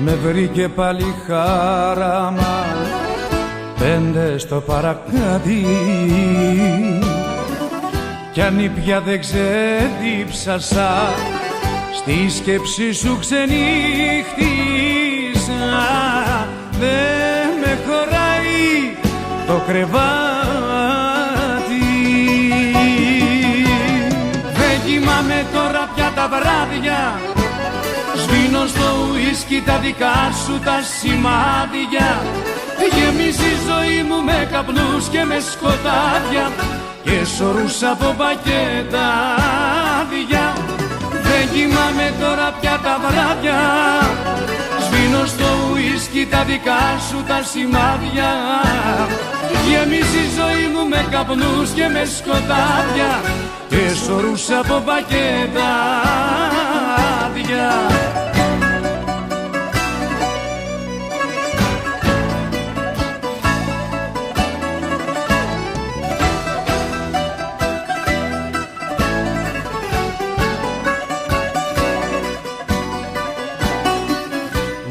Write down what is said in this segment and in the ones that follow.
Με βρήκε πάλι χάραμα 5 στο παρακάτι κι αν ήπια δεν ξεδίψασα στη σκέψη σου ξενύχτησα. Δεν με χωράει το κρεβάτι, δεν κοιμάμαι τώρα πια τα βράδια. Σβήνω στο ουίσκι τα δικά σου τα σημάδια. Γεμίζει η ζωή μου με καπνούς και με σκοτάδια και σωρούς από πακέτα άδεια. Δεν κοιμάμαι τώρα πια τα βράδια. Σβήνω στο ουίσκι τα δικά σου τα σημάδια. Γεμίζει η ζωή μου με καπνούς και με σκοτάδια και σωρούς από πακέτα άδεια.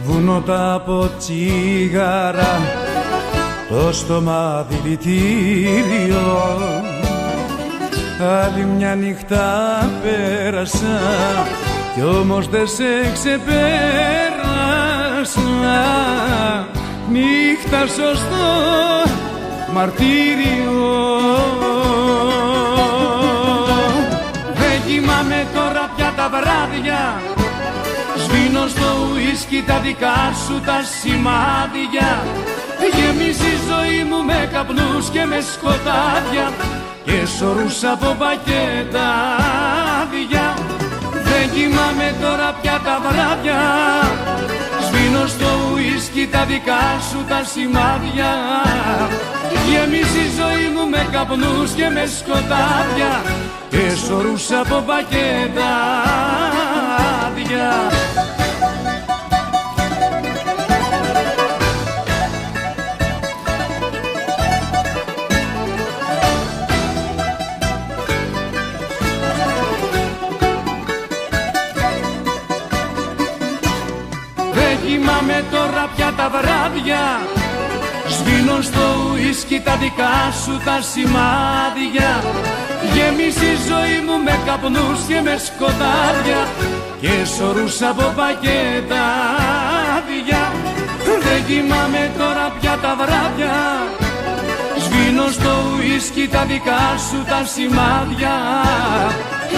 Βουνότα από τσίγαρα, το στόμα δηλητήριο. Άλλη μια νύχτα πέρασα κι όμως δεν σε ξεπέρασα. Νύχτα σωστό μαρτύριο. Δεν κοιμάμαι τώρα πια τα βράδια. Σβήνω στο ουίσκι τα δικά σου τα σημάδια. Γεμίζει η ζωή μου με καπνούς και με σκοτάδια και σωρούς από πακέτα άδεια. Δεν κοιμάμαι τώρα πια τα βράδια. Σβήνω στο ουίσκι τα δικά σου τα σημάδια. Γεμίζει η ζωή μου με καπνούς και με σκοτάδια και σωρούς από πακέτα άδεια. Κοιμάμαι τώρα πια τα βράδια. Σβήνω στο ουίσκι τα δικά σου τα σημάδια. Γεμίζει η ζωή μου με καπνούς και με σκοτάδια και σωρούς από πακέτα άδεια. Δεν κοιμάμαι τώρα πια τα βράδια. Σβήνω στο ουίσκι τα δικά σου τα σημάδια.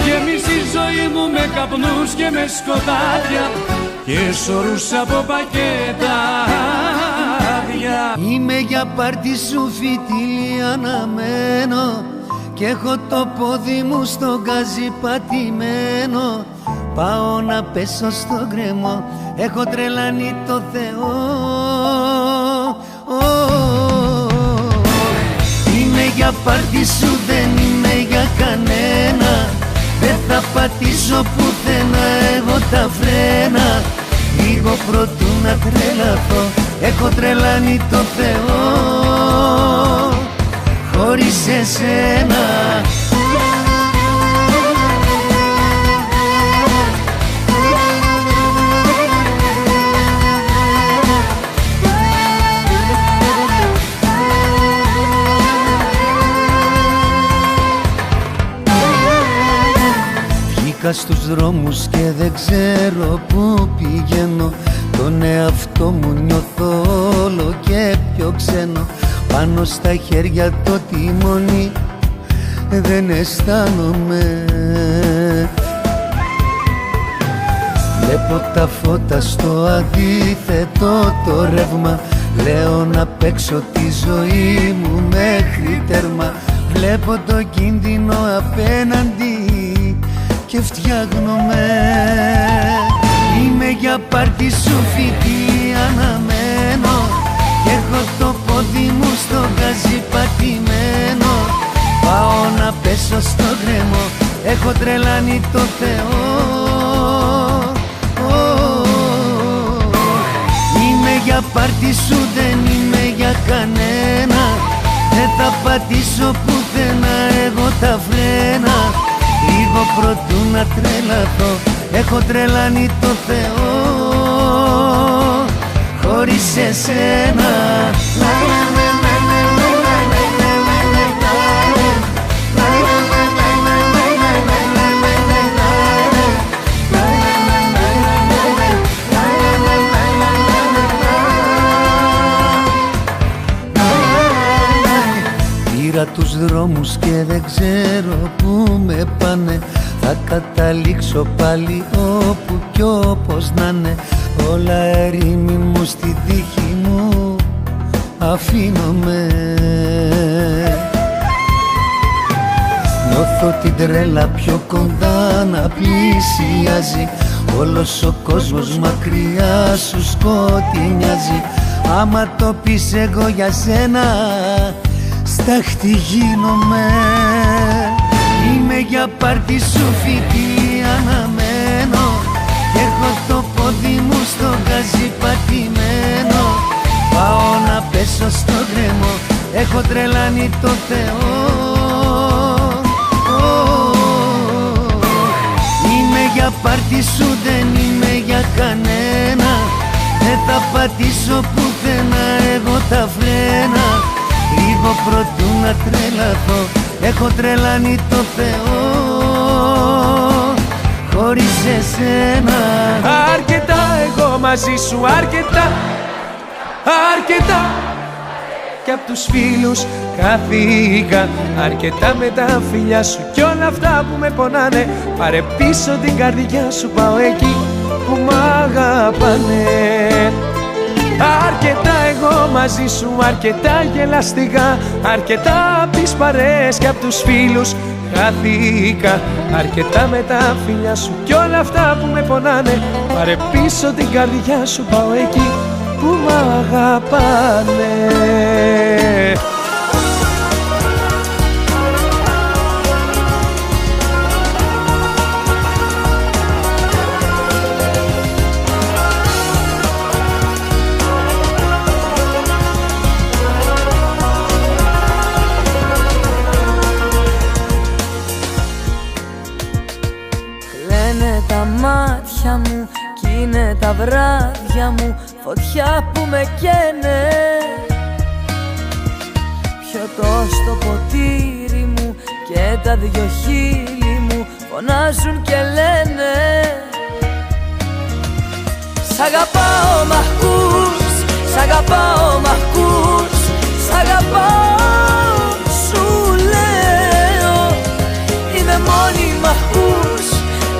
Γεμίζει η ζωή μου με καπνούς και με σκοτάδια και σωρούς από πακέτα άδεια. Είμαι για πάρτι σου φιτίλι αναμένο κι έχω το πόδι μου στο γκάζι πατημένο. Πάω να πέσω στο γκρεμό, έχω τρελάνει το Θεό. Είμαι για πάρτι σου, δεν είμαι για κανένα. Δεν θα πατήσω πουθενά εγώ τα φρένα. Λίγο προτού να τρελαθώ, έχω τρελάνει το Θεό χωρίς εσένα. Βγήκα στους δρόμους και δεν ξέρω πού πηγαίνω. Τον εαυτό μου νιώθω όλο και πιο ξένο. Πάνω στα χέρια το τιμόνι δεν αισθάνομαι. Βλέπω τα φώτα στο αντίθετο το ρεύμα. Λέω να παίξω τη ζωή μου μέχρι τέρμα. Βλέπω το κίνδυνο απέναντι και φτιάχνομαι. Είμαι για πάρτι σου φοιτή αναμένο κι έχω το πόδι μου στο γκάζι πατημένο. Πάω να πέσω στο γκρεμό, έχω τρελάνει το Θεό. Είμαι για πάρτι σου, δεν είμαι για κανένα. Δεν θα πατήσω πουθενά εγώ τα φρένα. Λίγο προτού να τρελαθώ, έχω τρελάνει το Θεό. χωρίς εσένα. Πήρα τους δρόμους και δεν ξέρω που με πάνε. Θα καταλήξω πάλι όπου κι όπως να είναι. Όλα ερήμη μου στη τύχη μου αφήνομαι. Νιώθω την τρέλα πιο κοντά να πλησιάζει. Όλος ο κόσμος μακριά σου σκοτεινιάζει. Άμα το πεις εγώ για σένα στάχτη γίνομαι. Είμαι για πάρτι σου φοιτή αναμένω. Κι έχω το πόδι μου στο γκάζι πατημένο. Πάω να πέσω στο γκρεμό, έχω τρελάνει το Θεό. Είμαι για πάρτι σου, δεν είμαι για κανένα. Δεν θα πατήσω πουθενά εγώ τα φρένα. Λίγο προτού να τρελαθώ, έχω τρελάνει το Θεό χωρίς εσένα. Αρκετά εγώ μαζί σου, αρκετά, αρκετά. Κι απ' τους φίλους χάθηκα. Αρκετά με τα φιλιά σου κι όλα αυτά που με πονάνε. Πάρε πίσω την καρδιά σου, πάω εκεί που μ' αγαπάνε. Αρκετά εγώ μαζί σου, αρκετά γελαστικά. Αρκετά απ' τις παρέες και απ' τους φίλους χάθηκα. Αρκετά με τα φιλιά σου κι όλα αυτά που με πονάνε. Πάρε πίσω την καρδιά σου, πάω εκεί που μ' αγαπάνε. Τα μάτια μου κι είναι τα βράδια μου φωτιά που με καίνε. Πιωτό στο ποτήρι μου και τα δυο χείλη μου φωνάζουν και λένε σ' αγαπάω μ' ακούς, σ' αγαπάω μ' ακούς, σ' αγαπάω σου λέω. Είμαι μόνη μ' ακούς,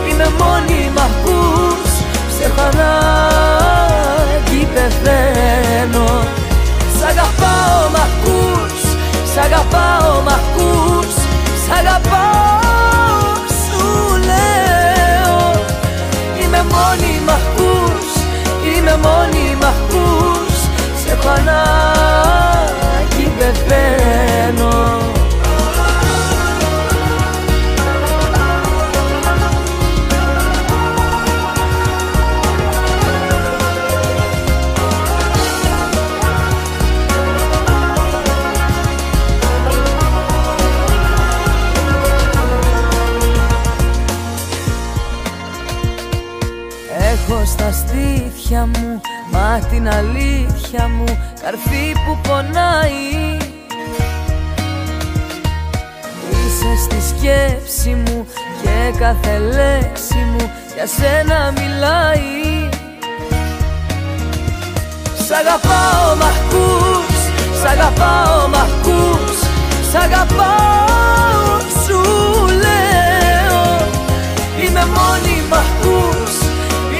είμαι μόνη μ' ακούς, σε έχω ανάγκη πεθαίνω. Σ' αγαπάω μ' ακούς, σ' αγαπάω μ' ακούς, σ' αγαπάω σου λέω. Είμαι μόνη μ' ακούς, είμαι μόνη μ' ακούς, σε έχω ανάγκη πεθαίνω. Έχω στα στήθια μου, μα την αλήθεια μου, καρφί που πονάει. Είσαι στη σκέψη μου και κάθε λέξη μου για σένα μιλάει. Σ' αγαπάω μ' ακούς, σ' αγαπάω μ' ακούς, σ' αγαπάω σου λέω. Είμαι μόνη μ' ακούς,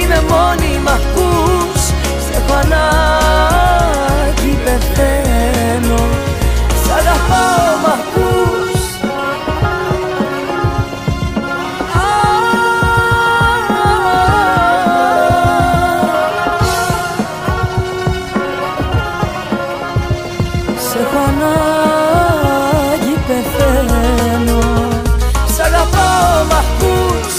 είμαι μόνη μ' ακούς, σε έχω ανάγκη πεθαίνω. Σ' αγαπάω μ' ακούς. Σε έχω ανάγκη πεθαίνω. Σ' αγαπάω μ' ακούς,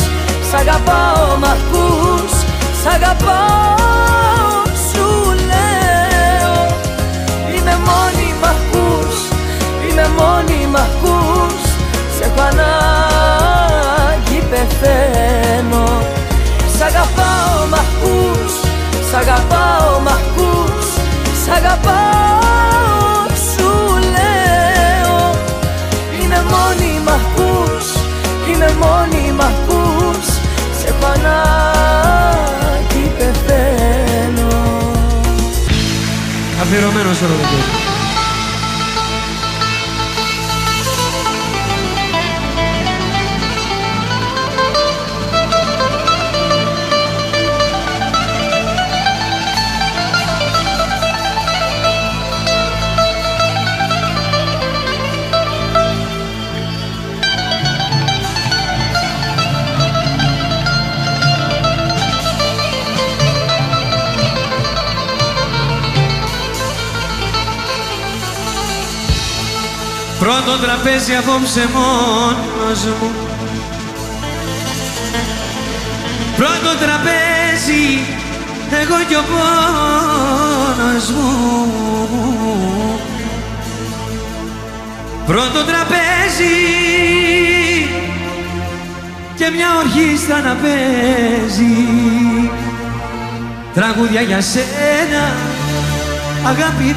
σ' αγαπάω μ' ακούς, σ' αγαπάω σου λέω. Είμαι μόνη μ' ακούς, είμαι μόνη μ' ακούς, σε έχω ανάγκη πεθαίνω. Σ' αγαπάω μ' ακούς, σ' αγαπάω μ' ακούς, σ' αγαπάω, σου λέω. Είμαι μόνη μ' ακούς, είμαι μόνη μ' ακούς, σε έχω ανάγκη, πεθαίνω. Αφιερωμένο στο ροδοκέι. Πρώτο τραπέζι απόψε μόνος μου. Πρώτο τραπέζι, εγώ κι ο πόνος μου. Πρώτο τραπέζι και μια ορχήστρα να παίζει τραγούδια για σένα, αγαπημένα.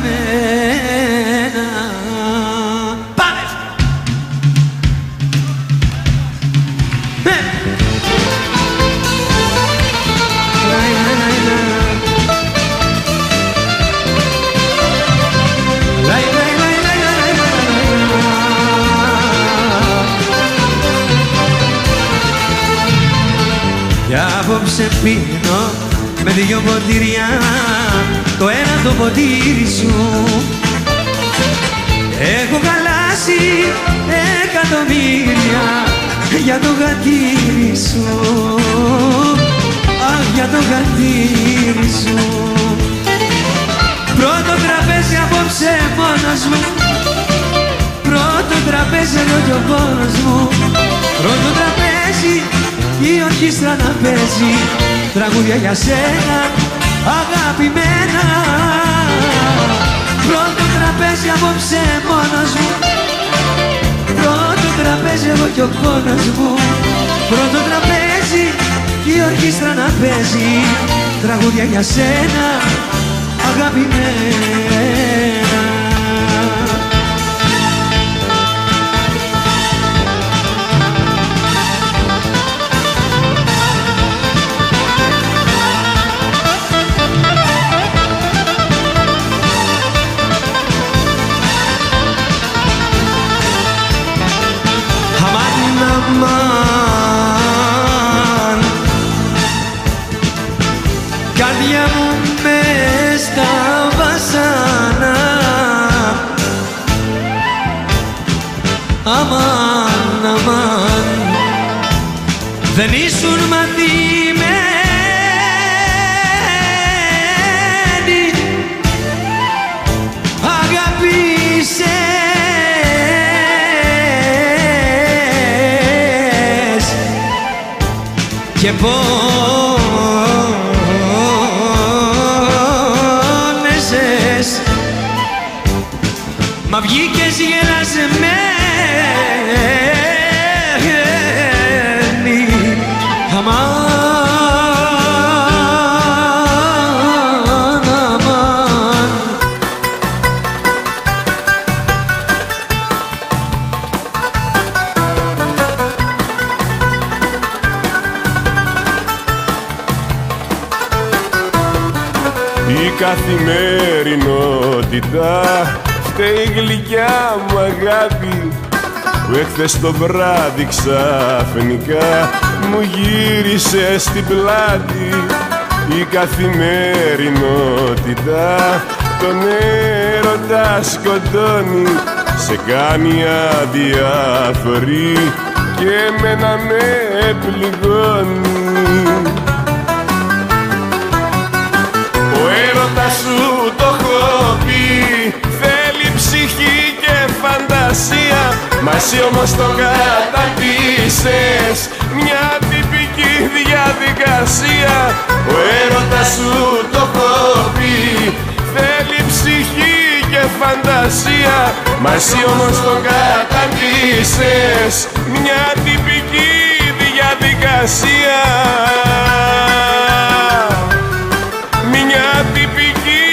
Για απόψε πίνω με δυο ποτήρια, το ένα το ποτήρι σου. Έχω χαλάσει εκατομμύρια για το γατήρι σου. Αχ, για το γατήρι σου. Πρώτο τραπέζι απόψε μόνος μου. Πρώτο τραπέζι εγώ κι ο πόνος μου. Πρώτο τραπέζι η ορχήστρα να παίζει τραγούδια για σένα, αγαπημένα. Πρώτο τραπέζι απόψε μόνος μου. Πρώτο τραπέζι εγώ κι ο πόνος μου. Πρώτο τραπέζι η ορχήστρα να παίζει τραγούδια για σένα, αγαπημένα. Αμάν, καρδιά μου μες στα βασάνα. Αμάν, αμάν, δεν ήσουν μαθημένοι, αγάπησες και πόνεσες, μα βγήκες γελασμένη. Αμάν, αμάν. Η καθημερινότητα φταίει η γλυκιά μου αγάπη, που εχθές το βράδυ ξαφνικά μου γύρισε στην πλάτη. Η καθημερινότητα τον έρωτα σκοτώνει, σε κάνει αδιάφορη και εμένα με πληγώνει. Ο έρωτας σου το έχω πει, θέλει ψυχή και φαντασία, μα εσύ όμως το κατακτήσες, μια τυπική διαδικασία. Ο έρωτας σου το έχω πει, θέλει ψυχή και φαντασία, μα εσύ όμως το κατακτήσες, μια τυπική διαδικασία. Μια τυπική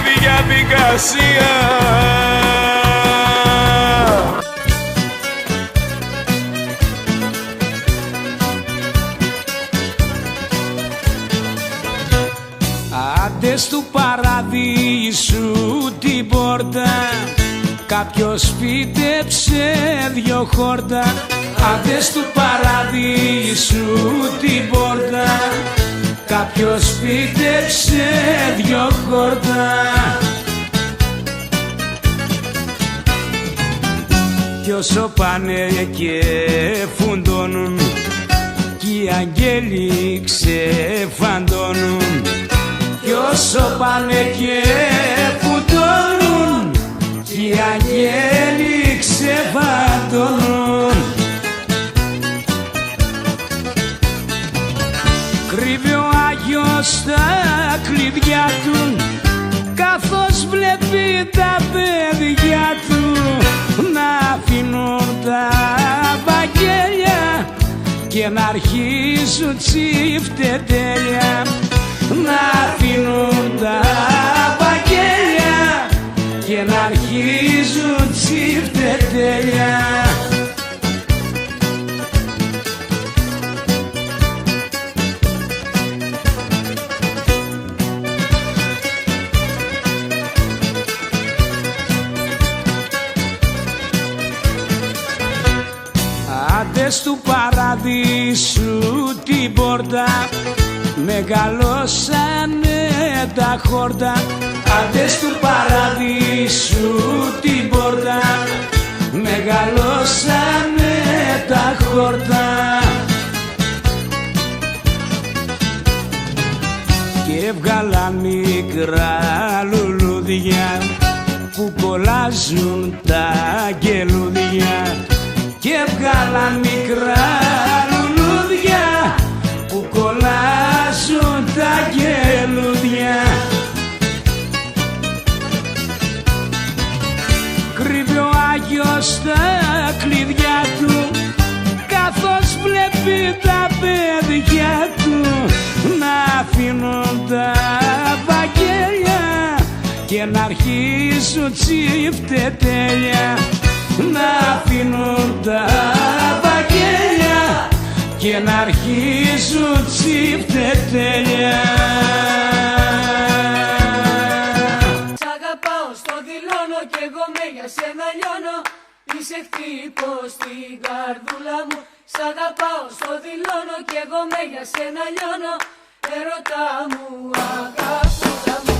διαδικασία. Άντε του παραδείσου την πόρτα, κάποιος φύτεψε δυο χόρτα. Άντε του παραδείσου την πόρτα, κάποιος φύτεψε δυο χόρτα. Κι όσο πάνε και φουντώνουν, κι οι αγγέλοι ξεφαντώνουν. Κι όσο πάνε και φουντώνουν, κι οι αγγέλοι ξεφαντώνουν. Κρύβει ο Άγιος τα κλειδιά του, καθώς βλέπει τα παιδιά του να αφήνουν τα βαγγέλια και να αρχίζουν τσιφτετέλια. Να αφήνουν τα βαγγέλια και να αρχίζουν τσιφτετέλια. Άντες του παραδείσου την πόρτα, μεγαλώσανε τα χόρτα. Άντες του παραδείσου την πόρτα, μεγαλώσανε τα χόρτα. Και έβγαλαν μικρά λουλούδια που κολλάζουν τα γελούδια. Και έβγαλαν μικρά λουλούδια που κολλάζουν τα γελούδια. Κρύβει ο Άγιος τα κλειδιά του, καθώς βλέπει τα παιδιά του να αφήνουν τα βαγγέλια και να αρχίσουν τσιφτετέλια. Να αφήνουν τα βαγγέλια και να αρχίσουν τσιφτετέλια. Σ' αγαπάω, στο δηλώνω κι εγώ με για σένα λιώνω. Είσαι χτύπος στην καρδούλα μου. Σ' αγαπάω, στο δηλώνω κι εγώ με για σένα λιώνω. Ερώτα μου, αγαπούλα μου.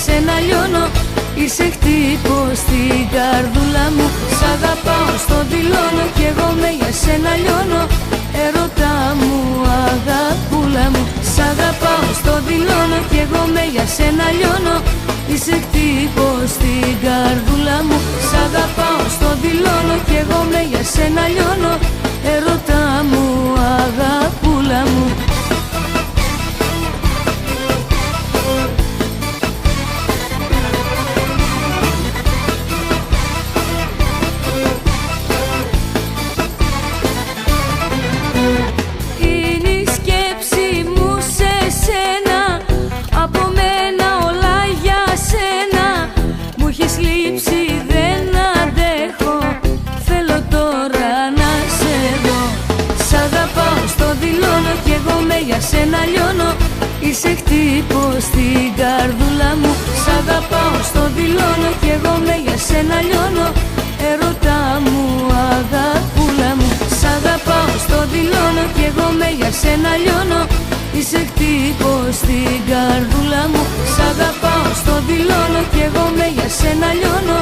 Σένα λιώνω, είσαι χτύπος στην καρδούλα μου. Σ' αγαπάω, στο δηλώνω κι εγώ με για σένα λιώνω. Ερώτα μου, αγαπούλα μου. Σ' αγαπάω, στο δηλώνω κι εγώ με για σένα λιώνω. Είσαι χτύπος στην καρδούλα μου. Σ' αγαπάω, στο δηλώνω κι εγώ με για σένα λιώνω. Ερώτα μου, αγαπούλα μου. Για σένα λιώνω, είσαι χτύπος στην καρδούλα μου. Σ' αγαπάω, στο δηλώνω κι εγώ με για σένα λιώνω. Ερώτα μου, αγαπούλα μου. Σ' αγαπάω, στο δηλώνω κι εγώ με για σένα λιώνω. Είσαι χτύπος στην καρδούλα μου. Σ' αγαπάω, στο δηλώνω κι εγώ με για σένα λιώνω.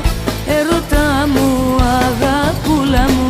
Ερώτα μου, αγαπούλα μου.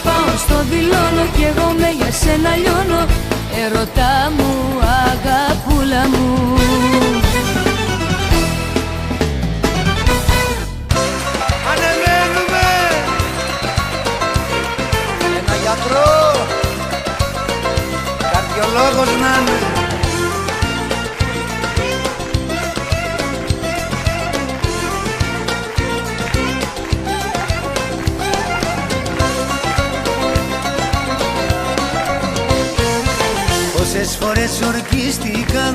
αγαπάω στο δηλώνω κι εγώ με για σένα λιώνω. Ερωτά μου, αγαπούλα μου. Ανεβαίνουμε! Ένα γιατρό, καρδιολόγος να είναι. Πόσες φορές ορκίστηκα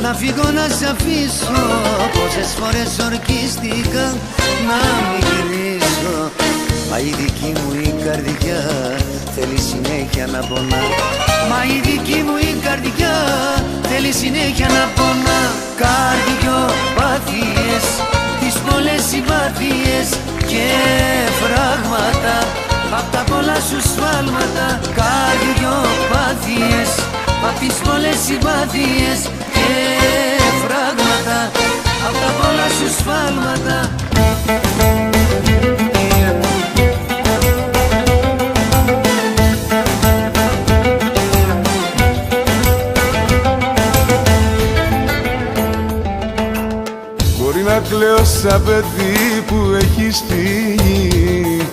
να φύγω να σ' αφήσω. Πόσες φορές ορκίστηκα να μην γυρίσω. Μα η δική μου η καρδιά θέλει συνέχεια να πονά. Μα η δική μου η καρδιά θέλει συνέχεια να πονά. Καρδιοπάθειες, τις πολλές συμπάθειες και φράγματα απ' τα πολλά σου σφάλματα. Καρδιοπάθειες, απ' τις πολλές συμπάθειες και φράγματα απ' τα πολλά σου σφάλματα. Μπορεί να κλαίω σαν παιδί που έχει φύγει,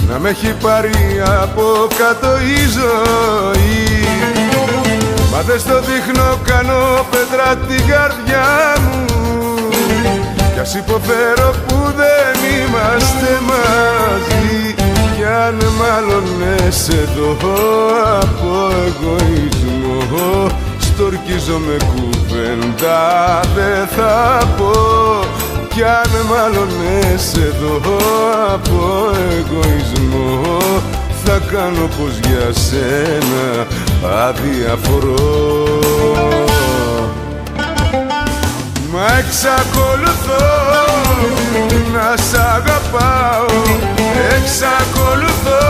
να με έχει πάρει από κάτω η ζωή. Μα δεν στο δείχνω, κάνω πέτρα την καρδιά μου. Κι ας υποφέρω που δεν είμαστε μαζί. Κι αν μάλλον εδώ από εγωισμό, στορκίζομαι κουβέντα δεν θα πω. Κι αν μάλλον εδώ από εγωισμό, θα κάνω πως για σένα αδιαφορώ. Μα εξακολουθώ να σ' αγαπάω, εξακολουθώ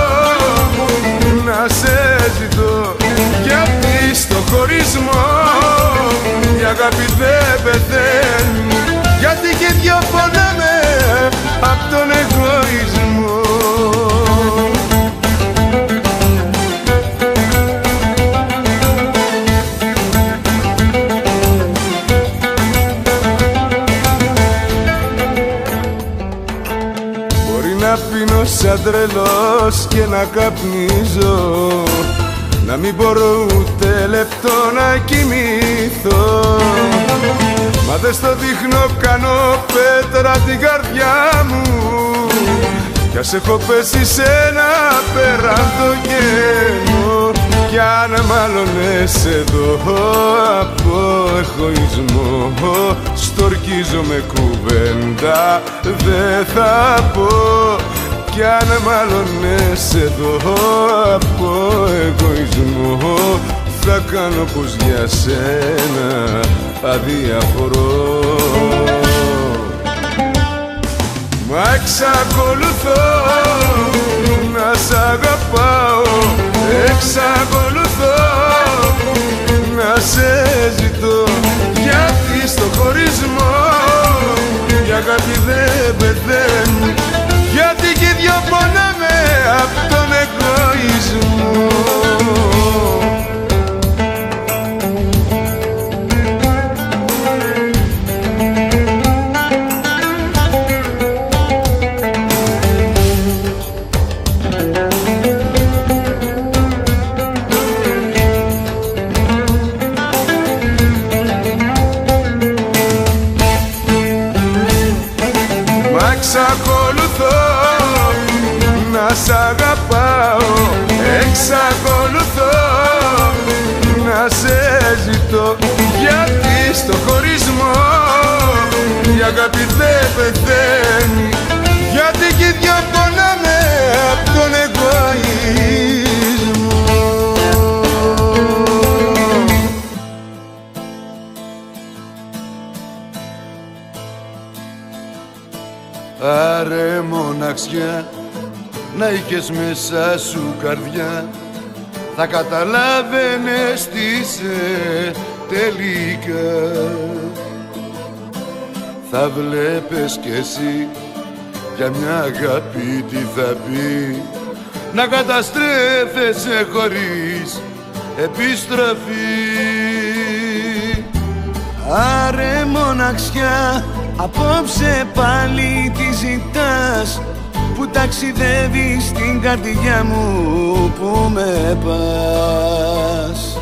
να σε ζητώ. Γιατί στο χωρισμό η αγάπη δεν πεθαίνει, γιατί και δυο πονάμε απ' τον εγωισμό. Να πίνω σαν τρελός και να καπνίζω, να μην μπορώ ούτε λεπτό να κοιμηθώ. Μα δεν στο δείχνω, κάνω πέτρα την καρδιά μου. Κι ας έχω πέσει σε ένα πέραντο κενό. Κι αν μάλλον εδώ από εγωισμό, στορκίζομαι κουβέντα δεν θα πω. Κι αν μάλλον εδώ από εγωισμό, θα κάνω πως για σένα αδιαφορώ. Μα εξακολουθώ να σ' αγαπάω, εξακολουθώ να σε ζητώ. Γιατί στο χωρισμό η αγάπη δεν πεθαίνει, γιατί και δυο πονάμε απ' τον εγωισμό. Εξακολουθώ να σ' αγαπάω, εξακολουθώ να σε ζητώ. Γιατί στο χωρισμό η αγάπη δεν πεθαίνει, γιατί και δυο πονάμε απ' τον εγωισμό. Άρε μοναξιά, να είχες μέσα σου καρδιά, θα καταλάβαινες τι είσαι τελικά. Θα βλέπεις κι εσύ για μια αγάπη τι θα πει, να καταστρέφεσαι χωρίς επιστροφή. Άρε μοναξιά, απόψε πάλι τι ζητάς, που ταξιδεύεις στην καρδιά μου που με πας.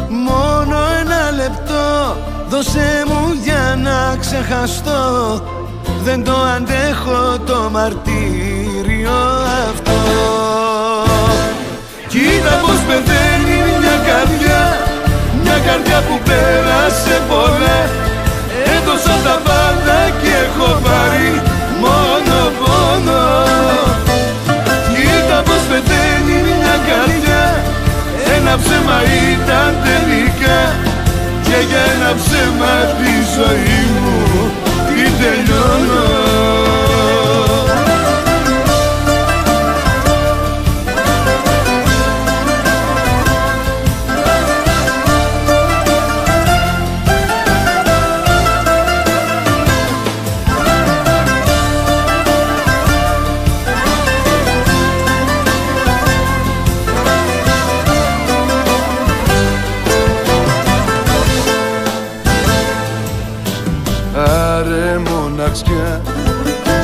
Μόνο ένα λεπτό δώσε μου για να ξεχαστώ, δεν το αντέχω το μαρτύριο αυτό. Κοίτα πως πεθαίνει μια καρδιά που πέρασε πολλά. Έδωσα τα πάντα και έχω πάρει μόνο πόνο. Κοίτα πως πεθαίνει μια καρδιά, ένα ψέμα ήταν τελικά, και για ένα ψέμα τη ζωή μου την τελειώνω.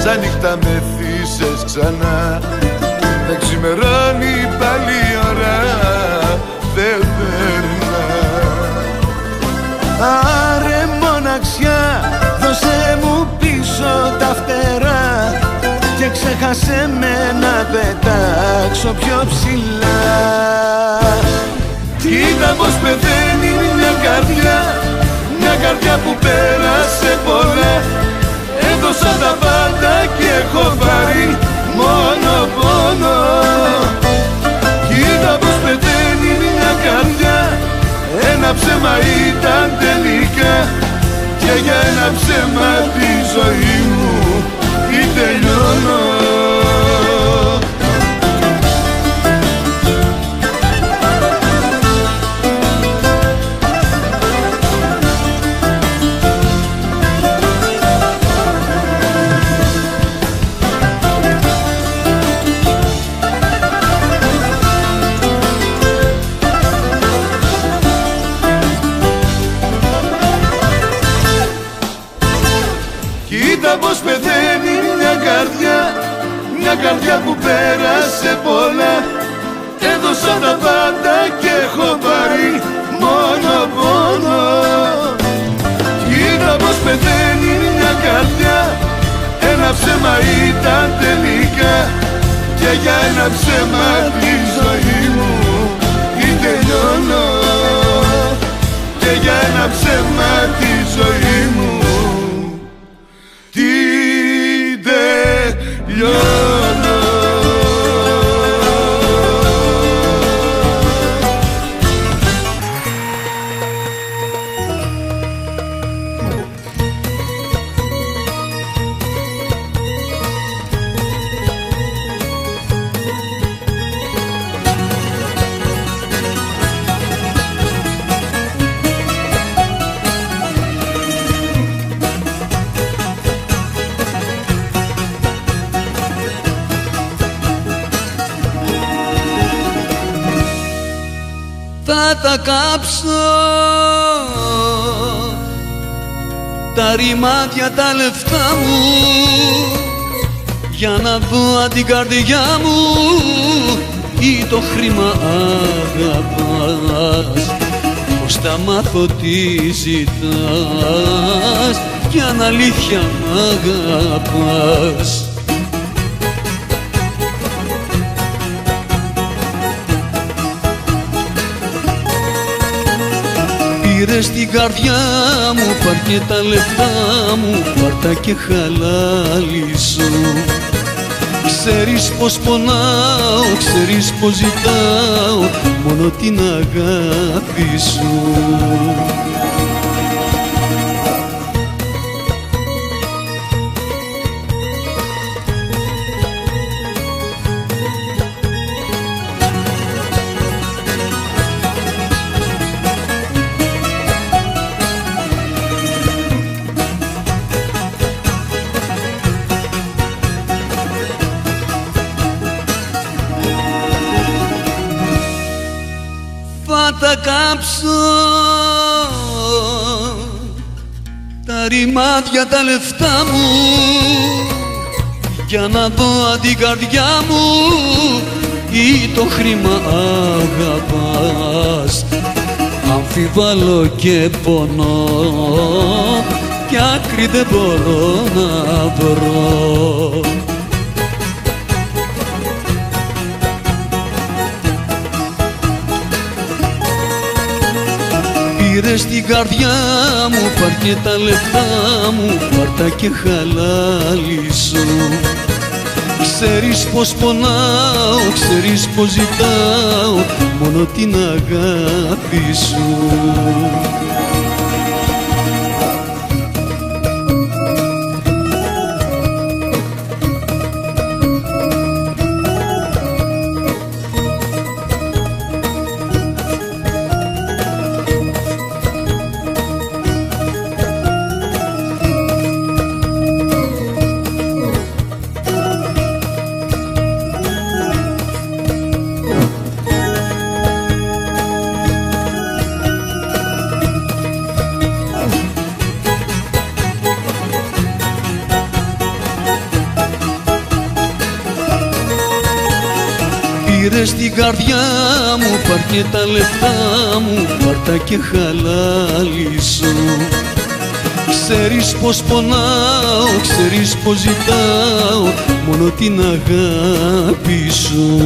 Σαν νύχτα με θύσες ξανά, δεν ξημερώνει πάλι η ώρα, δεν περνά. Άρε μοναξιά, δώσε μου πίσω τα φτερά, και ξέχασε με να πετάξω πιο ψηλά. Κοίτα πως πεθαίνει μια καρδιά που πέρασε πολλά. Έδωσα τα πάντα και έχω πάρει μόνο πόνο. Κοίτα πως πεθαίνει μια καρδιά, ένα ψέμα ήταν τελικά, και για ένα ψέμα τη ζωή μου την τελειώνω. Πως πεθαίνει μια καρδιά που πέρασε πολλά. Έδωσα τα πάντα και έχω πάρει μόνο πόνο. Κοίτα πως πεθαίνει μια καρδιά, ένα ψέμα ήταν τελικά, και για ένα ψέμα τη ζωή μου την τελειώνω. Και για ένα ψέμα τη ζωή μου την τελειώνω. Θα τα κάψω τα ρημάδια τα λεφτά μου, για να δω αν την καρδιά μου ή το χρήμα αγαπάς. Πώς θα μάθω τι ζητάς, κι αν αλήθεια μ' αγαπάς. Πήρες την καρδιά μου, πάρ' και τα λεφτά μου, πάρ' τα και χαλάλισου. Ξέρεις πως πονάω, ξέρεις πως ζητάω μόνο την αγάπη σου. θα κάψω τα ρημάδια τα λεφτά μου για να δω αν την καρδιά μου ή το χρήμα αγαπάς. Αμφιβάλλω και πονώ κι άκρη δεν μπορώ να βρω. Πήρες την καρδιά μου, πάρ' και τα λεφτά μου, πάρ' τα και χαλάλισου. Ξέρεις πως πονάω, ξέρεις πως ζητάω μόνο την αγάπη σου. Πήρες την καρδιά μου, πάρ' και τα λεφτά μου, πάρ' τα και χαλάλισου. Ξέρεις πως πονάω, ξέρεις πως ζητάω μόνο την αγάπη σου.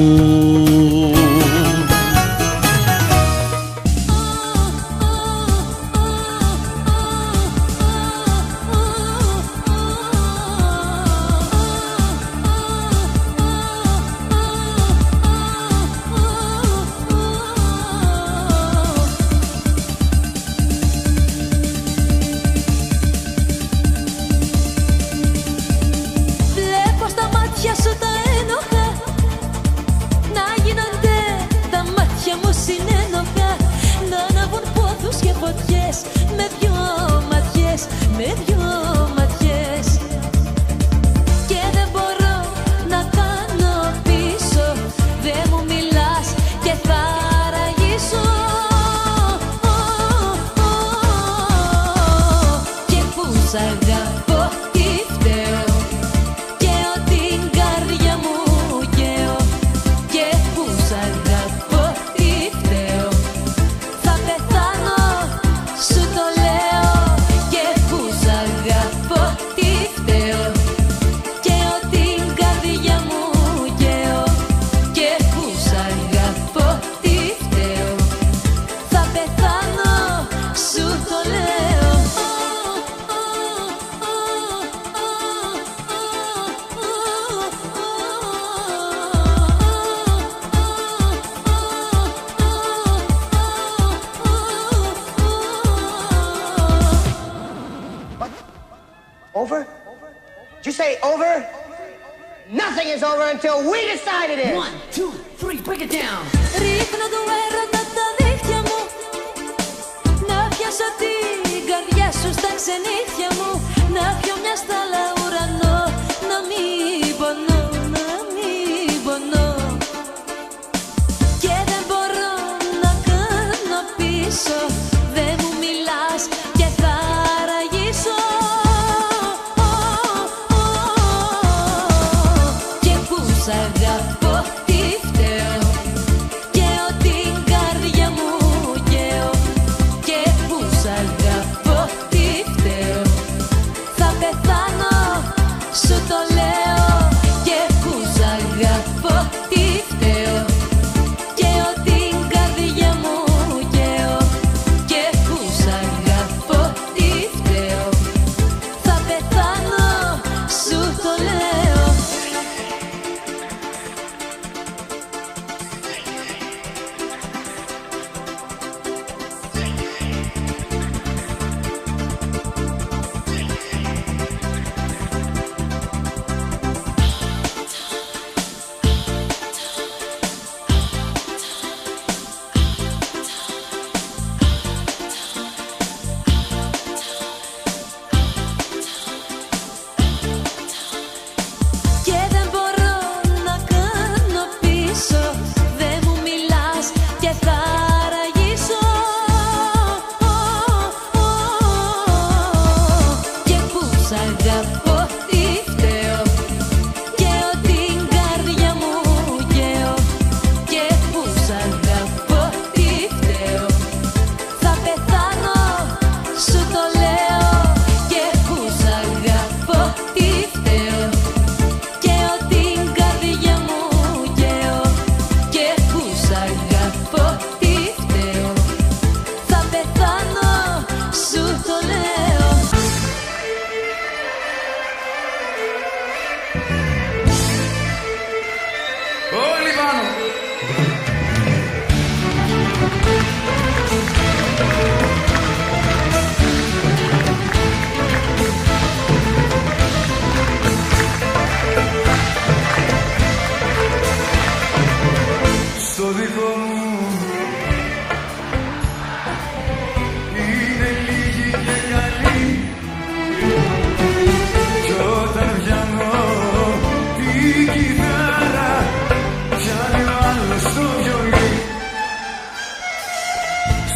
Over? Did you say over? Nothing is over until we decide it is. 1, 2, 3, break it down. Ρίχνω το έρωτα τα δίχτυα μου, να πιάσω την καρδιά σου στα ξενύχια μου, να πιω μια στάλα ουρανό, να μην πονώ, να μην πονώ. Και δεν μπορώ να κάνω πίσω, δεν μου μιλάς και θα ραγίσω. Αγαπώ, τι φταίω και ότι την καρδιά μου καίω. Και που σ' αγαπώ, τι φταίω, θα πεθάνω, σου το λέω. Και που σ' αγαπώ, τι φταίω και ότι την καρδιά μου καίω.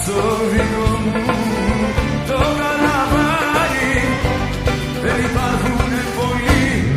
στο δικό μου το καραβάνι δεν υπάρχουνε πολλοί.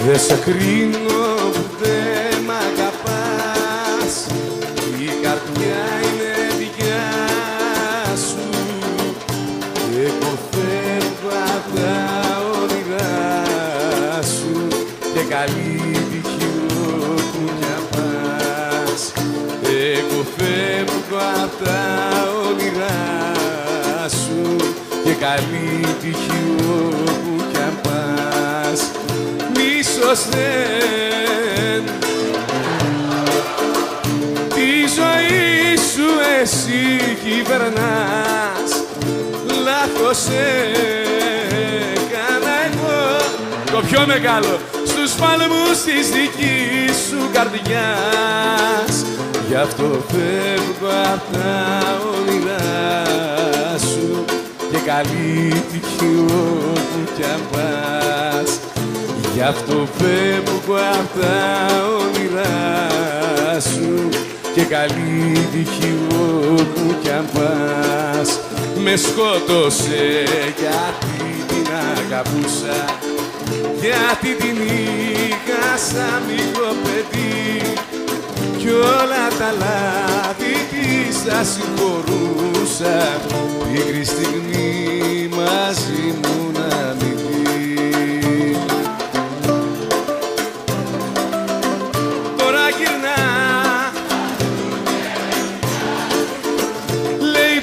Δεν σε κρίνω που δεν μ' αγαπάς, η καρδιά είναι δικιά σου. Εγώ φεύγω απ' τα όνειρά σου και καλή τύχη όπου κι αν πας. Εγώ φεύγω απ' τα όνειρά σου και καλή τύχη όπου κι αν πας. Ίσως δεν τη ζωή σου εσύ κυβερνάς, λάθος έκανα εγώ το πιο μεγάλο στους παλμούς της δικής σου καρδιάς. Γι' αυτό φεύγω απ' τα όνειρά σου και καλή τύχη όπου κι αν πας. Γι' αυτό φεύγω απ' τα όνειρά σου και καλή τύχη όπου κι αν πας. Με σκότωσε γιατί την αγαπούσα, γιατί την είχα σαν μικρό παιδί κι όλα τα λάθη της τα συγχωρούσα, πίκρη στιγμή μαζί μου να μην πει.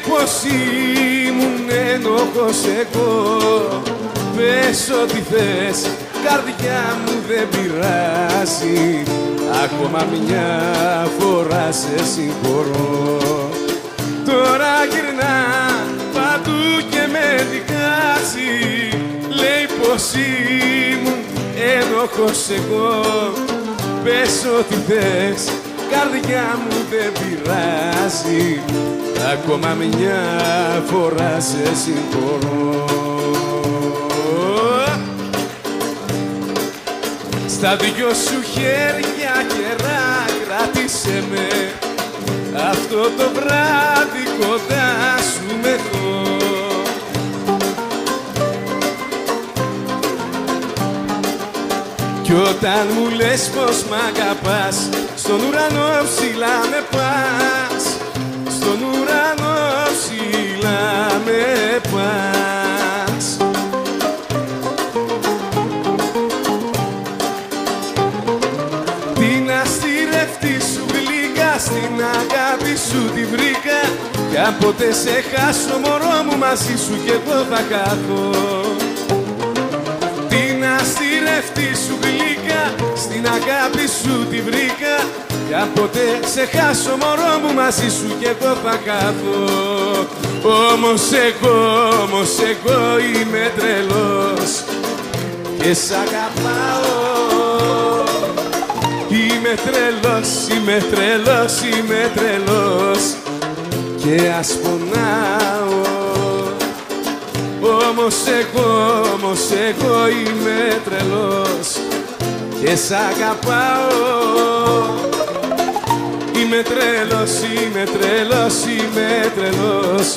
Πως ήμουν ένοχος εγώ, πες ό,τι θες, καρδιά μου δεν πειράζει, ακόμα μια φορά σε συγχωρώ. Τώρα γυρνά παντού και με δικάζει, λέει πως ήμουν ένοχος εγώ, πες ό,τι θες, καρδιά μου δεν πειράζει, ακόμα μια φορά σε συγχωρώ. Στα δυο σου χέρια καιρά κράτησε με, αυτό το βράδυ κοντά σου με έχω. Κι όταν μου λες πως μ' αγαπάς, στον ουρανό ψηλά με πας, στον ουρανό ψηλά με πας. Την αστηρευτή σου γλυκά, στην αγάπη σου τη βρήκα, κι αν ποτέ σε χάσω μωρό μου μαζί σου κι εγώ θα κάθω. Την αστηρευτή σου γλυκά, στην αγάπη σου τη βρήκα, κι αν ποτέ σε χάσω μωρό μου μαζί σου κι εγώ θα κάθω. Όμως εγώ είμαι τρελός και σ' αγαπάω. Είμαι Είμαι τρελός, είμαι τρελός, είμαι τρελός και ας πονάω. Όμως εγώ είμαι τρελός και σ' αγαπάω. Είμαι τρελός, είμαι τρελός, είμαι τρελός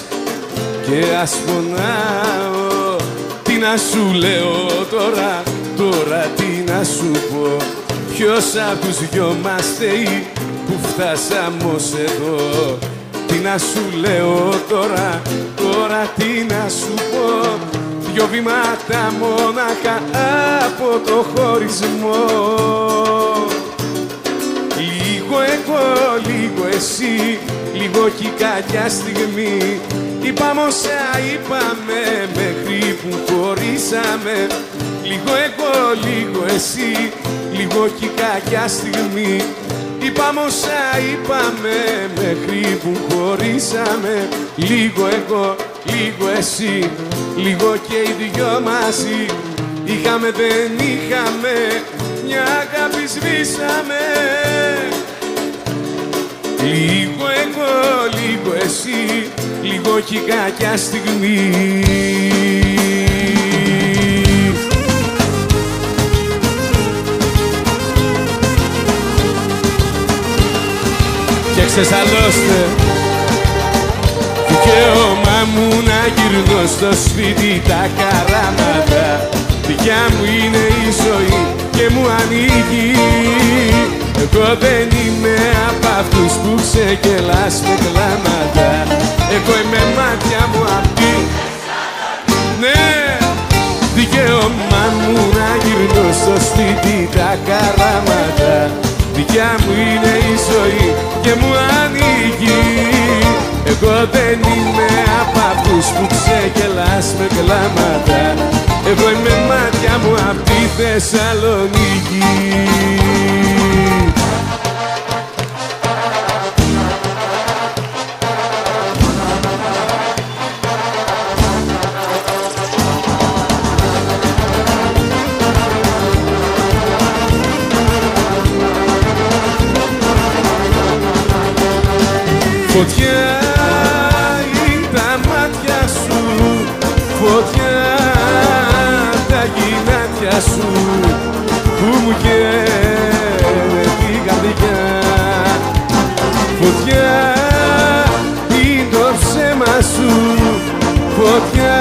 και ας πονάω. Τι να σου λέω τώρα τι να σου πω. Ποιος απ' τους δυο μας φταίει που φτάσαμε ως εδώ. Τι να σου λέω τώρα τι να σου πω. Δυο βήματα μόναχα από το χωρισμό. Λίγο εγώ, λίγο εσύ, λίγο κι κακιά στιγμή. Είπαμε όσα είπαμε μέχρι που χωρίσαμε. Λίγο εγώ, λίγο εσύ, λίγο κι κακιά στιγμή. Είπαμε όσα είπαμε μέχρι που χωρίσαμε. Λίγο εγώ, λίγο εσύ, λίγο και οι δυο μαζί. Είχαμε δεν είχαμε, μια αγάπη σβήσαμε. Λίγο εγώ, λίγο εσύ, λίγο κι κακιά στιγμή. Και ξεσαλώστε δικαίωμά μου να γυρνώ στο σπίτι τα καράματα. Δικιά μου είναι η ζωή και μου ανήκει. Εγώ δεν είμαι απ' αυτούς που ξεκελάς με κλάματα. Εγώ είμαι μάτια μου απ' ναι, δικαίωμά μου να γυρνώ στο σπίτι τα καράματα. Δικιά μου είναι η ζωή και μου ανήκει. Εγώ δεν είμαι απ' αυτούς που ξεκελάς με κλάματα. Εγώ είμαι μάτια μου απ' τη Θεσσαλονίκη. Φωτιά είναι τα μάτια σου, φωτιά τα γυνάτια σου που μου καίνε την καρδιά. Φωτιά είναι το ψέμα σου, φωτιά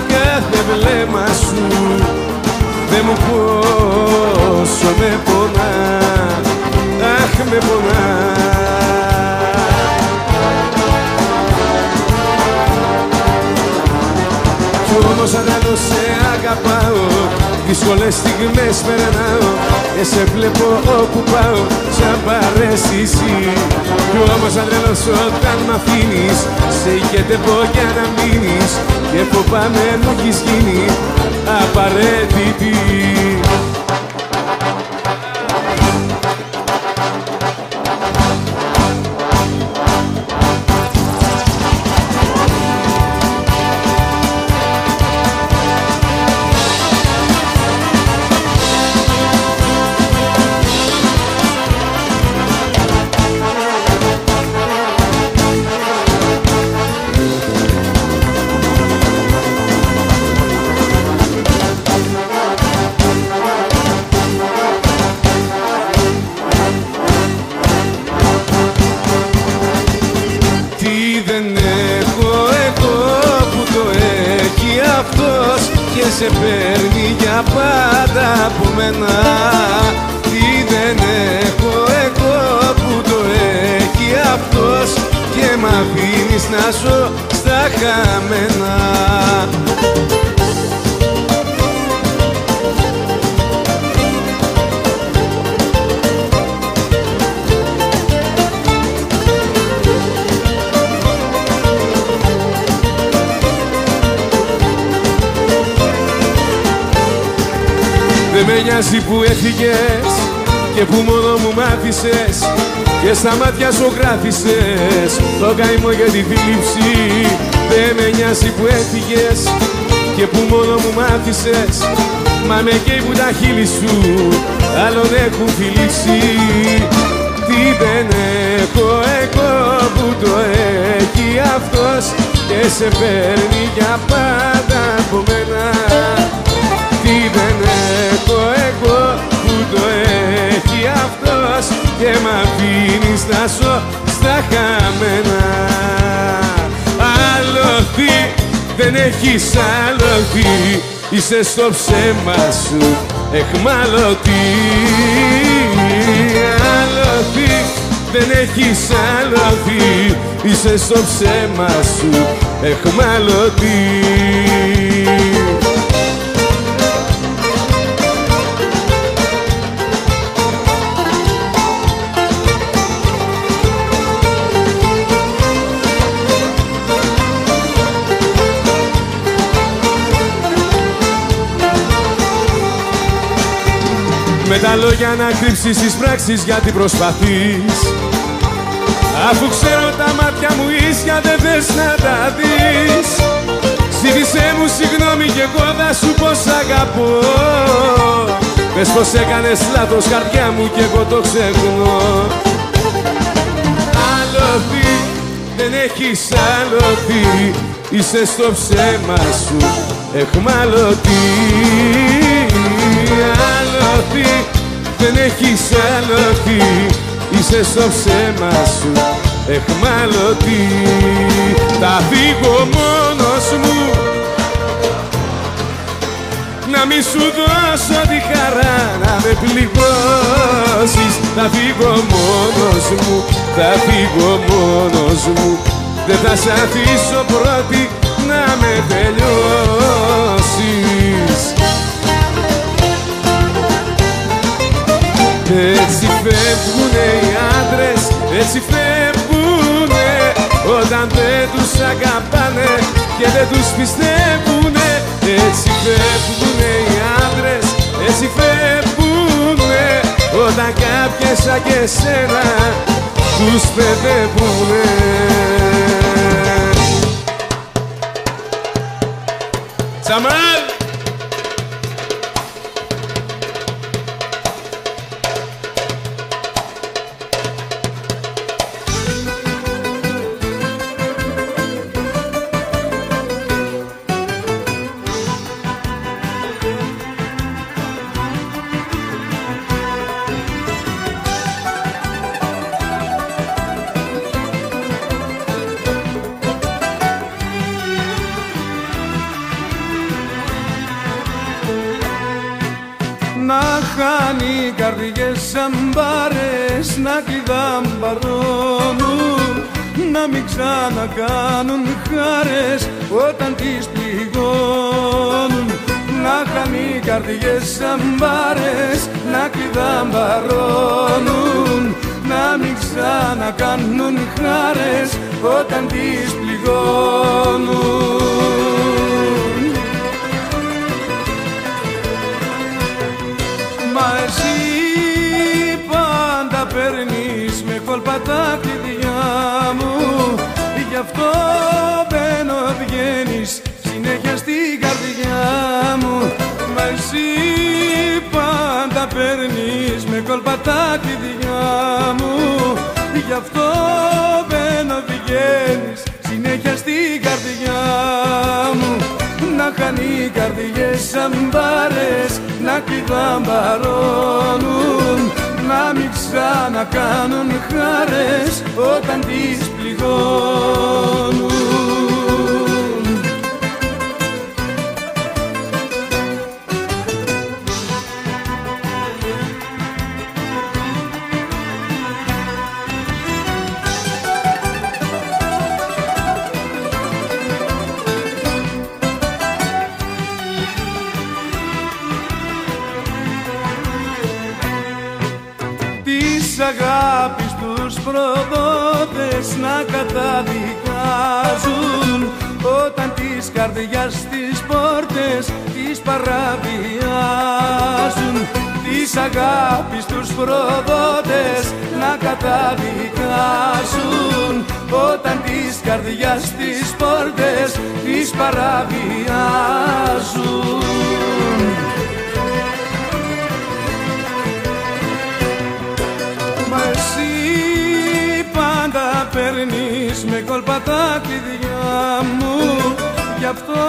κάθε βλέμμα σου. Δε μου πόσο με πονά, αχ με πονά. Όμως αντάλλως σε αγαπάω, δύσκολες στιγμές περνάω και σε βλέπω όπου πάω σαν παρέστηση. Κι όμως αντάλλως όταν μ' αφήνεις σε ηγετεύω για να μείνεις και φοβάμαι μου έχεις γίνει απαραίτητη. Σε παίρνει για πάντα από μένα. Τι δεν έχω εγώ που το έχει αυτός και μ' αφήνεις να ζω στα χαμένα. Δεν με νοιάζει που έφυγες και που μόνο μου μ' άφησες και στα μάτια σου γράφησες το καημό για τη θλίψη. Δεν με νοιάζει που έφυγες και που μόνο μου μ' άφησες Μα με καίει που τα χείλη σου άλλον έχουν φιλήσει. Τι δεν έχω εγώ που το έχει αυτός και σε παίρνει για πάντα από μένα. Τι δεν έχω εγώ που το έχει αυτός και μ' αφήνεις να ζω στα χαμένα. Άλοθη, δεν έχεις άλοθη, είσαι στο ψέμα σου εχμαλωτή. Άλοθη, δεν έχεις άλοθη, είσαι στο ψέμα σου εχμαλωτή. Με τα λόγια να κρύψεις τις πράξεις γιατί προσπαθείς, αφού ξέρω τα μάτια μου ίσια δεν θες να τα δεις. Ζήτησέ μου συγγνώμη κι εγώ θα σου πω σ' αγαπώ. Πες πως έκανες λάθος καρδιά μου κι εγώ το ξεχνώ. Άλοθη, δεν έχεις άλοθη, είσαι στο ψέμα σου εχμαλωτή. Άλοθη, δεν έχεις άλοθη, είσαι στο ψέμα σου εχμαλωτή. Θα φύγω μόνος μου, να μη σου δώσω τη χαρά να με πληγώσεις. Θα φύγω μόνος μου, θα φύγω μόνος μου, δεν θα σ' αφήσω πρώτη να με τελειώσεις. Έτσι φεύγουνε οι άντρες, έτσι φεύγουνε όταν δεν τους αγαπάνε και δεν τους πιστεύουνε. Έτσι φεύγουνε οι άντρες, έτσι φεύγουνε όταν κάποιες σαν και εσένα τους παιδεύουνε. Τσαμάλ! Χάνει καρδιές σαν μπάρες να κλειδαμπαρώνουν, να μην ξανακάνουν χάρες όταν τις πληγώνουν. Να χάνει καρδιές σαν μπάρες να κλειδαμπαρώνουν, να μην ξανακάνουν χάρες όταν τις πληγώνουν. Μα εσύ πάντα παίρνεις με κόλπα τα κλειδιά μου, γι' αυτό μπαίνω βγαίνεις συνέχεια στην καρδιά μου. Μα εσύ πάντα παίρνεις με κόλπα τα κλειδιά μου, γι' αυτό μπαίνω βγαίνεις συνέχεια στην καρδιά μου. Να χάνει καρδιές σαν μπάρες να κλειδαμπαρώνουν, να μην ξανακάνουν χάρες όταν τις πληγώνουν. Αγάπης τους προδότες να καταδικάζουν, όταν της καρδιάς τις πόρτες τις παραβιάζουν. Της αγάπης τους προδότες να καταδικάζουν, όταν της καρδιάς τις πόρτες τις παραβιάζουν. κόλπα τα κλειδιά μου. Γι' αυτό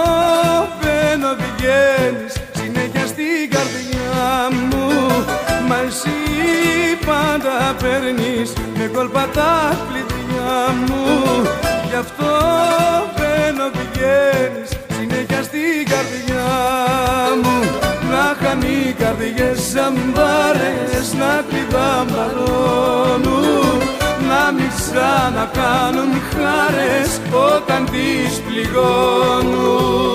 μπαίνω βγαίνεις συνέχεια στην καρδιά μου. Μα εσύ πάντα παίρνεις με κόλπα τα κλειδιά μου. Γι' αυτό μπαίνω βγαίνεις συνέχεια στην καρδιά μου. Να είχαν οι καρδιές σαν μπάρες να κλειδαμπαρώνουν, να μην ξανακάνουν χάρες όταν τις πληγώνουν.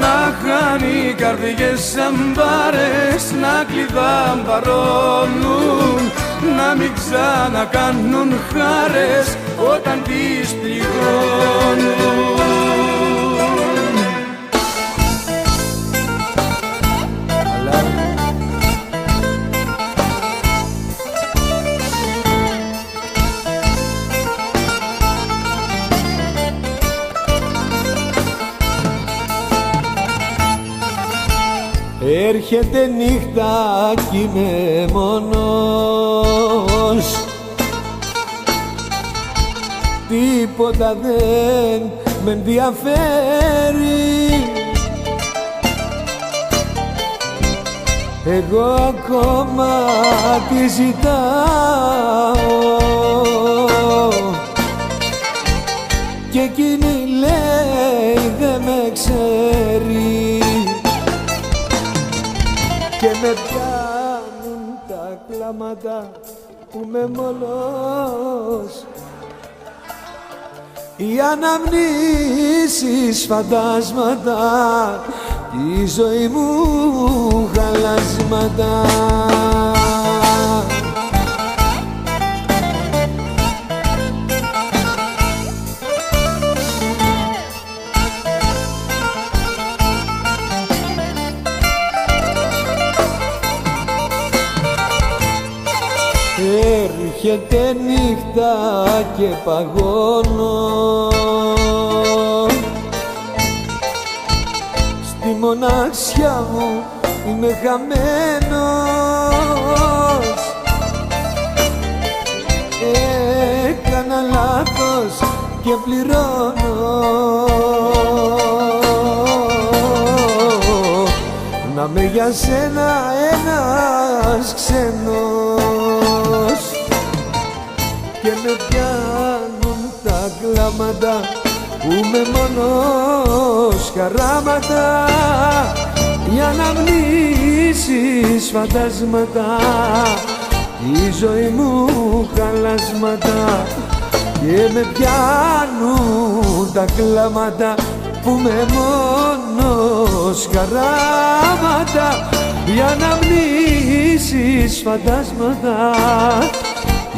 Να χάνει οι καρδιές σαν μπάρες να κλειδαμπαρώνουν, να μην ξανακάνουν χάρες όταν τις πληγώνουν. Έρχεται νύχτα κι είμαι μόνος, τίποτα δεν με ενδιαφέρει. Εγώ ακόμα τη ζητάω και εκείνη λέει δεν με ξέρει. Και με πιάνουν τα κλάματα που είμαι μόνος, οι αναμνήσεις φαντάσματα, η ζωή μου χαλάσματα. Έρχεται νύχτα και παγώνω στη μοναξιά μου, είμαι χαμένος. Έκανα λάθος και πληρώνω, να με για σένα ένας ξένος. Και με πιάνουν τα κλάματα που είμαι μόνος, χαράματα, οι αναμνήσεις φαντάσματα, η ζωή μου χαλάσματα. Και με πιάνουν τα κλάματα που είμαι μόνος, χαράματα, οι αναμνήσεις φαντάσματα,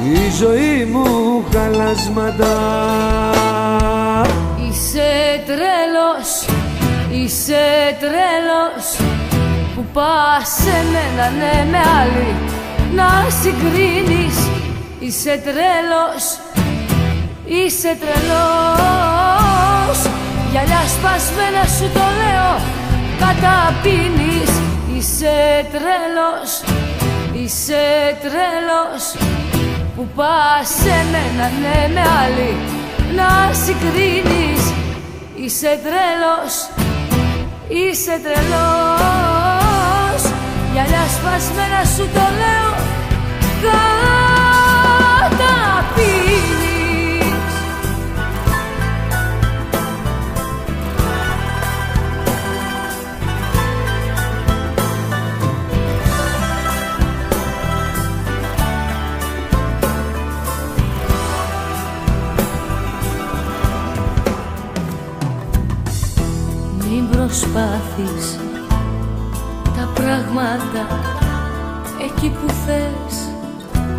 η ζωή μου χαλάσματα. Είσαι τρέλος που πας σε μένα ναι με άλλη να συγκρίνεις. Είσαι τρελός, γυαλιά σπασμένα σου το λέω καταπίνεις. Είσαι τρελός που πας σε μένα ναι με άλλη να συγκρίνεις. Είσαι τρελός, γυαλιά σπασμένα σου το λέω καταπίνεις. Μην προσπάθεις τα πράγματα εκεί που θες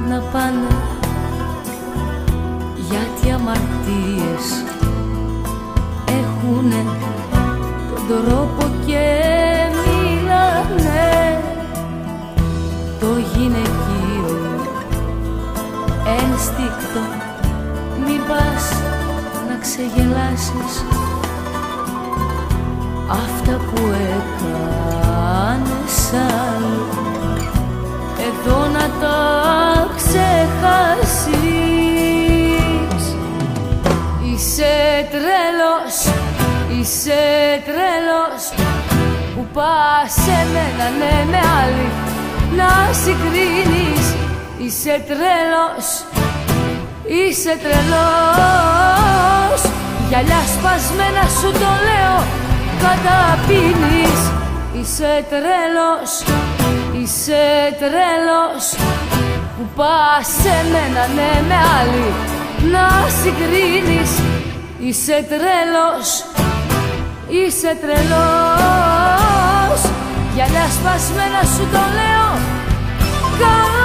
να πάνε, γιατί αμαρτίες έχουνε τον τρόπο και μιλάνε. αδίκτω, μην πας να ξεγελάσεις αυτά που έκανες άλλοι, εδώ να τα ξεχάσεις. Είσαι τρέλος, είσαι τρέλος που πας σε μένα ναι με άλλη να συγκρίνεις. Είσαι τρέλος, είσαι τρελός, γυαλιά σπασμένα σου το λέω καταπίνεις. Είσαι τρέλος, είσαι τρέλος που πας σε μένα ναι με άλλη να συγκρίνεις. Είσαι τρέλος, είσαι τρελός, γυαλιά σπασμένα σου το λέω καταπίνεις.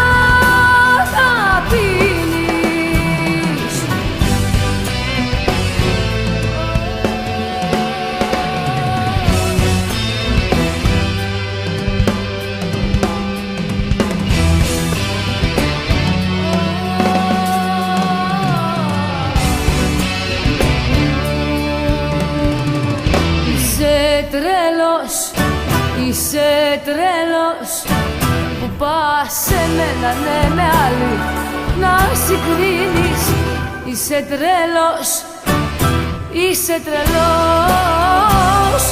Είσαι τρέλος, είσαι τρέλος που πας σε μένα ναι με άλλη να συγκρίνεις. Είσαι τρέλος, είσαι τρελός,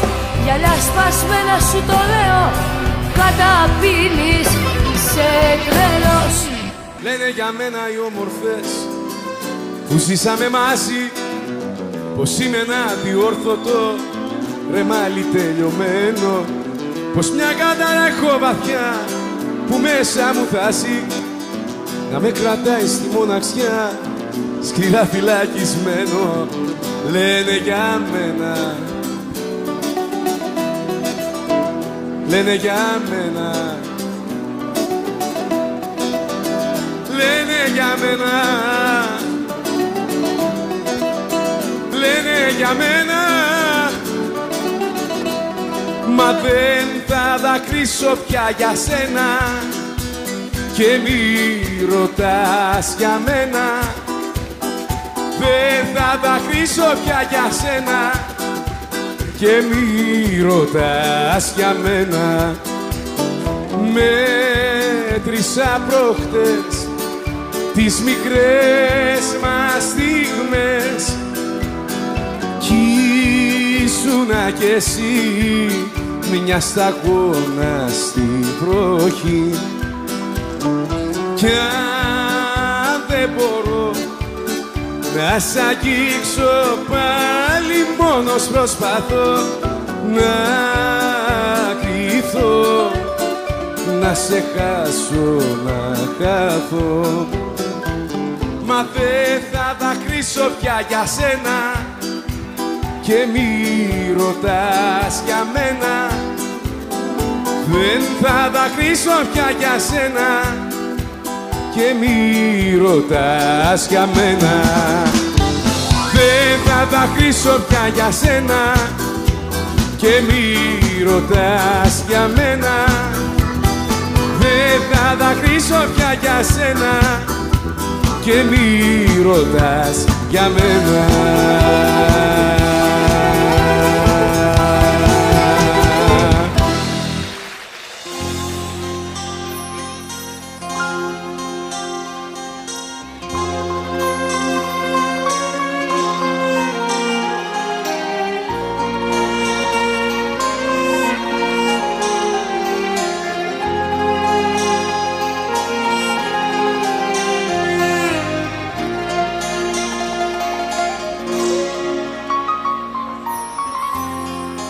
γυαλιά σπασμένα σου το λέω καταπίνεις. Είσαι τρέλος. Λένε για μένα οι όμορφες που ζήσαμε μαζί πως είμαι ένα διόρθωτο ρεμάλι τελειωμένο, πως μια κατάρα έχω βαθιά που μέσα μου θάσει να με κρατάει στη μοναξιά σκληρά φυλακισμένο. Λένε για μένα, λένε για μένα, λένε για μένα, λένε για μένα, μα δεν θα δακρύσω πια για σένα και μη ρωτάς για μένα. Δεν θα δακρύσω πια για σένα και μη ρωτάς για μένα. Μέτρησα προχτές τις μικρές μας στιγμές κι ήσουνα κι εσύ μια σταγόνα στην βροχή. Κι αν δεν μπορώ να σ' αγγίξω πάλι μόνος προσπαθώ να κρυθώ, να σε χάσω, να χαθώ. Μα δεν θα δακρύσω πια για σένα και μη ρωτάς για μένα. Δεν θα δακρύσω πια για σένα και μη ρωτάς για μένα. Δεν θα δακρύσω πια για σένα και μη ρωτάς για μένα. Δεν θα δακρύσω πια για σένα και μη ρωτάς για μένα.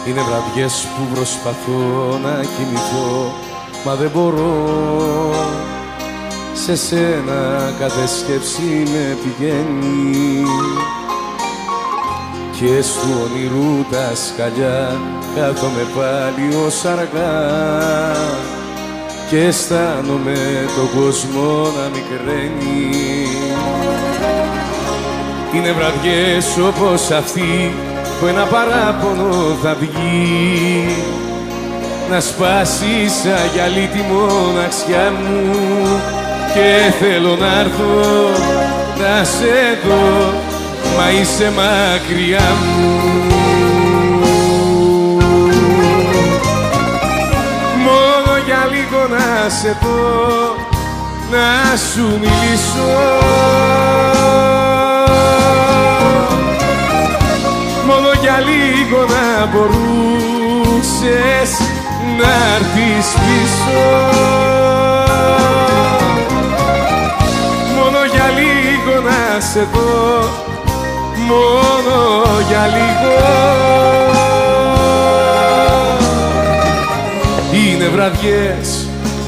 Είναι βραδιές που προσπαθώ να κοιμηθώ, μα δεν μπορώ. Σε σένα κάθε σκέψη με πηγαίνει και στου όνειρου τα σκαλιά κάθομαι πάλι ως αργά και αισθάνομαι τον κόσμο να μικραίνει. Είναι βραδιές όπως αυτή που ένα παράπονο θα βγει να σπάσει σαν γυαλί τη μοναξιά μου και θέλω να έρθω θα σε δω, μα είσαι μακριά μου. Μόνο για λίγο να σε δω, να σου μιλήσω, μόνο για λίγο να μπορούσες να έρθεις πίσω, μόνο για λίγο να σε δω, μόνο για λίγο. Είναι βραδιές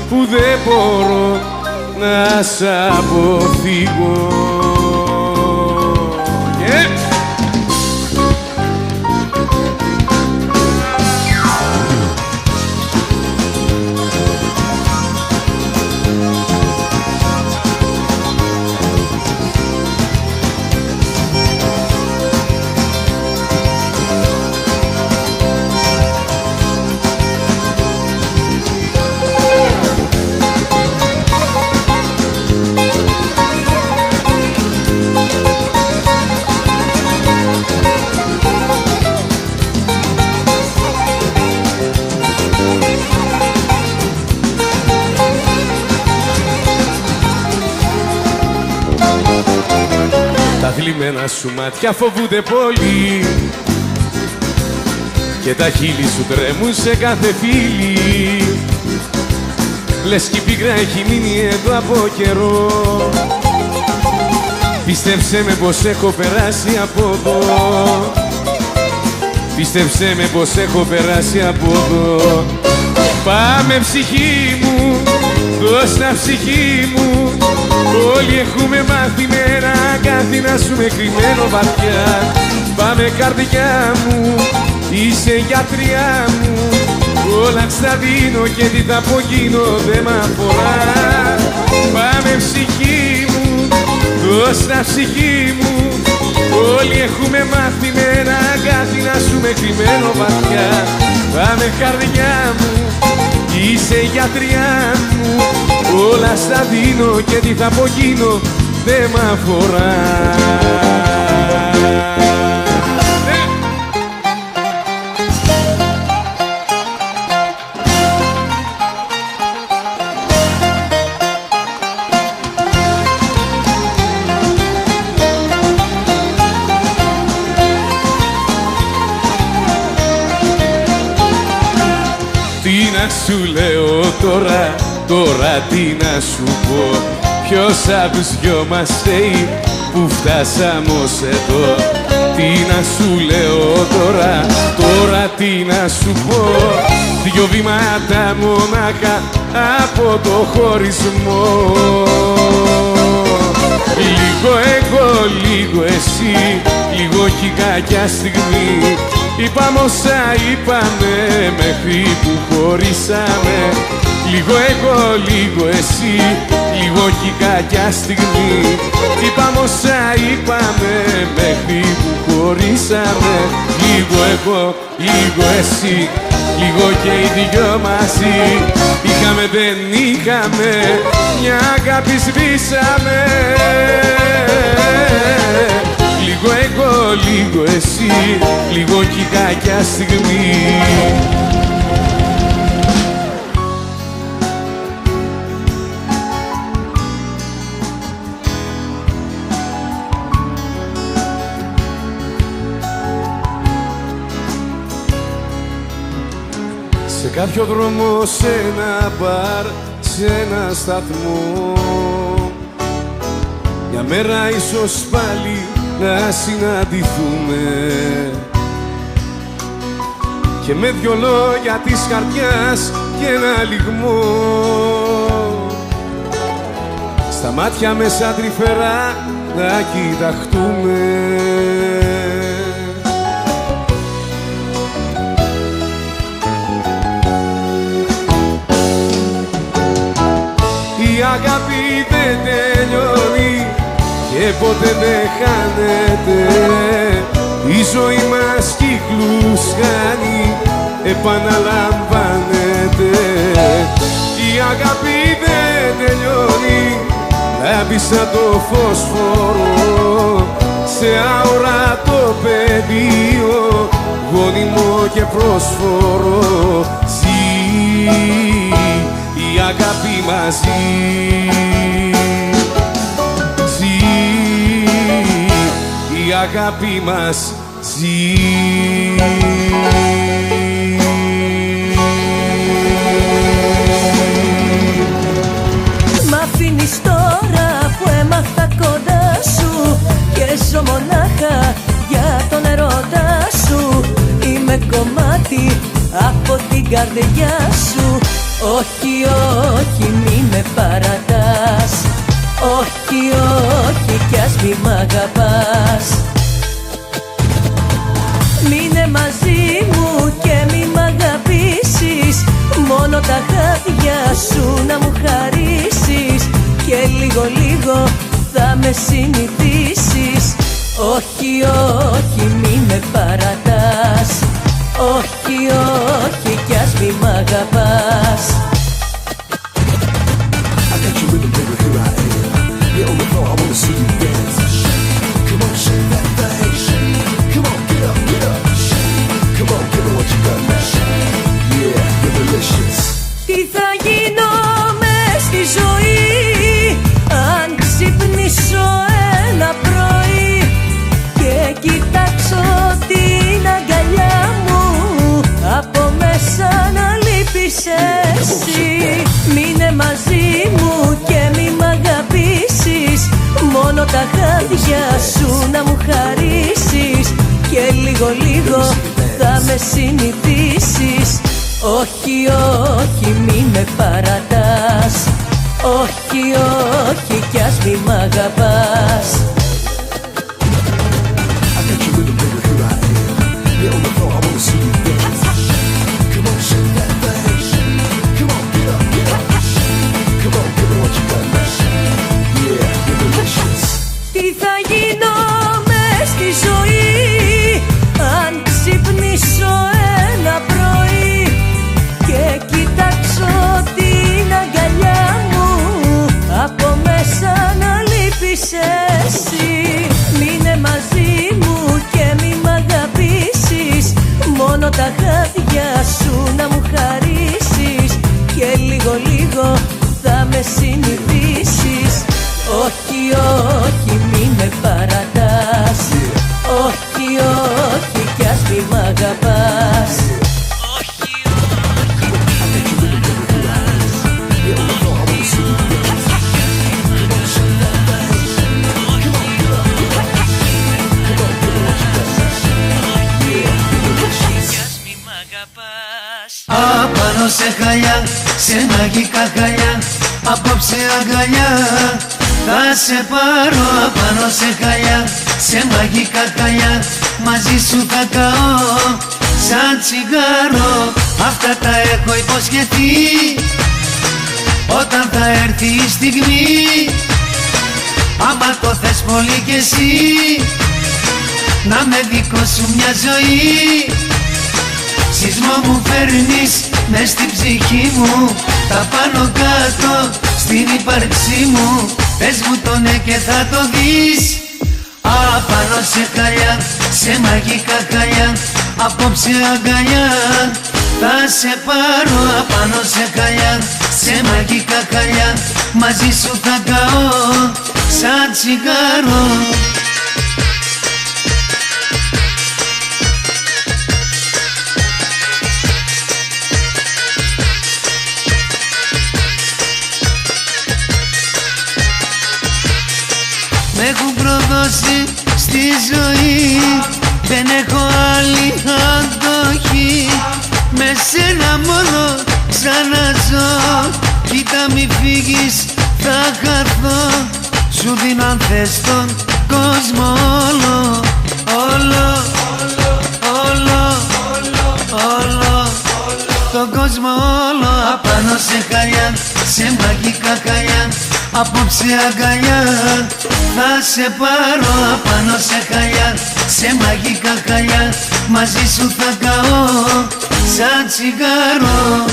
που δεν μπορώ να σ' αποφύγω. Τα θλιμμένα σου μάτια φοβούνται πολύ και τα χείλη σου τρέμουν σε κάθε φίλη. Λες κι η πίκρα έχει μείνει εδώ από καιρό. Πίστεψέ με πως έχω περάσει από εδώ. Πίστεψέ με πως έχω περάσει από εδώ. Πάμε ψυχή μου, δώσ' τα ψυχή μου. Όλοι έχουμε μάθει με ένα αγκάθι να σου με κρυμμένο βαθιά. Πάμε καρδιά μου, είσαι γιατριά μου. Όλα στα δίνω και τι θα απογίνω δεν μ' αφορά. Πάμε ψυχή μου, δώσ' τα ψυχή μου. Όλοι έχουμε μάθει με ένα αγκάθι να σου με κρυμμένο βαθιά. Πάμε καρδιά μου, είσαι γιατριά μου. Όλα στα δίνω και τι θα απογίνω δεν μ' αφορά. Τι να σου λέω τώρα, τώρα τι να σου πω. Ποιος απ' τους δυο μας φταίει που φτάσαμε ως εδώ. Τι να σου λέω τώρα, τώρα τι να σου πω. Δυο βήματα μονάχα από το χωρισμό. Λίγο εγώ, λίγο εσύ, λίγο κι κακιά στιγμή. Είπαμε όσα είπαμε μέχρι που χωρίσαμε. Λίγο εγώ, λίγο εσύ, λίγο κι κακιά στιγμή. Είπαμε όσα είπαμε μέχρι που χωρίσαμε. Λίγο εγώ, λίγο εσύ, λίγο και οι δυο μαζί. Είχαμε δεν είχαμε, μια αγάπη σβήσαμε. Λίγο εγώ, λίγο εσύ, λίγο κι κακιά στιγμή. Σε κάποιο δρόμο, σε ένα μπαρ, σε ένα σταθμό, μια μέρα ίσως πάλι να συναντηθούμε και με δυο λόγια της καρδιάς και ένα λυγμό στα μάτια μέσα τρυφερά να κοιταχτούμε. Η αγάπη δεν τελειώνει και ποτέ δεν χάνεται. Η ζωή μας κύκλους κάνει, επαναλαμβάνεται. Η αγάπη δεν τελειώνει, Άπισα το φωσφόρο σε αόρατο πεδίο, γόνιμο και πρόσφορο. Ζει η αγάπη μαζί, ζει η αγάπη μας, ζει. Μ' αφήνεις τώρα που έμαθα κοντά σου και ζω μονάχα για τον ερώτα σου. Είμαι κομμάτι από την καρδιά σου. Όχι, όχι, μη με παρατάς. Όχι, όχι, κι ας μη μ' αγαπάς. Μείνε μαζί μου και μη μ' αγαπήσεις. Μόνο τα χάδια σου να μου χαρίσεις και λίγο λίγο θα με συνηθίσεις. Όχι, όχι, μη με παρατάς. Όχι, όχι, κι ας μη μ' αγαπάς. I got you rhythm, baby, here I am. You're on the floor, I wanna see you dance. Come on, shake that thing. Come on, get up, get up. Come on, give me what you got now. Yeah, you're delicious. Τι θα γίνω μες στη ζωή αν ξυπνήσω ένα πρωί και κοιτάξω την αγκαλιά μου, από μέσα να λείπεις εσύ. Μείνε μαζί μου και μη μ' αγαπήσεις. Μόνο τα χάδια σου να μου χαρίσεις και λίγο λίγο θα με συνηθίσεις. Όχι, όχι, μη με παρατάς. Όχι, όχι, κι ας μη μ' αγαπάς. I got you rhythm, baby, here I am. You're on the floor, I wanna see you dance. Come on, shake that thing. Come on, get up, get up. Come on, give me what you got now. Yeah, you're delicious. Τι θα γίνω μες στη ζωή αν ξυπνήσω ένα πρωί και κοιτάξω την αγκαλιά μου, από μέσα να λείπεις εσύ. Μείνε μαζί μου και μη μ' αγαπήσεις. Μόνο τα χάδια σου να μου χαρίσεις και λίγο λίγο θα με συνηθίσεις. Όχι, όχι, μη με παρατάς. Όχι, όχι, κι ας μη μ' αγαπάς. Απάνω σε χαλιά, σε μαγικά χαλιά, απόψε αγκαλιά θα σε πάρω. Απάνω σε χαλιά, σε μαγικά χαλιά, μαζί σου θα καώ σαν τσιγάρο. Αυτά τα έχω υποσχεθεί όταν θα έρθει η στιγμή. Άμα το θες πολύ κι εσύ, να με δικό σου μια ζωή. Σεισμό μου φέρνεις μες στην ψυχή μου, τα πάνω κάτω στην ύπαρξή μου. Πες μου το ναι και θα το δεις. Απάνω σε χαλιά, σε μαγικά χαλιά, απόψε αγκαλιά θα σε πάρω. Απάνω σε χαλιά, σε μαγικά χαλιά, μαζί σου θα καώ σαν τσιγάρο. Μ' έχουν προδώσει στη ζωή, δεν έχω άλλη αντοχή. Με σένα μόνο ξαναζώ, κοίτα μη φύγεις θα χαθώ. Σου δίνω αν θες τον κόσμο όλο, όλο, όλο, όλο, τον κόσμο όλο. Απάνω σε χαλιά, σε μαγικά χαλιά, απόψε αγκαλιά θα σε πάρω. Απάνω σε χαλιά, σε μαγικά χαλιά, μαζί σου θα καώ σαν τσιγάρο.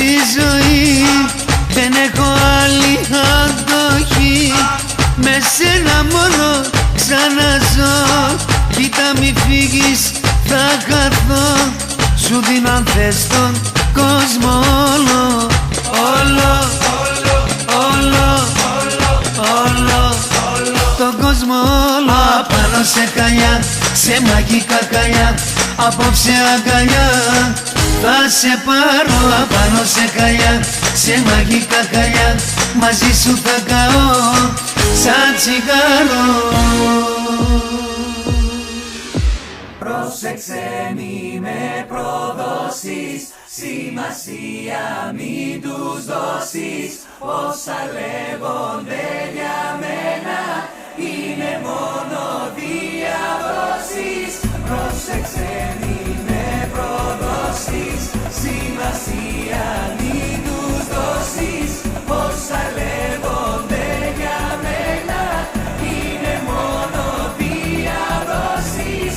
στη ζωή δεν έχω άλλη αντοχή. Με σένα μόνο ξαναζώ. Κοίτα μη φύγεις, θα χαθώ. Σου δίνω αν θες τον κόσμο όλο. Όλο, τον κόσμο όλο. Απάνω σε καλιά, σε μαγικά καλιά, απόψε αγκαλιά θα σε πάρω. Απάνω σε καλιά, σε μαγικά καλιά, μαζί σου θα καώ σαν τσιγάρο. Πρόσεξε μη με προδώσεις, σημασία μην τους δώσεις. Όσα λέγονται για μένα είναι μόνο διαβρώσεις. Πρόσεξε μη με προδώσεις, σημασία μην τους δώσεις. Όσα λέγονται για μένα είναι μόνο διαβρώσεις.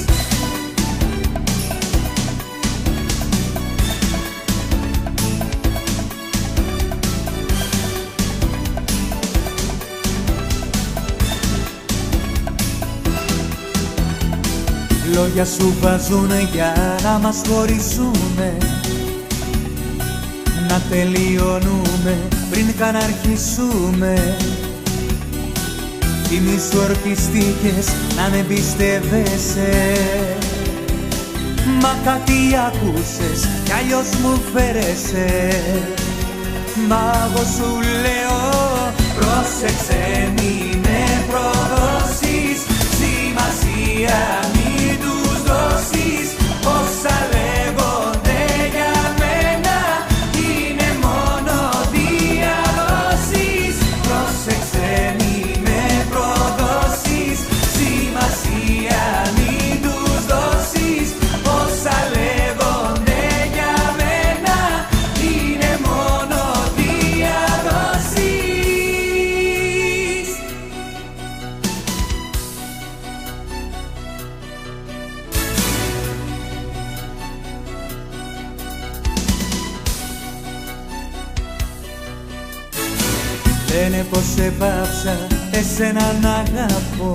Λόγια σου βάζουνε για να μας χωρίσουνε, να τελειώνουμε πριν καν αρχίσουμε. Θυμήσου ορκιστήκες να με εμπιστεύεσαι, μα κάτι άκουσες κι αλλιώς μου φέρεσαι. Μα εγώ σου λέω πρόσεξε μη με προδώσεις, σημασία μην τους δώσεις. Όσα λέγονται για μένα είναι μόνο διαδόσεις. Πρόσεξε μη με προδώσεις, σημασία μην τους δώσεις. Όσα λέγονται για μένα είναι μόνο διαδόσεις. Λένε πως επάψα εσένα να αγαπώ,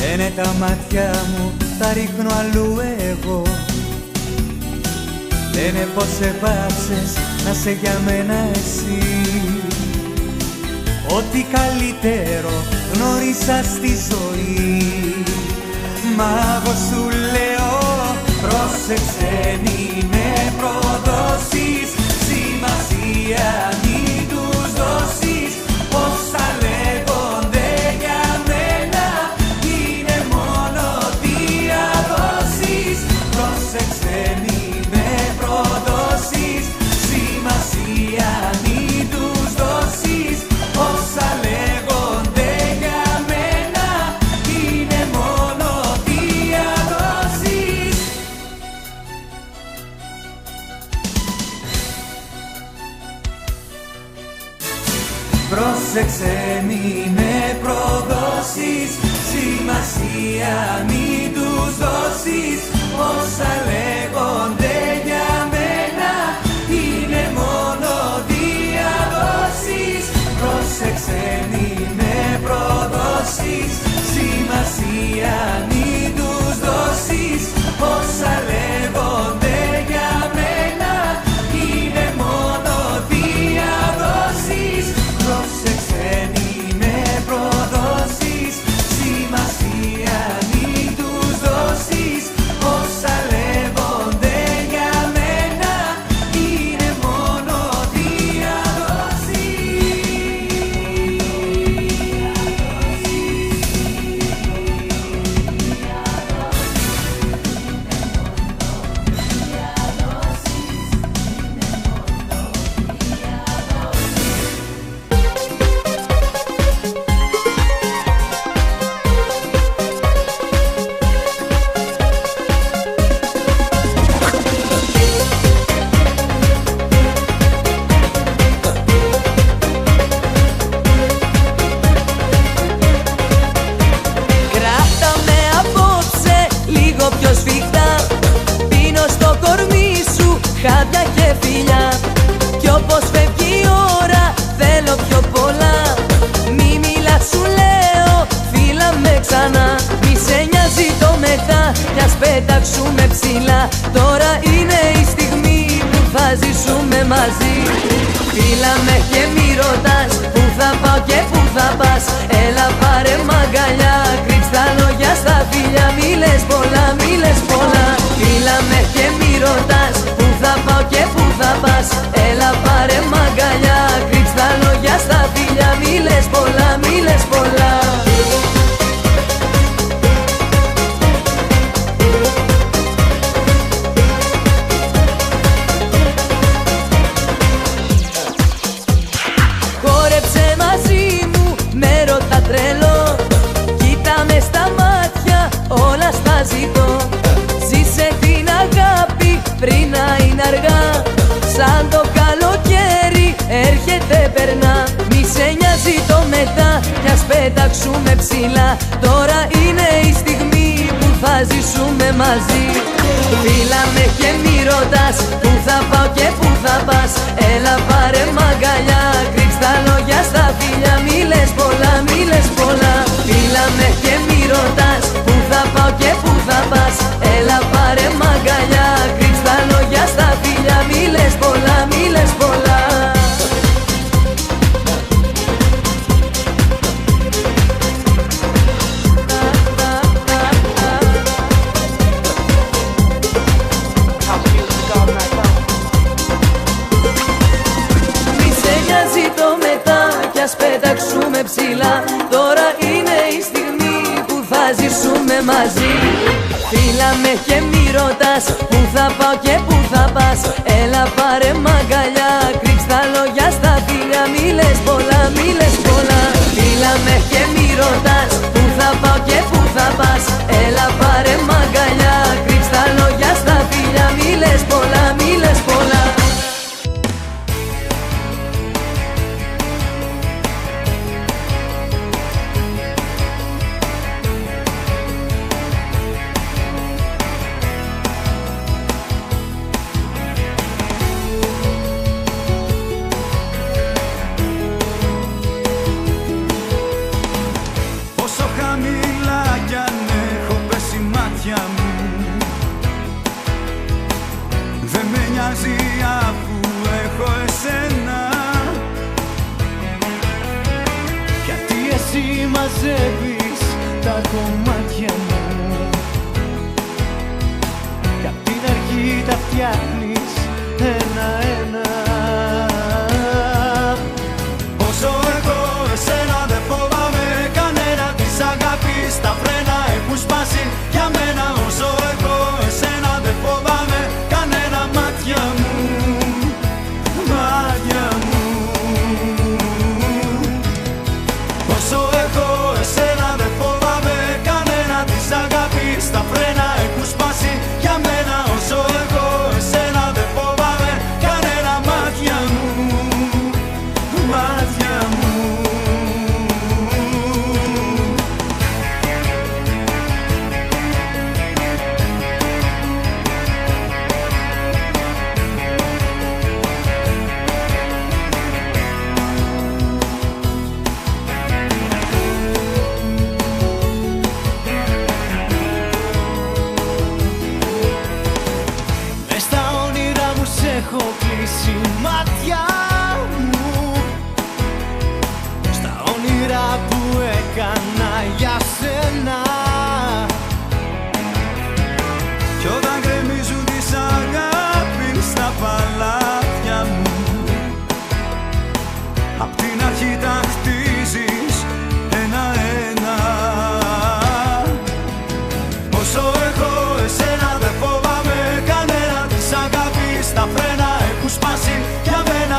λένε τα μάτια μου τα ρίχνω αλλού εγώ. Λένε πως επάψες να σε για μένα εσύ, ό,τι καλύτερο γνώρισα στη ζωή. Μα εγώ σου λέω πρόσεξε μη με προδώσεις, σημασία μην τους δώσεις. Όσα λέγονται για μένα είναι μόνο διαδόσεις. Πρόσεξε μη με προδώσεις, σημασία μην τους δώσεις. Όσα λέγονται για μένα είναι μόνο διαδόσεις. Πρόσεξε μη με προδώσεις, σημασία μην τους δώσεις. Όσα λέγονται για μένα είναι μόνο διαδόσεις. Πρόσεξε μη με προδώσεις, σημασία μην τους δώσεις. Όσα λέγονται για μένα είναι μόνο διαδόσεις. Πρόσεξε μη με προδώσεις, σημασία μην τους δώσεις. Όσα λέγονται πετάξουμε ψηλά. Τώρα είναι η στιγμή που θα ζήσουμε μαζί. Φίλα με και μη ρωτάς που θα πάω και που θα πας. Έλα πάρε μ' αγκαλιά, κρύψ' τα λόγια στα φιλιά. Μη λες πολλά, μη λες πολλά. Φίλα με και μη ρωτάς που θα πάω και που θα πας. Έλα πάρε μ' αγκαλιά, κρύψ' τα λόγια στα φιλιά. Μη λες πολλά, μη λες πολλά. Τρελό, κοίτα με στα μάτια, όλα στα ζητώ. Ζήσε την αγάπη πριν να είναι αργά. Σαν το καλοκαίρι έρχεται περνά. Μη σε νοιάζει το μετά κι ας πετάξουμε ψηλά. Τώρα είναι η στιγμή που θα ζήσουμε μαζί. Φίλα με και μη ρωτάς που θα πάω και που θα πας. Έλα πάρε μ' αγκαλιά, κρύψ' τα λόγια στα φιλιά. Μη λες πολλά, μη λες πολλά. Φίλα με και μη ρωτάς που θα πάω και που θα πας. Έλα πάρε μ' αγκαλιά, κρύψ' τα λόγια στα φιλιά. Μη λες πολλά, μη λες πολλά. Ας πετάξουμε ψηλά. Τώρα είναι η στιγμή που θα ζήσουμε μαζί. Φίλα με και μη ρωτάς που θα πάω και που θα πας. Έλα πάρε μ' αγκαλιά, κρύψ' τα λόγια στα φιλιά. Μη λες πολλά, μη λες πολλά. Φίλα με και μη ρωτάς που θα πάω και που θα πας. Έλα πάρε μ' αγκαλιά, κρύψ' τα λόγια στα φιλιά. Μη λες πολλά, μη λες πολλά. Αφού έχω εσένα, γιατί εσύ μαζεύεις τα κομμάτια μου. Κι απ' την αρχή τα φτιάχνεις ένα-ένα. Όσο έχω εσένα δεν φοβάμαι κανένα. Της αγάπης τα φρένα έχουν σπάσει για μένα. Όσο έχω εσένα δεν φοβάμαι κανένα. Μάτια μου, μάτια μου. Όσο έχω εσένα δεν φοβάμαι κανένα. Της αγάπης τα φρένα έχουν σπάσει για μένα. Όσο έχω εσένα δεν φοβάμαι κανένα. Μάτια μου, μάτια μου. Έχω κλείσει μάτια μου στα όνειρα που έκανα για σένα. Κι όταν γκρεμίζουν της αγάπης στα παλάτια μου, απ' την αρχή τα χτίζεις ένα-ένα. Όσο έχω εσένα δεν φοβάμαι κανένα. Της αγάπης τα φρένα έχουν σπάσει για μένα.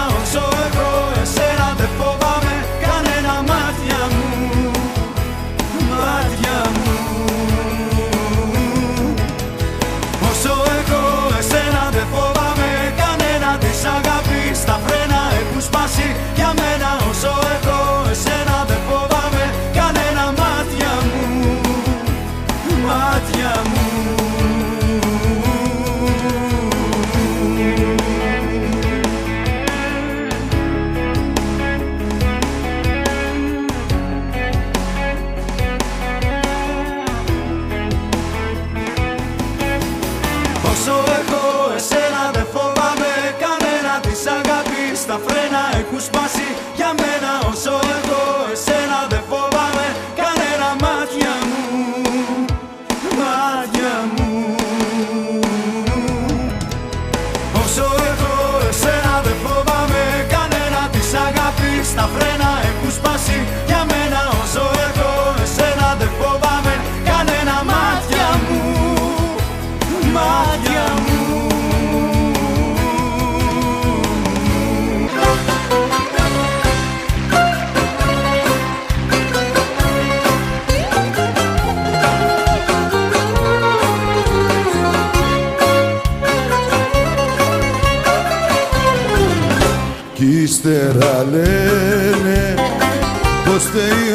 κι ύστερα λένε πως φταίει ο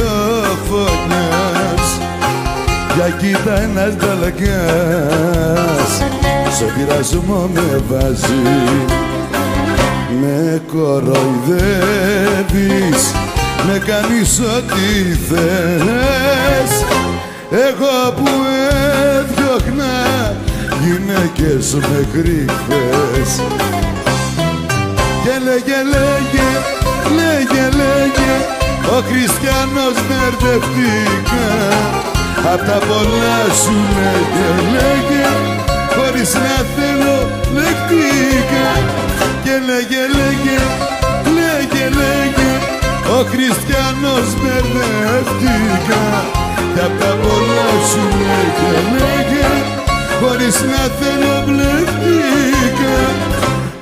φωνιάς. Για κοίτα ένας νταλακάς στο πειρασμό με βάζει. Με κοροϊδεύεις, με κάνεις ό,τι θες. Εγώ που έδιωχνα γυναίκες μέχρι χθες. Και λέγε, ο Χριστιανός μπερδευτήκα. Απ' τα πολλά σου λέγε, χωρίς να θέλω λεκτήκα. Και λέγε, ο Χριστιανός μπερδευτήκα. Κι απ' τα πολλά σου λέγε, χωρίς να θέλω μπλεχτήκα.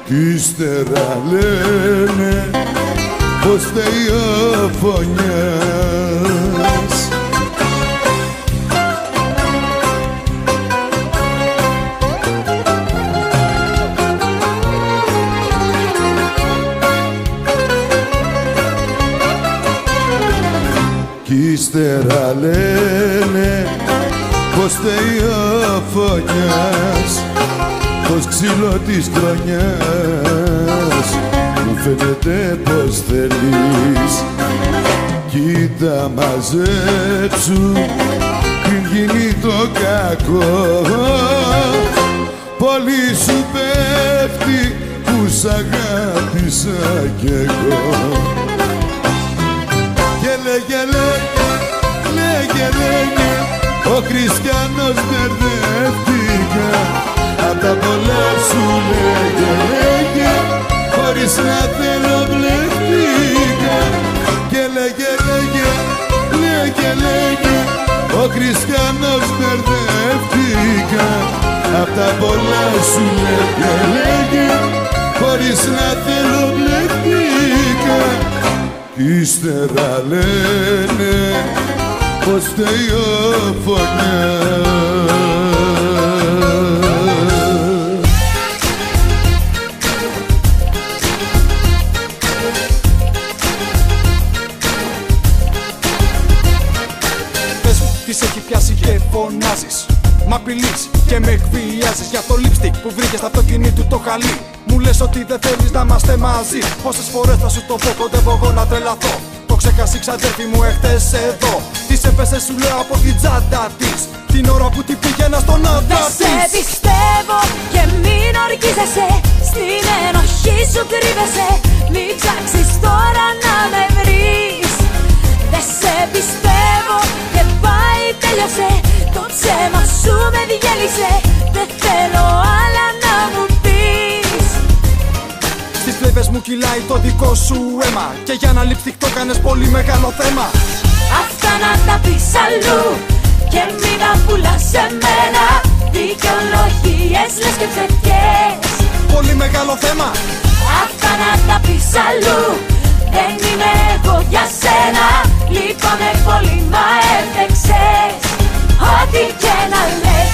Κι ύστερα λένε πως φταίει ο φωνιάς. Κι ύστερα λένε πως φταίει ο φωνιάς. Το ξύλο της χρονιάς μου φαίνεται πως θέλεις. Κοίτα μαζέψου πριν γίνει το κακό. Πολύ σου πέφτει που σ' αγάπησα κι εγώ. Και λέγε, ο Χριστιανός μπερδεύτηκα. Απ' τα πολλά σου λέγε, χωρίς να θέλω μπλεχτήκα. Και λέγε, ο Χριστιανός μπερδεύτηκα. Απ' τα πολλά σου λέγε, χωρίς να θέλω μπλεχτήκα. Κι ύστερα λένε πως φταίει ο φωνιάς. Πες μου, τι σε έχει πιάσει και φωνάζεις. Μ' απειλείς και με εκβιάζεις για το lipstick που βρήκες στο αυτοκίνητο του το χαλί. Μου λες ότι δεν θέλεις να είμαστε μαζί. Πόσες φορές θα σου το πω, κοντεύω εγώ να τρελαθώ. Το ξέχασε η ξαδέρφη μου εχθές εδώ. Της έπεσε σου λέω από την τσάντα της την ώρα που την πήγαινα στον άντρα της. Δεν σε πιστεύω και μην ορκίζεσαι. Στην ενοχή σου κρύβεσαι. Μην ψάξεις τώρα να με βρεις. Δεν σε πιστεύω και πάει τέλειωσε. Το ψέμα σου με διέλυσε. Δεν θέλω άλλα να μου πεις. Στις φλέβες μου κυλάει το δικό σου αίμα. Και για να lipstick το κάνες πολύ μεγάλο θέμα. Αυτά να τα πεις αλλού και μην τα πουλάς σε μένα. Δικαιολογίες λες και ψευκές. Πολύ μεγάλο θέμα. Αυτά να τα πεις αλλού. Δεν είμαι εγώ για σένα. Λείπαμε πολύ μα έφτεξες. Ό,τι και να λες.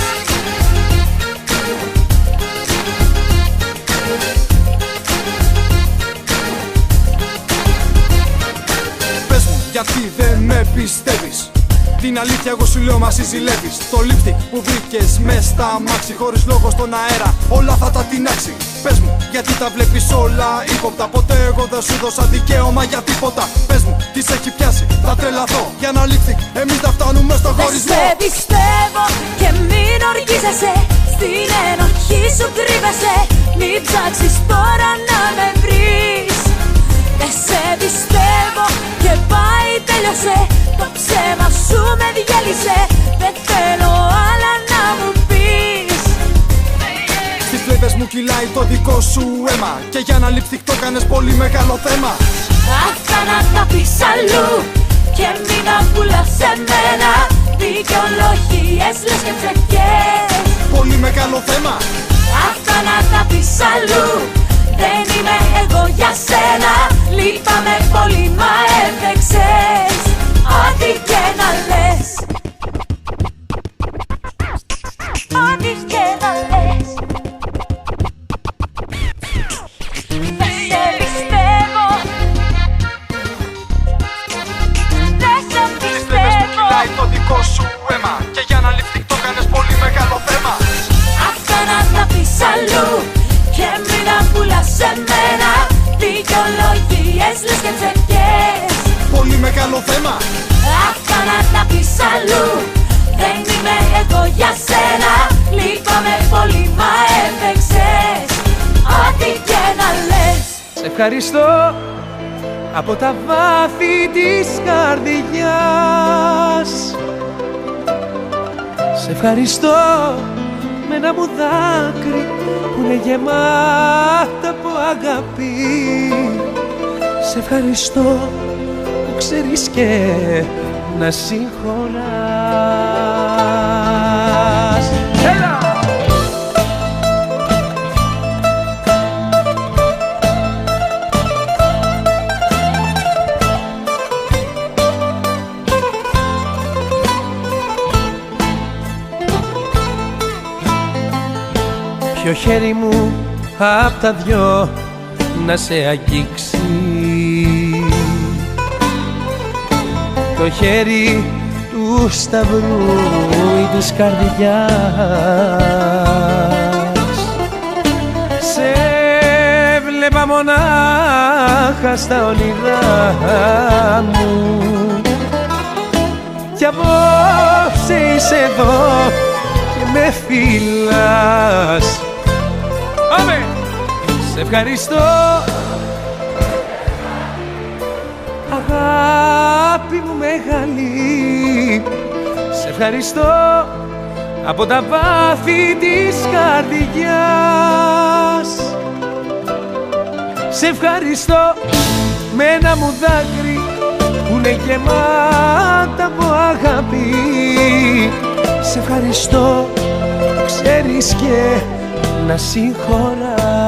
Πες μου γιατί δεν με πιστεύεις. Την αλήθεια εγώ σου λέω μα συζηλεύεις. Το lipstick που βρήκες μες στα μάξι χωρίς λόγο στον αέρα όλα θα τα τεινάξει. Πες μου γιατί τα βλέπεις όλα ύποπτα. Ποτέ εγώ δεν σου δώσα δικαίωμα για τίποτα. Πες μου τι σε έχει πιάσει, θα τρελαθώ. Για ένα lipstick εμείς θα φτάνουμε στο χωρισμό. Δεν σε πιστεύω και μην ορκίζεσαι. Στην ενοχή σου κρύβεσαι. Μην ψάξεις τώρα να με βρεις. Δεν σε πιστεύω και πάει τέλειωσε. Το ψέμα σου με διέλυσε. Δεν θέλω άλλα να μου πεις. Στις φλέβες μου κυλάει το δικό σου αίμα. Και για να lipstick το κάνες πολύ μεγάλο θέμα. Αυτά να τα πεις αλλού και μην τα πουλάς σε μένα. Δικαιολογίες λες και ψευκές. Πολύ μεγάλο θέμα. Αυτά να τα πεις αλλού. Δεν είμαι εγώ για σένα. Λείπαμε πολύ μα έφτεξες. Ό,τι και να λες. Ό,τι και να λες. Δεν σε πιστεύω λες και ψευκές. Πολύ μεγάλο θέμα. Αχ, ξανά τα πεις αλλού. Δεν είμαι εγώ για σένα. Λείπαμε πολύ μα έπαιξες. Ό,τι και να λες. Σε ευχαριστώ από τα βάθη της καρδιάς. Σε ευχαριστώ με ένα μου δάκρυ που είναι γεμάτα από αγάπη. Σε ευχαριστώ που ξέρεις και να συγχωράς. Έλα! Ποιο χέρι μου απ' τα δυο να σε αγγίξει, το χέρι του σταυρού ή της καρδιάς. Σε βλέπα μονάχα στα όνειρά μου κι απόψε είσαι εδώ και με φυλάς. Πάμε! Σε ευχαριστώ αγάπη μου μεγάλη. Σε ευχαριστώ από τα βάθη της καρδιάς. Σε ευχαριστώ με ένα μου δάκρυ που είναι γεμάτα από αγάπη. Σε ευχαριστώ που ξέρεις και να συγχωράς.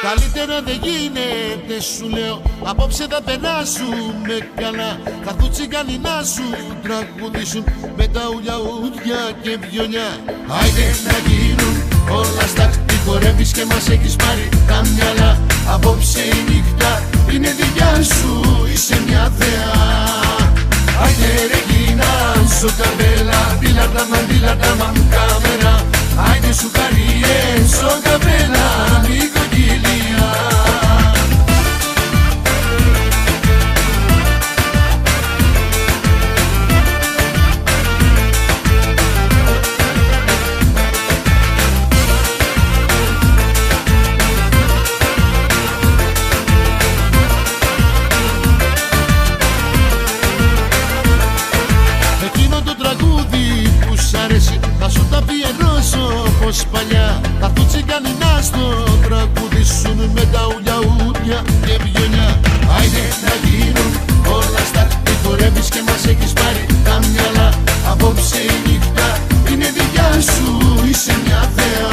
Καλύτερα δεν γίνεται σου λέω. Απόψε θα περάσουμε καλά. Θα έρθουν τσιγκάνοι να σου τραγουδήσουν με τα ουλιαούδια και βιολιά. Άιντε να γίνουν όλα στα τι χορεύεις και μας έχεις πάρει τα μυαλά. Απόψε η νύχτα είναι δικιά σου, είσαι μια θεά. Άιντε ρε γίνα σου καπέλα, δίλα τα μαντήλα τα μαμ κάμερα. Άιντε σου χαριές ο καπέλα, νοικοκυλία. Εκείνο το τραγούδι που σ' αρέσει θα σου τα πιενώσω πως παλιά. Θα έρθουν τσιγκάνοι να στο τραγουδήσουν με τα ουλιαούδια και βιολιά. Άιντε να γίνουν όλα στα τι χορεύεις και μας έχεις πάρει τα μυαλά. Απόψε η νύχτα είναι δικιά σου, είσαι μια θεά.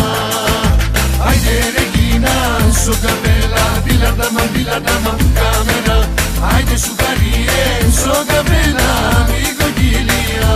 Άιντε ρε γίνα σου καπέλα, δίλα τα μαντήλα τα μαμ κάμερα. Άιντε σου χαριές ο καπέλα, νοικοκυλία.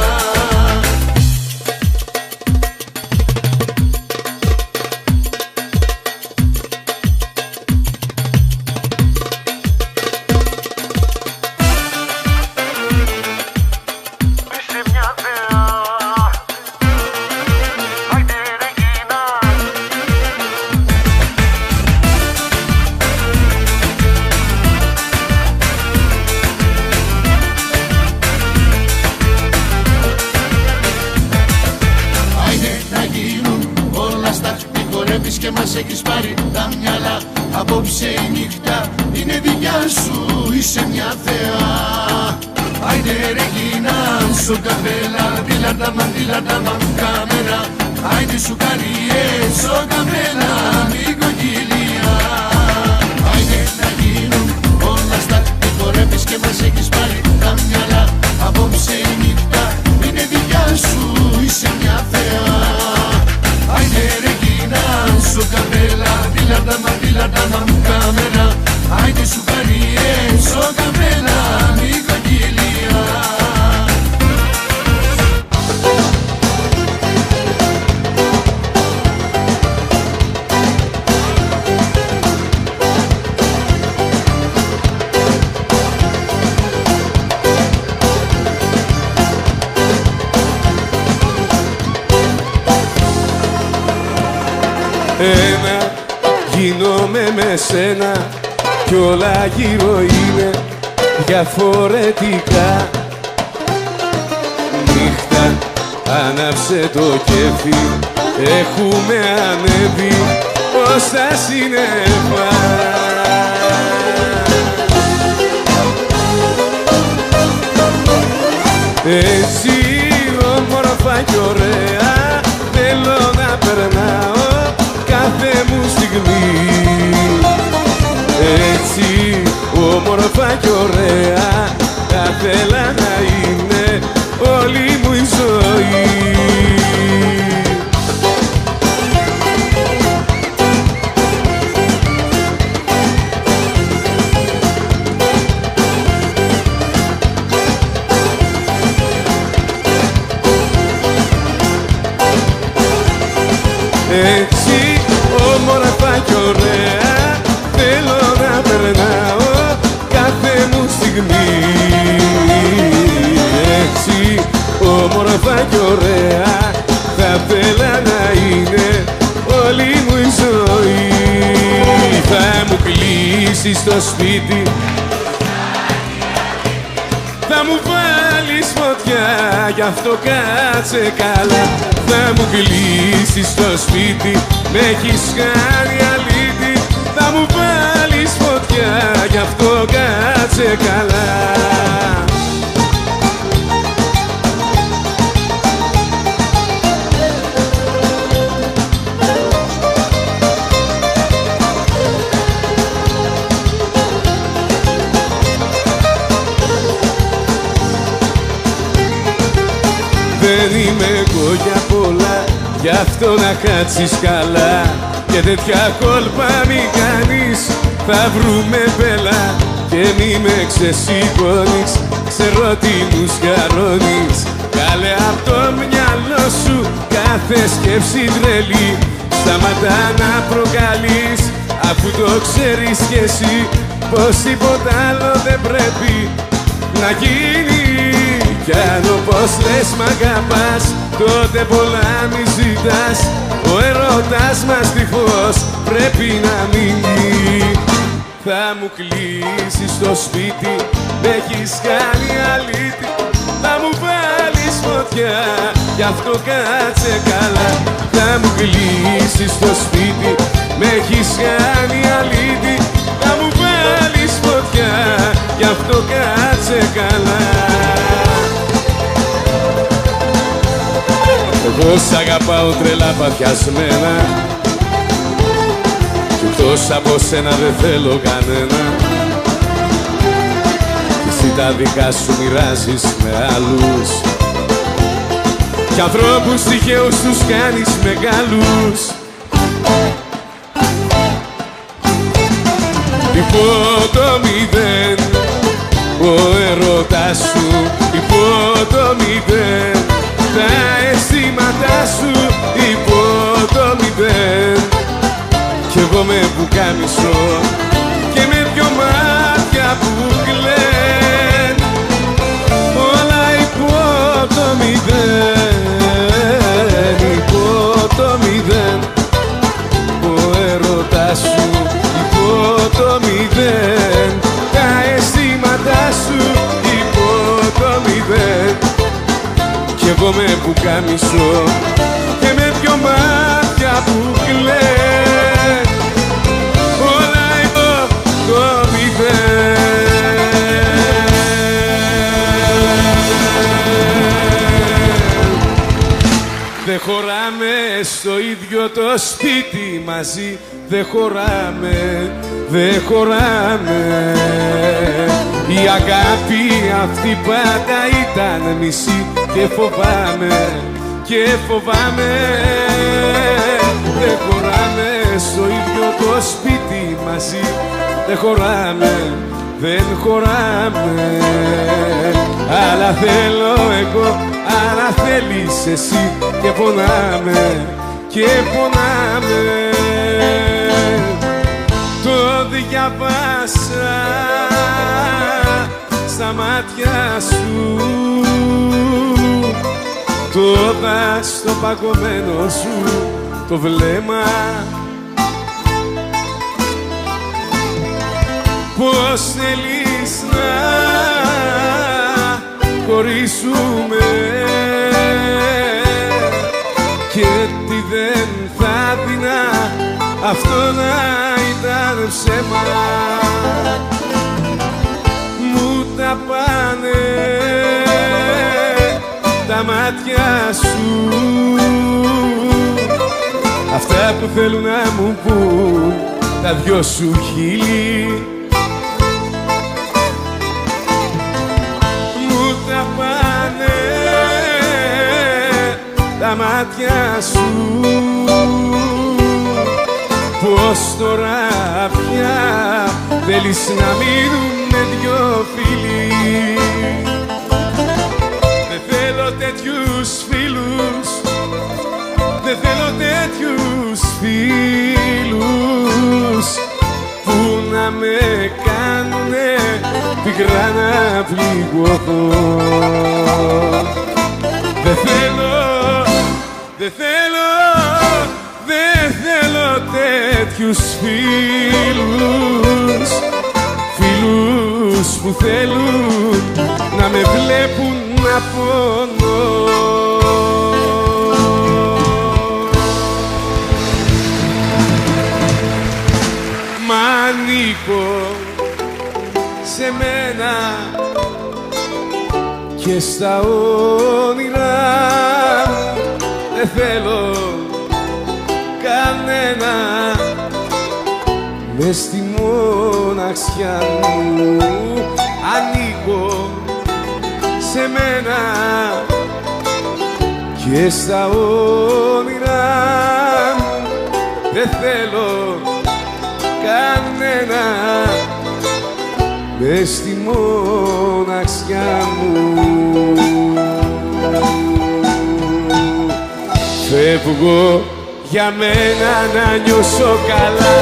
Και μας έχεις πάρει τα μυαλά. Απόψε η νύχτα είναι δικιά σου, είσαι μια θεά. Άιντε ρε γίνα σου καπέλα, δίλα τα μαντήλα τα μαμ κάμερα. Άιντε σου χαριές ο καπέλα, νοικοκυλία. Άιντε να γίνουν όλα στα τι χορεύεις και μας έχεις πάρει τα μυαλά. Απόψε η νύχτα είναι δικιά σου, είσαι μια θεά. Άιντε ρε γίνα σου καπέλα, δίλα τα μαντήλα τα μαμ κάμερα. Άιντε σου χαριές ο καπέλα, νοικοκυλία. Ένα γίνομαι με σένα κι όλα γύρω είναι διαφορετικά. Νύχτα άναψε το κέφι, έχουμε ανέβει ως τα σύννεφα. Έτσι όμορφα κι ωραία θέλω να περνάω κάθε μου στιγμή. Έτσι όμορφα κι ωραία θα θέλα να είναι όλη μου η ζωή. Έτσι όμορφα κι ωραία θέλω να περνάω κάθε μου στιγμή. Έτσι όμορφα κι ωραία θα θέλα να είναι όλη μου η ζωή. Θα μου κλείσεις στο σπίτι, θα μου βάλεις φωτιά, γι' αυτό κάτσε καλά. Θα μου κλείσεις στο σπίτι, με έχεις κάνει αλήτη. Θα μου βάλεις φωτιά, γι' αυτό κάτσε καλά. Δεν είμαι εγώ για πολλά, γι' αυτό να κάτσεις καλά. Και τέτοια κόλπα μη κάνεις, θα βρούμε πέλα. Και μη με ξεσηκώνεις, ξέρω τι μου σκαρώνεις. Κάλε απ' το μυαλό σου κάθε σκέψη τρελή. Σταματά να προκαλείς, αφού το ξέρεις κι εσύ πως τίποτα άλλο δεν πρέπει να γίνει. Κι αν όπως λες μ' αγαπάς, τότε πολλά μη ζητάς. Ο ερωτάς μας τυχώς πρέπει να μείνει. Θα μου κλείσεις το σπίτι, με έχεις κάνει αλήτη. Θα μου βάλεις φωτιά, γι' αυτό κάτσε καλά. Θα μου κλείσεις το σπίτι, με έχεις κάνει αλήτη. Θα μου βάλεις φωτιά, γι' αυτό κάτσε καλά. Εγώ σ' αγαπάω τρελά παθιασμένα κι εκτός από σένα δεν θέλω κανένα. Εσύ τα δικά σου μοιράζεις με άλλους κι ανθρώπους τυχαίους τους κάνεις μεγάλους. Υπό το μηδέν ο έρωτας σου, υπό το μηδέν τα αισθήματά σου, υπό το μηδέν. Κι εγώ με πουκάμισο και με δυο μάτια που κλαιν. Όλα υπό το μηδέν, υπό το μηδέν. Ο έρωτας σου, υπό το μηδέν. Τα αισθήματά σου, υπό το μηδέν. Κι εγώ με πουκάμισο και με δυο μάτια που κλαιν. Όλα υπό το μηδέν. Δεν χωράμε στο ίδιο το σπίτι μαζί. Δεν χωράμε, δεν χωράμε. Η αγάπη αυτή πάντα ήταν μισή. Και φοβάμαι, και φοβάμαι. Δεν χωράμε στο ίδιο το σπίτι μαζί. Δεν χωράμε, δεν χωράμε. Άλλα θέλω εγώ, άλλα θέλεις εσύ. Και πονάμε, και πονάμε. Το διαβάσα στα μάτια σου, το δα στο παγωμένο σου το βλέμμα πως θέλεις να χωρίσουμε και τι δεν θα δεινά αυτό να ήταν ψέμα. Μου τα πάνε τα μάτια σου, αυτά που θέλουν να μου πουν τα δυο σου χείλη. Μου τα πάνε τα μάτια σου, πως τώρα πια θέλεις να μείνουμε δυο φίλοι. Δεν θέλω τέτοιους φίλους, δεν θέλω τέτοιους φίλους που να με κάνουνε πικρά να πληγωθώ. Δεν θέλω, δεν θέλω, δεν θέλω τέτοιους φίλους, φίλους που θέλουν να με βλέπουν να πονώ. Μ' ανήκω σε μένα και στα όνειρά δεν θέλω κανένα μες στη μοναξιά μου. Ανήκω σε μένα και στα όνειρά μου δεν θέλω κανένα μες στη μοναξιά μου. Φεύγω για μένα να νιώσω καλά,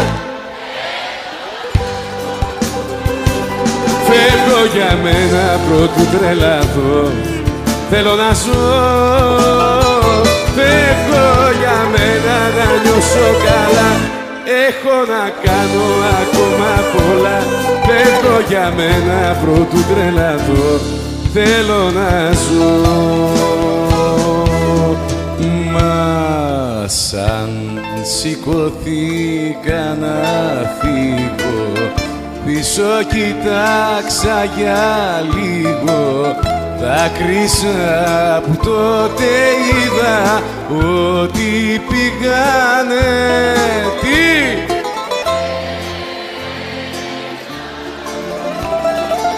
φεύγω για μένα πρώτου τρελαθώ, θέλω να ζω. Φεύγω για μένα να νιώσω καλά, έχω να κάνω ακόμα πολλά. Φεύγω για μένα πρώτου τρελαθώ, θέλω να ζω. Μα σαν σηκωθήκα να φύγω, πίσω κοιτάξα για λίγο, δάκρυσα που τότε είδα ότι πήγανε. Τι!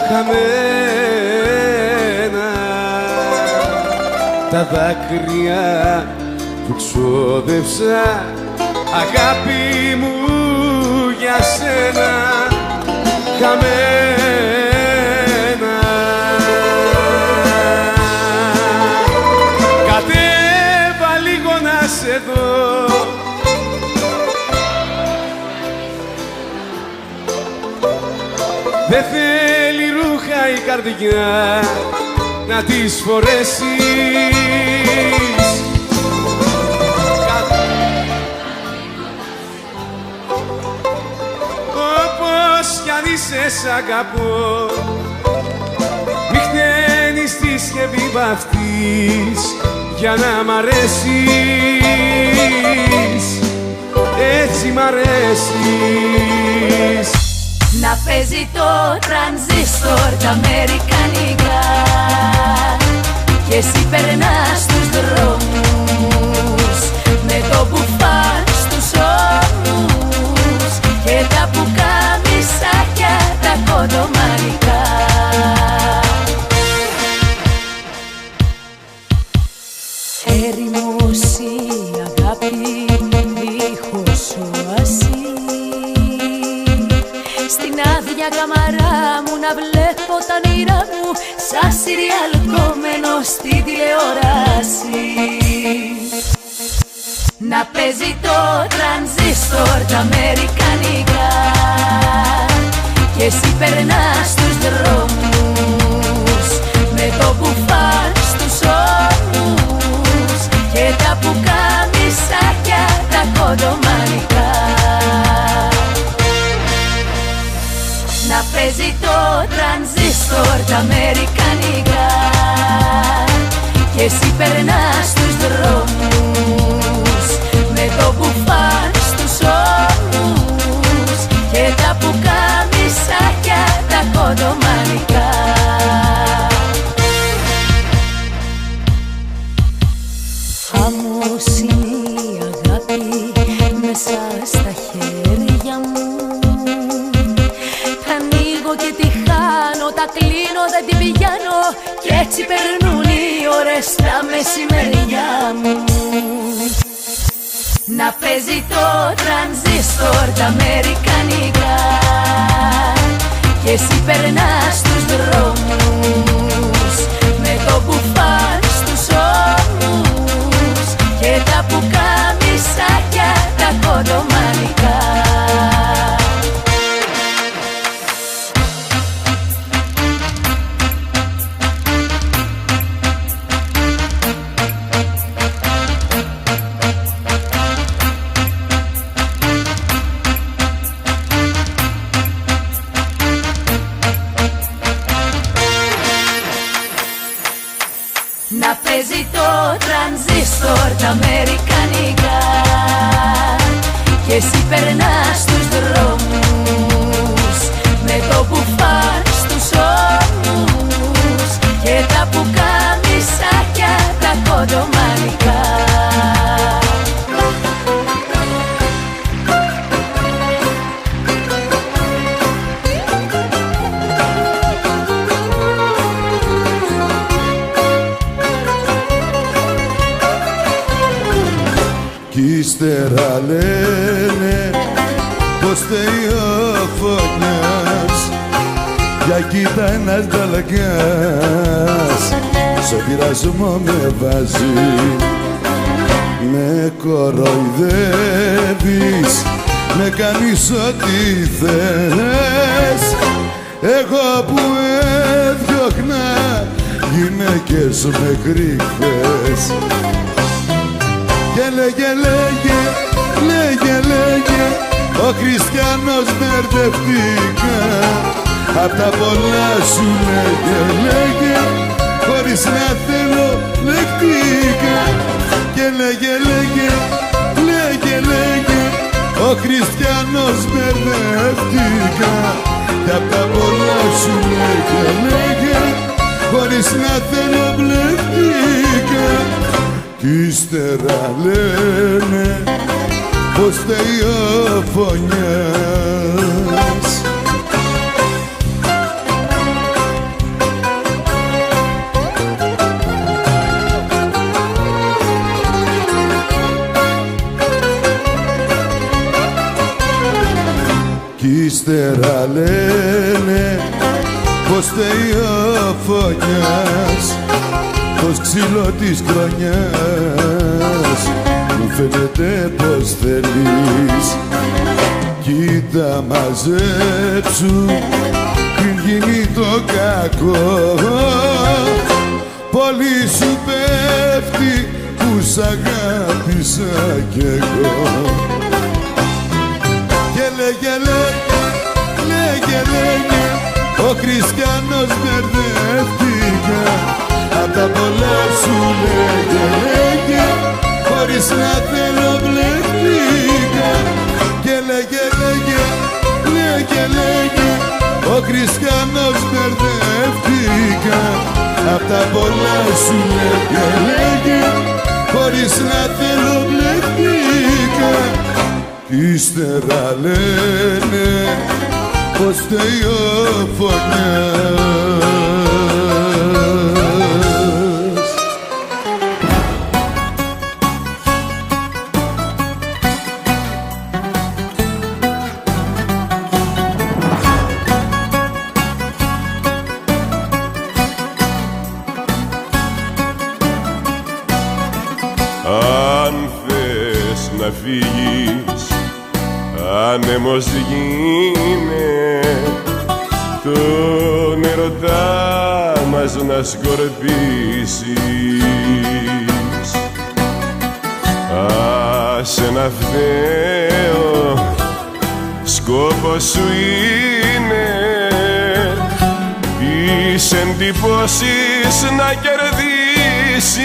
Χαμένα τα δάκρυα που ξόδευσα, αγάπη μου για σένα. Χαμένα κατέβα λίγο να σε δω, δεν θέλει ρούχα η καρδιά να τις φορέσεις. Όπως κι αν είσαι σ' αγαπώ, μη χταίνεις τη σκευή βαφτείς για να μ' αρέσεις, έτσι μ' αρέσεις. Να παίζει το τρανζίστορ τα αμερικανικά και εσύ περνάς στους δρόμους με το μπουφάν στους ώμους και τα πουκάμισάκια τα κοντομανικά. Έρημος η αγάπη δίχως οασί, στην άδεια καμαρά μου να βλέπω τα όνειρά μου σαν σιριάλ κομμένο στη τηλεόραση. Να παίζει το τρανζίστορ τα αμερικανικά και εσύ περνάς στους δρόμους με το μπουφάν στους ώμους και τα πουκάμισάκια τα κοντομανικά. Να κι εσύ περνάς τους δρόμους με το μπουφάν στους ώμους και τα πουκάμισάκια τα κοντομανικά. Χαμός είναι η αγάπη μέσα στα χέρια μου. Τα ανοίγω και τη χάνω, τα κλείνω, δεν την πηγαίνω κι έτσι περνούν οι ώρες τα μεσημεριά μου. Να παίζει το τρανζίστορ τα αμερικανικά κι εσύ περνάς τους δρόμους με το μπουφάν στους ώμους και τα πουκάμισάκια τα κοντομανικά. Να παίζει το τρανζίστορ τα αμερικανικά και εσύ περνάς τους δρόμους με το μπουφάν στους ώμους και τα πουκάμισάκια τα κοντομανικά. Κι ύστερα λένε πως φταίει ο φωνιάς για κοίτα ένας νταλακιάς σε πειρασμό με βάζει. Με κοροϊδεύεις, με κάνεις ό,τι θες. Εγώ που έδιωχνα γυναίκες μέχρι χθες. Και λέγε, ο Χριστιανός μπερδευτήκα. Απ' τα πολλά σου λέγε, χωρίς να θέλω λεκτήκα. Και λέγε, ο Χριστιανός μπερδευτήκα. Κι απ' τα πολλά σου λέγε, χωρίς να θέλω μπλεχτήκα. Κι ύστερα λένε πως φταίει ο φωνιάς. Κι ύστερα λένε πως φταίει ο φωνιάς. Το ξύλο της χρονιάς μου φαίνεται πως θέλεις. Κοίτα μαζέψου πριν γίνει το κακό. Πολύ σου πέφτει που σ' αγάπησα κι εγώ. Και λέγε, ο Χριστιανός μπερδεύτηκα. Απ' τα πολλά σου λέγε, χωρίς να θέλω μπλεχτήκα. Και λέγε, ο Χριστιανός μπερδεύτηκα. Απ' τα πολλά σου λέγε, χωρίς να θέλω μπλεχτήκα. Ύστερα λένε πως φταίει ο φωνιάς. Αν θες να φύγεις, άνεμος γίνε, τον ερωτά μας να σκορπίσεις. Άσε να φταίω, σκόπος σου είναι τις εντυπώσεις να κερδίσεις. ζήσεις,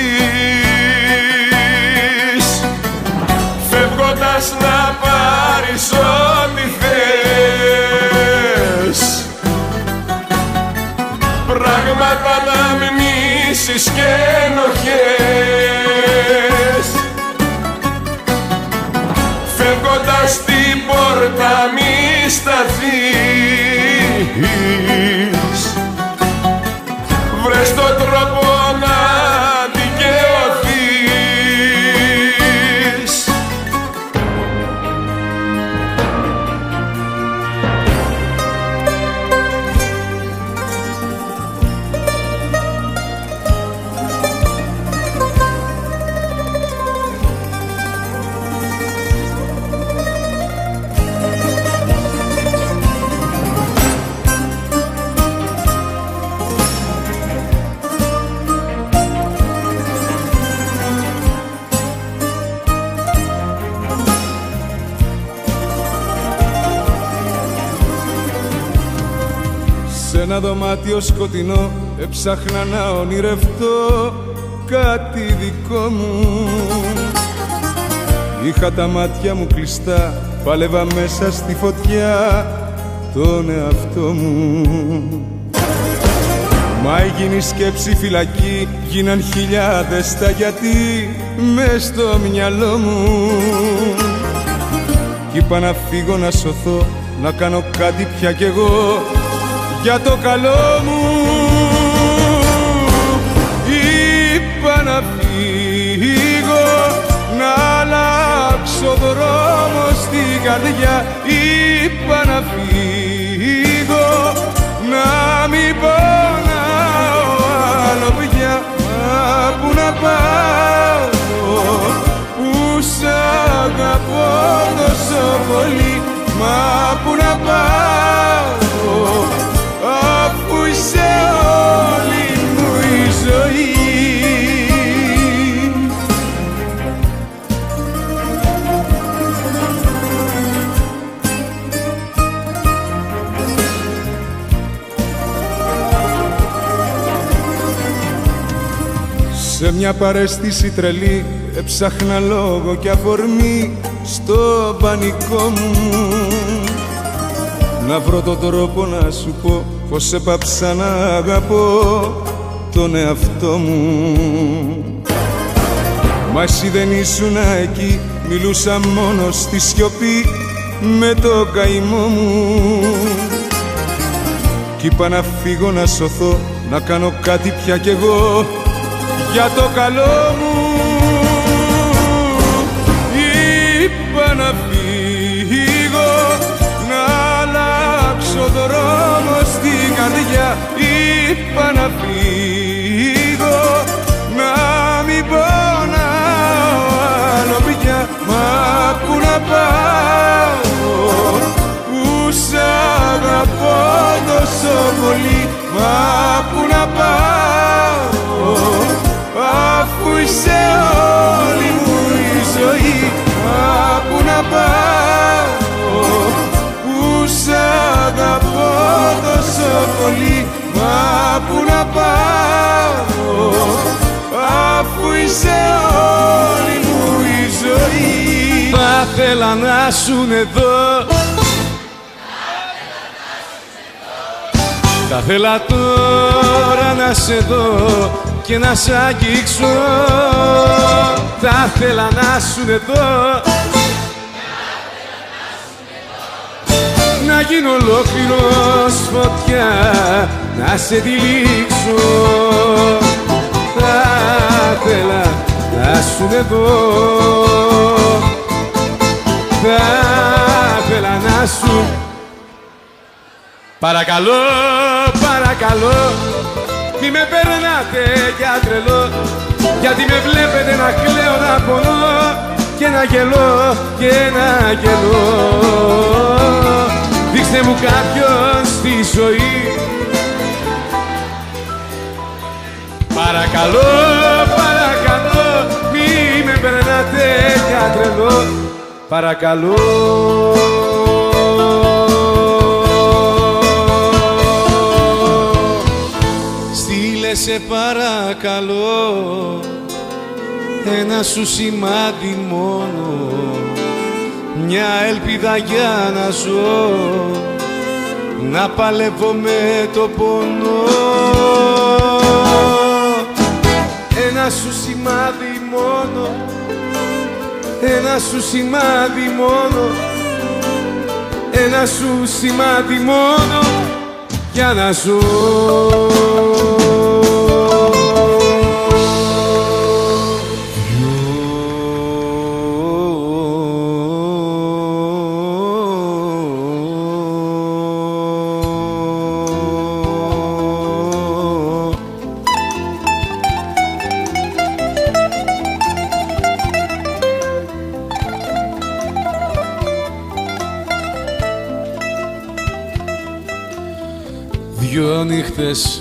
φεύγοντας να πάρεις ό,τι θες, πράγματα να μνήσεις και ενοχές, φεύγοντας την πόρτα μη σταθείς, βρες τον τρόπο να δικαιωθείς. Σ' ένα δωμάτιο σκοτεινό έψαχνα να ονειρευτώ κάτι δικό μου. Είχα τα μάτια μου κλειστά, πάλευα μέσα στη φωτιά τον εαυτό μου. Μα έγινε σκέψη φυλακή, γίναν χιλιάδες τα γιατί μες στο μυαλό μου. Κι είπα να φύγω να σωθώ, να κάνω κάτι πια κι εγώ για το καλό μου. Είπα να φύγω, να αλλάξω δρόμο στην καρδιά. Είπα να φύγω, να μην πονάω άλλο πια. Μα που να πάω, που σ' αγαπώ τόσο πολύ. Μα που να πάω, αφού είσαι όλη μου η ζωή. Σε μια παρέστηση τρελή έψαχνα λόγο και αφορμή στο πανικό μου, να βρω τον τρόπο να σου πω πως έπαψα να αγαπώ τον εαυτό μου. Μα εσύ δεν ήσουν εκεί, μιλούσα μόνο στη σιωπή με το καημό μου. Κι είπα να φύγω να σωθώ, να κάνω κάτι πια κι εγώ για το καλό μου. Είπα να φύγω, να αλλάξω δρόμο στην καρδιά. Είπα να φύγω, να μην πονάω άλλο πια. Μα που να πάω, που σ' αγαπώ τόσο πολύ. Μα που να πάω, αφού είσαι όλη μου η ζωή. Μα που να πάω, που σ' αγαπώ τόσο πολύ. Μα που να πάω, αφού είσαι όλη μου η ζωή. Θα θέλα να σουν εδώ, θα θέλα τώρα να σε δω και να σ' αγγίξω. Θα θέλα να σουν εδώ, να γίνω ολόκληρος φωτιά, να σε τυλίξω. Θα θέλα να σουν εδώ, θα θέλα να σου. Παρακαλώ, παρακαλώ, μη με περνάτε για τρελό, γιατί με βλέπετε να κλαίω, να πονώ και να γελώ και να γελώ. Δείξτε μου κάποιον στη ζωή. Παρακαλώ, παρακαλώ, μη με περνάτε για τρελό. Παρακαλώ. σε παρακαλώ, ένα σου σημάδι μόνο, μια ελπίδα για να ζω, να παλεύω με το πόνο. Ένα σου σημάδι μόνο, ένα σου σημάδι μόνο, ένα σου σημάδι μόνο για να ζω. Δυο νύχτες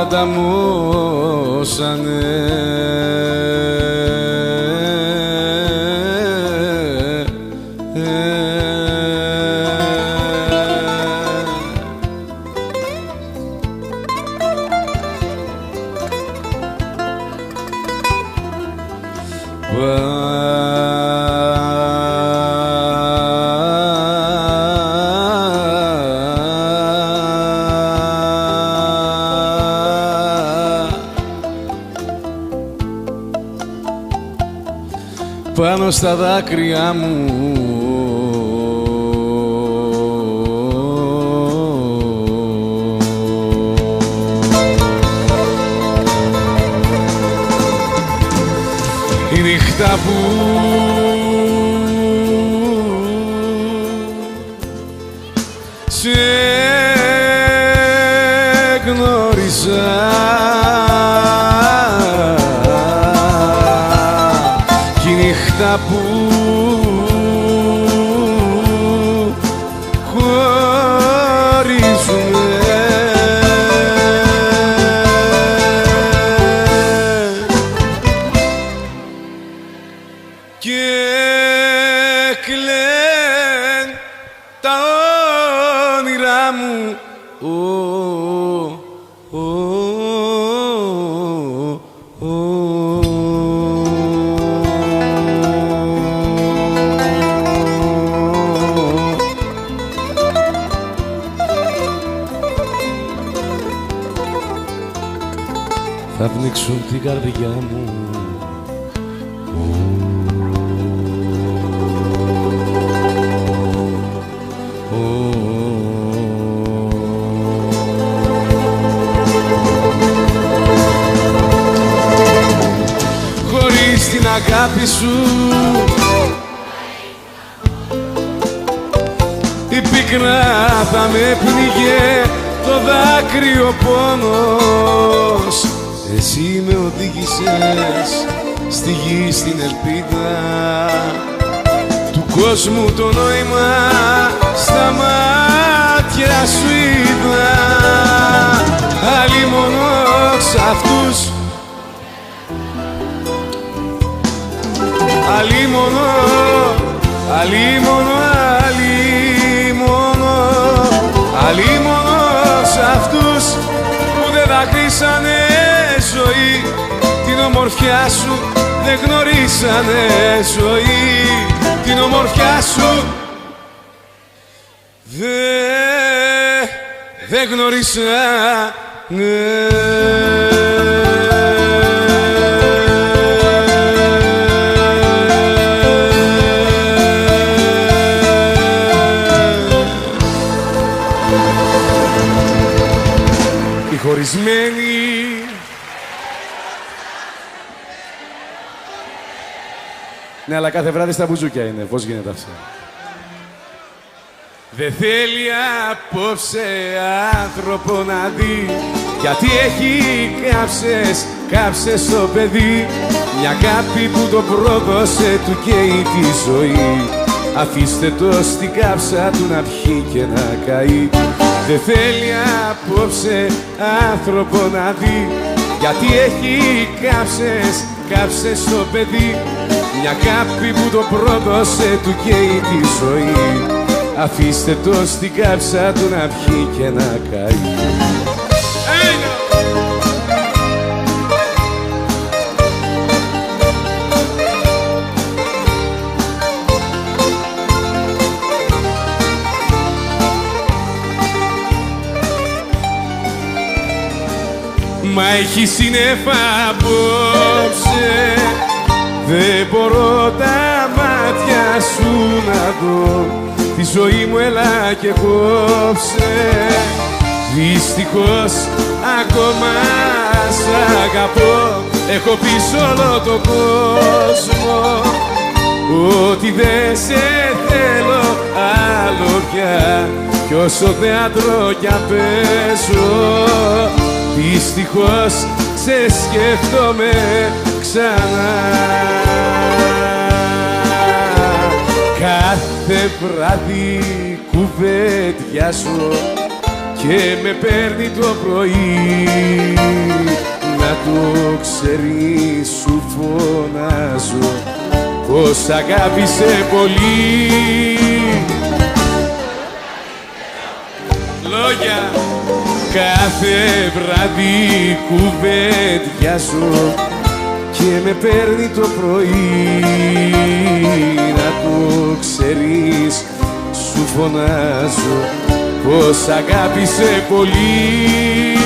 ανταμώσανε. Πάνω στα δάκρυα μου η νύχτα που σε γνώρισα που χωρίζουμε. Και κλαιν τα όνειρά μου. Θα πνίξουν την καρδιά μου. Χωρίς την αγάπη σου η πίκρα θα με πνίγε, το δάκρυο πόνος. Εσύ με οδήγησες στη γη, στην ελπίδα του κόσμου, το νόημα στα μάτια σου είδα. Αλλήμωνο σ' αυτούς, αλλήμωνο, αλλήμωνο, αλλήμωνο, αλλήμωνο σ' αυτούς που δεν δακρύσανε ζωή, την ομορφιά σου δεν γνωρίσανε ζωή, την ομορφιά σου δεν γνωρίσανε. Οι χωρισμένοι ναι, αλλά κάθε βράδυ στα μπουζούκια είναι. Πώς γίνεται αυτό? Δεν θέλει απόψε άνθρωπο να δει, γιατί έχει κάψες στο παιδί. Μια αγάπη που το πρόδωσε του καίει τη ζωή. Αφήστε το στην κάψα του να πιει και να καεί. Δεν θέλει απόψε άνθρωπο να δει, γιατί έχει κάψες στο παιδί. Μια αγάπη που το πρόδωσε του καίει τη ζωή. Αφήστε το στην κάψα του να πιει και να καεί. Μα έχει σύννεφα απόψε, δεν μπορώ τα μάτια σου να δω. Τη ζωή μου έλα και κόψε, δυστυχώς ακόμα σ' αγαπώ. Έχω πει σ' όλο τον κόσμο ότι δεν σε θέλω άλλο πια, κι όσο θέατρο κι αν παίζω, δυστυχώς σε σκέφτομαι ξανά. Κάθε βράδυ κουβεντιάζω και με παίρνει το πρωί. Να το ξέρεις σου φωνάζω πως αγάπησε πολύ. Λόγια. Κάθε βράδυ κουβεντιάζω και με παίρνει το πρωί. Να το ξέρεις σου φωνάζω πως αγάπησε πολύ.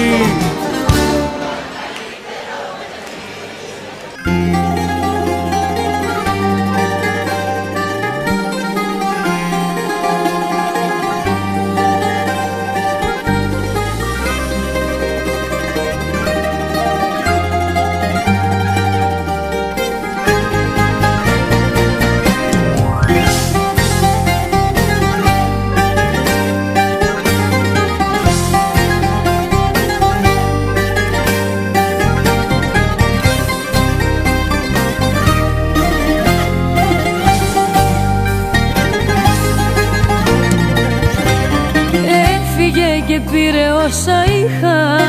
Πήρε όσα είχα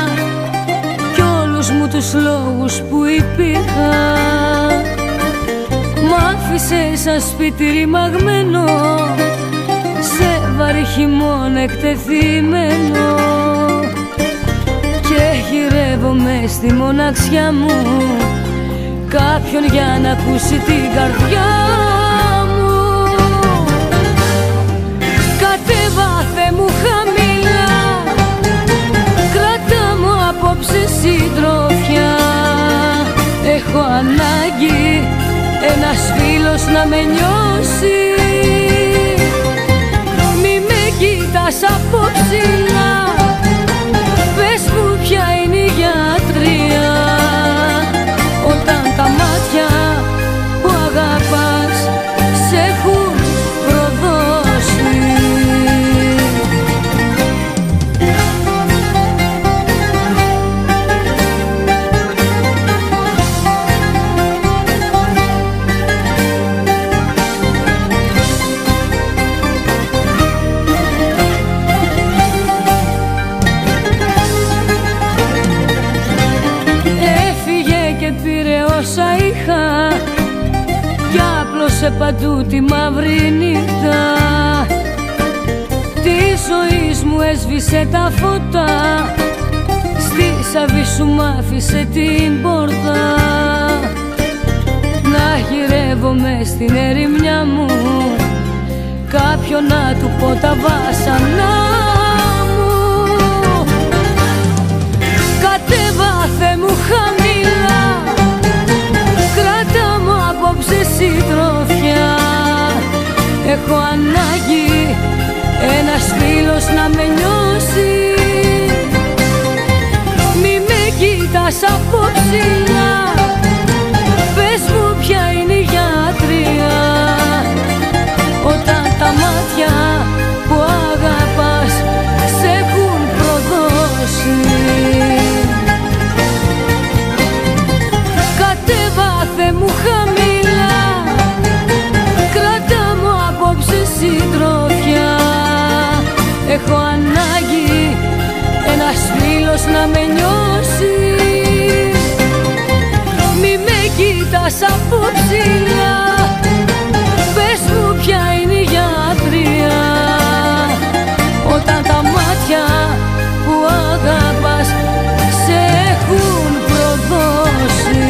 κι όλους μου τους λόγους που υπήρχα. Μ' άφησε σαν σπίτι ρημαγμένο, σε βαρύ χειμώνα εκτεθειμένο, και γυρεύομαι στη μοναξιά μου κάποιον για να ακούσει την καρδιά μου. Κατέβαθε μου χαμηλά, απόψε συντροφιά. Έχω ανάγκη ένας φίλος να με νιώσει. Μη με κοιτάς από ψηλά, πες μου ποια είναι η γιατρία. Όταν τα μάτια που αγαπάς σε έχουν προδώσει. Όσα είχα κι άπλωσε παντού τη μαύρη νύχτα. Τη ζωής μου έσβησε τα φώτα, στη σαβή σου μ' άφησε την πόρτα. Να γυρεύομαι στην ερημιά μου κάποιον να του πω τα βάσανα μου. Κατέβαθε μου χαμηλά, κράτα μου απόψε συντροφιά. Έχω ανάγκη ένας φίλος να με νιώσει. Μη με κοιτάς από ψηλά, πες μου ποια είναι η γιατρία. Όταν τα μάτια που αγαπάς σε έχουν προδώσει. Κατέβαθε μου χαμηλά, κράτα μου απόψε πώς να με νιώσεις. Μη με κοίτας από ψηλά, πες μου ποια είναι η γιατρία, όταν τα μάτια που αγαπάς σε έχουν προδώσει.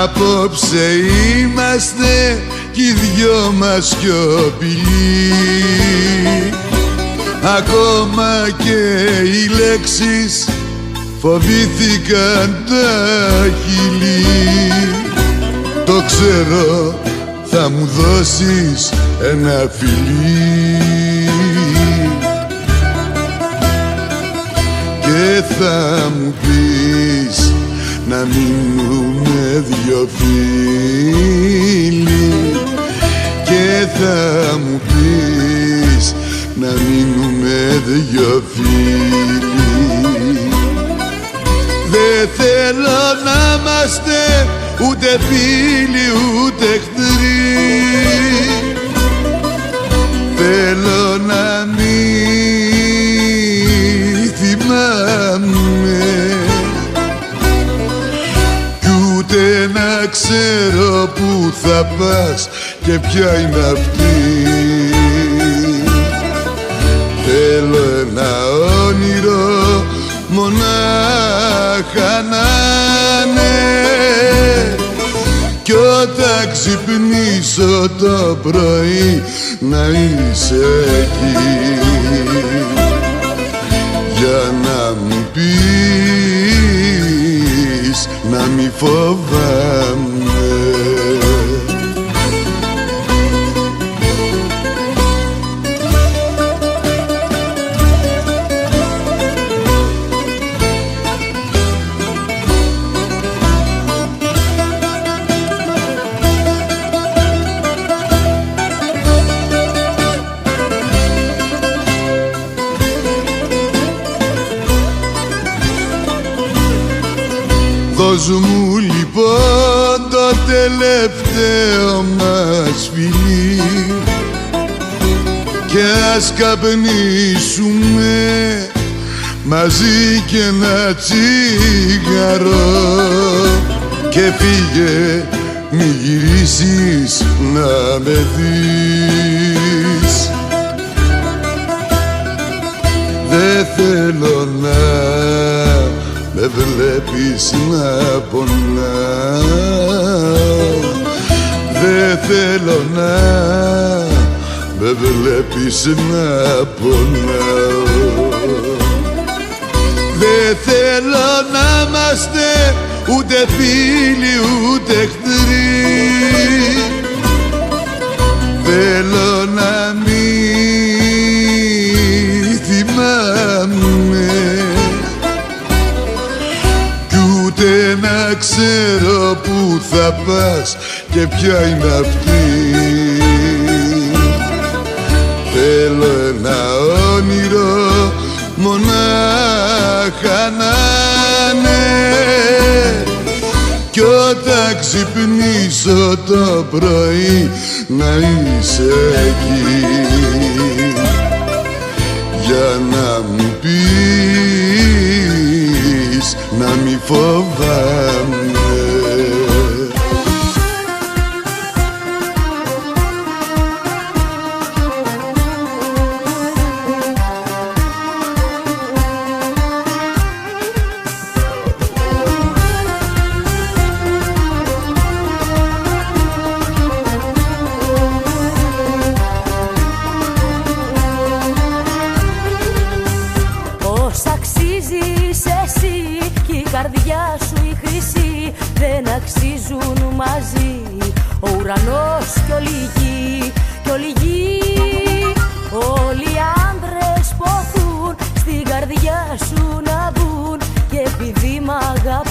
Απόψε είμαστε κι οι δυο μας σιωπηλοί, ακόμα και οι λέξεις φοβήθηκαν τα χειλή. Το ξέρω, θα μου δώσεις ένα φιλί και θα μου πεις να μείνουμε δυο φίλοι, και θα μου πεις να μείνουμε δυο φίλοι. Δεν θέλω να είμαστε ούτε φίλοι ούτε εχθροί, θέλω να μην θυμάμαι να ξέρω που θα πας και ποια είναι αυτή. Θέλω ένα όνειρο μονάχα να είναι, κι όταν ξυπνήσω το πρωί να είσαι εκεί, για να μου πεις να μη φοβάμαι. Δώσ' μου λοιπόν το τελευταίο μας φιλί και ας καπνίσουμε μαζί και ένα τσιγαρό, και φύγε μη γυρίσεις να με δεις. Δεν θέλω να με βλέπεις να πονάω, δεν θέλω να με βλέπεις να πονάω. Δεν θέλω να είμαστε ούτε φίλοι ούτε εχθροί, θέλω να μην θυμάμαι ούτε να ξέρω που θα πας και ποια είναι αυτή. Θέλω ένα όνειρο μονάχα να είναι, κι όταν ξυπνήσω το πρωί να είσαι εκεί, για να μου πεις να μη φοβάμαι. Ο ουρανός κι όλη η γη, κι όλη η γη. Όλοι οι άντρες ποθούν στην καρδιά σου να μπουν, και επειδή μ' αγαπάς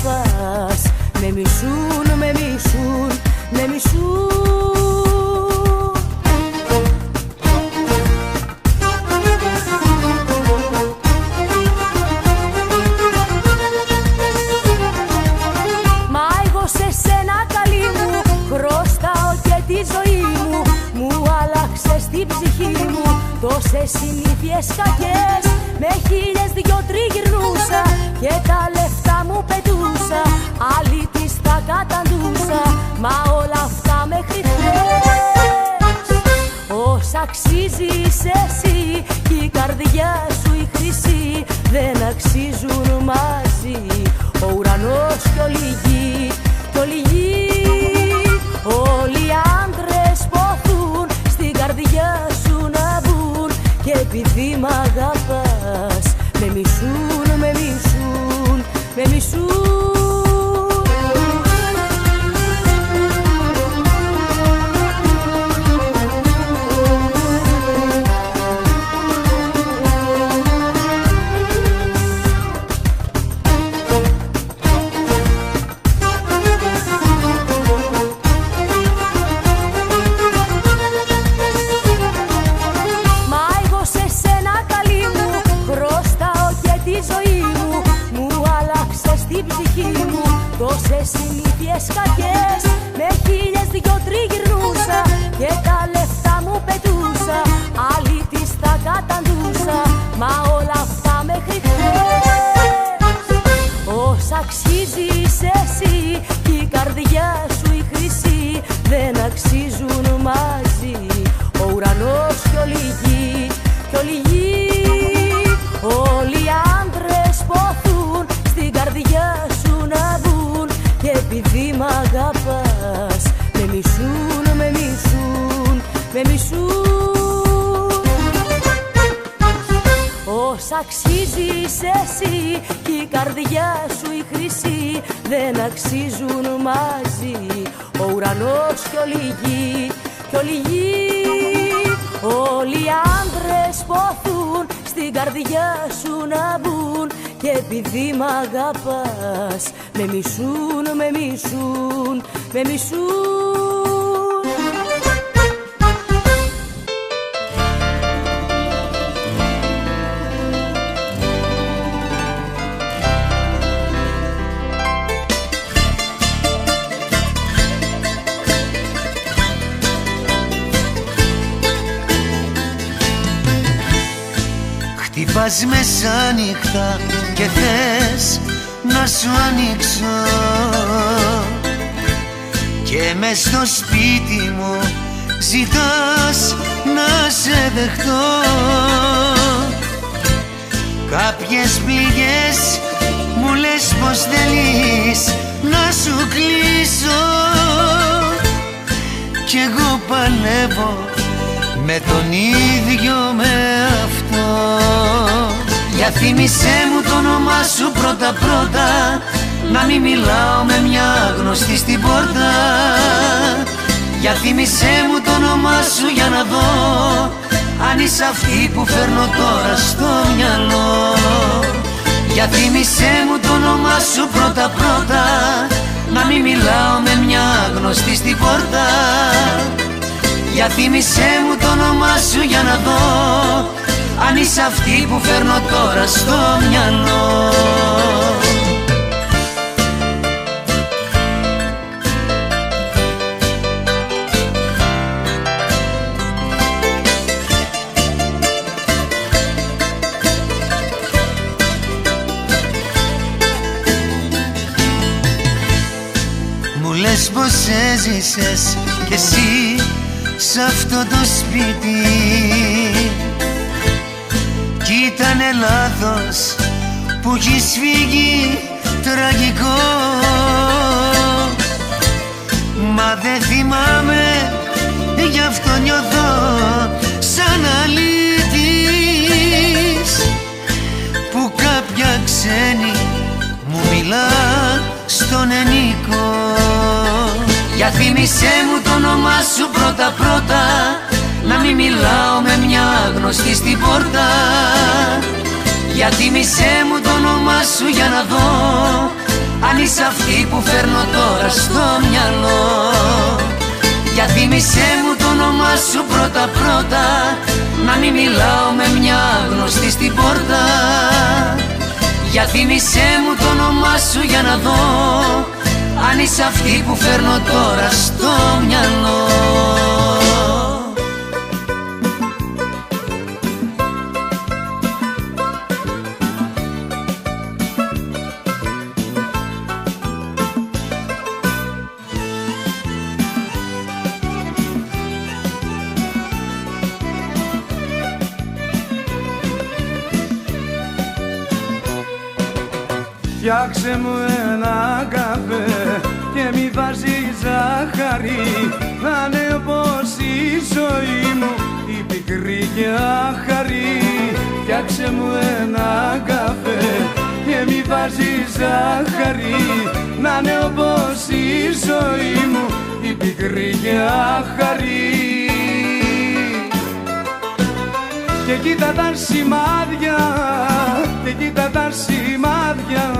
τόσες συνήθειες κακές, με 1002 τριγυρνούσα και τα λεφτά μου πετούσα, άλλη της τα καταντούσα, μα όλα αυτά μέχρι χθες. Όσα αξίζεις εσύ κι η καρδιά σου η χρυσή, δεν αξίζουν μαζί ο ουρανός κι όλη η γη, κι όλη η γη. Όλοι οι άντρες ποθούν στην καρδιά σου να μπουν, και επειδή μ' αγαπάς με μισούν, με μισούν, με μισούν. Τόσες συνήθειες κακές, με 1002 τριγυρνούσα και τα λεφτά μου πετούσα, άλλη της τα καταντούσα, μα όλα αυτά μέχρι χθες. Όσα αξίζεις εσύ κι η καρδιά σου η χρυσή, δεν αξίζουν μαζί ο ουρανός κι όλη η γη, κι όλη η γη. Όλοι οι άντρες ποθούν στην καρδιά σου να μπουν, και επειδή μ' αγαπάς με μισούν, με μισούν, με μισούν. Όσα αξίζεις εσύ κι η καρδιά σου η χρυσή, δεν αξίζουν μαζί ο ουρανός κι όλη η γη, κι όλη η γη. Όλοι οι άντρες ποθούν στην καρδιά σου να μπουν, και επειδή μ' αγαπάς με μισούν, με μισούν, με μισούν. Χτυπάς μεσάνυχτα και θες να σου ανοίξω, και μες στο σπίτι μου ζητάς να σε δεχτώ. Κάποιες πληγές μου λες πως θέλεις να σου κλείσω, κι εγώ παλεύω με τον ίδιο με αυτό. Για θύμισέ μου το όνομά σου πρώτα πρώτα, να μην μιλάω με μια γνωστή στην πόρτα. Για θύμισέ μου το όνομά σου για να δω αν είσαι αυτή που φέρνω τώρα στο μυαλό. Για θύμισέ μου το όνομά σου πρώτα πρώτα, να μην μιλάω με μια γνωστή στην πόρτα. Για θύμισέ μου το όνομά σου για να δω αν είσαι αυτή που φέρνω τώρα στο μυαλό. Μου λες πως έζησες κι εσύ σ' αυτό το σπίτι, κι ήτανε λάθος που έχεις φύγει τραγικό. Μα δεν θυμάμαι, γι' αυτό νιώθω σαν αλήτης, που κάποια ξένη μου μιλά στον ενίκο. Για θύμισέ μου το όνομά σου πρώτα πρώτα, να μην μιλάω με μια γνωστή στην πόρτα. Για θύμισέ μου το όνομά σου για να δω αν είσαι αυτή που φέρνω τώρα στο μυαλό. Για θύμισέ μου το όνομά σου πρώτα πρώτα, να μην μιλάω με μια γνωστή στην πόρτα. Για θύμισέ μου το όνομά σου για να δω αν είσαι αυτή που φέρνω τώρα στο μυαλό. φτιάξε μου ένα καφέ και μη βάζει ζάχαρη, να είναι όπως η ζωή μου η πικρή και άχαρη. Φτιάξε μου ένα καφέ και μη βάζει ζάχαρη, να είναι όπως η ζωή μου η πικρή και άχαρη. Και κοίτα τα σημάδια, και κοίτα τα σημάδια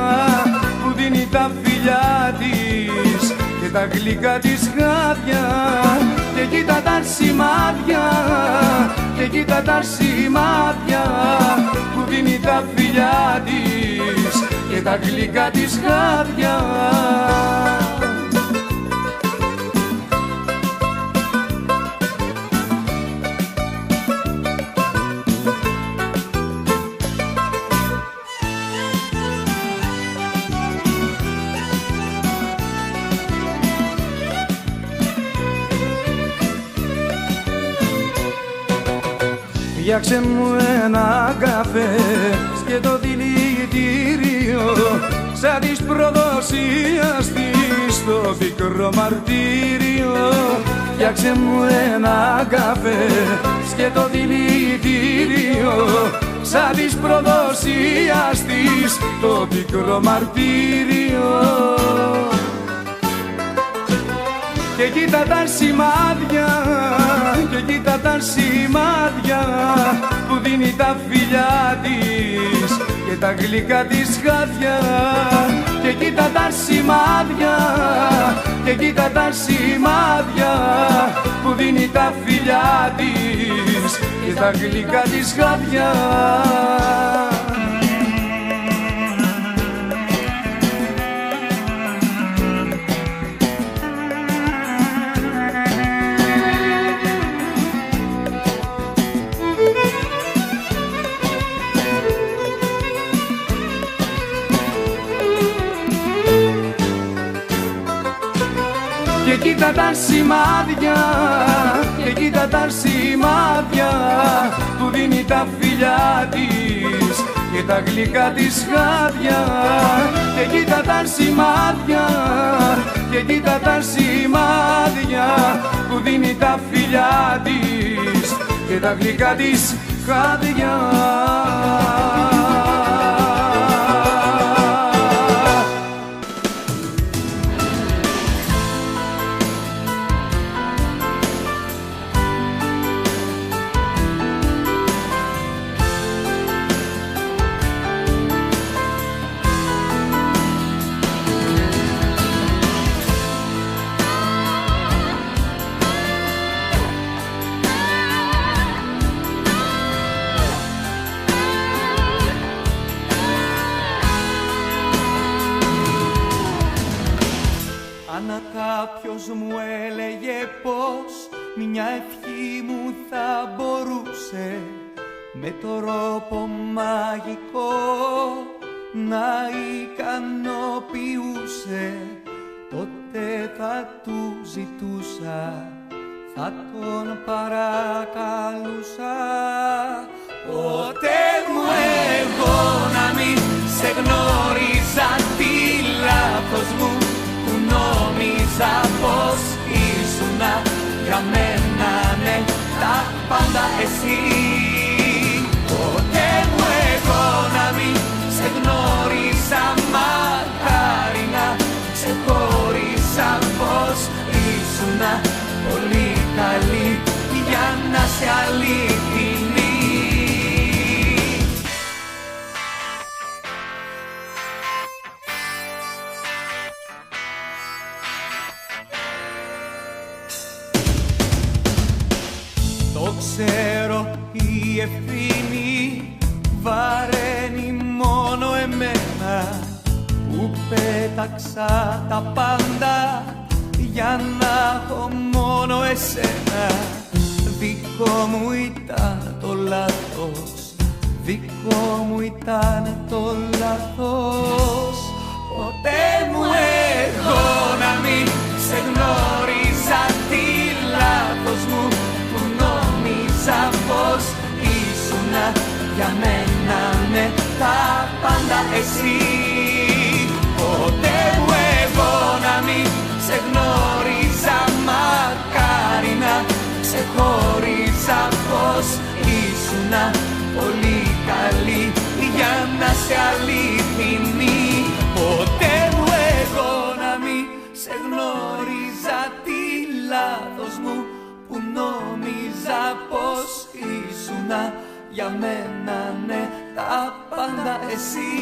που δίνει τα φιλιά της και τα γλυκά της χάδια. Και κοίτα τα σημάδια, και κοίτα τα σημάδια που δίνει τα φιλιά της και τα γλυκά της χάδια. Φτιάξε μου ένα καφέ και το δηλητήριο σαν της προδοσίας της το πικρό μαρτύριο. Φτιάξε μου ένα καφέ και το δηλητήριο σαν της προδοσίας της το πικρό μαρτύριο. Και κοίτα τα σημάδια, και κοίτα τα σημάδια που δίνει τα φιλιά της και τα γλυκά της χάδια. Και κοίτα τα σημάδια, και κοίτα τα σημάδια που δίνει τα φιλιά της και τα γλυκά της χάδια. Και κοίτα τα σημάδια, και κοίτα τα σημάδια που δίνει τα φιλιά της και τα γλυκά της χάδια. Και κοίτα τα σημάδια, και κοίτα τα σημάδια που δίνει τα φιλιά της και τα γλυκά της χάδια. Κάποιος μου έλεγε πως μια ευχή μου θα μπορούσε με τρόπο μαγικό να ικανοποιούσε, τότε θα του ζητούσα, θα τον παρακαλούσα. Ποτέ μου εγώ να μην σε γνώριζα τι λάθος μου, νόμιζα πως ήσουνα για μένα, ναι, τα πάντα εσύ. Ποτέ μου εγώ να μην σε γνώρισα, μακάρι να ξεχώρισα πως ήσουνα πολύ καλή για να σε αληθινή. Ξέρω η ευθύνη βαραίνει μόνο εμένα που πέταξα τα πάντα για να έχω μόνο εσένα. Δικό μου ήταν το λάθος, δικό μου ήταν το λάθος. Ποτέ μου εγώ να μην σε γνώριζα τι λάθος μου, που νόμιζα πως ήσουνα για μένα, ναι, τα πάντα εσύ. να πολύ καλή για να σε αληθινή. Ποτέ μου εγώ να μη σε γνώριζα τι λάθος μου, που νόμιζα πως ήσουνα για μένα ναι τα πάντα εσύ.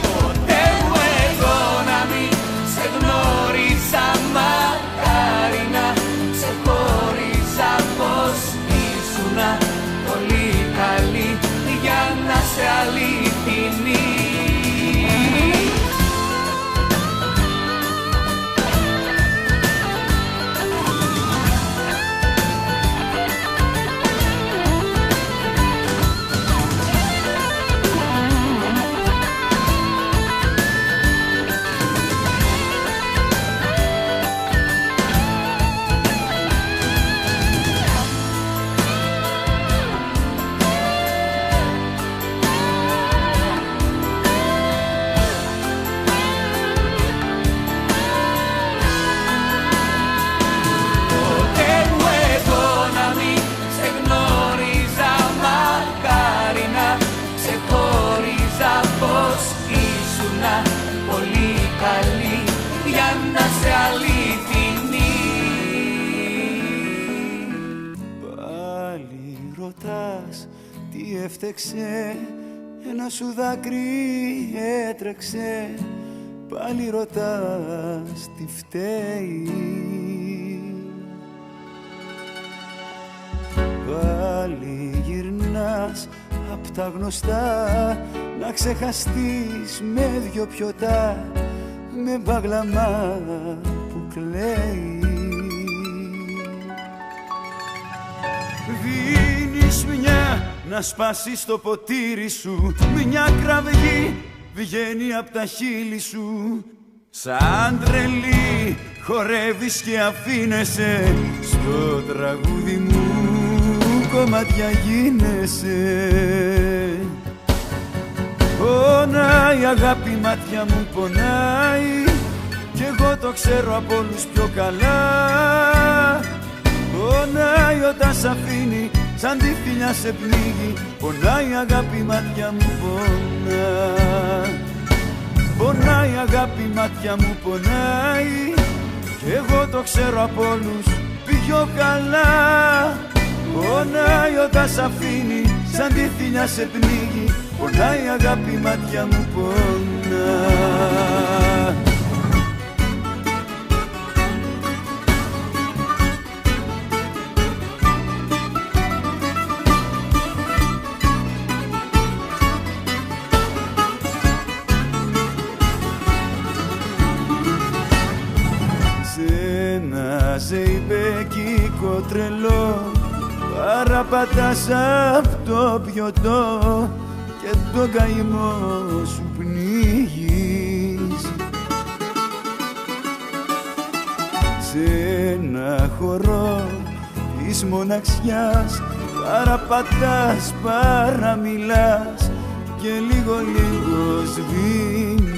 Ποτέ μου εγώ να μη σε γνώριζα, μακάρι να σε χώριζα, πως ήσουνα πολύ καλή για να σε αληθινή. Τι έφτεξε, ένα σου δάκρυ έτρεξε. Πάλι ρωτάς τι φταίει. Πάλι γυρνάς απ' τα γνωστά να ξεχαστείς με δυο πιωτά, με μπαγλαμά που κλαίει. Δίνεις μια να σπάσεις το ποτήρι σου, μια κραυγή βγαίνει απ' τα χείλη σου. Σαν τρελή χορεύεις και αφήνεσαι, στο τραγούδι μου κομμάτια γίνεσαι. Πονάει αγάπη, μάτια μου πονάει, κι εγώ το ξέρω από όλους πιο καλά. Πονάει όταν σ' αφήνει, σαν τη φιλιά σε πνίγει. Πονάει αγάπη, μάτια μου πονά. Πονάει αγάπη, μάτια μου πονάει, κι εγώ το ξέρω από όλους πιο καλά. Πονάει όταν σ' αφήνει, σαν τη φιλιά σε πνίγει. Πονάει αγάπη, μάτια μου πονά. Ζεϊμπέκικο τρελό, παραπατάς απ' το πιωτό και τον καημό σου πνίγεις. Σε ένα χορό της μοναξιάς παραπατάς, παραμιλάς και λίγο λίγο σβήνεις.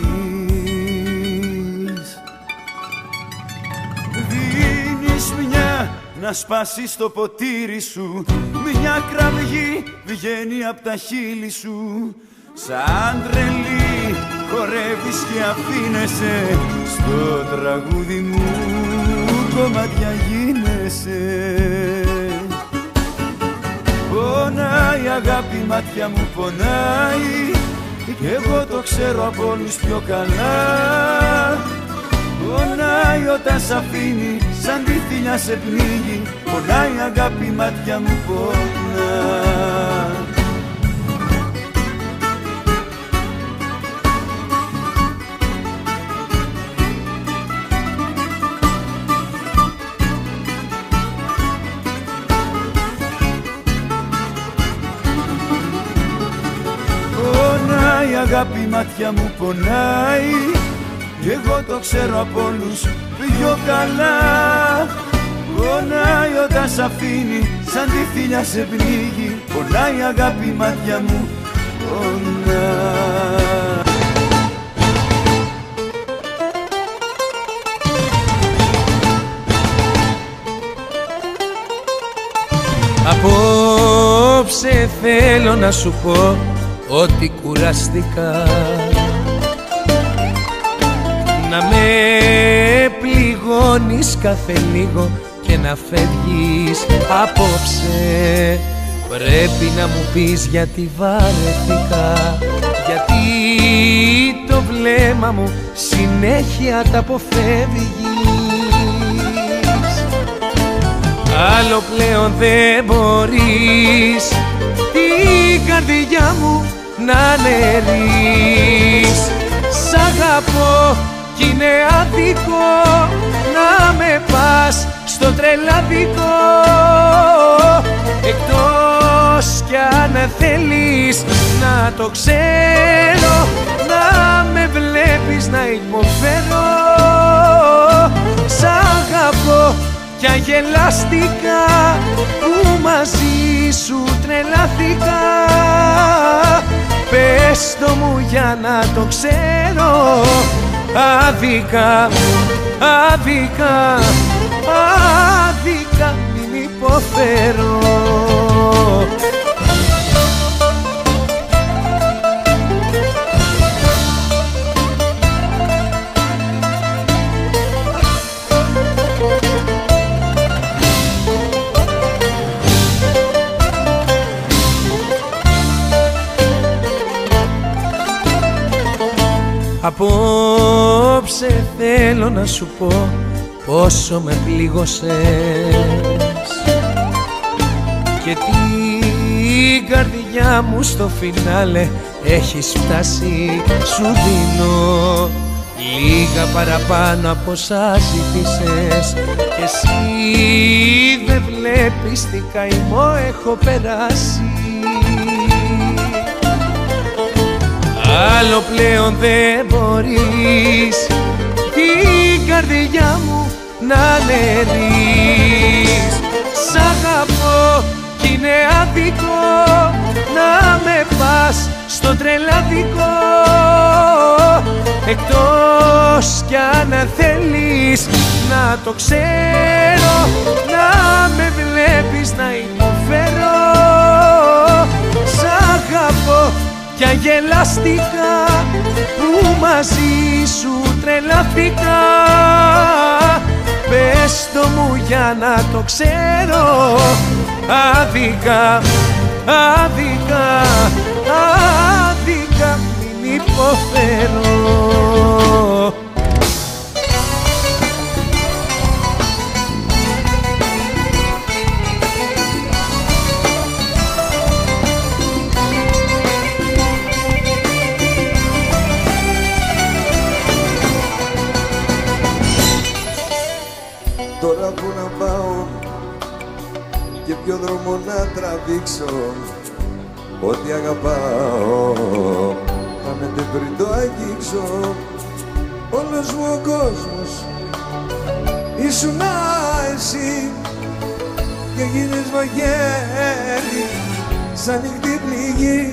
Μια να σπάσεις το ποτήρι σου, μια κραυγή βγαίνει απ' τα χείλη σου. Σαν τρελή χορεύεις και αφήνεσαι, στο τραγούδι μου κομμάτια γίνεσαι. Πονάει αγάπη, μάτια μου πονάει, κι εγώ το ξέρω από όλους πιο καλά. Πονάει όταν σ' αφήνει, σαν τη θηλιά σε πνίγει. Πονάει αγάπη, μάτια μου πονά. Πονάει αγάπη, μάτια μου πονάει, κι εγώ το ξέρω από όλους πιο καλά. Πονάει όταν σ' αφήνει, σαν τη θηλιά σε πνίγει. Πονάει αγάπη, μάτια μου πονά. Απόψε θέλω να σου πω ότι κουραστικά να με πληγώνεις κάθε λίγο και να φεύγεις απόψε. Πρέπει να μου πεις γιατί βαρεθήκα, γιατί το βλέμμα μου συνέχεια τα αποφεύγεις. Άλλο πλέον δεν μπορείς την καρδιά μου να αναιρείς. Σ' αγαπώ κι είναι άδικο να με πας στο τρελαδικό, εκτός κι αν θέλεις να το ξέρω, να με βλέπεις να υποφέρω. Σ' αγαπώ κι αγελαστικά που μαζί σου τρελαθήκα. Πες το μου για να το ξέρω, άδικα, άδικα, άδικα μην υποφέρω. Απόψε θέλω να σου πω πόσο με πλήγωσες και την καρδιά μου στο φινάλε έχεις φτάσει. Σου δίνω λίγα παραπάνω από όσα ζήτησες και εσύ δεν βλέπεις τι καημό έχω περάσει. Άλλο πλέον δεν μπορείς την καρδιά μου να αναιρείς. Σ' αγαπώ κι είναι άδικο να με πας στο τρελαδικό, εκτός κι αν θέλεις να το ξέρω, να με βλέπεις να υποφέρω. Σ' αγαπώ κι αγελαστικά που μαζί σου τρελαθήκα. Πες το μου για να το ξέρω, άδικα, άδικα, άδικα μην υποφέρω. Τώρα που να πάω και ποιο δρόμο να τραβήξω, ό,τι αγαπάω χάνεται πριν το αγγίξω. Όλος μου ο κόσμος ήσουν εσύ και γίνες μαγέρι σαν νυχτή πληγή.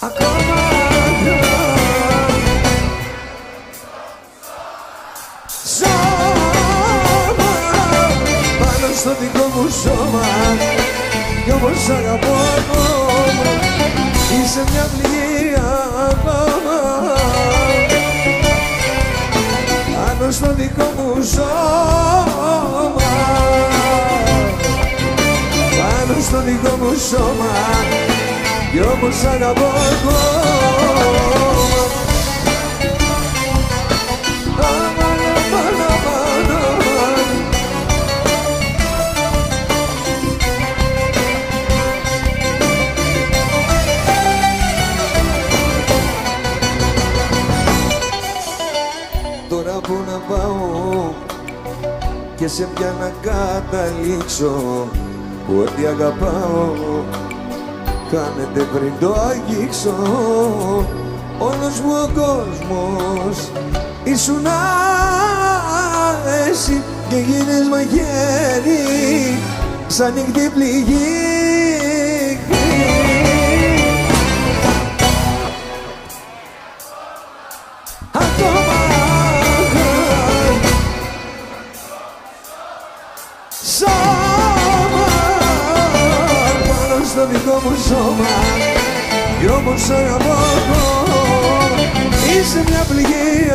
Ακόμα στο δικό μου σώμα κι όμως αγαπώ ακόμα, είσαι μια πληγή ακόμα. Πάνω στο δικό μου σώμα, πάνω στο δικό μου σώμα κι όμως αγαπώ ακόμα. Τώρα που να πάω και σε ποια να καταλήξω, που ό,τι αγαπάω χάνεται πριν το αγγίξω. Όλος μου ο κόσμος ήσουν εσύ και γίνες μαγέρι σαν νυχτή πληγή. σώμα κι όμως αγαπώ ακόμα. Είσαι μια πληγή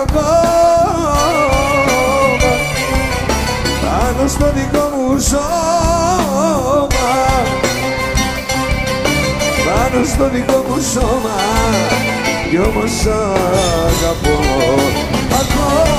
ακόμα πάνω στο δικό μου σώμα, πάνω στο δικό μου σώμα κι όμως αγαπώ ακόμα.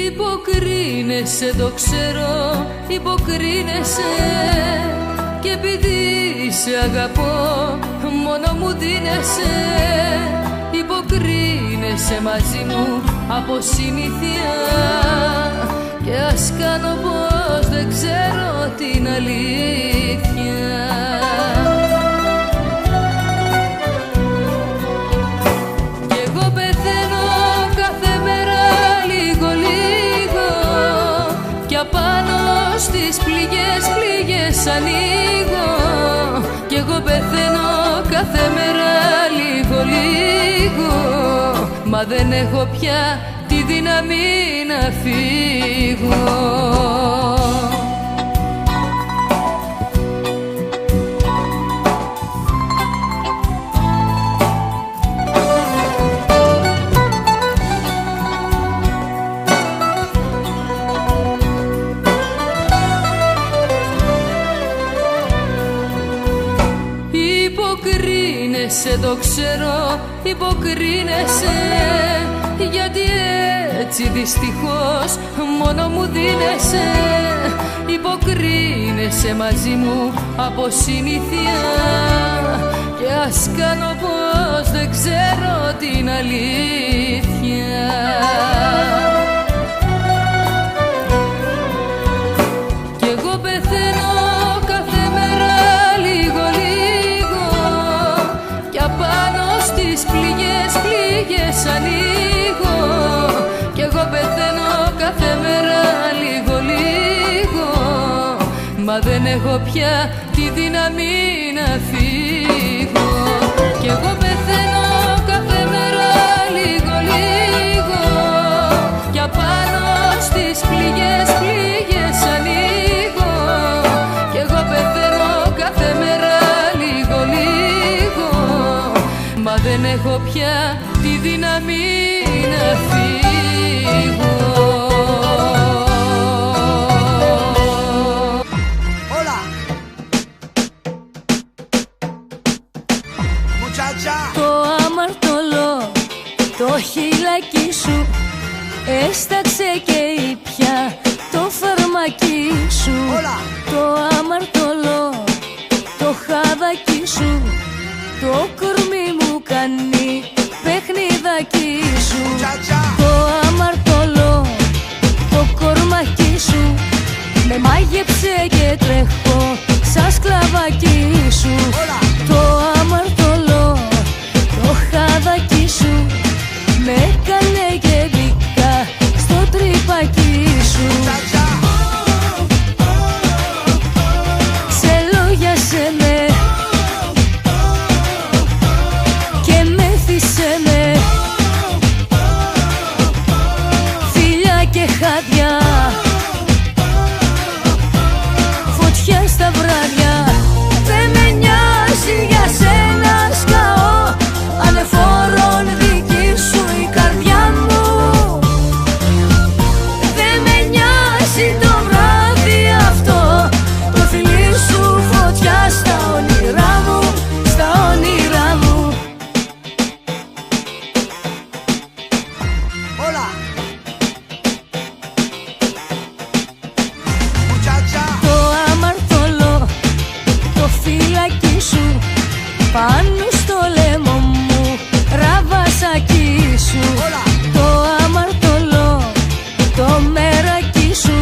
Υποκρίνεσαι, το ξέρω, υποκρίνεσαι και επειδή σε αγαπώ μόνο μου δίνεσαι. Υποκρίνεσαι μαζί μου από συνήθεια και ας κάνω πως δεν ξέρω την αλήθεια. Κι εγώ πεθαίνω κάθε μέρα λίγο λίγο κι απάνω στις πληγές ανοίγω. Κι εγώ πεθαίνω κάθε μέρα λίγο λίγο μα δεν έχω πια τη δύναμη να φύγω. Υποκρίνεσαι, το ξέρω, υποκρίνεσαι γιατί έτσι δυστυχώς μόνο μου δίνεσαι. Υποκρίνεσαι μαζί μου από συνήθεια και ας κάνω πως δεν ξέρω την αλήθεια. Κι εγώ πεθαίνω κάθε μέρα λίγο λίγο κι απάνω στις πληγές ανοίγω. Κι εγώ πεθαίνω κάθε μέρα λίγο λίγο μα δεν έχω πια τη δύναμη να φύγω. Κι εγώ πεθαίνω κάθε μέρα λίγο λίγο κι απάνω στις πληγές ανοίγω. Κι εγώ πεθαίνω κάθε μέρα λίγο λίγο μα δεν έχω πια τη δύναμη να φύγω. Το αμαρτωλό το χειλάκι σου έσταξε και ήπια το φαρμακί σου. Το αμαρτωλό το χαδάκι σου το κορμί μου κάνει παιχνιδάκι σου. Το αμαρτωλό το κορμάκι σου με μάγεψε και τρέχω σαν σκλαβάκι σου. Το αμαρτωλό το χαδάκι σου με έκανε και μπήκα στο τρυπάκι σου. Ξελόγιασε με και μέθησε με φιλιά και χάδια, φωτιά στα βράδια. Δεν με νοιάζει για σένα σκαώ, ανεφόρον δική σου η καρδιά μου. Δεν με νοιάζει το βράδυ αυτό, το φιλί σου φωτιά στα όνειρά μου, στα όνειρά μου. Το αμαρτωλό το φυλακί σου πάνω στο λαιμό μου ραβασάκι σου. Το αμαρτωλό το μεράκι σου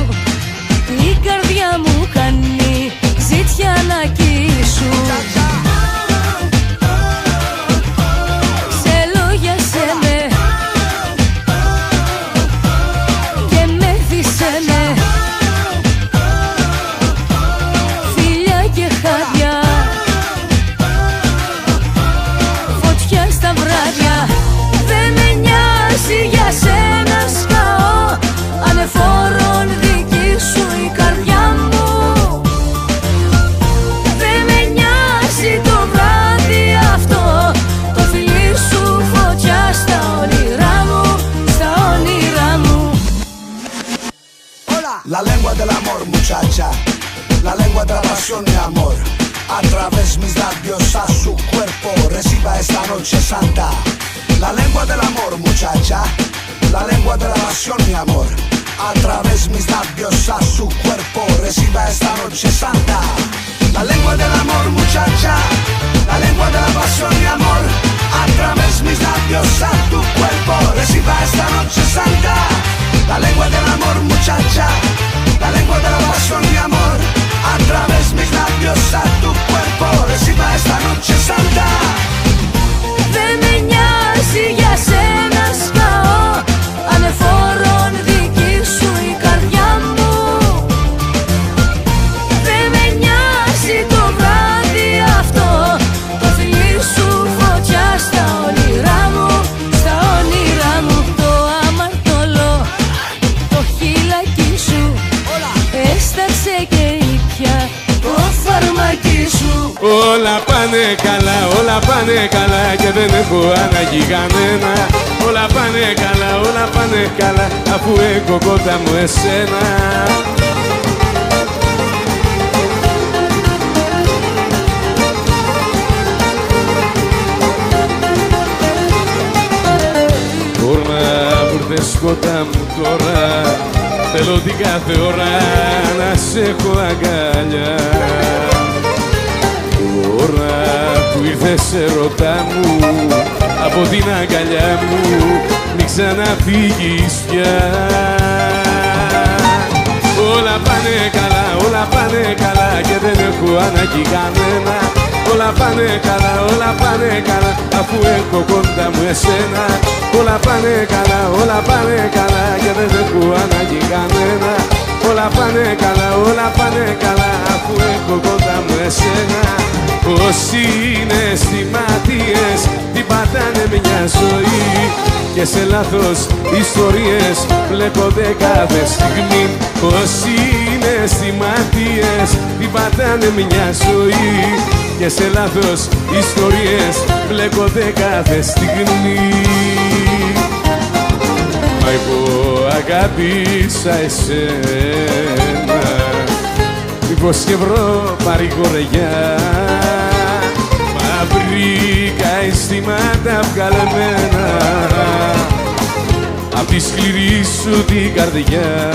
την καρδιά μου κάνει ζητιανάκι σου. lengua de la pasión, mi amor. A través mis labios a su cuerpo reciba esta noche santa. La lengua del amor, muchacha. La lengua de la pasión, mi amor. A través mis labios a su cuerpo reciba esta noche santa. La lengua del amor, muchacha. La lengua de la pasión, mi amor. A través mis labios a tu cuerpo reciba esta noche santa. La lengua del amor, muchacha. La lengua de la pasión, mi amor. A través mis labios a tu cuerpo reciba esta noche santa. Δεν με νοιάζει για σένα σκαώ, ανεφόρον δική σου η καρδιά μου. Δεν με νοιάζει το βράδυ αυτό, το φιλί σου φωτιά στα όνειρά μου. Στα όνειρά μου το αμαρτωλό, το χείλακι σου έσταξε και ήπια το φαρμακί σου. Όλα πάνε καλά, όλα πάνε καλά και δεν έχω ανάγκη κανένα. Όλα πάνε καλά, όλα πάνε καλά αφού έχω κοντά μου εσένα. Τώρα που ήρθες κοντά μου τώρα, θέλω την κάθε ώρα να σε έχω αγκαλιά. Τώρα που ήρθες ερωτά μου, από την αγκαλιά μου μη ξαναφύγεις πια. Όλα πάνε καλά, όλα πάνε καλά και δεν έχω ανάγκη κανένα. Όλα πάνε καλά, όλα πάνε καλά αφού έχω κοντά μου εσένα. Όλα πάνε καλά, όλα πάνε καλά και δεν έχω ανάγκη κανένα. Όλα πάνε καλά, όλα πάνε καλά αφού έχω κοντά μου εσένα. Όσοι είναι αισθηματίες την πατάνε μια ζωή και σε λάθος ιστορίες μπλέκονται κάθε στιγμή. Όσοι είναι αισθηματίες την πατάνε μια ζωή και σε λάθος ιστορίες μπλέκονται κάθε στιγμή. Μα εγώ αγάπησα εσένα, μήπως και βρω παρηγοριά, μα βρήκα αισθήματα βγαλμένα απ' τη σκληρή σου την καρδιά.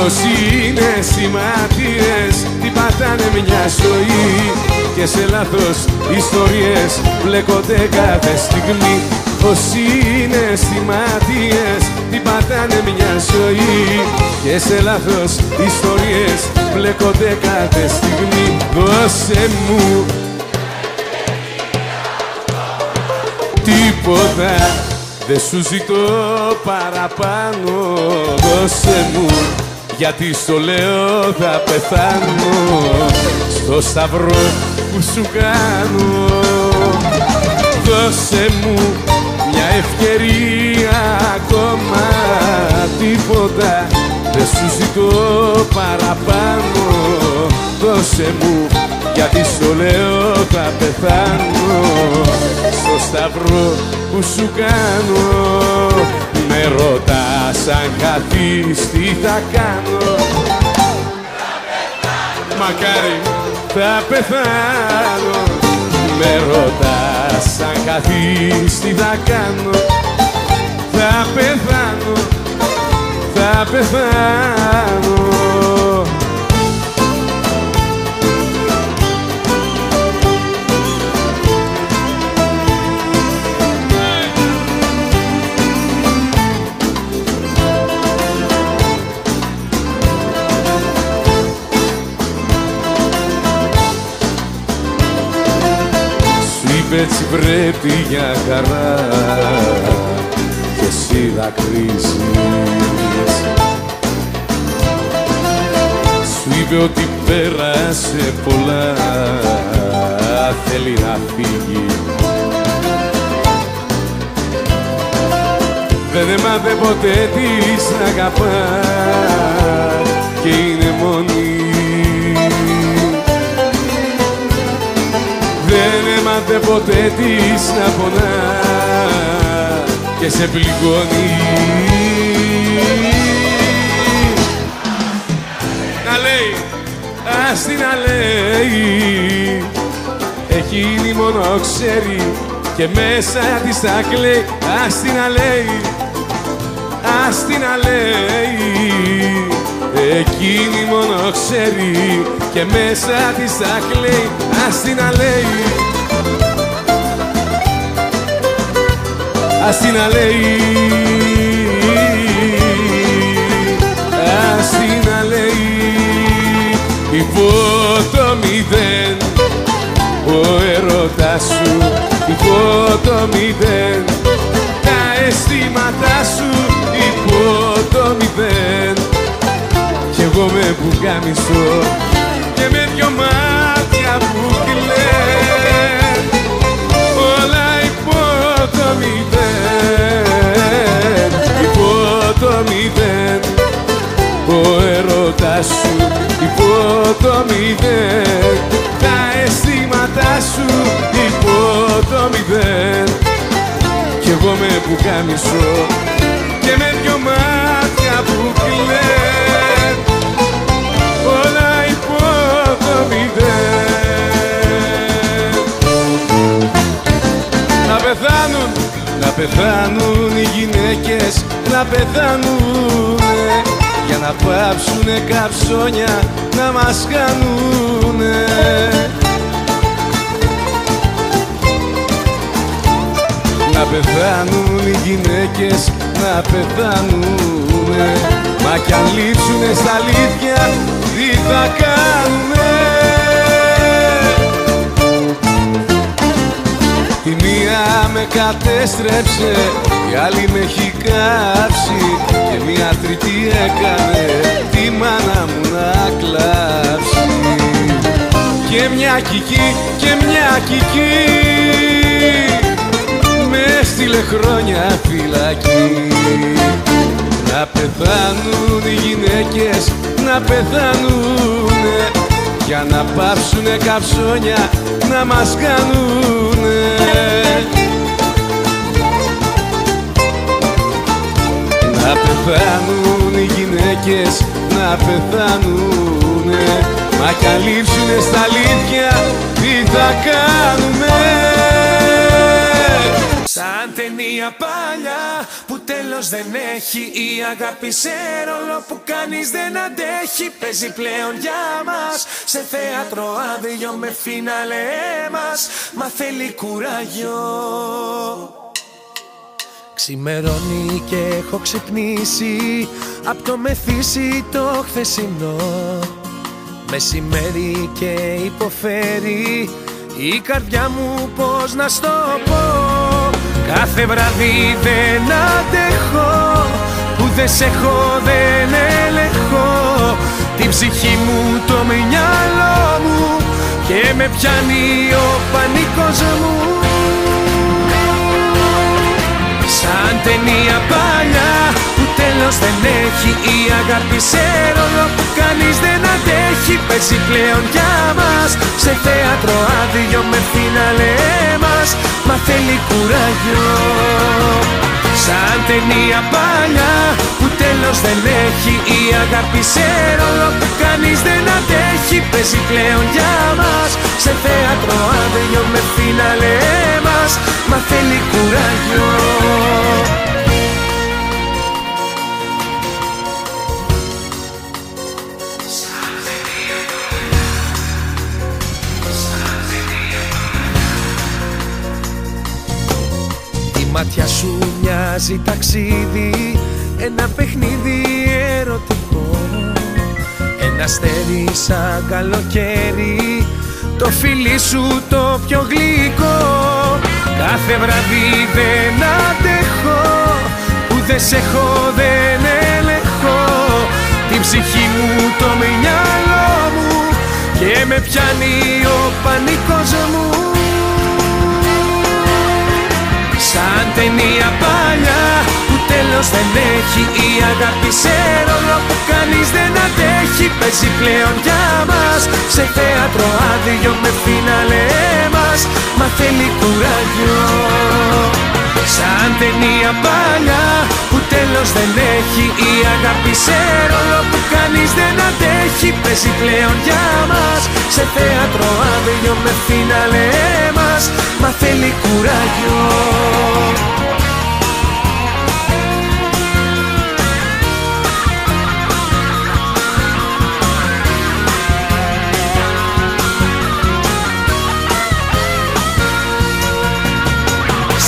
Όσοι είναι αισθηματίες την πατάνε μια ζωή και σε λάθος ιστορίες μπλέκονται κάθε στιγμή. Όσοι είναι αισθηματίες την πατάνε μια ζωή και σε λάθος ιστορίες μπλέκονται κάθε στιγμή. Δώσε μου τίποτα, δεν σου ζητώ παραπάνω. Δώσε μου, γιατί στο λέω θα πεθάνω στο σταυρό που σου κάνω. Δώσε μου μια ευκαιρία ακόμα, τίποτα δεν σου ζητώ παραπάνω. Δώσε μου, γιατί στο λέω θα πεθάνω στο σταυρό που σου κάνω. Με ρωτάς αν χαθείς τι θα κάνω, μακάρι θα πεθάνω. Με ρωτάς αν χαθείς τι θα κάνω, θα πεθάνω, θα πεθάνω. Έτσι πρέπει για χαρά και εσύ δακρύζεις. Σου είπε ότι πέρασε πολλά, θέλει να φύγει. Δεν έμαθε ποτέ της να αγαπά και είναι μόνη. Δεν έμαθε ποτέ της να πονά και σε πληγώνει. Να λέει ας την να λέει, εκείνη μόνο ξέρει και μέσα της θα κλαίει. Ας την να λέει, ας την να λέει, εκείνη μόνο ξέρει και μέσα της θα κλαίει. Ας την να λέει, ας την να λέει, ας την να λέει. Υπό το μηδέν ο έρωτας σου, υπό το μηδέν τα αισθήματά σου, υπό το μηδέν κι εγώ με πουκάμισο και με δυο μάτια που κλαιν, όλα υπό το μηδέν, υπό το μηδέν ο έρωτας σου, υπό το μηδέν τα αισθήματά σου, υπό το μηδέν κι εγώ με πουκάμισο και με δυο μάτια που κλαιν, όλα υπό το μηδέν. Να πεθάνουν, να πεθάνουν οι γυναίκες, να πεθάνουνε για να πάψουνε καψόνια να μας κάνουνε. Να πεθάνουν οι γυναίκες, να πεθάνουνε, μα κι αν λείψουνε στα αλήθεια τι θα κάνουνε. Η μία με κατέστρεψε, η άλλη με έχει κάψει και μια τρίτη έκανε τη μάνα μου να κλάψει. Και μια κική, και μια κική με στείλε χρόνια φυλακή. Να πεθάνουν οι γυναίκες, να πεθάνουνε για να πάψουνε καψόνια να μας κάνουνε. Να πεθάνουν οι γυναίκες, να πεθάνουνε, μα κι αν λείψουνε στα αλήθεια τι θα κάνουμε. Σαν ταινία παλιά που τέλος δεν έχει, η αγάπη σε ρόλο που κανείς δεν αντέχει. Παίζει πλέον για μας σε θέατρο άδειο με φινάλε μας, μα θέλει κουράγιο. Ξημερώνει και έχω ξυπνήσει απ' το μεθύσι το χθεσινό. Μεσημέρι και υποφέρει η καρδιά μου, πώς να στο πω. Κάθε βράδυ δεν αντέχω, που δεν σε έχω δεν ελεγχώ. Την ψυχή μου, το μυαλό μου και με πιάνει ο πανικός μου. Σαν ταινία παλιά που τέλος δεν έχει, η αγάπη σε ρόλο που κανείς δεν αντέχει. Παίζει πλέον για μας σε θέατρο άδειο με φινάλε μας, μα θέλει κουράγιο. Σαν ταινία παλιά που τέλος δεν έχει, η αγάπη σε ρόλο που κανείς δεν αντέχει. Παίζει πλέον για μας σε θέατρο άδειο με φινάλε μας, μα θέλει κουράγιο. Η μάτια σου μοιάζει ταξίδι, ένα παιχνίδι ερωτικό. Ένα αστέρι σαν καλοκαίρι, το φιλί σου το πιο γλυκό. Κάθε βράδυ δεν αντέχω, που δεν σε έχω δεν ελεγχώ. Την ψυχή μου, το μυαλό μου και με πιάνει ο πανικός μου. Σαν ταινία παλιά που τέλος δεν έχει, η αγάπη σε ρόλο που κανείς δεν αντέχει. Παίζει πλέον για μας σε θέατρο άδειο με φινάλε μας, μα θέλει κουράγιο. Σαν ταινία παλιά που τέλος τέλος δεν έχει. Η αγάπη σε ρόλο που κανείς δεν αντέχει. Παίζει πλέον για μας σε θέατρο άδειο με φίναλε μας. Μα θέλει κουράγιο.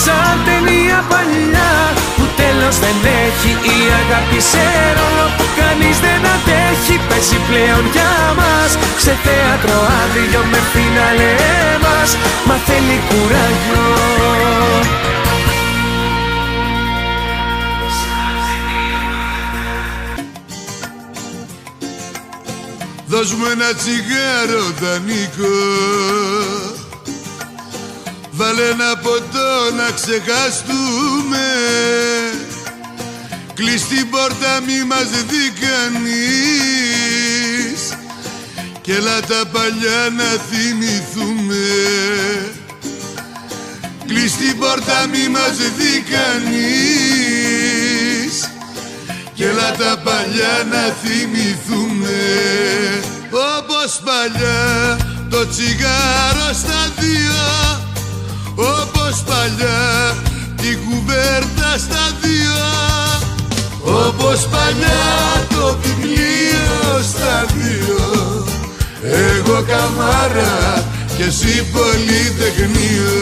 Σαν ταινία παλιά που τέλος δεν έχει. Η αγάπη σε ρόλο που κανείς δεν αντέχει. Παίζει πλέον για μας σε θέατρο άδειο με φίναλε μας. Μα θέλει κουράγιο. Δώσ' μου ένα τσιγάρο Δανίκο, βάλε ένα ποτό να ξεχαστούμε. Κλείς την πόρτα μη μας δει κανείς κι έλα τα παλιά να θυμηθούμε. Κλείς την πόρτα μη μας δει κανείς κι έλα τα παλιά να θυμηθούμε. Όπως παλιά το τσιγάρο στα δύο, όπως παλιά την κουβέρτα στα δύο, όπως παλιά το βιβλίο στα δύο. Εγώ καμάρα και εσύ πολυτεχνείο.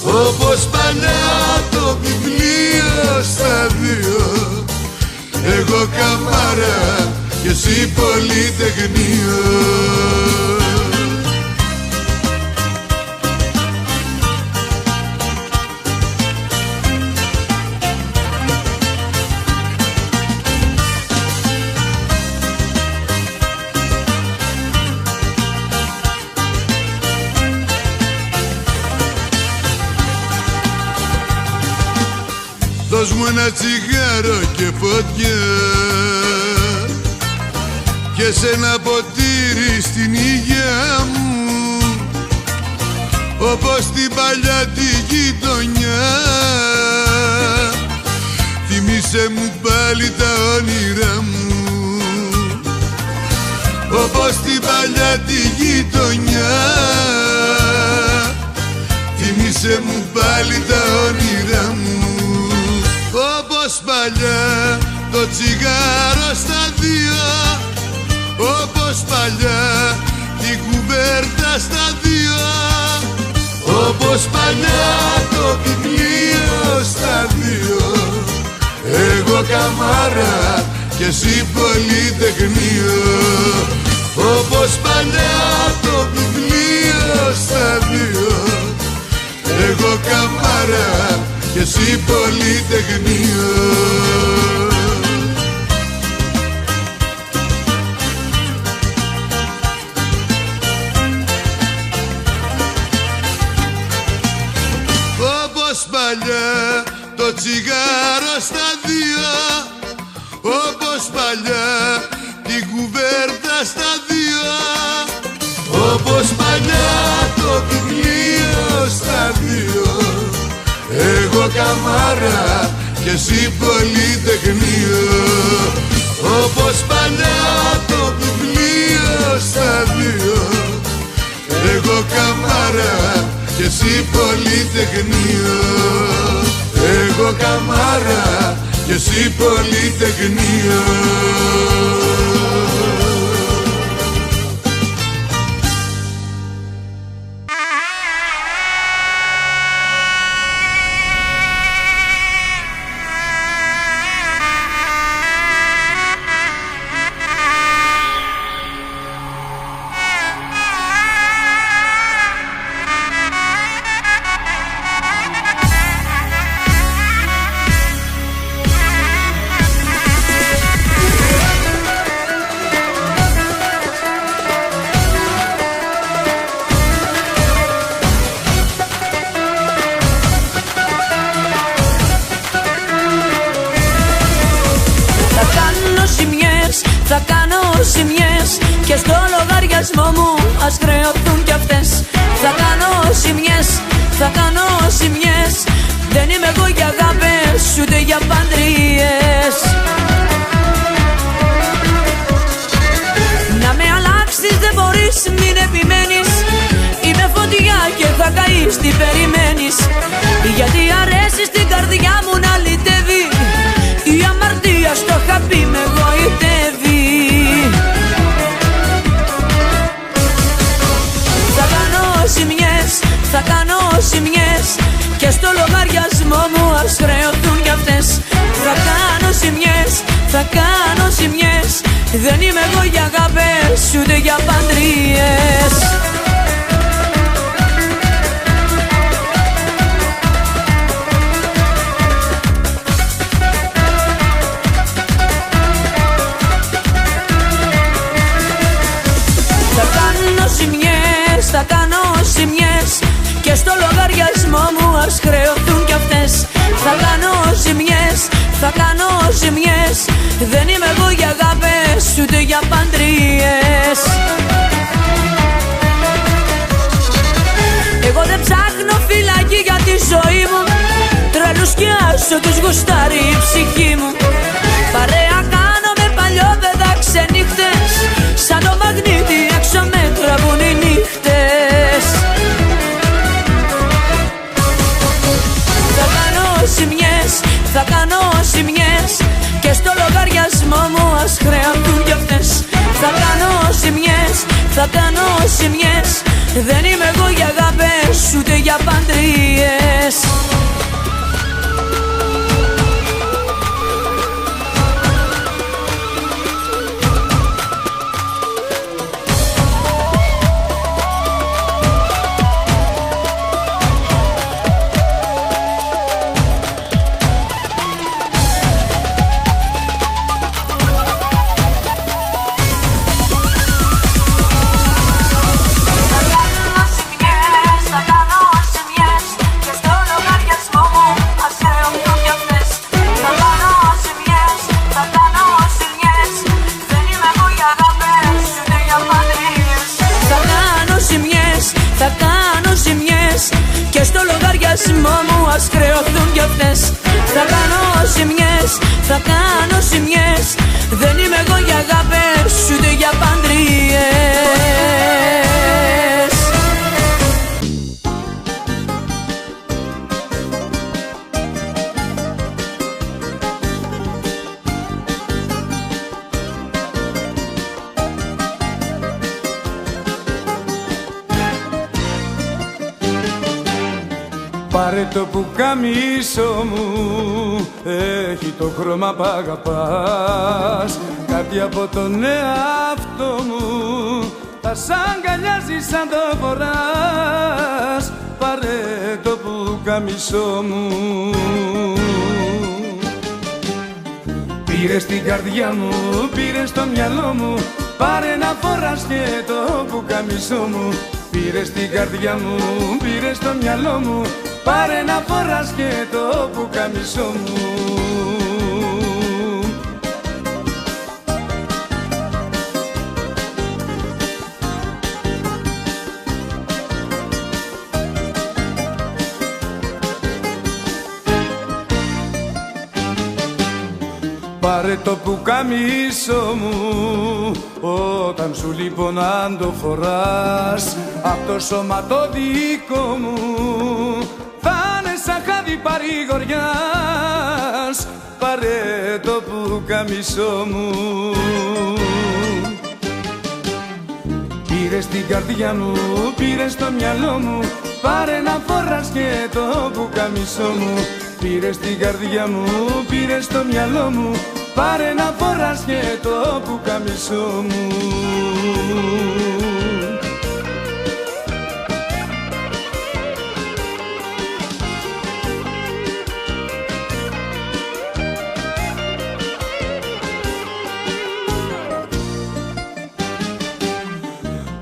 Όπως παλιά το βιβλίο στα δύο. Εγώ καμάρα και εσύ πολυτεχνείο. Δώσ' μου ένα τσιγάρο και φωτιά και σε ένα ποτήρι στην υγειά μου, όπως την παλιά τη γειτονιά. Θυμήσέ μου πάλι τα όνειρά μου, όπως την παλιά τη γειτονιά. Θυμήσέ μου πάλι τα όνειρά μου. Όπως παλιά το τσιγάρο στα δύο, όπως παλιά την κουβέρτα στα δύο, όπως παλιά το βιβλίο στα δύο. Εγώ καμάρα και εσύ πολυτεχνείο. Όπως παλιά το βιβλίο στα δύο. Εγώ καμάρα και εσύ πολυτεχνείο. Όπως παλιά το τσιγάρο στα δύο, όπως παλιά την κουβέρτα στα δύο, όπως παλιά το βιβλίο στα δύο. Εγώ καμάρα και εσύ πολυτεχνείο. Όπως παλιά το βιβλίο στα δύο. Εγώ καμάρα και εσύ πολυτεχνείο. Εγώ καμάρα και εσύ πολυτεχνείο. Θα κάνω ζημιές και στο λογαριασμό μου ας χρεωθούν κι αυτές. Θα κάνω ζημιές, θα κάνω ζημιές. Δεν είμαι εγώ για αγάπες ούτε για παντρίες. ξέρεις τι περιμένεις. Γιατί αρέσει στην καρδιά μου να λυτεύει. Η αμαρτία στο χαπί με γοητεύει. Θα κάνω ζημιές, θα κάνω ζημιές και στο λογαριασμό μου ας χρεωθούν κι αυτές. Θα κάνω ζημιές, θα κάνω ζημιές. Δεν είμαι εγώ για αγάπες ούτε για παντρίες. Θα κάνω ζημιές, θα κάνω ζημιές και στο λογαριασμό μου ας χρεωθούν κι αυτές. Θα κάνω ζημιές, θα κάνω ζημιές. Δεν είμαι εγώ για αγάπες ούτε για παντρίες. Εγώ δεν ψάχνω φυλακή για τη ζωή μου. Τρελούς κι άσο τους γουστάρει η ψυχή μου. Παρέα κάνω με παλιόπαιδα ξενύχτες. Σαν το μαγνήτη έξω με τραβούν οι νύχτες. Θα κάνω ζημιές, θα κάνω ζημιές και στο λογαριασμό μου ας χρεωθούν κι αυτές. Θα κάνω ζημιές, θα κάνω ζημιές. Δεν είμαι εγώ για αγάπες ούτε για παντρίες. Και στο λογαριασμό μου ας χρεωθούν κι αυτές. Θα κάνω ζημιές, θα κάνω ζημιές. Δεν είμαι εγώ για αγάπες ούτε για παντρίες. Πάρε το πουκαμίσο μου, έχει το χρώμα που αγαπάς. Κάτι από τον εαυτό μου θα σ' αγκαλιάζει σαν το φοράς. Πάρε το πουκαμίσο μου. Πήρε στην καρδιά μου, πήρε στο μυαλό μου. Πάρε να φοράς και το πουκαμίσο μου. Πήρε στην καρδιά μου, πήρε στο μυαλό μου. Πάρε να φοράς και το πουκαμίσο μου. Πάρε το πουκαμίσο μου, όταν σου λείπω να το φοράς. Απ' το σώμα το δικό μου θα είναι σαν χάδι παρηγοριάς. Πάρε το πουκαμίσο μου. Πήρε στην καρδιά μου, πήρε στο μυαλό μου. Πάρε να φοράς και το πουκαμίσο μου. Πήρε στην καρδιά μου, πήρε στο μυαλό μου. Πάρε να φοράς και το πουκαμίσο μου.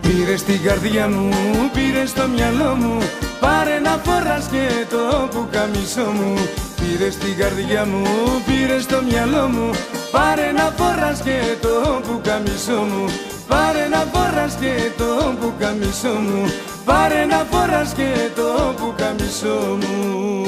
Πήρε στην καρδιά μου, πήρε στο μυαλό μου. Πάρε να φοράς και το πουκαμίσο μου. Πήρε στην καρδιά μου, πήρε στο μυαλό μου. Πάρε να φοράς και το πουκαμίσο μου. Πάρε να φοράς και το πουκαμίσο μου. Πάρε να φοράς και το πουκαμίσο μου.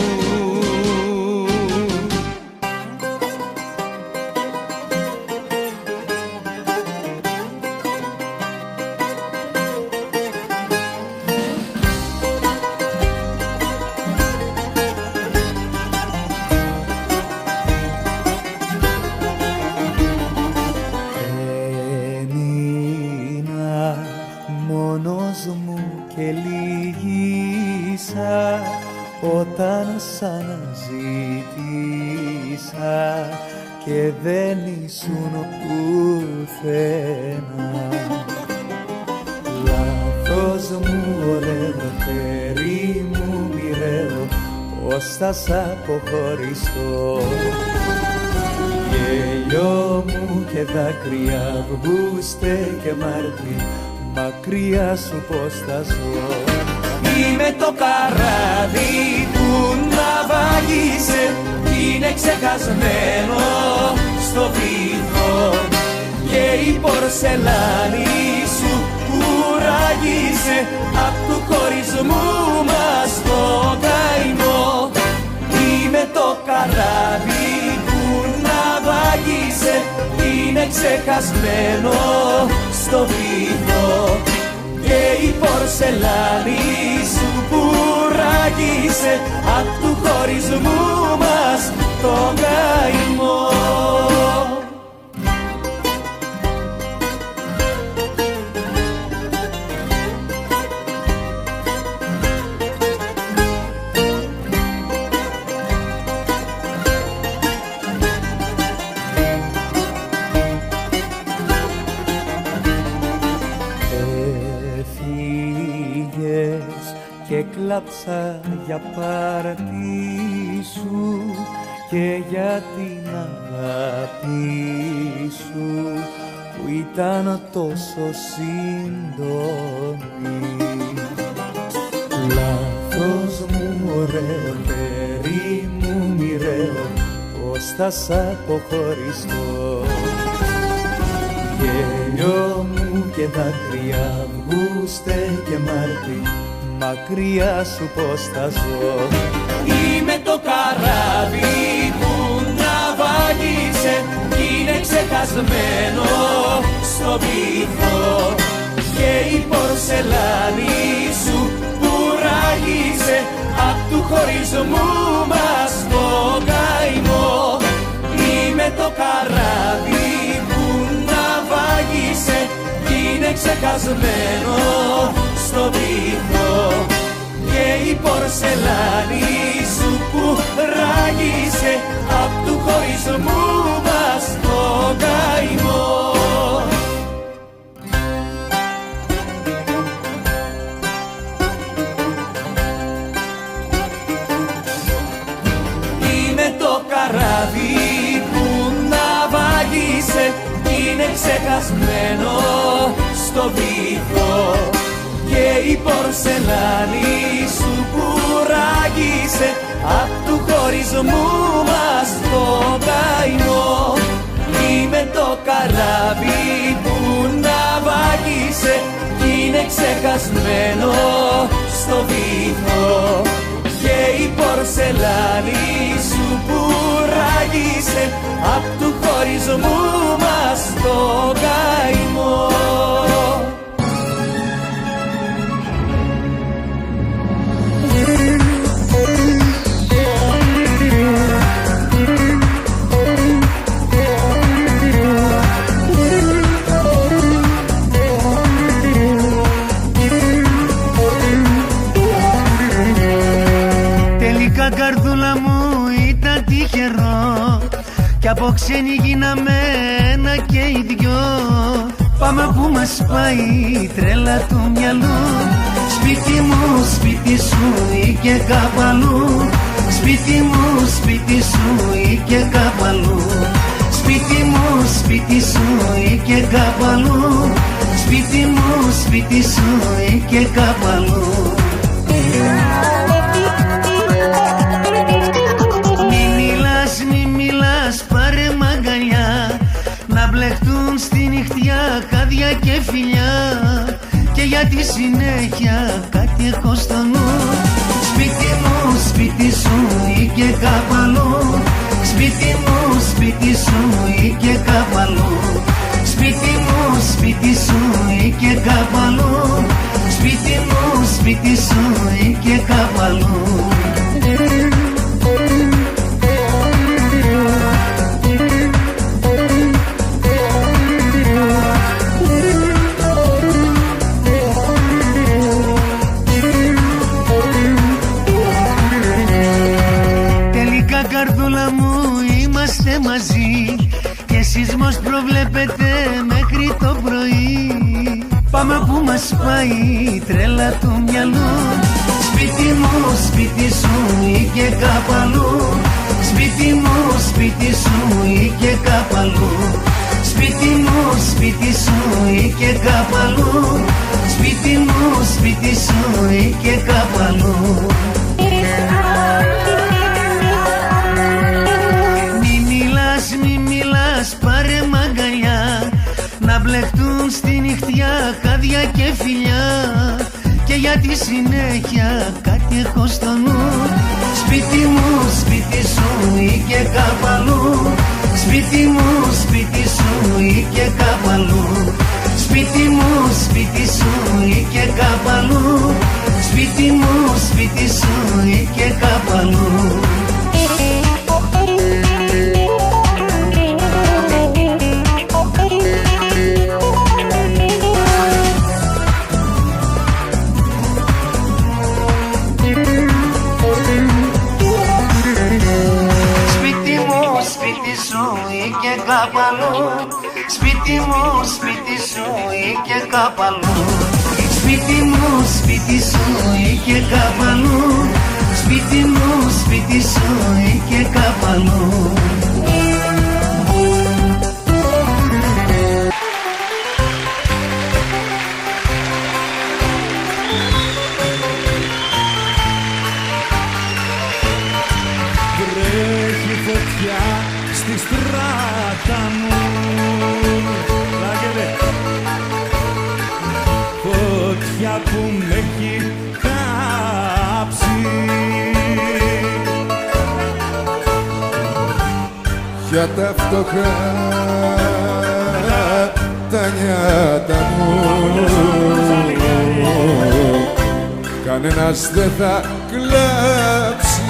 άρχισα όταν σ' αναζήτησα και δεν ήσουν πουθενά. Λάθος μου ωραίο, χέρι μου μοιραίο, πώς θα σ' αποχωριστώ. Γέλιο μου και δάκρυα, Αυγούστε και Μάρτι, μακριά σου πώς θα ζω. Είμαι το καράβι που ναυάγησε, είναι ξεχασμένο στο βυθό, και η πορσελάνη σου κουράγισε απ' του χωρισμού μας το καημό. Είμαι το καράβι που ναυάγησε, είναι ξεχασμένο στο βυθό, και η πορσελάνη σου που ράγισε απ' του χωρισμού μας τον καημό. Και κλάψα για πάρτι σου και για την αγάπη σου που ήταν τόσο σύντομη. Λάθος μου ωραίο, χέρι μου μοιραίο, πώς θα σ' αποχωριστώ. Γέλιο μου και δάκρυα, Αυγούστε και Μάρτι, μακριά σου πώς θα ζω. Είμαι το καράβι που ναυάγησε, είναι ξεχασμένο στο βυθό, και η πορσελάνη σου που ράγισε απ' του χωρισμού μας το καημό. Είμαι το καράβι που ναυάγησε, είναι ξεχασμένο στο βυθό, και η πορσελάνη σου που ράγισε απ' του χωρισμού μας το καημό. Είμαι το καράβι που ναυάγησε, είναι ξεχασμένο στο βυθό, και η πορσελάνη σου που ράγισε απ' του χωρισμού μας το καημό. Είμαι το καράβι που ναυάγησε, είναι ξεχασμένο στο βυθό, και η πορσελάνη σου που ράγισε απ' του χωρισμού μας το καημό. Τελικά καρδούλα μου ήταν τυχερό, κι από ξένοι γίναμε ένα και οι δυο. Πάμε που μας πάει η τρέλα του μυαλού, σπίτι μου, σπίτι σου ή και κάπου αλλού. Σπίτι μου, σπίτι σου ή και κάπου αλλού. Σπίτι μου, σπίτι σου ή και κάπου αλλού. Σπίτι μου, σπίτι σου ή και κάπου αλλού. Μη μιλάς, πάρε μαγκαλιά, να μπλεχτούν στη νυχτιά χάδια και φιλιά, και για τη συνέχεια κάτι έχω στο νου. Σπίτι μου, σπίτι σου ή και κάπου αλλού. Σπίτι μου, σπίτι σου ή και κάπου αλλού. Σπίτι μου, σπίτι σου ή και κάπου αλλού. Σπίτι μου, σπίτι σου ή και κάπου αλλού. μαζί και σεισμός προβλέπεται μέχρι το πρωί. Πάμε που μας πάει η τρέλα του μυαλού. Σπίτι μου, σπίτι σου ή και κάπου αλλού. Σπίτι μου, σπίτι σου ή και κάπου αλλού. Σπίτι μου, σπίτι σου ή και κάπου αλλού. Σπίτι μου, σπίτι σου ή και κάπου αλλού. Μη μιλάς, πάρε μαγκαλιά, να μπλεχτούν στη νυχτιά χάδια και φιλιά. Και για τη συνέχεια κάτι έχω στο νου. Σπίτι μου, σπίτι σου ή και κάπου αλλού. Σπίτι μου, σπίτι σου ή και κάπου αλλού. Σπίτι μου, σπίτι σου ή και κάπου αλλού. Σπίτι μου, σπίτι σου ή και κάπου αλλού. Κάπου αλλού. Σπίτι μου, σπίτι σου ή και κάπου αλλού. Σπίτι μου, σπίτι σου ή και κάπου αλλού. Σπίτι μου, σπίτι σου ή και κάπου αλλού. Βρέχει φωτιά στη στράτα μου, φωτιά που με έχει κάψει. Για τα φτωχά τα νιάτα μου κανένας δεν θα κλάψει.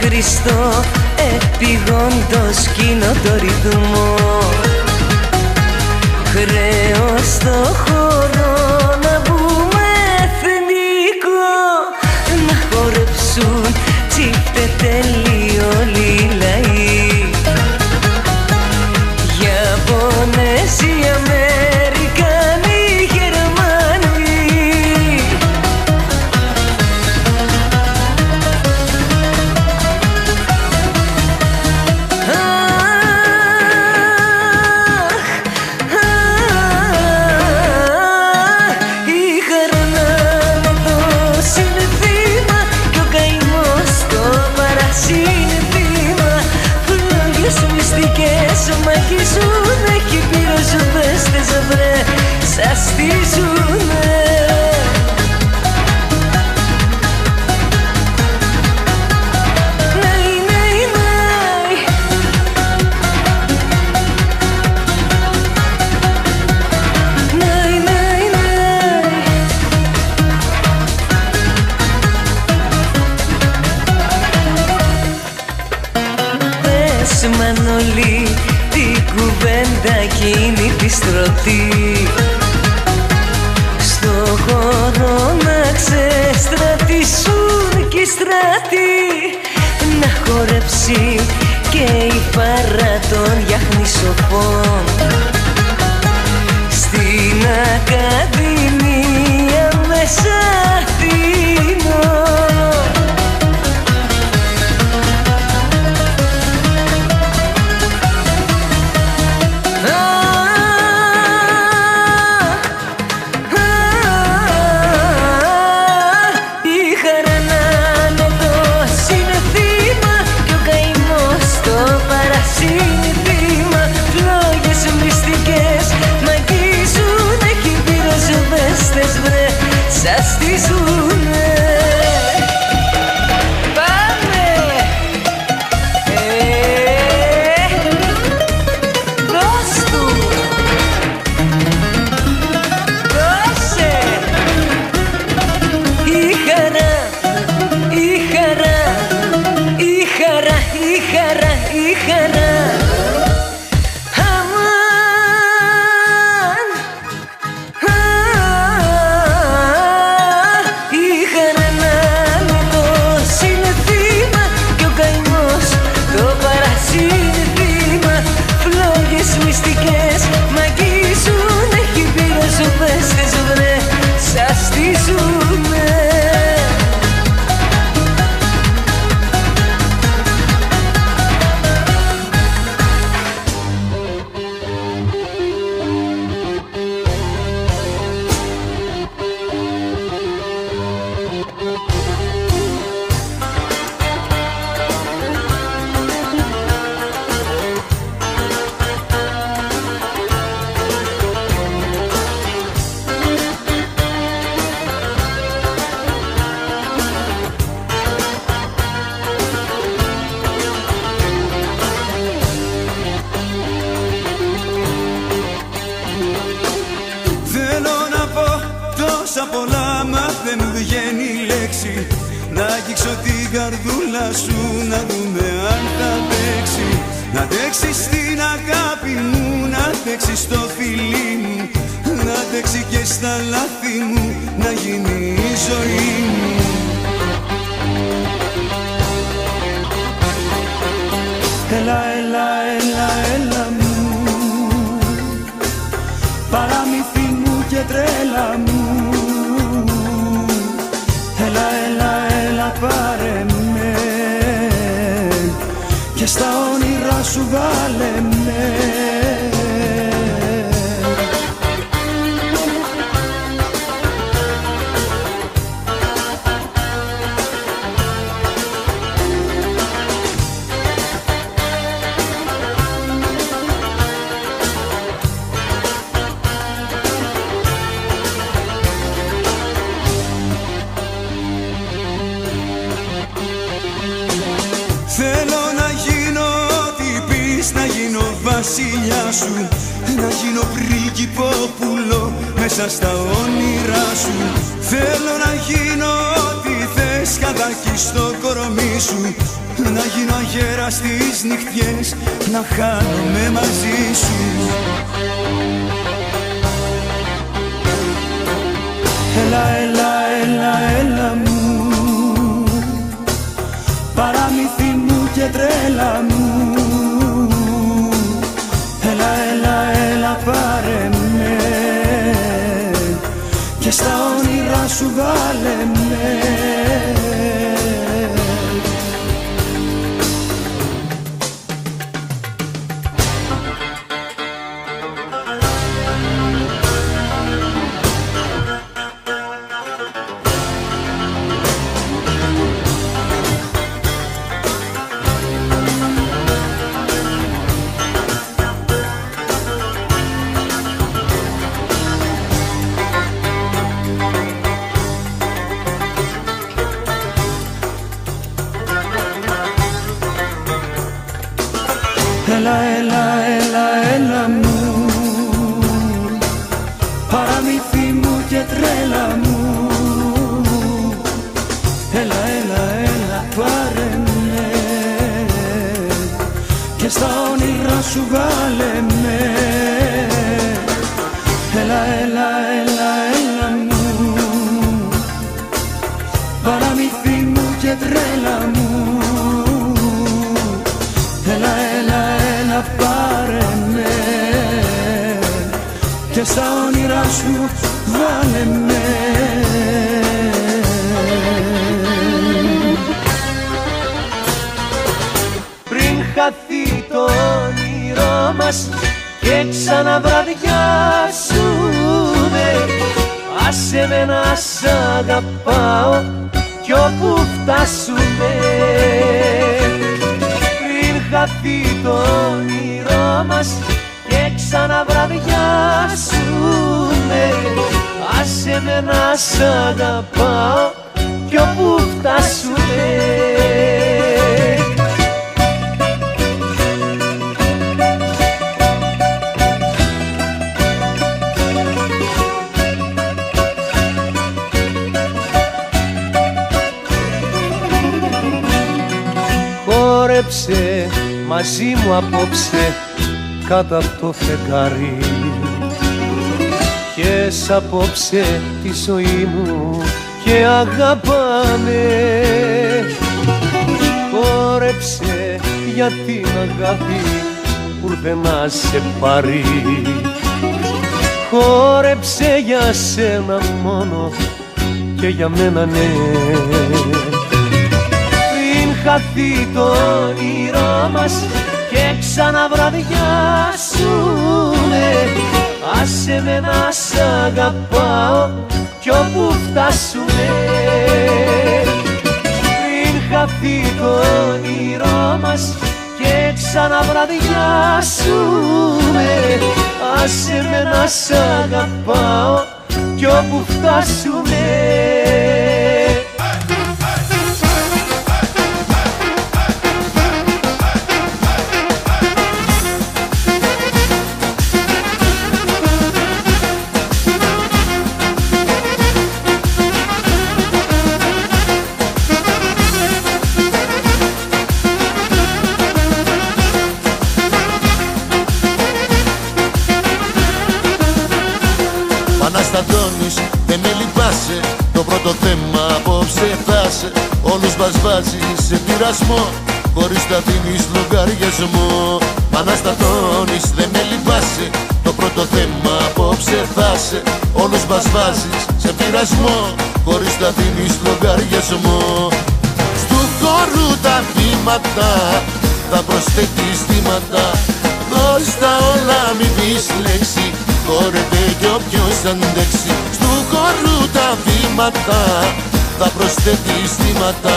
Χριστό επιγόντως κοινό το ρυθμό. Χρέος στο χώρο να βγούμε εθνικό, να χορεψούν τσίφτε τέλειο όλοι οι λαοί. Ιαπωνές, οι Αμερικάνοι, οι Γερμανοί. Μαγίζουνε κι οι πυροσβέστες βρε σας στίζουνε. Ναϊ, ναϊ, ναϊ. Ναϊ, ναϊ, ναϊ. Πες Μανώλη την κουβέντα εκείνη τη στρωτή, στο χώρο να ξεστρατήσουν κι οι στρατοί, να χορέψει και η παρά των γιαχνισοφών. Στην Ακαδημία μέσα τόσα πολλά μα δεν μου βγαίνει λέξη. Να αγγίξω την καρδούλα σου, να δούμε αν θα αντέξει. Να αντέξει στην αγάπη μου, να αντέξει στο φιλί μου, να αντέξει και στα λάθη μου, να γίνει η ζωή μου. Έλα, έλα, έλα, έλα μου, παραμύθι μου και τρέλα μου. Έλα, έλα, έλα, πάρε με και στα όνειρά σου βάλε με. Βασιλιά σου, να γίνω πρίγκιποπούλο μέσα στα όνειρά σου. Θέλω να γίνω ό,τι θες, καδάκι στο κορμί σου, να γίνω αγέρα στις νυχτιές, να χάνομαι μαζί σου. Έλα, έλα, έλα, έλα μου, παραμύθι μου και τρέλα μου. Έλα, έλα, έλα, πάρε με και στα όνειρά σου βάλε με. Έλα, έλα, έλα, έλα μου, παραμύθι μου και τρέλα μου. Έλα, έλα, έλα, πάρε με και στα όνειρά σου βάλε με. Έλα, έλα, έλα, έλα μου, παραμύθι μου και τρέλα μου. Έλα, έλα, έλα, πάρε με και στα όνειρά σου βάλε με. Πριν χαθεί το όνειρό μας και ξαναβραδιάσουμε, άσε με να σ' αγαπάω κι όπου φτάσουμε. Χαθεί το όνειρό μας και ξαναβραδιάσουμε, άσε με να σ' αγαπάω κι όπου φτάσουμε. Χόρεψε μαζί μου απόψε κάτω από το φεγγάρι, ποιες απόψε τη ζωή μου και αγαπάνε. Χόρεψε για την αγάπη που ήρθε να σε πάρει, χόρεψε για σένα μόνο και για μένα ναι. Χαθεί το όνειρό μας και ξαναβραδιάσουμε, άσε με να σ' αγαπάω κι όπου φτάσουμε. Πριν χαθεί το όνειρό μας και ξαναβραδιάσουμε, άσε με να σ' αγαπάω κι όπου φτάσουμε. Αναστατώνεις, δεν με λυπάσαι. Το πρώτο θέμα απόψε θάσε. Όλους μας βάζεις σε πειρασμό, χωρίς τα δίνεις λογαριασμό. Αναστατώνεις, δεν με λυπάσαι. Το πρώτο θέμα απόψε θάσε. Όλους μας βάζεις σε πειρασμό, χωρίς τα δίνεις λογαριασμό. Στου χώρου τα βήματα θα προσθέτεις θύματα. Δώσ' τα όλα, μη πεις λέξη, χόρευε κι όποιος αντέξει. Στου χώρου τα βήματα θα προσθέτεις θύματα.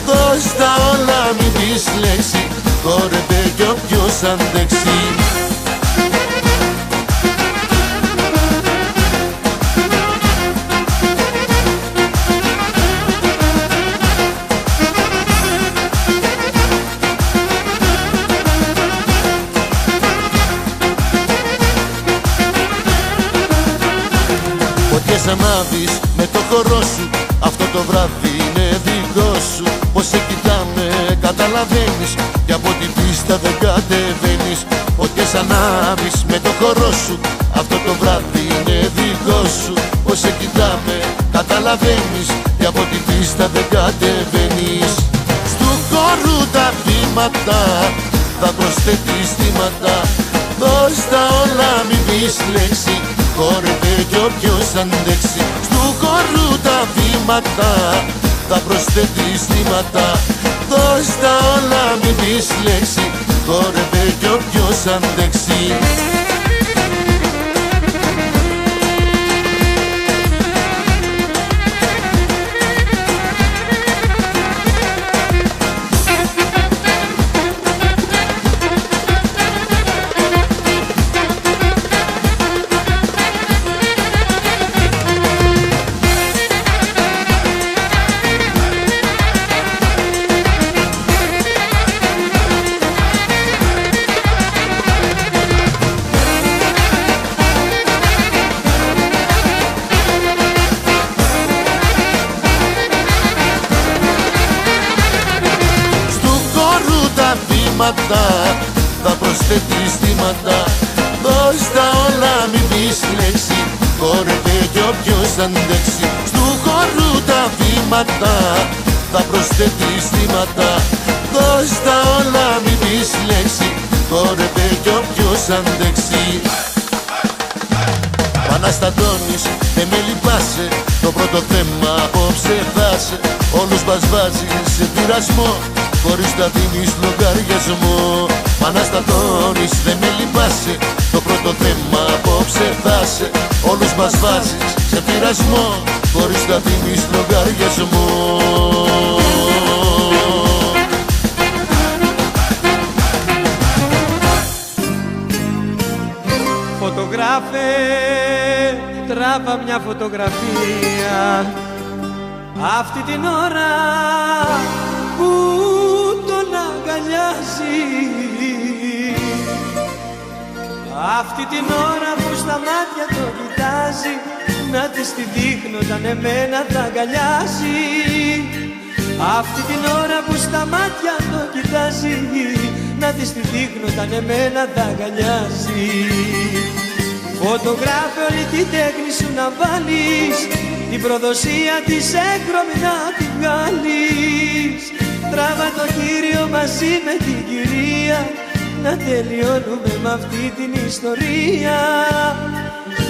Δώσ' τα όλα, μη πεις λέξη, χόρευε κι όποιος αντέξει. Φωτιές ανάβεις με το χορό σου, αυτό το βράδυ είναι δικό σου. Πως σε κοιτάμε καταλαβαίνεις, και από την πίστα δεν κατεβαίνεις. Φωτιές ανάβεις με το χορό σου, αυτό το βράδυ είναι δικό σου. Πως σε κοιτάμε καταλαβαίνεις, και από την πίστα δεν κατεβαίνεις. Στου χώρου τα βήματα θα προσθέτεις θύματα. Δώσ' τα όλα, μη πεις λέξη, χόρευε κι όποιος αντέξει. Στου χώρου τα βήματα θα προσθέτεις θύματα. Δώσ' τα όλα, μη πεις λέξη, χόρευε κι όποιος αντέξει. Θα προσθέτεις θύματα. Δώσ' τα όλα, μη πεις λέξη, χόρευε κι όποιος αντέξει. Στου χώρου τα βήματα θα προσθέτεις θύματα. Δώσ' τα όλα, μη πεις λέξη, χόρευε κι όποιος αντέξει. Αναστατώνεις, δεν με λυπάσαι. Το πρώτο θέμα απόψε θάσε. Όλους μας βάζεις σε πειρασμό, χωρίς τα δίνεις λογαριασμό. Αναστατώνεις, δεν με λυπάσαι. Το πρώτο θέμα απόψε θάσε. Όλους μας βάζεις σε πειρασμό, χωρίς τα δίνεις λογαριασμό. Φωτογράφε, τράβα μια φωτογραφία αυτή την ώρα που τον αγκαλιάζει. Αυτή την ώρα που στα μάτια το κοιτάζει, να της τη δείχνω όταν εμένα θα αγκαλιάσει. Αυτή την ώρα που στα μάτια το κοιτάζει, να της τη δείχνω όταν εμένα θα αγκαλιάσει. Φωτογράφε όλη την τέχνη σου να βάλεις, την προδοσία της έγχρωμη να τη βγάλεις. Τράβα το κύριο μαζί με την κυρία, να τελειώνουμε με αυτή την ιστορία.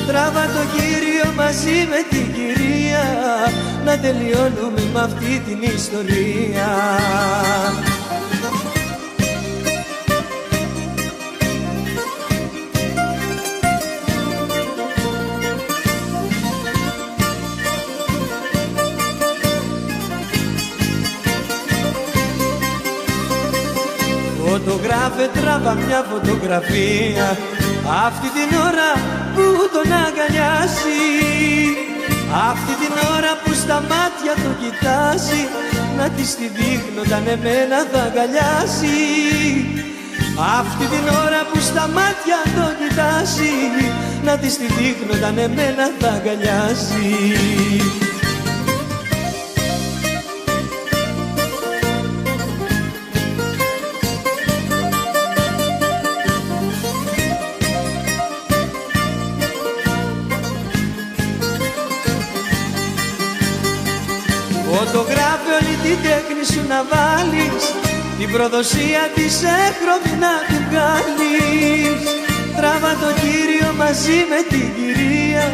Τράβα το κύριο μαζί με την κυρία, να τελειώνουμε με αυτή την ιστορία. Φωτογράφε, τράβα μια φωτογραφία αυτή την ώρα που τον αγκαλιάζει. Αυτή την ώρα που στα μάτια το κοιτάζει, να της τη δείχνω όταν εμένα θα αγκαλιάσει. Αυτή την ώρα που στα μάτια το κοιτάζει, να της τη δείχνω όταν εμένα θα αγκαλιάσει. φωτογράφει όλη την τέχνη σου να βάλεις, την προδοσία της έγχρωμη να την βγάλεις. Τράβα το κύριο μαζί με την κυρία,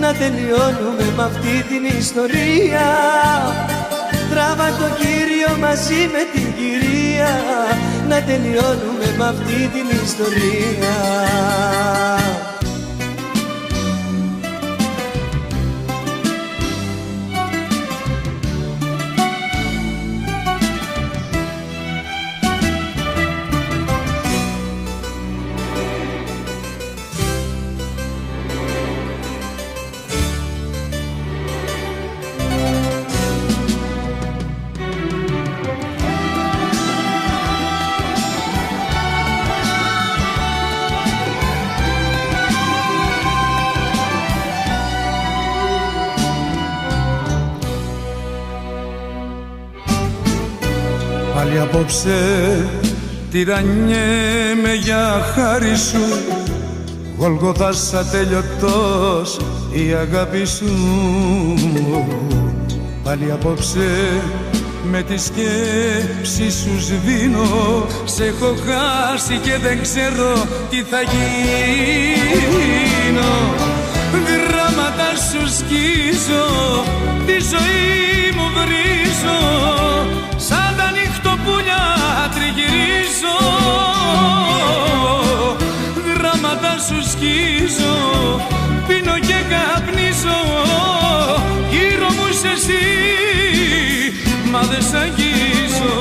να τελειώνουμε με αυτή την ιστορία. Τράβα το κύριο μαζί με την κυρία, να τελειώνουμε με αυτή την ιστορία. Πάλι απόψε τυραννιέμαι για χάρη σου, Γολγοθάς ατέλειωτος η αγάπη σου. Πάλι απόψε με τη σκέψη σου σβήνω, σε έχω χάσει και δεν ξέρω τι θα γίνω. Γράμματα σου σκίζω, τη ζωή μου βρίζω, σαν τα νυχτοπούλια τριγυρίζω. Γράμματα σου σκίζω, πίνω και καπνίζω, γύρω μου είσαι εσύ, μα δεν σ' αγγίζω.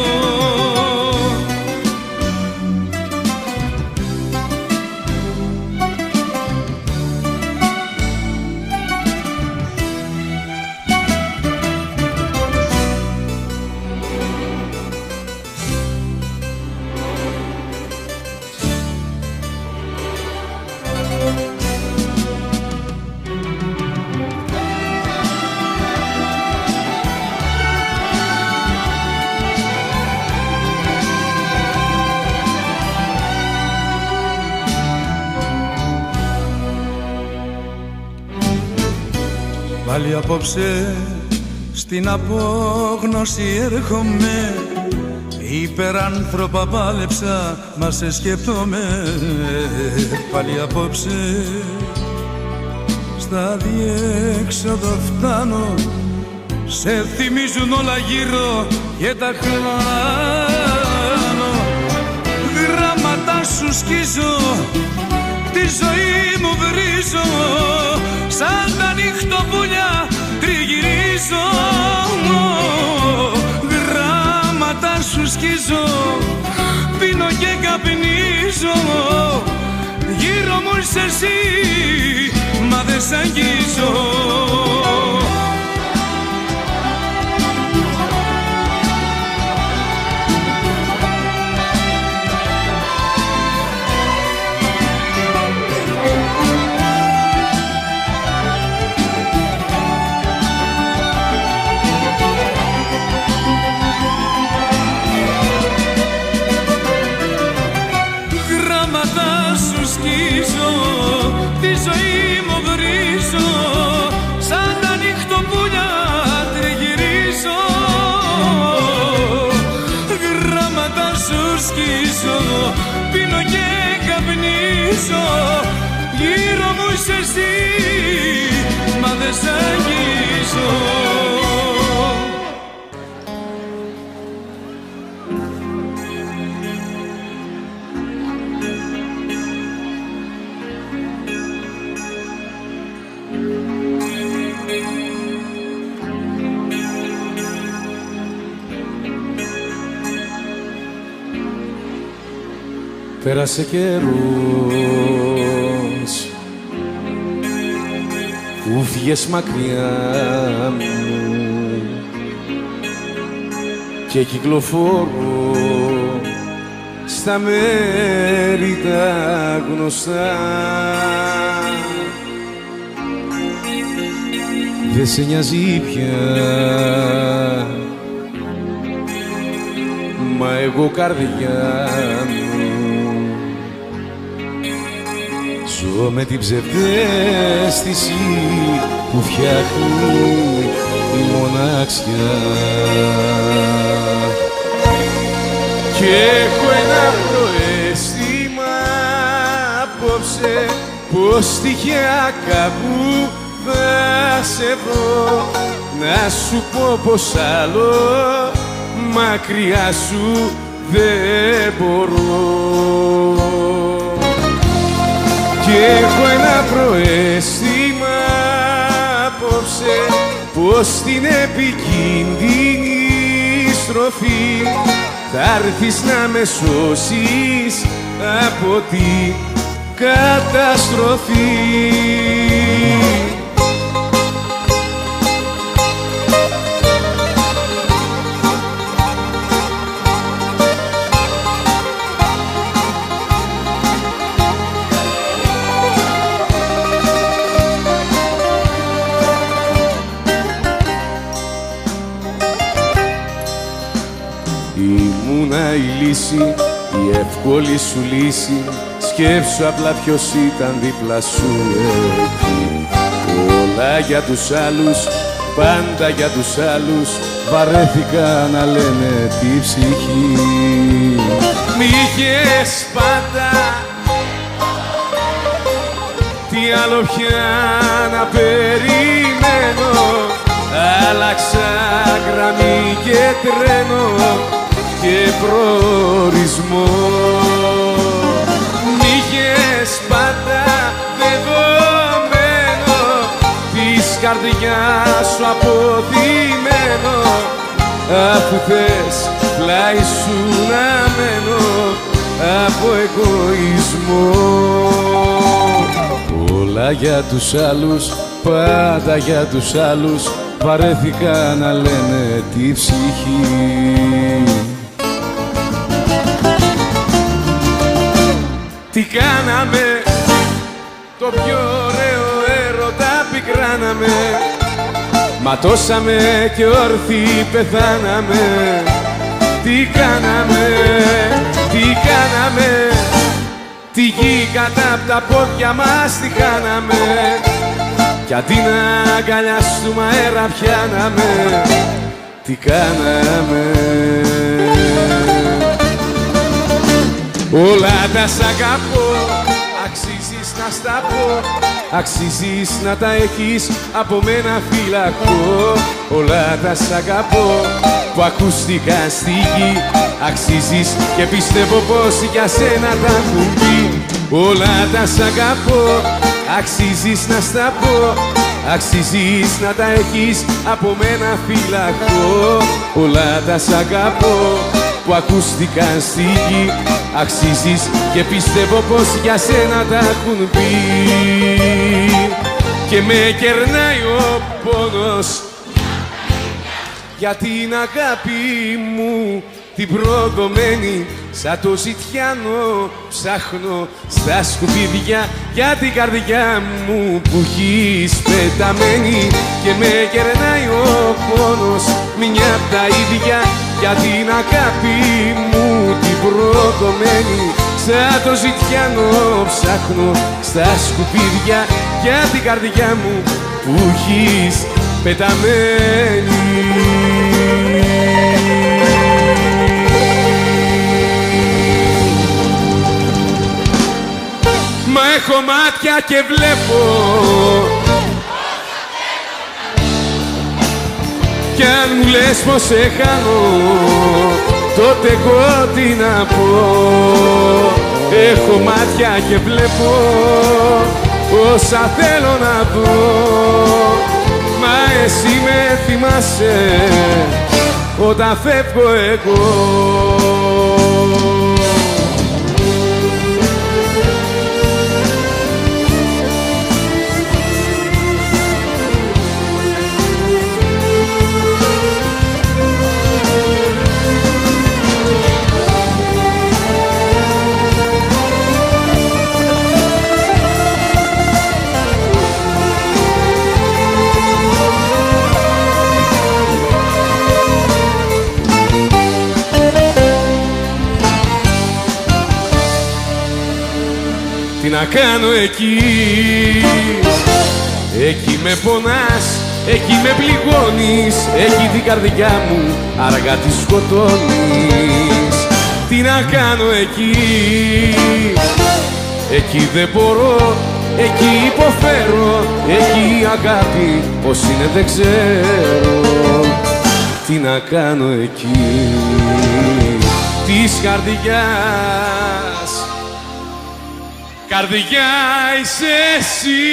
Πάλι απόψε στην απόγνωση έρχομαι, υπεράνθρωπα πάλεψα, μα σε σκέφτομαι. Πάλι απόψε στα διέξοδο φτάνω, σε θυμίζουν όλα γύρω και τα χάνω. Γράμματα σου σκίζω, τη ζωή μου βρίζω, σαν τα νυχτοπούλια τριγυρίζω. Γράμματα σου σκίζω, πίνω και καπνίζω, γύρω μου είσαι εσύ, μα δεν σ' αγγίζω. Τη ζωή μου βρίζω, σαν τα νυχτοπούλια τριγυρίζω. Γράμματα σου σκίζω, πίνω και καπνίζω, γύρω μου είσαι εσύ, μα δεν σ' αγγίζω. Πέρασε καιρός που φύγες μακριά μου και κυκλοφορώ στα μέρη τα γνωστά. Δεν σε νοιάζει πια, μα εγώ καρδιά μου Ζω με την ψευδαίσθηση που φτιάχνει η μοναξιά. Και έχω ένα προαίσθημα απόψε πως τυχαία κάπου θα σε βρω, να σου πω πως άλλο μακριά σου δεν μπορώ. Και έχω ένα προαίσθημα απόψε πως την επικίνδυνη στροφή θα έρθεις να με σώσεις από την καταστροφή. Ήμουνα η λύση, η εύκολη σου λύση. Σκέψου απλά ποιος ήταν δίπλα σου εκεί. Όλα για τους άλλους, πάντα για τους άλλους. Βαρέθηκα να λένε τη ψυχή. Μ' είχες πάντα, τι άλλο πια να περιμένω. Άλλαξα γραμμή και τρένο και προορισμό. Μ' είχες πάντα δεδομένο, της καρδιάς σου αποθυμένο. Αφού θες πλάι σου να μένω από εγωισμό. Όλα για τους άλλους, πάντα για τους άλλους. Βαρέθηκα να λένε τη ψυχή. Τι κάναμε, το πιο ωραίο έρωτα πικράναμε. Ματώσαμε και όρθιοι πεθάναμε. Τι κάναμε, τι κάναμε. Τη γη κατά απ' τα πόδια μας τη χάναμε. Κι αντί να αγκαλιάσουμε αέρα πιάναμε. Τι κάναμε. Όλα τα σ' αγαπώ, αξίζεις να στα πω. Αξίζεις να τα έχεις από μένα φυλακό. Όλα τα σ' αγαπώ που ακούστηκα στη γη. Αξίζεις και πιστεύω πως για σένα τα έχουν πει. Όλα τα σ' αγαπώ, αξίζεις να στα πω. Αξίζεις να τα έχεις από μένα φυλακό. Όλα τα σ' αγαπώ που ακούστηκαν στη γη. Αξίζεις και πιστεύω πως για σένα τα έχουν πει. Και με κερνάει ο πόνος για την αγάπη μου την προδομένη. Σαν το ζητιάνο ψάχνω στα σκουπίδια για την καρδιά μου που έχεις πεταμένη. Και με κερνάει ο πόνος μια απ' τα ίδια για την αγάπη μου την προδομένη. Σαν το ζητιάνο ψάχνω στα σκουπίδια για την καρδιά μου που έχεις πεταμένη. Μα έχω μάτια και βλέπω κι αν μου λες πως σε χάνω τότε εγώ τι να πω. Έχω μάτια και βλέπω όσα θέλω να δω. Μα εσύ με θυμάσαι όταν φεύγω εγώ. κάνω εκεί? Εκεί με πονάς, εκεί με πληγώνεις, εκεί την καρδιά μου αργά τη σκοτώνεις. Τι να κάνω εκεί? Εκεί δεν μπορώ, εκεί υποφέρω, εκεί η αγάπη πως είναι δεν ξέρω. Τι να κάνω εκεί της καρδιάς? Καρδιά είσαι εσύ,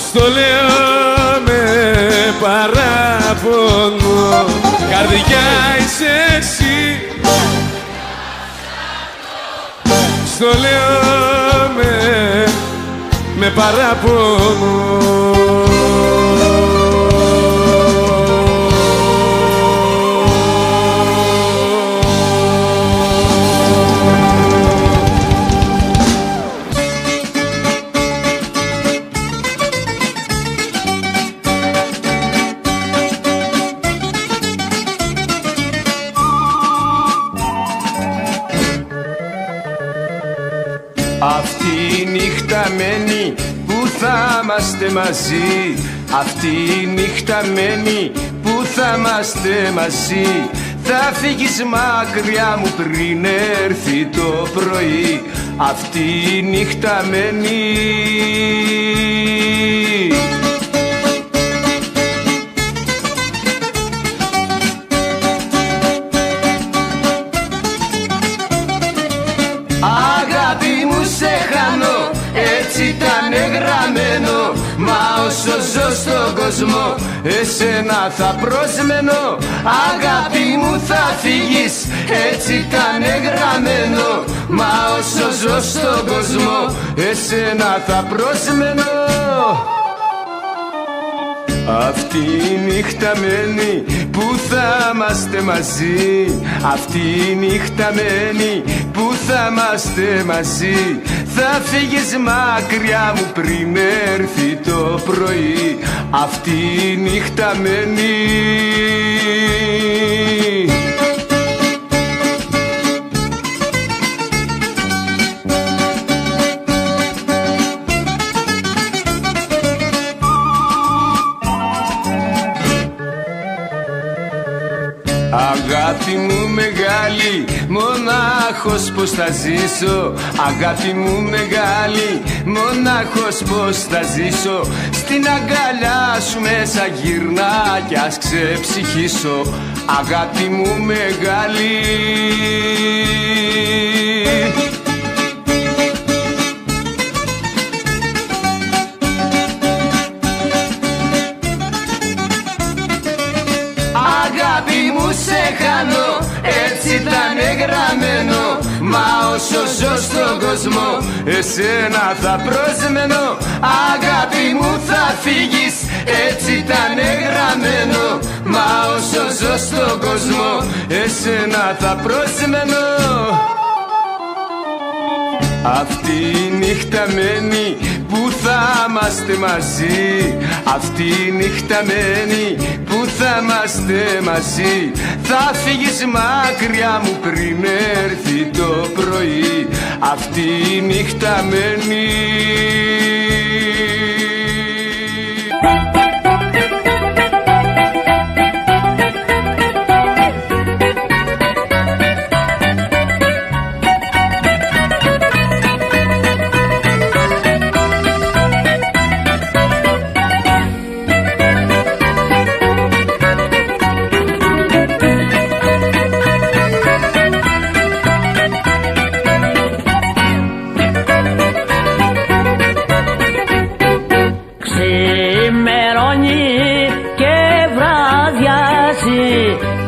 στο λέω με παράπονο. Καρδιά είσαι εσύ, στο λέω με παράπονο. Αυτή η νύχτα μένει που θα είμαστε μαζί. Αυτή η νύχτα μένει που θα είμαστε μαζί. Θα φύγεις μακριά μου πριν έρθει το πρωί. Αυτή η νύχτα μένει. Έτσι ήταν γραμμένο, μα όσο ζω στον κόσμο εσένα θα προσμένω. Αγάπη μου θα φύγεις, έτσι ήταν γραμμένο, μα όσο ζω στον κόσμο εσένα θα προσμένω. Αυτή η νύχτα μένει που θα είμαστε μαζί. Αυτή η νύχτα μένει που θα είμαστε μαζί. Θα φύγεις μακριά μου πριν έρθει το πρωί. Αυτή η νύχτα μένει. Αγάπη μου μεγάλη, μονάχος πως θα ζήσω. Αγάπη μου μεγάλη, μονάχος πως θα ζήσω. Στην αγκαλιά σου μέσα γυρνά κι ας ξεψυχήσω. Αγάπη μου μεγάλη. Αγάπη μου σε χάνω, έτσι ήταν γραμμένο, μα όσο ζω στον κόσμο εσένα θα προσμένω. Αγάπη μου θα φύγεις, έτσι ήταν γραμμένο, μα όσο ζω στον κόσμο εσένα θα προσμένω. Αυτή η νύχτα μένει που θα είμαστε μαζί. Αυτή η νύχτα μένει που θα είμαστε μαζί. Θα φύγεις μακριά μου πριν έρθει το πρωί. Αυτή η νύχτα μένει.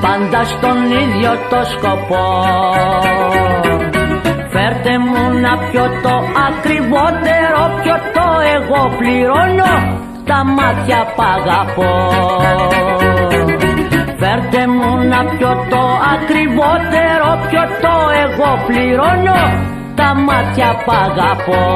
Πάντα στον ίδιο το σκοπό. Φέρτε μου να πιω το ακριβότερο πιωτό. Εγώ πληρώνω, τα μάτια π' αγαπώ. Φέρτε μου να πιω το ακριβότερο πιωτό. Εγώ πληρώνω, τα μάτια π' αγαπώ.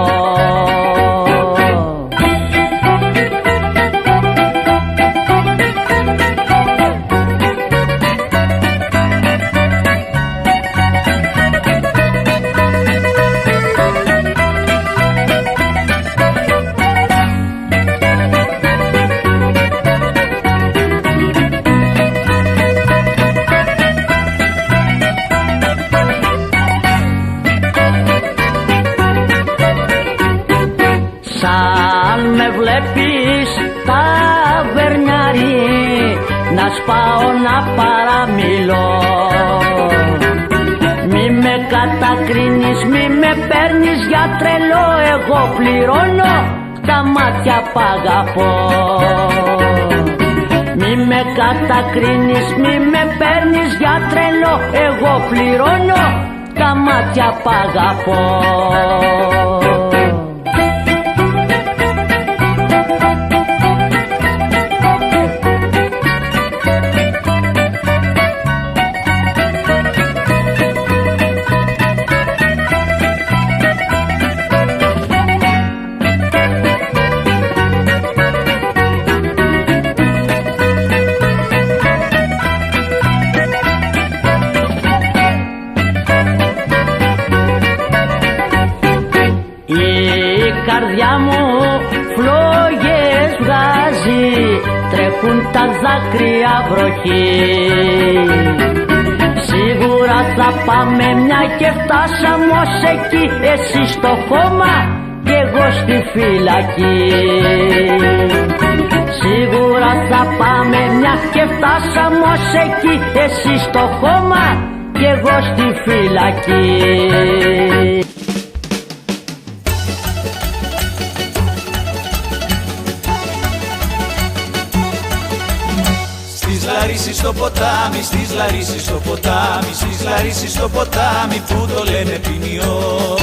σαν με βλέπεις ταβερνιάρι, να σπάω να παραμιλώ. Μη με κατακρίνεις, μη με παίρνεις για τρελό, εγώ πληρώνω τα μάτια π' αγαπώ. Μη με κατακρίνεις, μη με παίρνεις για τρελό, εγώ πληρώνω τα μάτια π' αγαπώ. Τρέχουν τα δάκρυα βροχή. Σίγουρα θα πάμε μια και φτάσαμε ως εκεί, εσύ στο κόμμα και εγώ στη φυλακή. Σίγουρα θα πάμε μια και φτάσαμε ως εκεί, εσύ στο κόμμα και εγώ στη φυλακή. Στις Λαρίσης στο ποτάμι, στις Λαρίσης στο ποτάμι, στις Λαρίσης στο ποτάμι που το λένε ποινιό.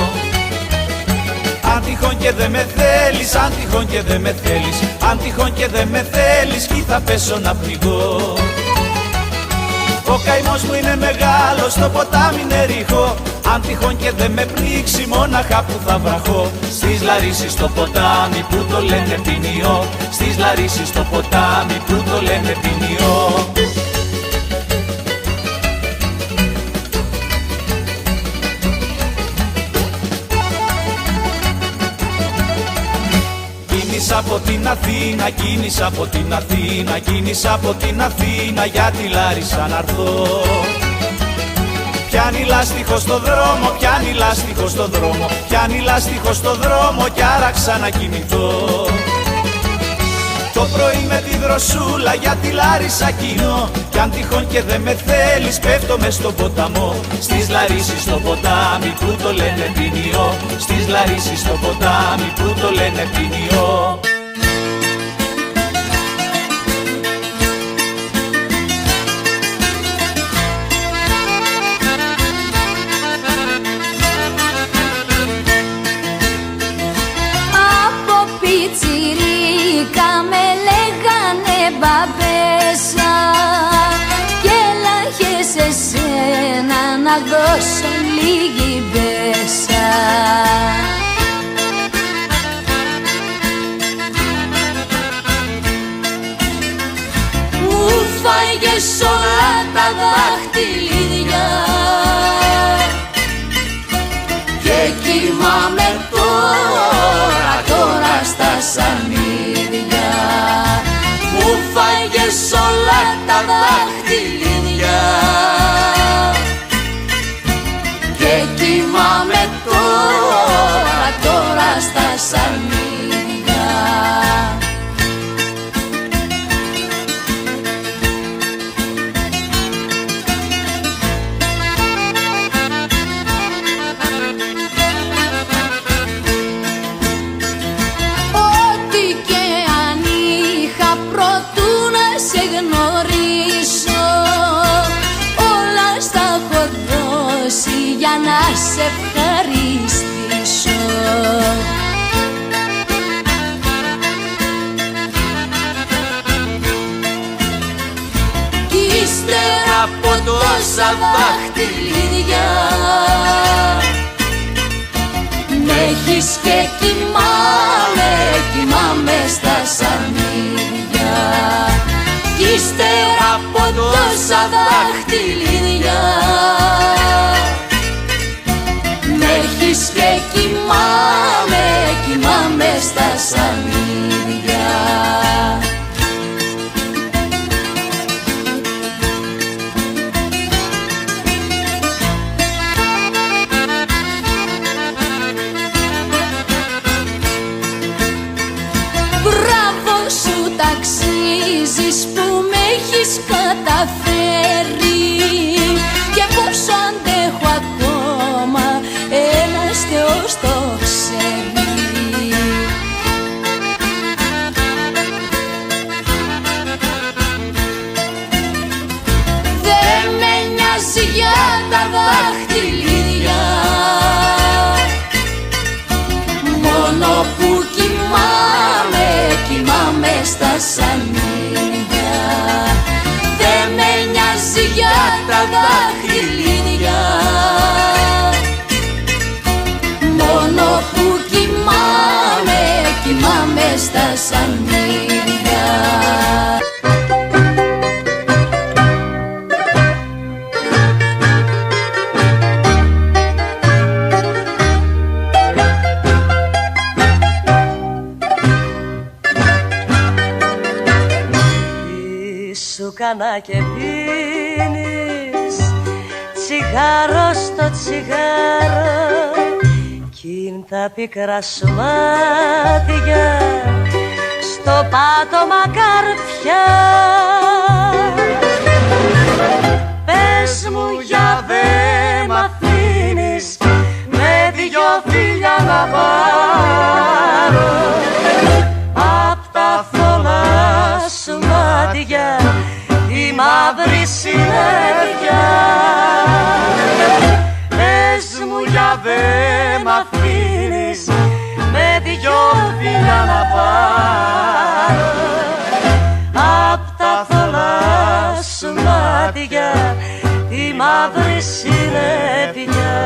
Αν τυχόν και δε με θέλεις, αν τυχόν και δε με θέλεις, αν τυχόν και δε με θέλεις, κι θα πέσω να πνιγώ. Ο καημός μου είναι μεγάλος, στο ποτάμι είναι ρίχο. Αν τυχόν και δε με πνίξει, μόναχα που θα βραχώ. Στις Λαρίσης στο ποτάμι που το λένε ποινιό, στις Λαρίσης στο ποτάμι που το λένε ποινιό. Κίνησα από την Αθήνα, κίνησα από την Αθήνα, κίνησα από την Αθήνα για τη Λάρισα να έρθω. Πιάνει λάστιχο στο δρόμο, πιάνει λάστιχο στο δρόμο, πιάνει λάστιχο στο δρόμο κι άραξα να κινηθώ. Το πρωί με τη δροσούλα για τη Λάρισα κοινώ, κι αν τυχόν και δε με θέλεις πέφτω μες στον ποταμό. Στις Λαρίσης στο ποτάμι που το λένε ποινιό, στις Λαρίσης στο ποτάμι που το λένε ποινιό. Μπαμπέσα και έλαγε σε σένα να δώσω λίγη μπέσα. Μου φάγες όλα τα δάχτυλίδια και κοιμάμαι τώρα στα σανίδια. Μου φάγες όλα τα δάχτυλίδια και κοιμάμαι τώρα στα σανίδια. Ό,τι και αν είχα προτού να σε γνωρίσω, όλα στα έχω δώσει για να σε ευχαριστήσω. Κι ύστερα από τόσα δάχτυλίδια μ' έχεις και κοιμάμαι στα σανίδια. Κι ύστερα από τόσα δάχτυλίδια μ' έχεις και κοιμάμαι στα σανίδια. φράσεις που με έχεις καταφέρει και πόσο αντέχω ακόμα, ένας Θεός το ξέρει. Δεν με νοιάζει για τα δάχτυλίδια, μόνο που κοιμάμαι στα σανίδια. Δεν με νοιάζει για τα δάχτυλίδια, μόνο που κοιμάμαι στα σανίδια. Κάνα και πίνεις τσιγάρο στο τσιγάρο κι είναι τα πικρά σου μάτια στο πάτωμα καρφιά. Πες μου για δε μ' αφήνεις με δυο φίλια να πάρω απ' τα θολά σου μάτια η μαύρη συνέχεια. Πες μου για δε μ' αφήνεις με δυο φίλια να πάρω απ' τα θολά σου μάτια η μαύρη συνέχεια.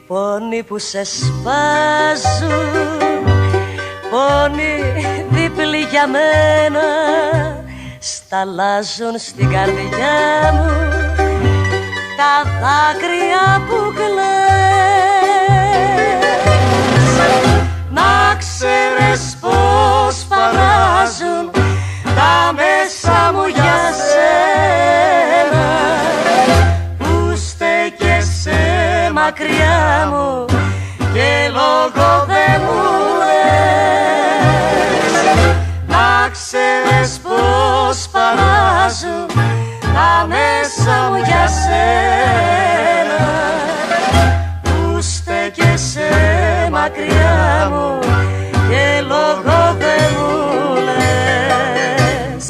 Πόνοι που σε σπάζουν, πόνοι δίπλοι για μένα, σταλάζουν στην καρδιά μου τα δάκρυα που κλαις. Να ξέρεις πως φανάζουν τα μέσα μου για σένα, που στέκεσαι μακριά μου και λόγο δεν μου λες. Να ξέρεις πως παράζουν τα μέσα μου για σένα, που στέκεσαι μακριά μου και λόγο δεν μου λες.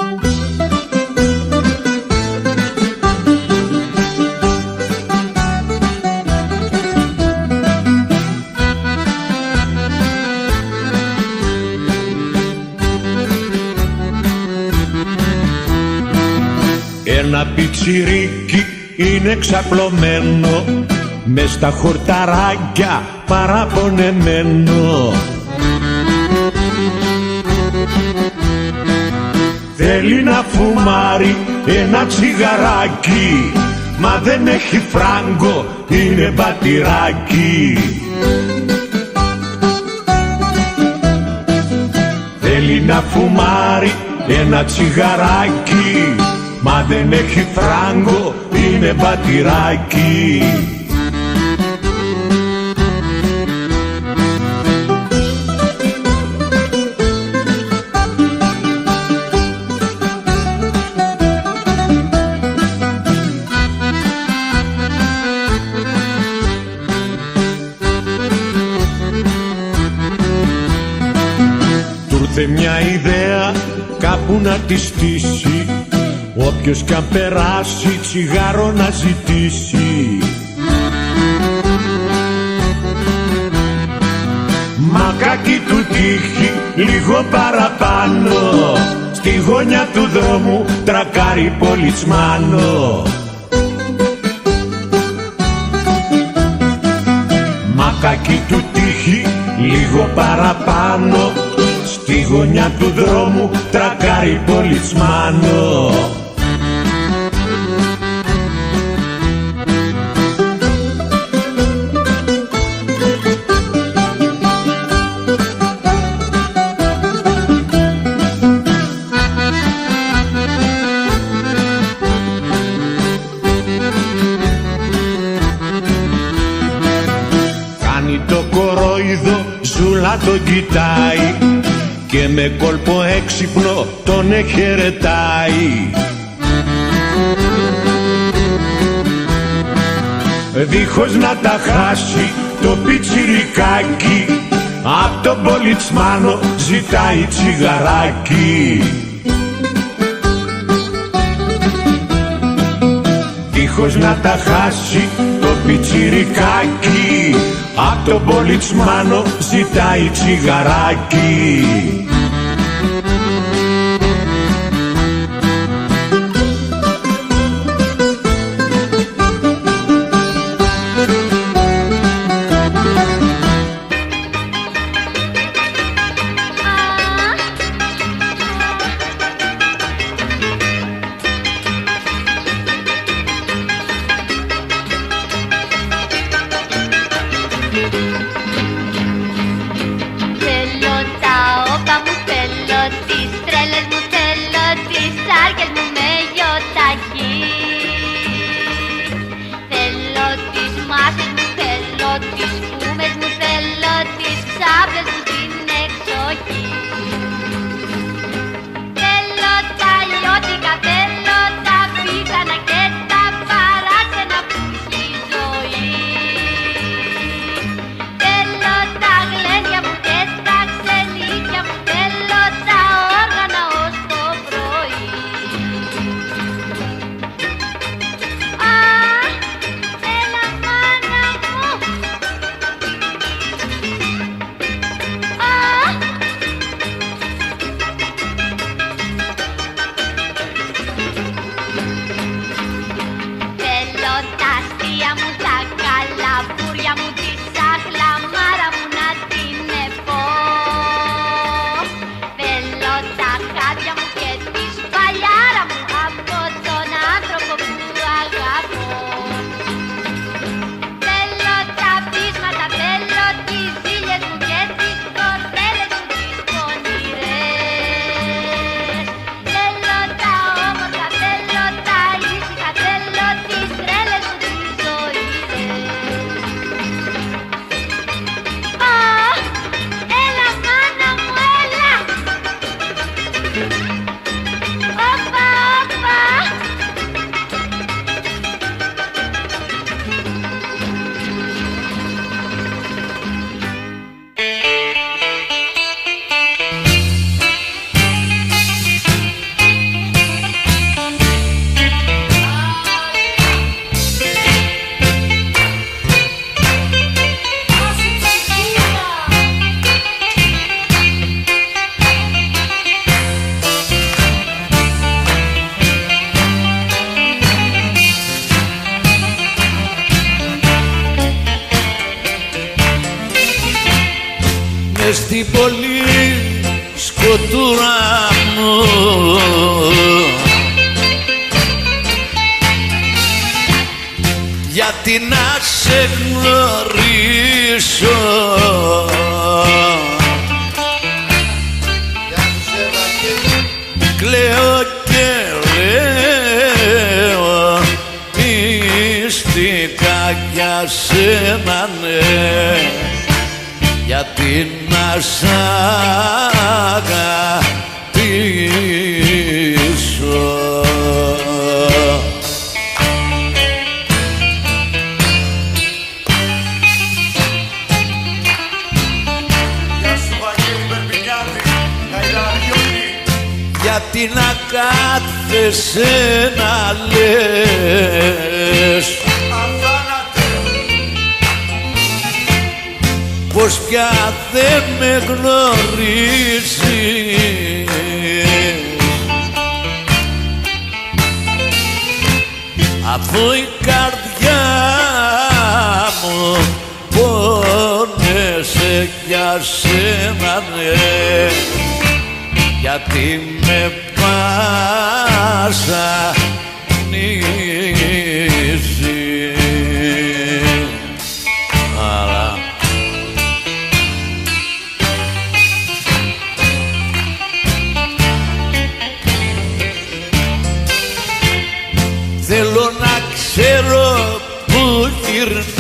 Ένα πιτσιρίκι είναι ξαπλωμένο μες στα χορταράκια παραπονεμένο. Θέλει να φουμάρει ένα τσιγαράκι, μα δεν έχει φράγκο, είναι μπατηράκι. Θέλει να φουμάρει ένα τσιγαράκι, μα δεν έχει φράγκο, είναι μπατηράκι. Του ήρθε μια ιδέα κάπου να τη στήσει, όποιος κι αν περάσει τσιγάρο να ζητήσει. Μακάκι του τύχει λίγο παραπάνω, στη γωνιά του δρόμου τρακάρει πολιτσμάνο. Μακάκι του τύχει λίγο παραπάνω, στη γωνιά του δρόμου τρακάρει πολιτσμάνο. κάνει το κορόιδο, ζούλα τον κοιτάει και με κόλπο έξυπνο τον εχαιρετάει. Δίχως να τα χάσει το πιτσιρικάκι, απ' τον πολιτσμάνο ζητάει τσιγαράκι. Δίχως να τα χάσει το πιτσιρικάκι, απ' τον πολιτσμάνο ζητάει τσιγαράκι. Στην πολύ σκοτούρα μου γιατί να σε γνωρίσω κλαίω και λέω μυστικά για σένα ναι γιατί να σ' αγαπήσω. Γιατί να κάθεσαι να λες πως πια δεν με γνωρίζεις αφού η καρδιά μου πόνεσαι για σένα ναι γιατί με βασανίζεις. Αλλά θέλω να ξέρω που γυρνάς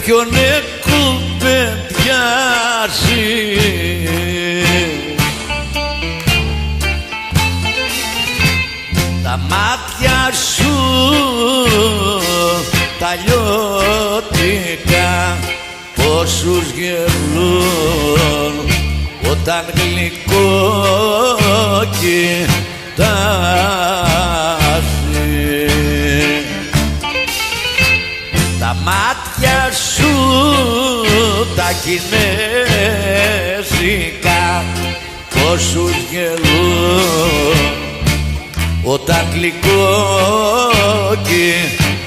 ποιον εκουβεντιάζει. Τα μάτια σου τα λιώτικα πόσους γελούν όταν γλυκό κοιτάζει. Τα μάτια σου τα κινέζικα πόσους γελούν όταν γλυκό κοιτάζει.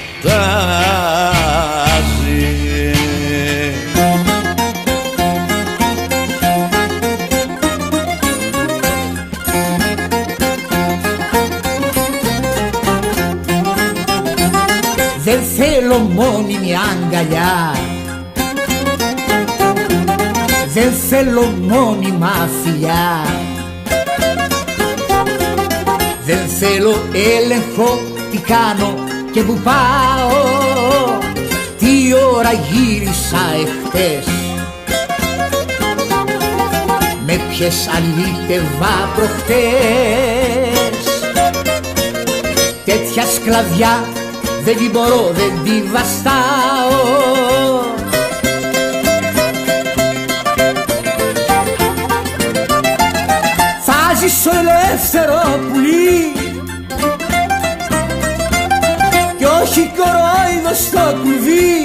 Δεν θέλω μόνιμη αγκαλιά, δεν θέλω μόνιμα φιλιά, δεν θέλω έλεγχο τι κάνω και που πάω, τι ώρα γύρισα εχθές, με ποιες αλήτευα προχτές. Τέτοια σκλαβιά δεν την μπορώ, δεν την βαστάω. Θα ζήσω ελεύθερο πουλί κι όχι κορόιδο στο κλουβί,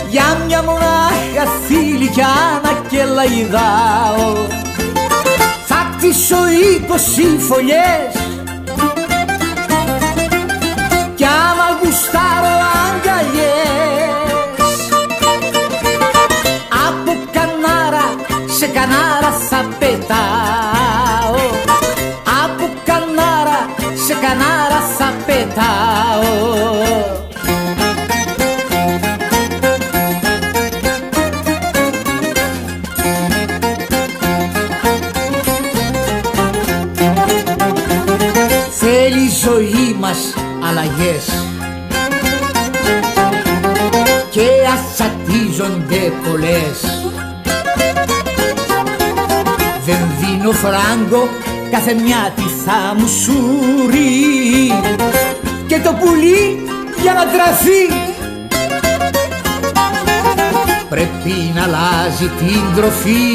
για μια μονάχα θηλυκιά να κελαϊδάω. Θα κτίσω 20 φωλιές κι άμα γουστάρω αγκαλιές, από κανάρα σε κανάρα θα πετάω, από κανάρα σε κανάρα θα πετάω. Θέλει η ζωή μας αλλαγές και ασατίζονται πολλές. Δεν δίνω φράγκο, κάθε μια τι θα μου σουρεί και το πουλί για να τραφεί πρέπει να αλλάζει την τροφή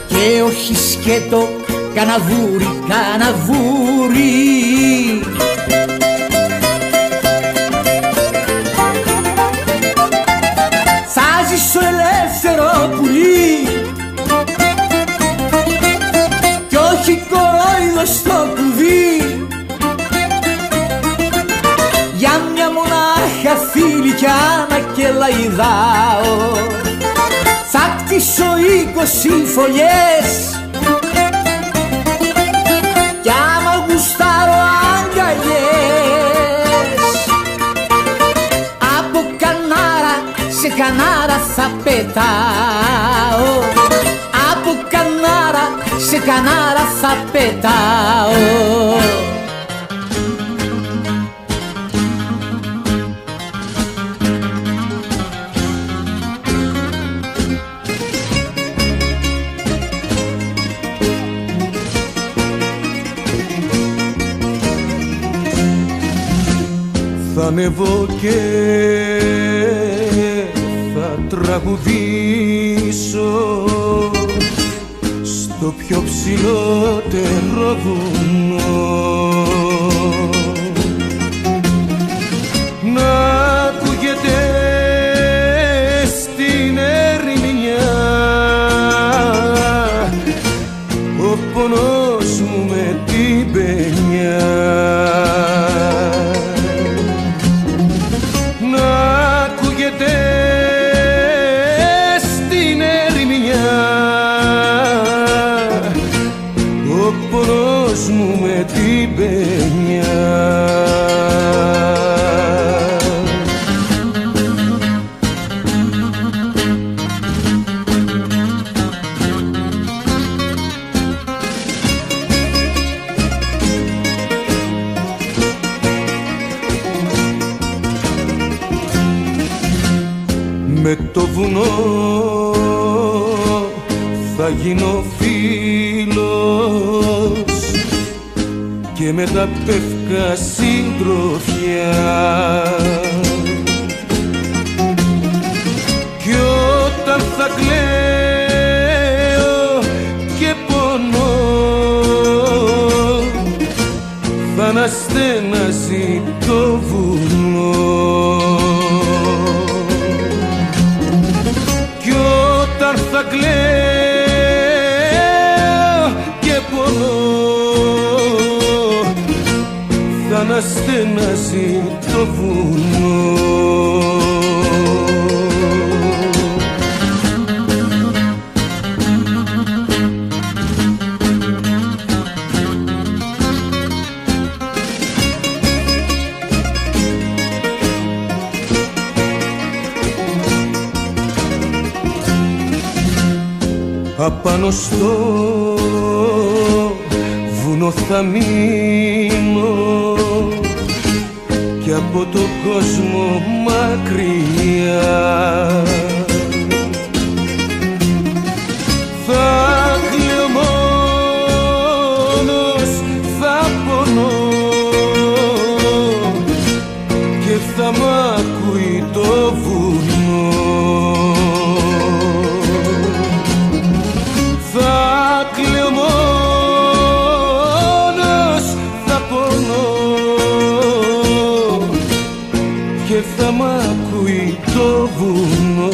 και όχι σκέτο καναβούρι, καναβούρι. Θα ζήσω ελεύθερο πουλί κι όχι κορόιδο στο κλουβί, για μια μονάχα θηλυκιά να κελαϊδάω. Θα κτίσω 20 φωλιές κι άμα γουστάρω αγκαλιές, από κανάρα σε κανάρα θα πετάω, από κανάρα σε κανάρα θα πετάω. Θα ανεβώ και θα τραγουδήσω στο πιο ψηλότερο βουνό, να ακούγεται στην ερημιά ο πονός μου με την παινιά. Μου με την παινιά. με το βουνό θα γίνω φίλος και με τα πεύκα συντροφιά. Κι όταν θα κλαίω και πονώ θα αναστενάζει το βουνό. Κι όταν θα κλαίω και πονώ θα αναστενάζει το βουνό. Απάνω στο βουνό θα μείνω και από τον κόσμο μακριά. Θα κλαίω μόνος, θα πονώ και θα μ' ακούει το βουνό. Θα κλαίω μόνος, θα πονώ και θα μ' ακούει το βουνό.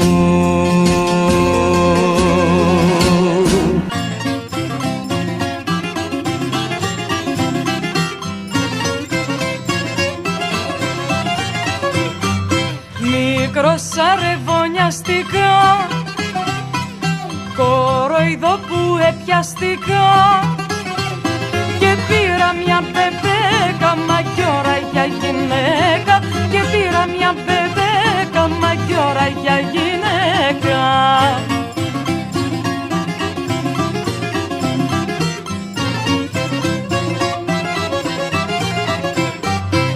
Μικρός αρεβωνιαστικά, κοροϊδό που έπιαστηκα και πήρα μια μπεμπέκα μαγιόρα για γυναίκα και πήρα μια μπεμπέκα μαγιόρα για γυναίκα.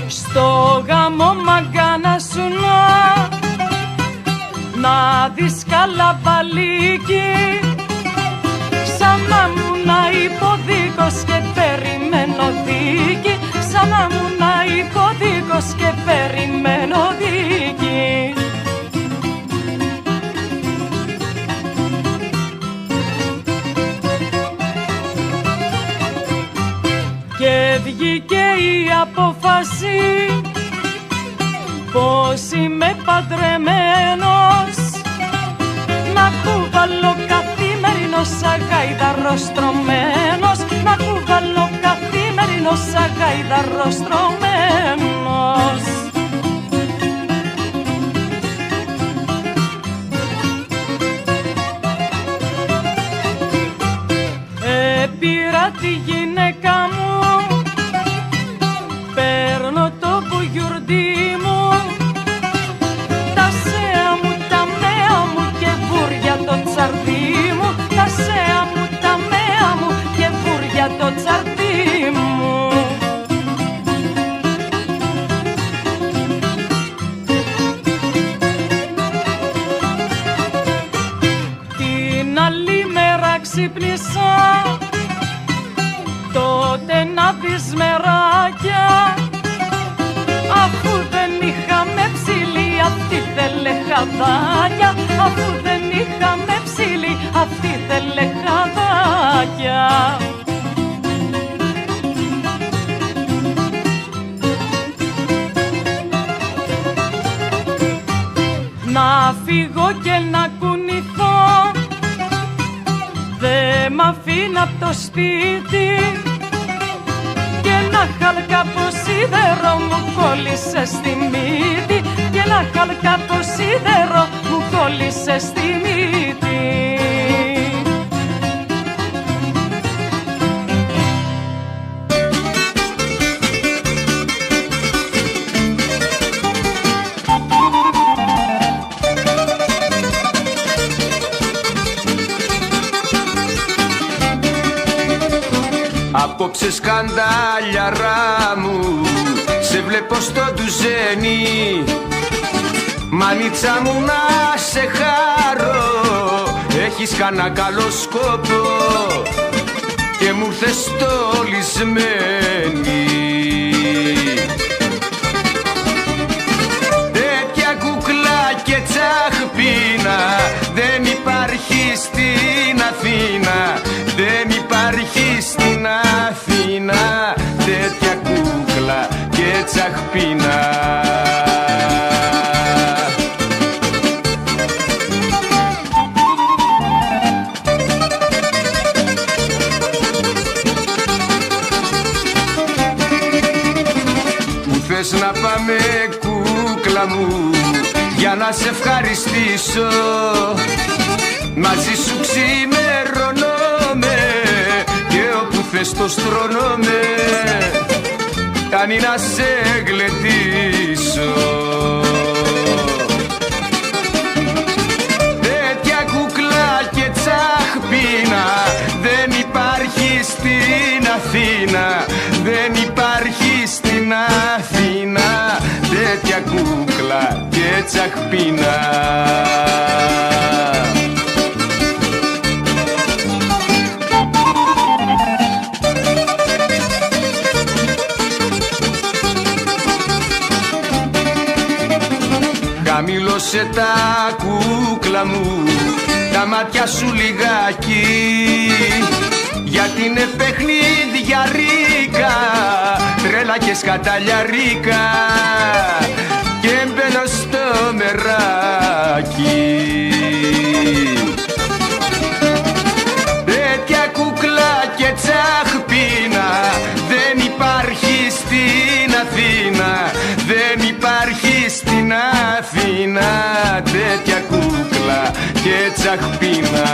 Στο γάμο μαγκάνα σου να δεις καλά παλίκι, σαν να μου να υποδίκος και περιμένω δίκη, σαν να μου να υποδίκος και περιμένω δίκη. Και βγήκε η απόφαση πως είμαι παντρεμένος, να κουβαλώ καθημερινός αγάιδαρος τρωμένος, να κουβαλώ καθημερινός αγάιδαρος τρωμένος. Πήρα τη γυναίκα μου, παίρνω το μπουγιουρντί μου, τα σέα μου, τα μέα μου και βούρια το τσαρδί μου, τα σέα μου, τα μέα μου και βούρια το τσαρδί μου. Την άλλη μέρα ξύπνησα, τότε να δεις μεράκια, αφού δεν είχαμε ψήλει αυτή θέλε χαδάκια, αφού δεν είχαμε ψήλει αυτή θέλε χαδάκια. Να φύγω και να κουνηθώ, δε μ' αφήνω απ' το σπίτι και ένα χαλκά από σίδερο μου κόλλησε στη μύτη και ένα χαλκά από σίδερο μου κόλλησε στη μύτη. Απόψε σκαντάλιαρά μου, σε βλέπω στο ντουζένι, Μανίτσα μου να σε χαρώ, έχεις κανένα καλό σκοπό και μου ήρθες στολισμένη. Τέτοια κουκλά και τσαχπίνα δεν υπάρχει στην Αθήνα, δεν υπάρχει στην Αθήνα. Τέτοια κούκλα και τσαχπίνα. Θες να πάμε κούκλα μου για να σε ευχαριστήσω, μαζί σου ξημερώνομαι και όπου θες το στρώνομαι, κάνει να σε γλεντήσω. Τέτοια κουκλά και τσαχπίνα δεν υπάρχει στην Αθήνα, δεν υπάρχει στην Αθήνα. Τέτοια κούκλα και τσαχπίνα. Χαμήλωσε τα κούκλα μου, τα μάτια σου λιγάκι, γιατί είναι παιχνιδιαρίκα, τρέλα και σκαταλιαρίκα, και μπαίνω στο μεράκι. Τέτοια κουκλά και τσαχπίνα δεν υπάρχει στην Αθήνα, δεν υπάρχει στην Αθήνα. Τέτοια κούκλα και τσαχπίνα.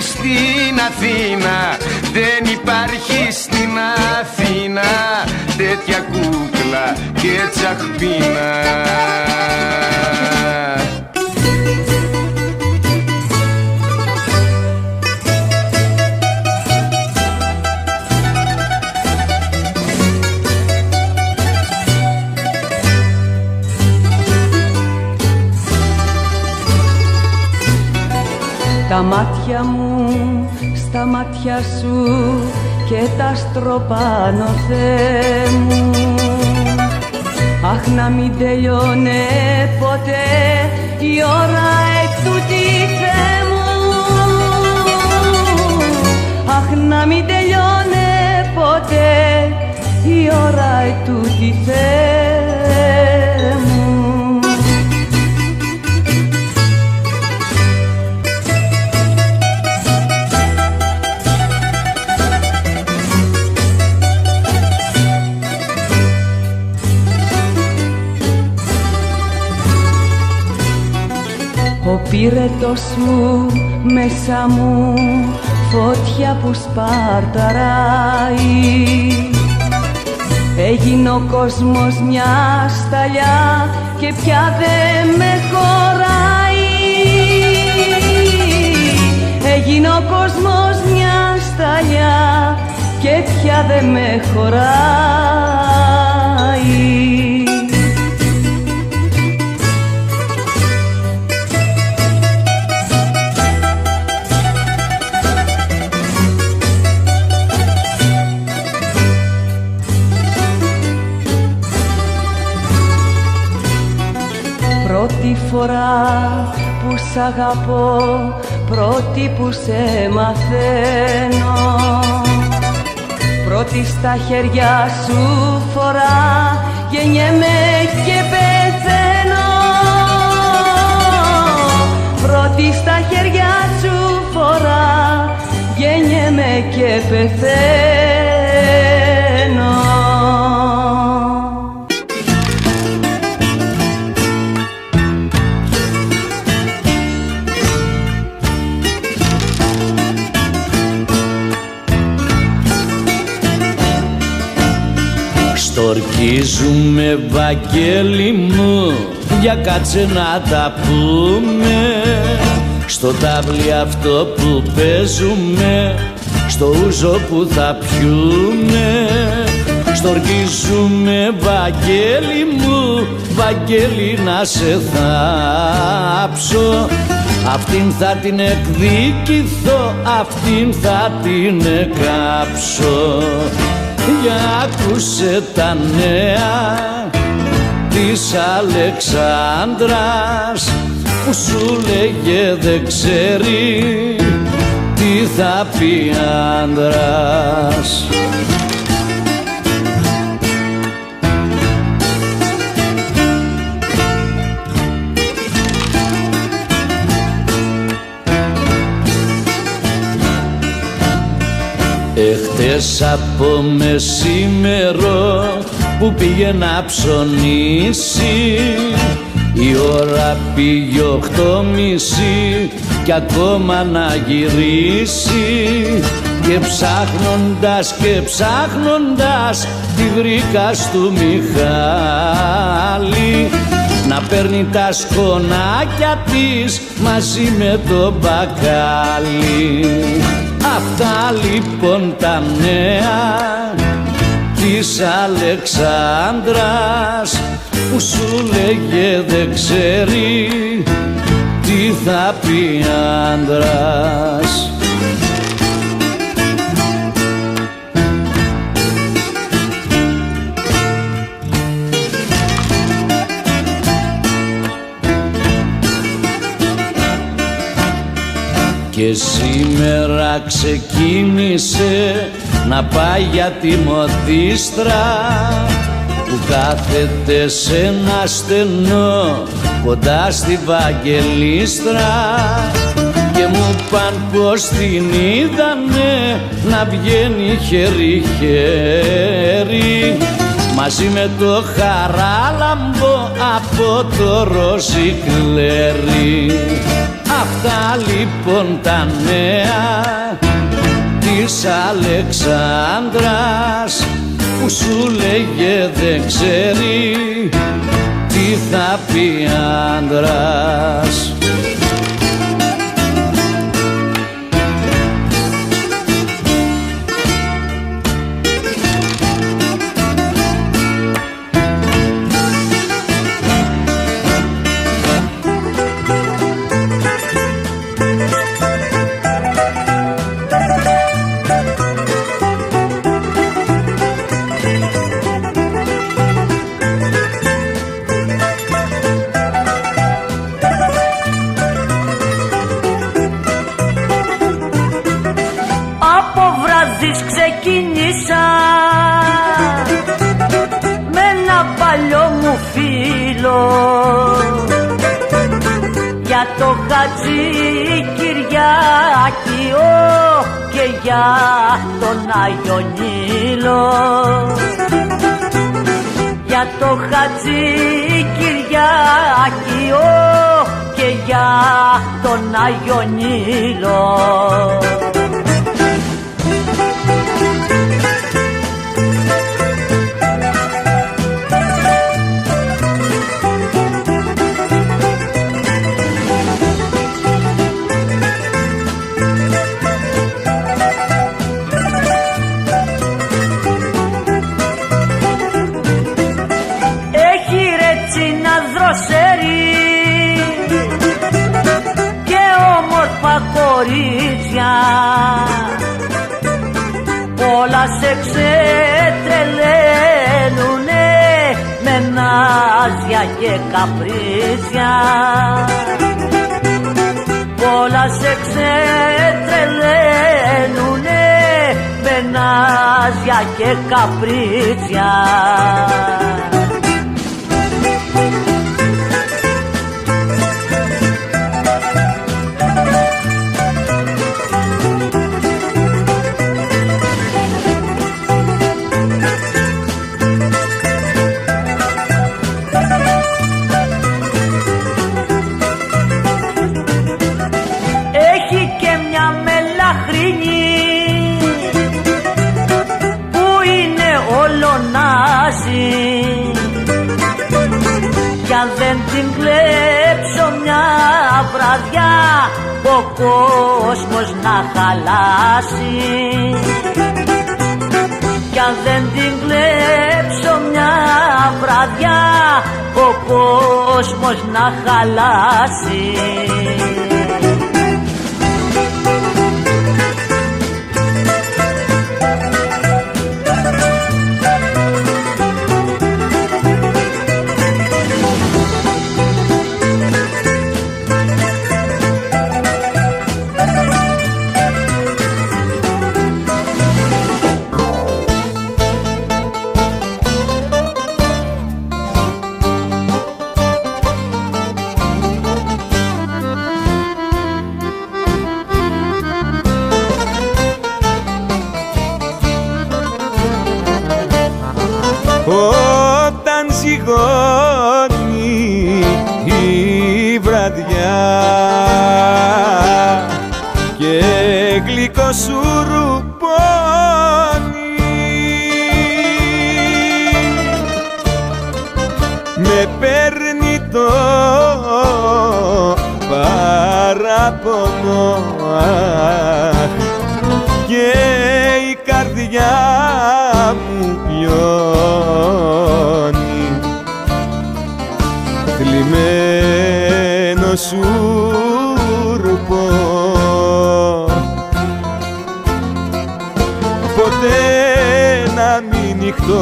Στην Αθήνα, δεν υπάρχει στην Αθήνα. Τέτοια κούκλα και τσαχπίνα. Τα μάτια μου στα μάτια σου και τα στροπάνω, Θεέ μου. Αχ, να μην τελειώνε ποτέ η ώρα ετούτη, Θεέ μου. Αχ, να μην τελειώνε ποτέ η ώρα ετούτη, Θεέ μου. Ο πύρετος μου μέσα μου φωτιά που σπαρταράει, έγινε ο κόσμος μια σταλιά και πια δεν με χωράει. Έγινε ο κόσμος μια σταλιά και πια δεν με χωράει. Πρώτη φορά που σ' αγαπώ, πρώτη που σε μαθαίνω, πρώτη στα χέρια σου φορά, γεννιέμαι και πεθαίνω. Πρώτη στα χέρια σου φορά, γεννιέμαι και πεθαίνω. Στορκίζουμε, Βαγγέλη μου, για κάτσε να τα πούμε. Στο τάβλι αυτό που παίζουμε, στο ούζο που θα πιούμε. Στορκίζουμε, Βαγγέλη μου, Βαγγέλη, να σε θάψω. Αυτήν θα την εκδικηθώ, αυτήν θα την εκάψω. Για άκουσε τα νέα της Αλεξάνδρας, που σου λέγε δεν ξέρει τι θα πει άντρας. Εχθές από μεσήμερο που πήγε να ψωνίσει, η ώρα πήγε 8:30 κι ακόμα να γυρίσει. Και ψάχνοντας και ψάχνοντας τη βρήκα στου Μιχάλη, να παίρνει τα σκονάκια της μαζί με το μπακάλι. Αυτά λοιπόν τα νέα της Αλεξάνδρας, που σου λέγε δεν ξέρει τι θα πει άντρας. Και σήμερα ξεκίνησε να πάει για τη μοδίστρα, που κάθεται σε ένα στενό κοντά στη Βαγγελίστρα. Και μου παν πως την είδανε να βγαίνει χέρι-χέρι, μαζί με το Χαράλαμπο από το Ροσικλέρι. Αυτά λοιπόν τα νέα της Αλεξάνδρας, που σου λέγε δεν ξέρει τι θα πει άντρας. Ξεκίνησα με ένα παλιό μου φίλο, για το Χατζη Κυριάκιο και για τον Άγιο Νείλο. Για το Χατζη Κυριάκιο και για τον Άγιο Νείλο. Και όμορφα κορίτσια, όλα σε ξετρελαίνουνε με νάζια και καπρίσια. Όλα σε ξετρελαίνουνε με ναζιά και καπρίτσια. Έχει και μια μελαχρινή που είναι όλο νάζι, κι αν δεν την κλέψω μια βραδιά ο κόσμος να χαλάσει. Κι αν δεν την κλέψω μια βραδιά ο κόσμος να χαλάσει. Όταν ζυγώνει η βραδιά και γλυκό σου ρουπώνει, με παίρνει το παράπονο και η καρδιά μου πιώνει. Θλιμμένο σου ρουπώ, ποτέ να μην νυχτώνει,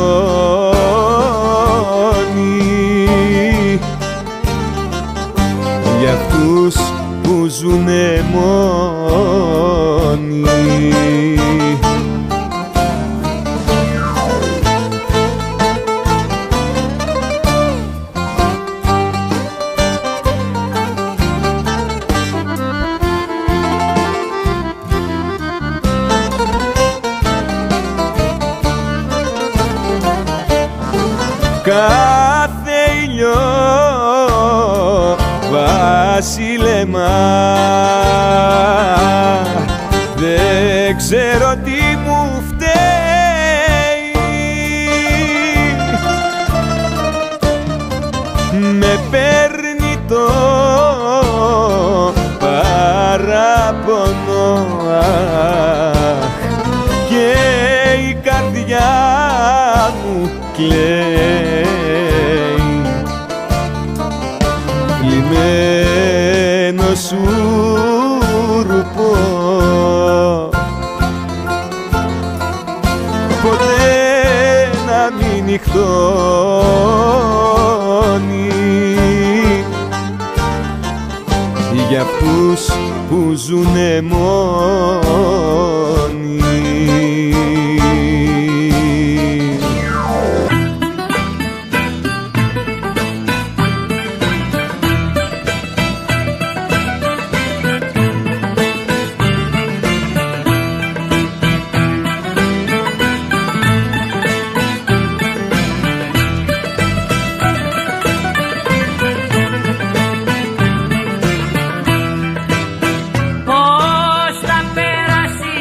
για αυτούς που ζουνε μόνοι. Κάθε ήλιο βασίλεμα, δεν ξέρω τι μου φταίει, με παίρνει το παράπονο και η καρδιά μου κλαίει. Κλειμμένο σου ρουπώ, ποτέ να μην νυχτώνει, για αυτούς που ζουνε μόνοι. Πώς θα πέρασει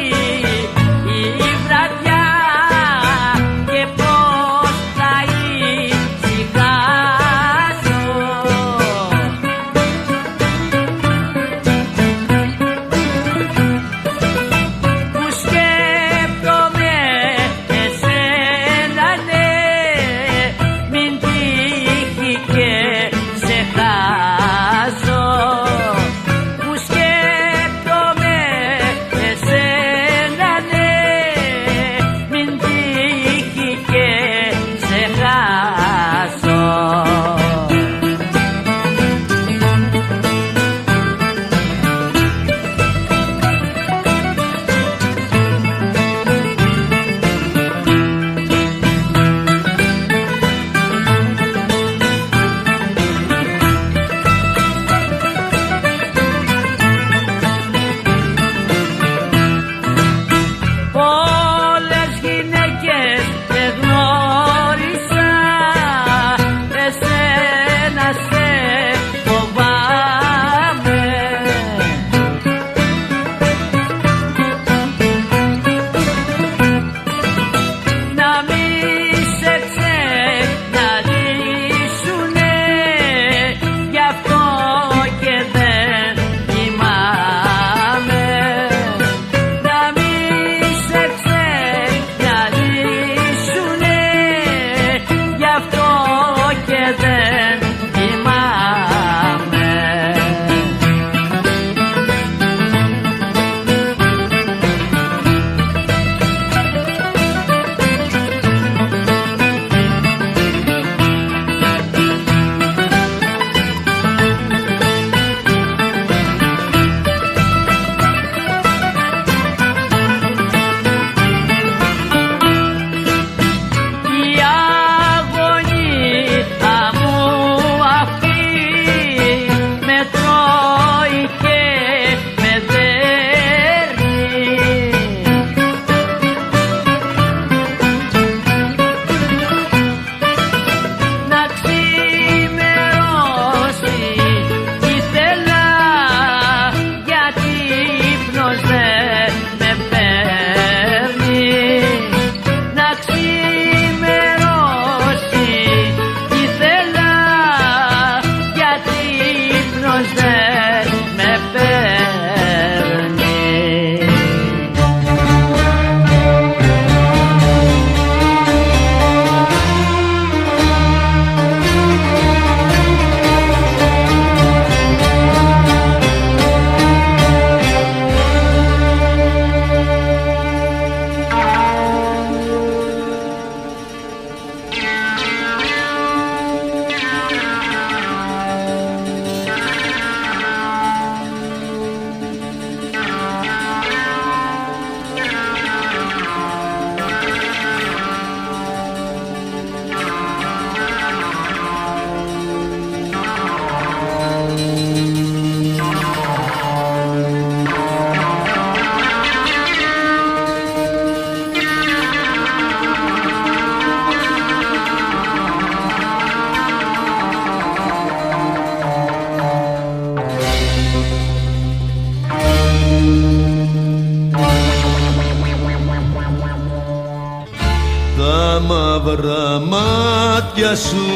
μαύρα μάτια σου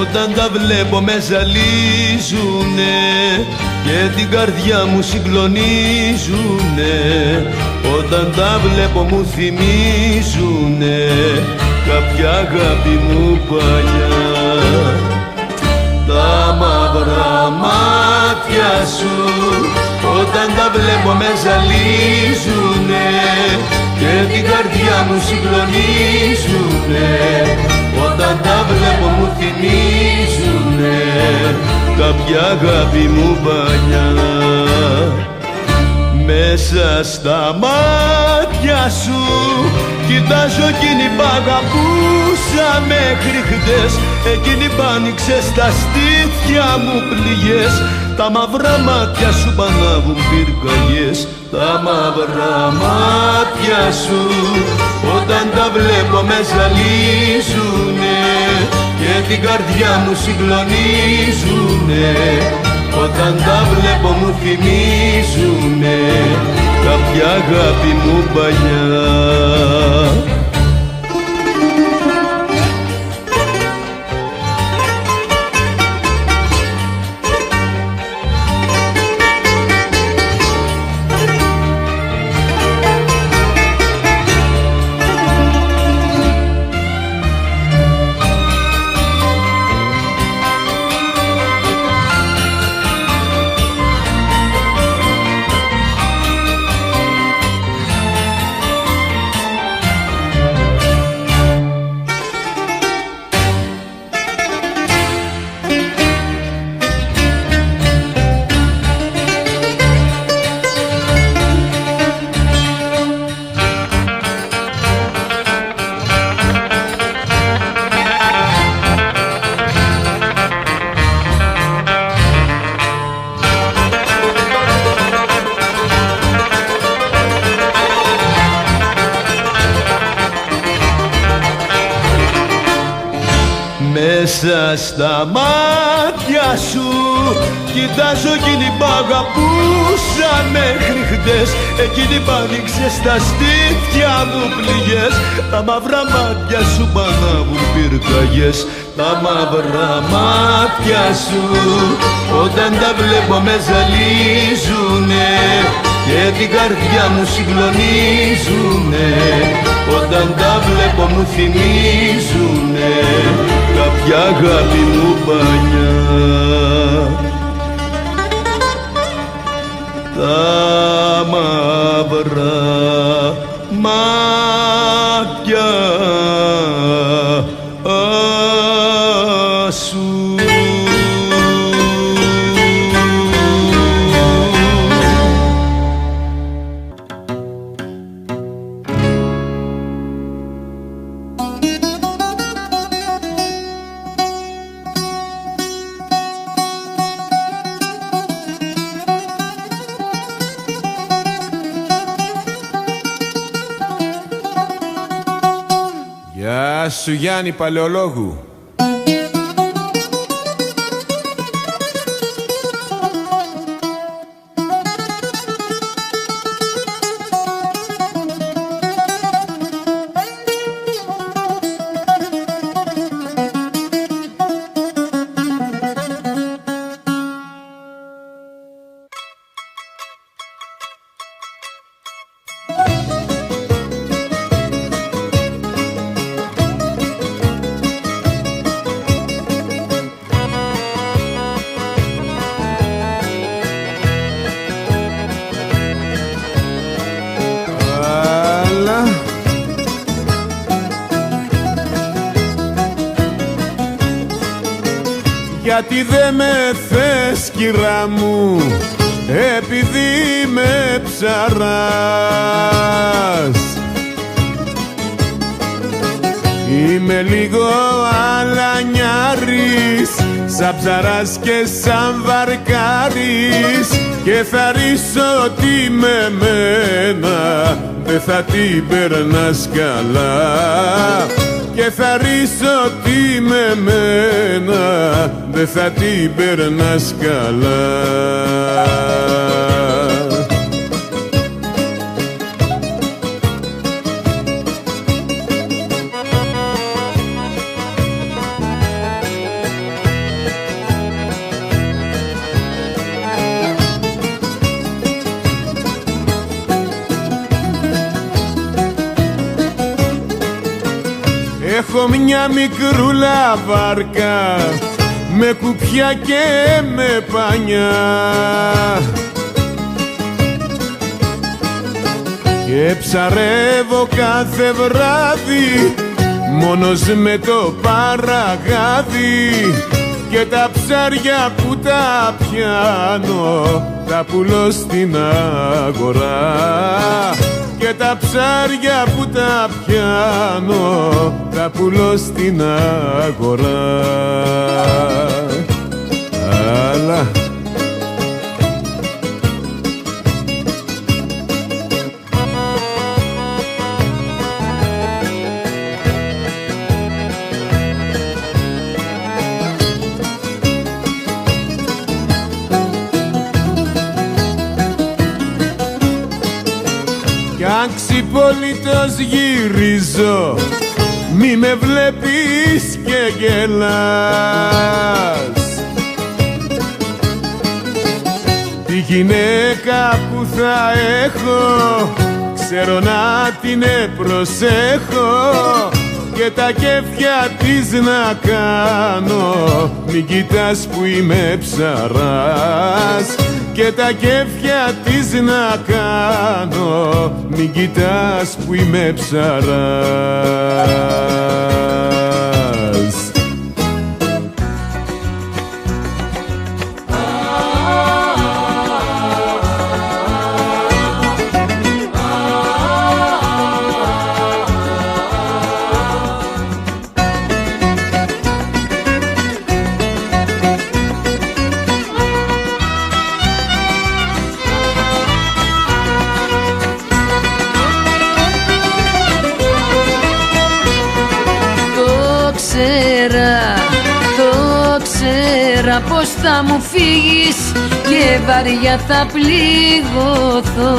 όταν τα βλέπω με ζαλίζουνε και την καρδιά μου συγκλονίζουνε. Όταν τα βλέπω μου θυμίζουνε κάποια αγάπη μου παλιά. Τα μαύρα μάτια σου όταν τα βλέπω με ζαλίζουνε και την καρδιά μου συγκλονίζουνε. Όταν τα βλέπω μου θυμίζουνε κάποια αγάπη μου παλιά. Μέσα στα μάτια σου κοιτάζω εκείνη που αγαπούσα μέχρι χτες. Εκείνη που άνοιξε στα στήθια μου πληγές. Τα μαύρα μάτια σου πανάβουν πυρκαγιές. Τα μαύρα μάτια σου όταν τα βλέπω με ζαλίζουνε και την καρδιά μου συγκλονίζουνε. Όταν τα βλέπω μου θυμίζουνε κάποια αγάπη μου παλιά. Μέσα στα μάτια σου κοιτάζω εκείνη που αγαπούσα μέχρι χτες. Εκείνη που άνοιξε στα στήθια μου πληγές. Τα μαύρα μάτια σου πανάβουν πυρκαγιές. Τα μαύρα μάτια σου όταν τα βλέπω με ζαλίζουνε και την καρδιά μου συγκλονίζουνε. Όταν τα βλέπω μου θυμίζουνε κάποια αγάπη μου παλιά. Τα μαύρα μάτια σου. Γεια σου Γιάννη Παλαιολόγου. Γιατί δε με θες κυρά μου, επειδή με ψαράς. Είμαι λίγο αλανιάρης, σαν ψαράς και σαν βαρκάρης, και θα ρίσω τι με μένα δε θα την περνάς καλά. Και θα ρίσω τι με μένα δε θα την περνάς καλά. έχω μια μικρούλα βάρκα με κουπιά και με πανιά και ψαρεύω κάθε βράδυ μόνος με το παραγάδι και τα ψάρια που τα πιάνω τα πουλώ στην αγορά και τα ψάρια που τα πιάνω τα πουλώ στην αγορά. Αλλά κι αν ξυπόλυτος γυρίζω μη με βλέπεις και γελάς. Τη γυναίκα που θα έχω ξέρω να την προσέχω και τα κέφια της να κάνω μην κοιτάς που είμαι ψαράς και τα κέφια της να κάνω μην κοιτάς που είμαι ψαράς. Πως θα μου φύγεις και βαριά θα πληγωθώ.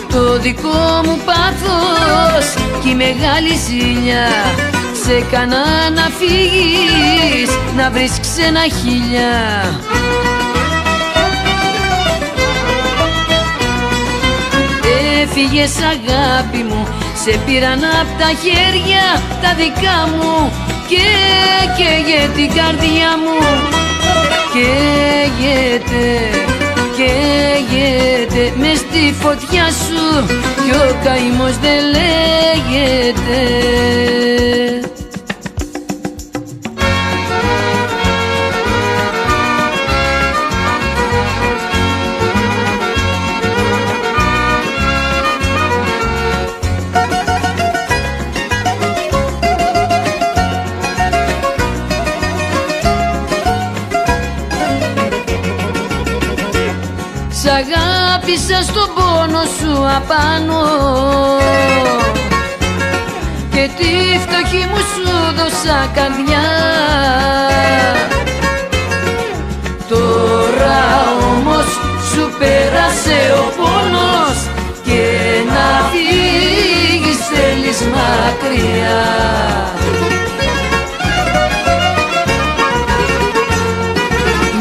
Το δικό μου πάθος κι η μεγάλη ζήλια σε κάνα να φύγεις να βρεις ξένα χίλια. Έφυγες αγάπη μου, σε πήραν απ' τα χέρια τα δικά μου και καίγεται την καρδιά μου. Καίγεται μες στη φωτιά σου κι ο καημός δεν λέγεται. Σ' αγάπησα στον πόνο σου απάνω και τη φτωχή μου σου δώσα καρδιά. Τώρα όμως σου πέρασε ο πόνος και να φύγεις θέλεις μακριά.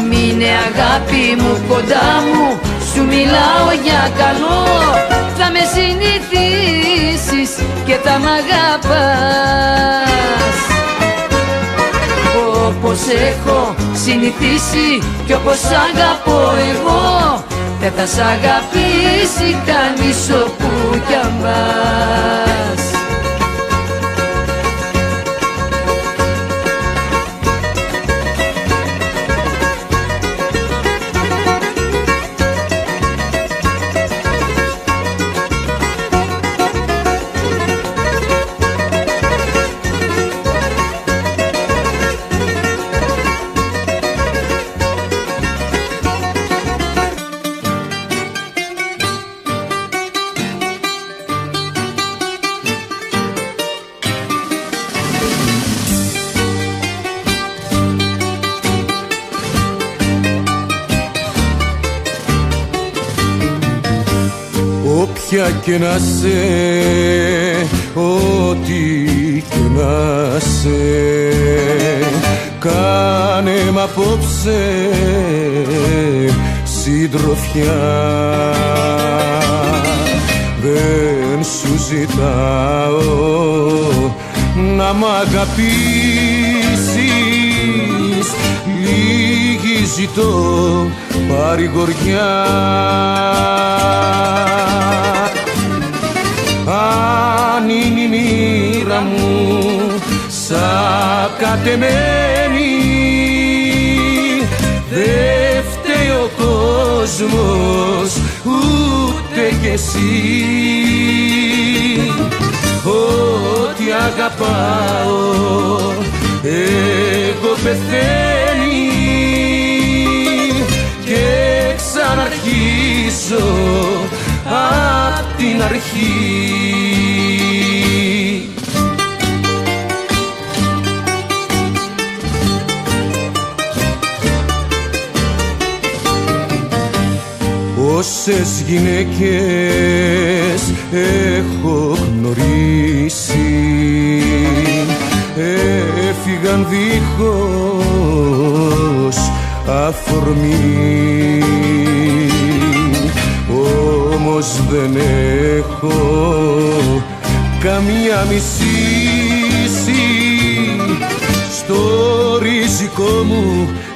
Μείνε αγάπη μου κοντά μου, σου μιλάω για καλό, θα με συνηθίσεις και θα μ' αγαπάς. Όπως έχω συνηθίσει κι όπως αγαπώ εγώ, δεν θα σ' αγαπήσει κανείς όπου κι αν πας. Όποια και να σε, ό,τι και να σε, κάνε μ' απόψε συντροφιά. Δεν σου ζητάω να μ' αγαπήσεις, λίγη ζητώ παρηγοριά. Αν είναι η μοίρα μου σαν κατεμένη, δε φταίει ο κόσμος ούτε κι εσύ. Ό,τι αγαπάω εγώ πεθαίνει και ξαναρχίσω απ' την αρχή. Όσες γυναίκες έχω γνωρίσει έφυγαν δίχως αφορμή, όμως δεν έχω καμία μισήση, στο ριζικό μου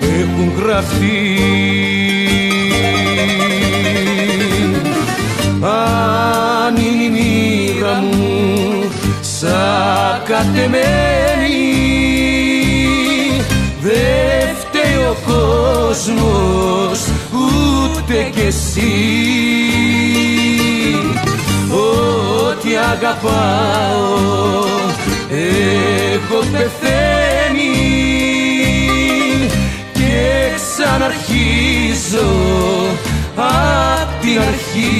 έχουν γραφτεί. Αν είναι η μοίρα μου σαν κατεμένη, δε φταίει ο κόσμος ούτε κι εσύ. Ό,τι αγαπάω εγώ πεθαίνει και ξαναρχίζω απ' την αρχή.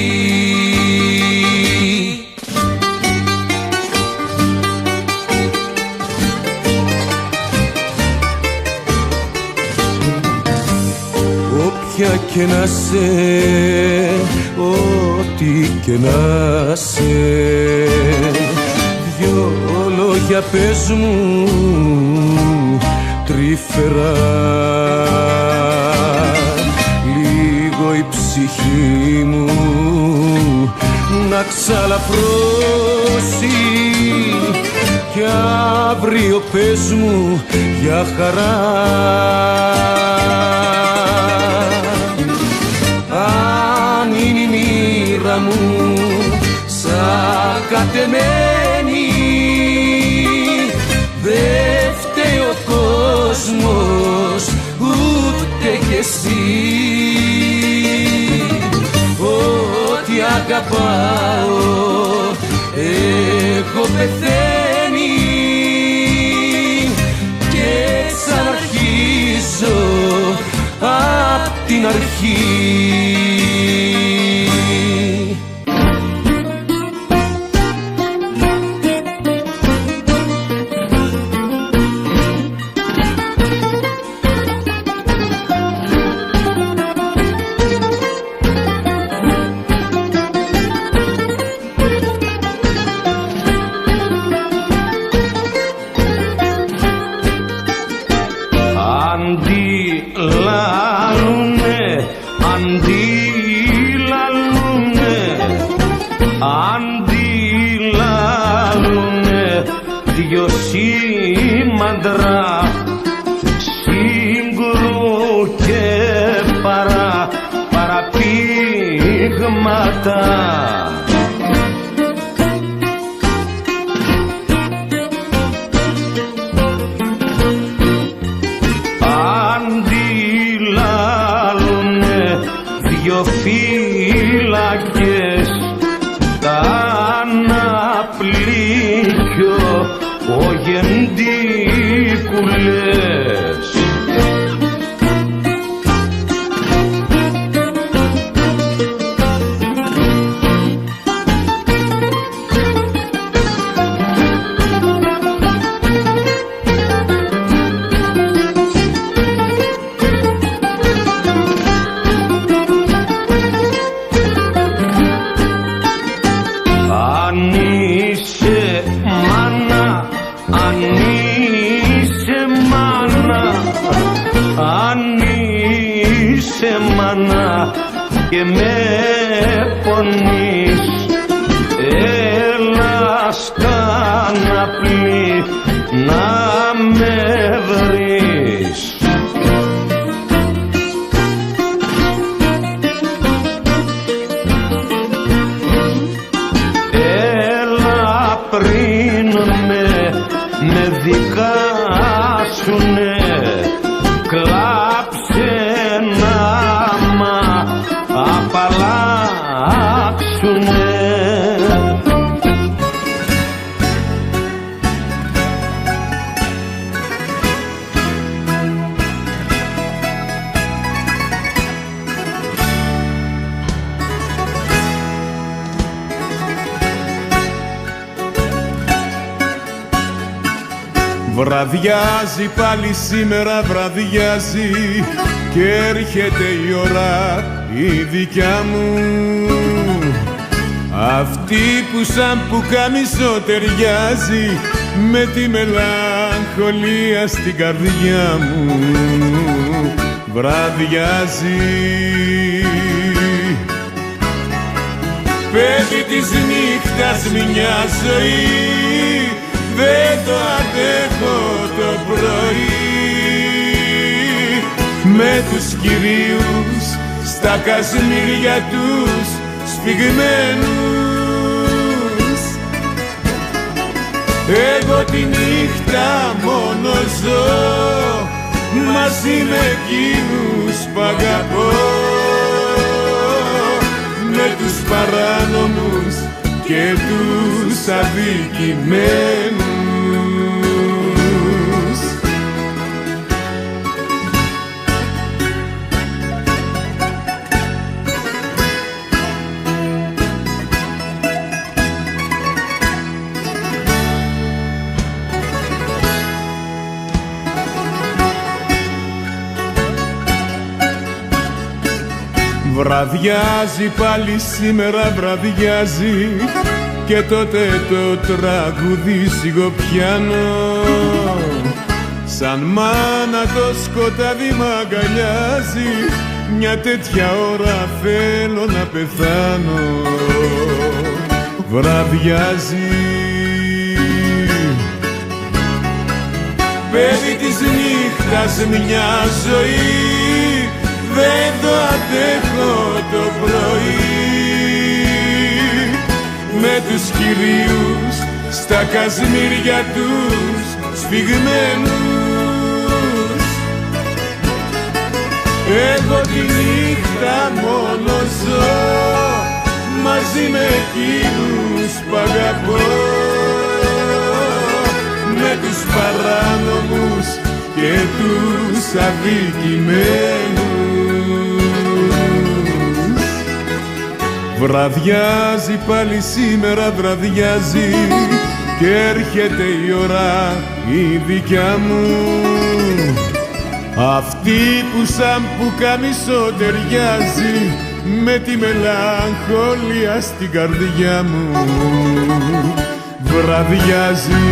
Όποια και να σε, ό,τι και να σε, δυο λόγια πες μου τρυφερά, λίγο η ψυχή μου να ξαλαφρώσει κι αύριο πες μου για χαρά. Αν είναι η μοίρα μου σαν κατεμένη, δε φταίει ο κόσμος ούτε κι εσύ. Ό,τι αγαπάω εγώ πεθαίνει και ξαναρχίζω απ' την αρχή. Αντιλαλούνε δυο σήμαντρα σύγκρου και παραπήγματα. Αντιλαλούνε δυο φύλακες τα αναπλήκιο ο γεντίκουλες. Και με πονείς, έλα με βρεις. Έλα πριν με δικάσουνε, κλάψε να μ' απαλλάξουνε. Βραδιάζει πάλι σήμερα, βραδιάζει και έρχεται η ώρα η δικιά μου, αυτή που σαν πουκάμισο ταιριάζει με τη μελαγχολία στην καρδιά μου. Βραδιάζει, παιδί της νύχτας μια ζωή, δεν το αντέχω το πρωί, με τους κυρίους στα κασμίρια τους σφιγμένους. Εγώ τη νύχτα μόνο ζω μαζί με εκείνους που αγαπώ, με τους παράνομους και τους αδικημένους. Βραδιάζει πάλι σήμερα, βραδιάζει και τότε το τραγούδι σιγοπιάνω, σαν μάνα το σκοτάδι μ' αγκαλιάζει, μια τέτοια ώρα θέλω να πεθάνω. Βραδιάζει, παιδί της νύχτας μια ζωή, δεν το αντέχω το πρωί, με τους κυρίους στα κασμίρια τους σφιγμένους. Εγώ τη νύχτα μόνο ζω μαζί με εκείνους που αγαπώ, με τους παράνομους και τους αδικημένους. Βραδιάζει πάλι σήμερα, βραδιάζει και έρχεται η ώρα η δικιά μου, αυτή που σαν πουκάμισο ταιριάζει με τη μελαγχολία στην καρδιά μου. Βραδιάζει.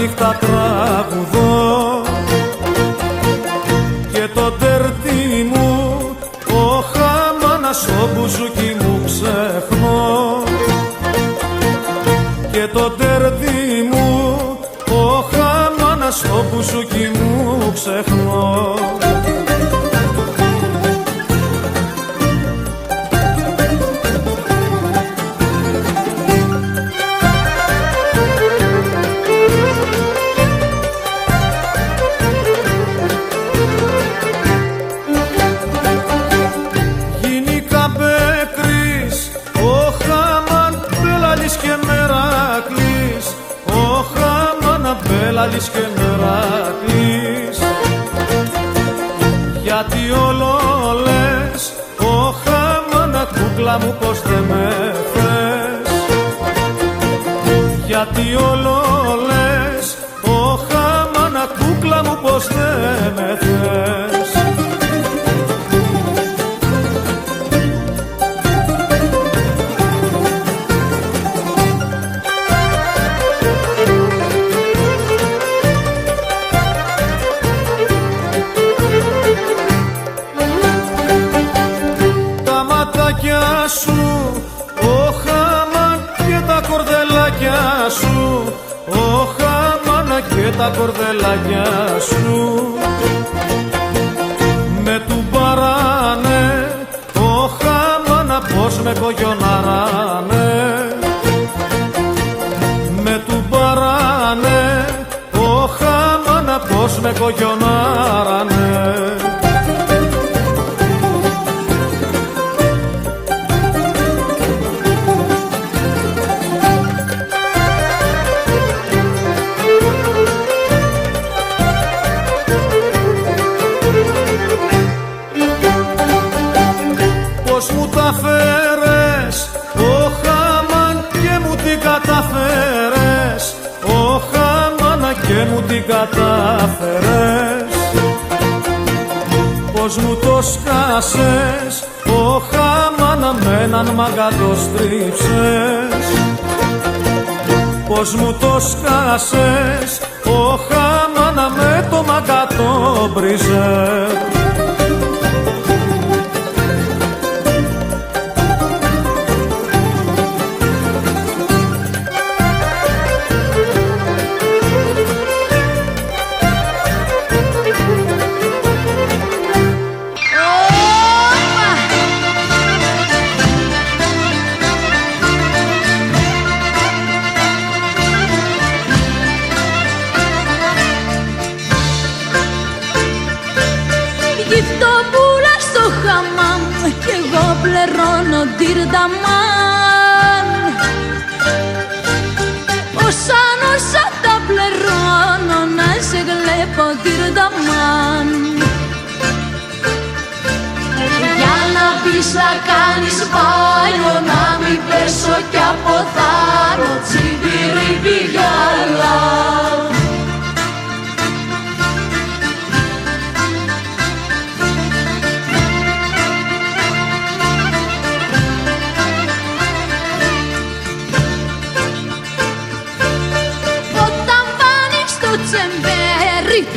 Νύχτα τραγουδώ και το τερτί μου, ο χαμάνα στο μπουζούκι μου ξεχνώ, και το τερτί μου, ο χαμάνα στο μπουζούκι μου ξεχνώ. Μπέλαλης και Μεράκλης, γιατί όλο λες, ο χαμάνα κούκλα μου πως δεν με θες, γιατί όλο λες, κούκλα μου πως δεν με θες. Τα ματάκια σου, ο χαμάν και τα κορδελάκια σου, ο χαμάν και τα κορδελάκια σου με του παράνε, ο χαμάν πως με κογιοναράνε, με του παράνε, ο χαμάν πως με κογιοναράνε. Πώς μου τα φέρες, ο χαμάν και μου την καταφέρες, ο χαμάν και μου την καταφέρες. Πώς μου το σκάσες, ο χαμάν με έναν μάγκα το στρίψες. Πώς μου το σκάσες, ο χαμάν με το μάγκα το μπριζες. Πληρώνω τυρταμάν, όσα τα πληρώνω να σε γλέπω τυρταμάν. Για να πεις να κάνεις μπάνιο, να μην πέσω κι από θάνο, τσιμπιρι γυαλά.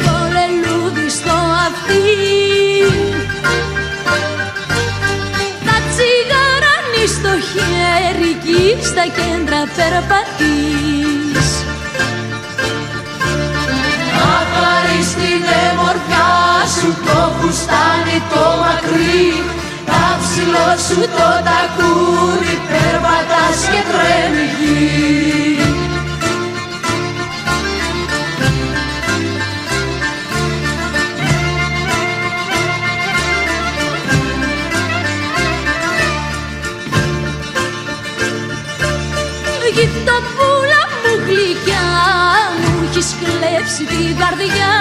Το λελούδι στο αυτί, τα τσιγαράνι στο χέρι κι στα κέντρα περπατείς. Να χαρείς την εμορφιά σου, το φουστάνι το μακρύ, τα ψηλό σου το τακούρι, περπατάς και τρέμει γη. Γυφτοπούλα μου γλυκιά, μου έχεις κλέψει την καρδιά.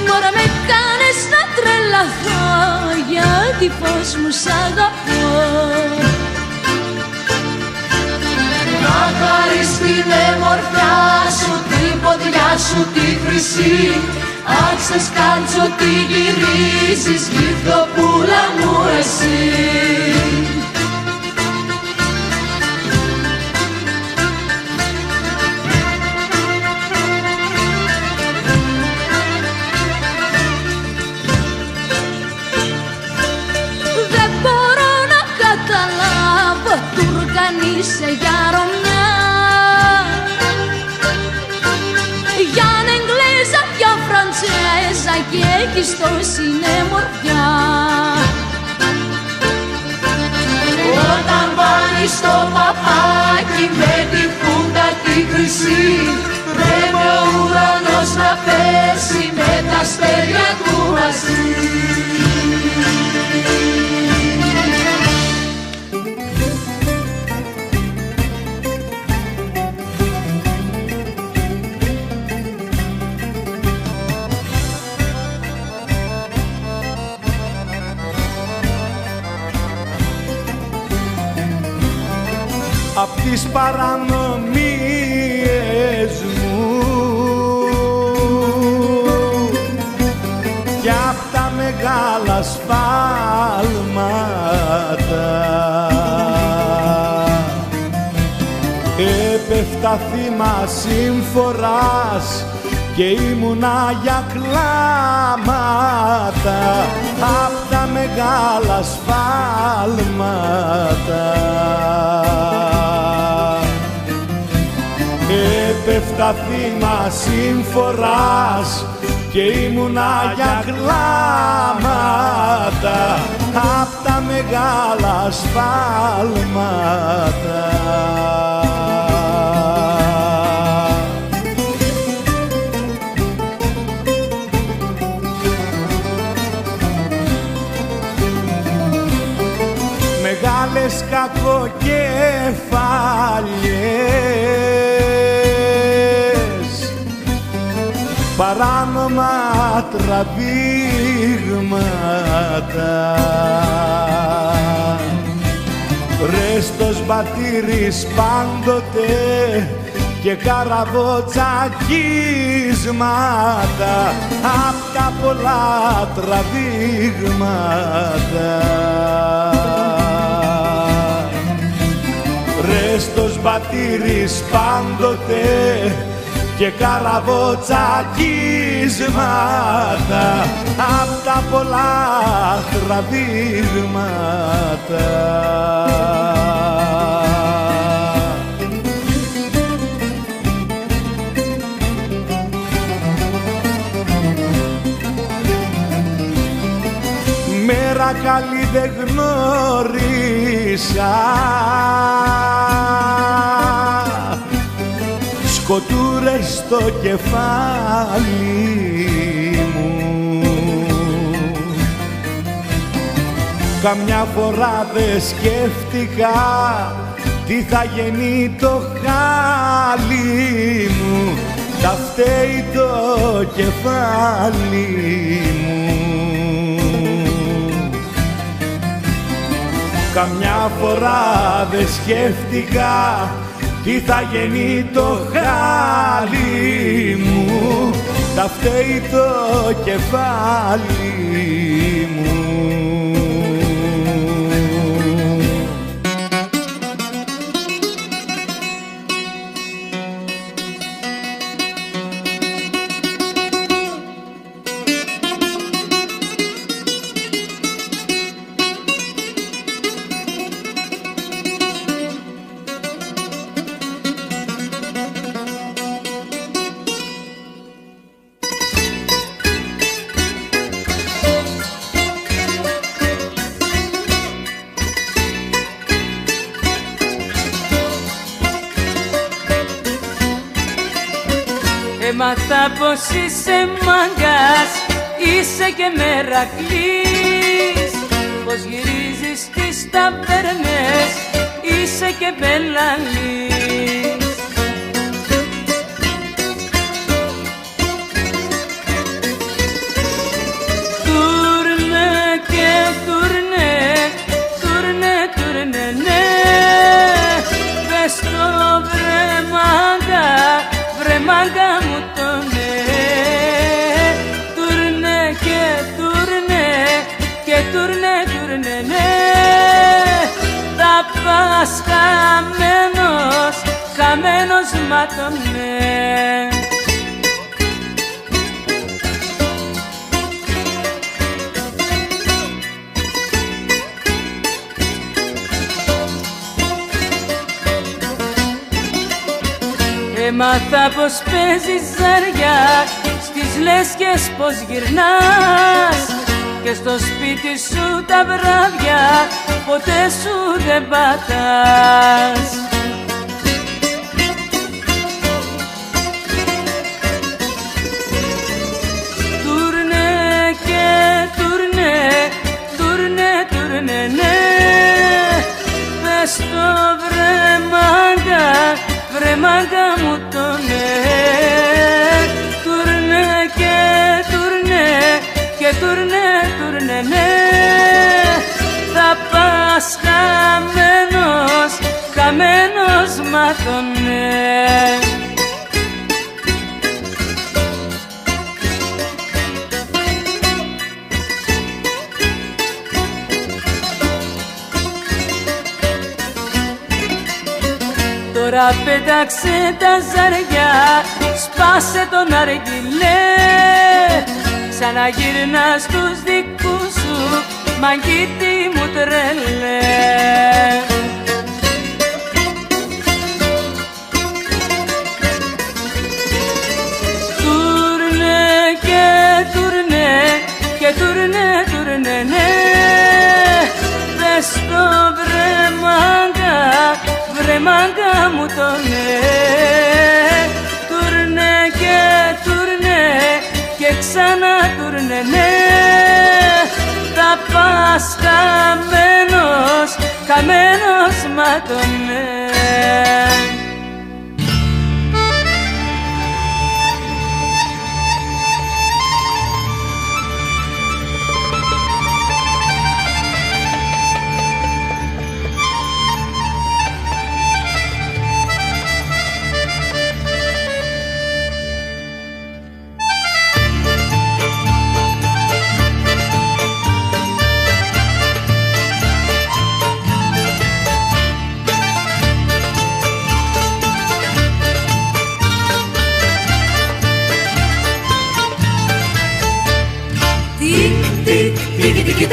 Μωρά με κάνεις να τρελαθώ, γιατί πως μου σ' αγαπώ. Να χαρείς την εμορφιά σου, την ποδιά σου τη χρυσή, άξες κάτσο τι γυρίζεις, γυφτοπούλα μου εσύ. Είσαι για Ρωμιά, για Εγγλέζα, για Φραντσέζα και έχεις τόση μορφιά. Όταν βάλεις το παπάκι με τη φούντα τη χρυσή, πρέπει ο ουρανός να πέσει με τα αστέρια του μαζί. Απ' τις παρανομίες μου μεγάλα σφάλματα. Έπεφτα θύμα συμφοράς και ήμουνα για κλάματα απ' τα μεγάλα σφάλματα. Έπεφτα θύμα συμφοράς και ήμουνα για κλάματα απ' τα μεγάλα σφάλματα. Μεγάλες κακοκέφαλιες, παράνομα τραβήγματα, ρε στο σμπατήρις πάντοτε και καραβοτσακίσματα απ' τα πολλά τραβήγματα. Ρε στο σμπατήρις πάντοτε και καραβοτσακίσματα απ' τα πολλά τραβήγματα. Μέρα καλή δεν γνώρισα, σκοτούρες στο κεφάλι μου. Καμιά φορά δεν σκέφτηκα τι θα γεννεί το χάλι μου, τα φταίει το κεφάλι μου. Καμιά φορά δεν σκέφτηκα τι θα γεννεί το χάλι μου, τα φταίει το κεφάλι μου. Έμαθα πως είσαι μάγκας, είσαι και μερακλής, πως γυρίζεις τις ταβέρνες, είσαι και μπελαλής. Τούρνε και τούρνε, τούρνε, τούρνε, ναι, πες το βρε μάγκα, βρε μάγκα μου το ναι. Τούρνε και τούρνε και τούρνε, τούρνε, ναι, θα πας χαμένος, χαμένος μα το ναι. Έμαθα πως παίζεις ζαριά, στις λέσκες πως γυρνάς, και στο σπίτι σου τα βράδια ποτέ σου δεν πατάς. Τούρνε και τούρνε, τούρνε, τούρνε, ναι, πες το βρε μάγκα, βρε μάγκα μου το ναι. Τούρνε και τούρνε και τούρνε, τούρνε, ναι, θα πας χαμένος, χαμένος μα το ναι. Τώρα πέταξε τα ζαριά, σπάσε τον αργυλέ. Ξαναγύρνα στους δικούς σου, μαγκίτη μου τρελέ. Τουρνέ και τουρνέ και τουρνέ τουρνέ ναι. Πες το βρε μάγκα μου το ναι. Τουρνέ και τουρνέ και ξανά τουρνέ ναι. Θα πας χαμένος, χαμένος μα το ναι. Τικ-τικ,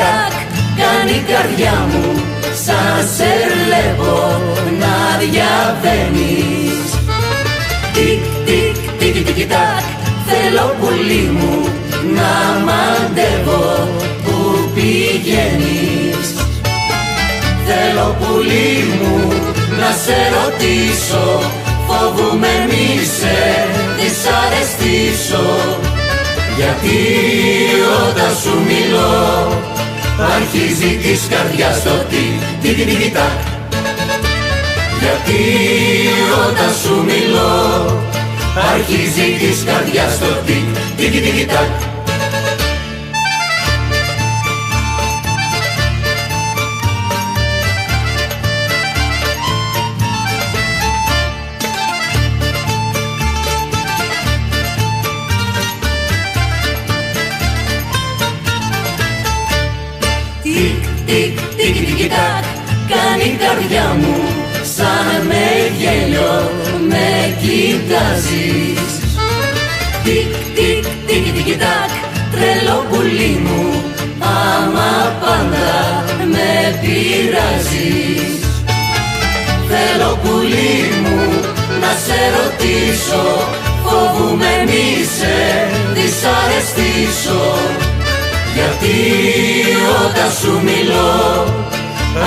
κάνει η καρδιά μου σαν σερλεύω να διαβαίνεις. Τικ-τικ, θέλω πουλί μου να μαντεύω που πηγαίνεις. Θέλω πουλί μου να σε ρωτήσω, φοβούμαι μη σε δυσαρεστήσω. Γιατί όταν σου μιλώ αρχίζει της καρδιάς το τικ-τικ-τικ-τακ. Γιατί όταν σου μιλώ αρχίζει της καρδιάς το τικ-τικ-τικ-τακ. Τικ-τικ-τικ-τακ, κάνει η καρδιά μου σαν με γέλιο με κοιτάζεις. Τικ-τικ-τικ-τικ-τακ, τρελό πουλί μου, άμα πάντα με πειράζεις. Θέλω πουλί μου να σε ρωτήσω, φοβούμαι μη σε δυσαρεστήσω. Γιατί όταν σου μιλώ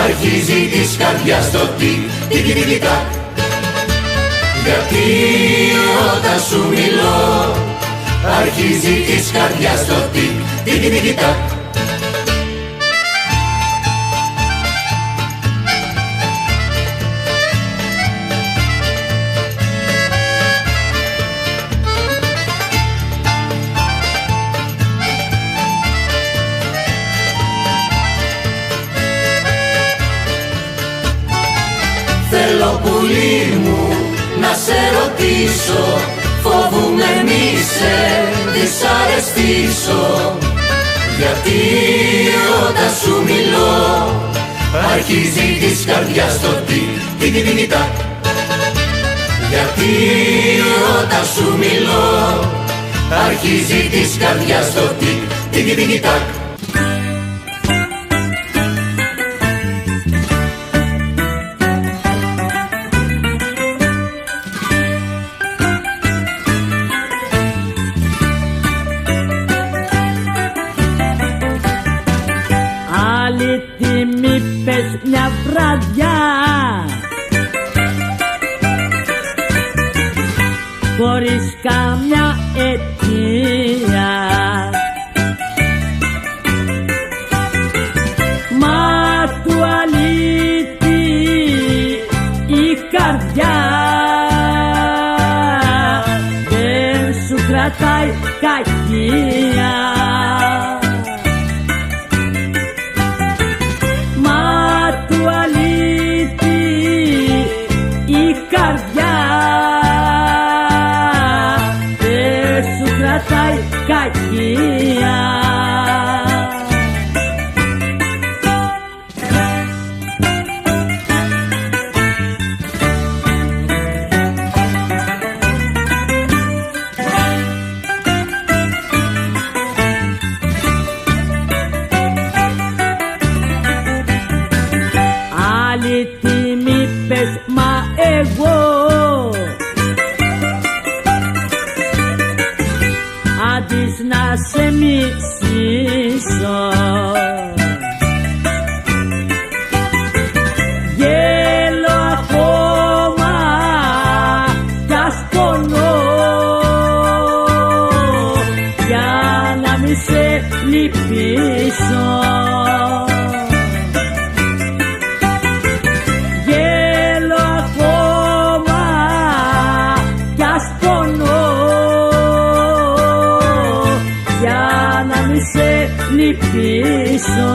αρχίζει της καρδιάς το τικ-τικ-τικ-τακ. Γιατί όταν σου μιλώ αρχίζει της καρδιάς το τικ-τικ-τικ-τακ. Θέλω πουλί μου να σε ρωτήσω, φοβούμαι μη σε δυσαρεστήσω. Γιατί όταν σου μιλώ αρχίζει της καρδιάς το τικ-τικ-τικ-τακ. Γιατί όταν σου μιλώ αρχίζει της καρδιάς το τικ-τικ-τικ-τακ. Μια βραδιά χωρίς καμιά αιτία, μα του αλήτη η καρδιά δεν σου κρατάει κακία. μισήσω. Γέλω ακόμα κι ας πονώ για να μη σε λυπήσω. Γέλω ακόμα κι ας πονώ για να μη σε λυπήσω.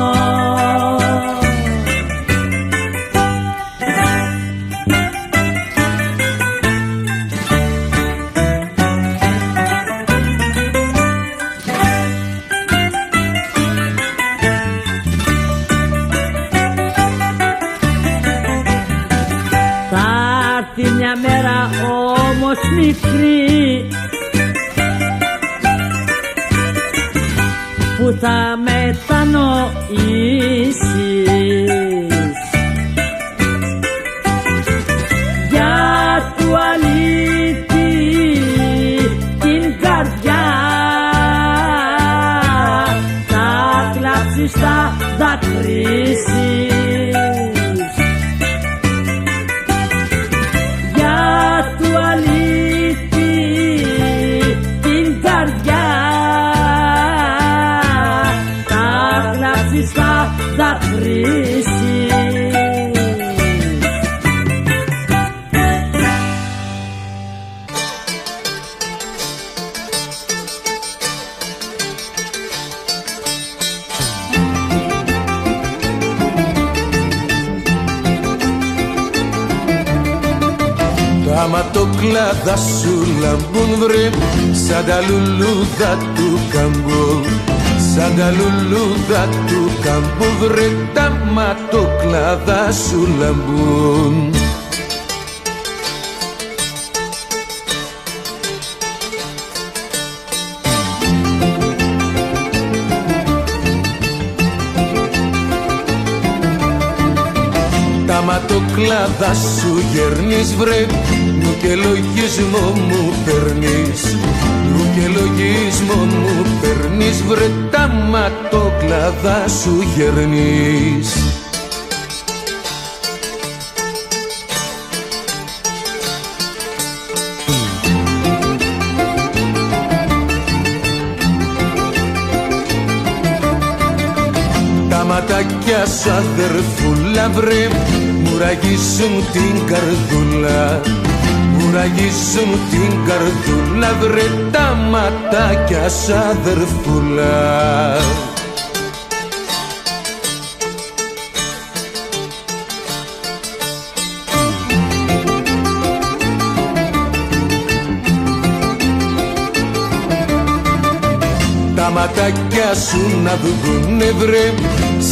Μια μέρα όμως μικρή που θα μετανοήσεις για του αλήτη την καρδιά, θα κλάψεις, θα δακρύσεις. Θα κρίσεις. Τα ματοκλάδα σου λαμπούν βρε σαν τα λουλούδα του καμπού, σαν τα λουλούδα του καμπού βρε τα ματοκλάδα σου λαμπούν. Τα ματοκλάδα σου γερνείς βρε, νου και λογισμό μου περνείς, νου και λογισμό μου περνείς βρε, τα ματοκλάδα σου γερνείς. Τα ματάκια σου αδερφούλα βρε, μου ραγίζουν την καρδούλα, μου ραγίζουν την καρδούλα βρε, τα ματάκια σου αδερφούλα. Τα ματάκια σου να βγουνε βρε,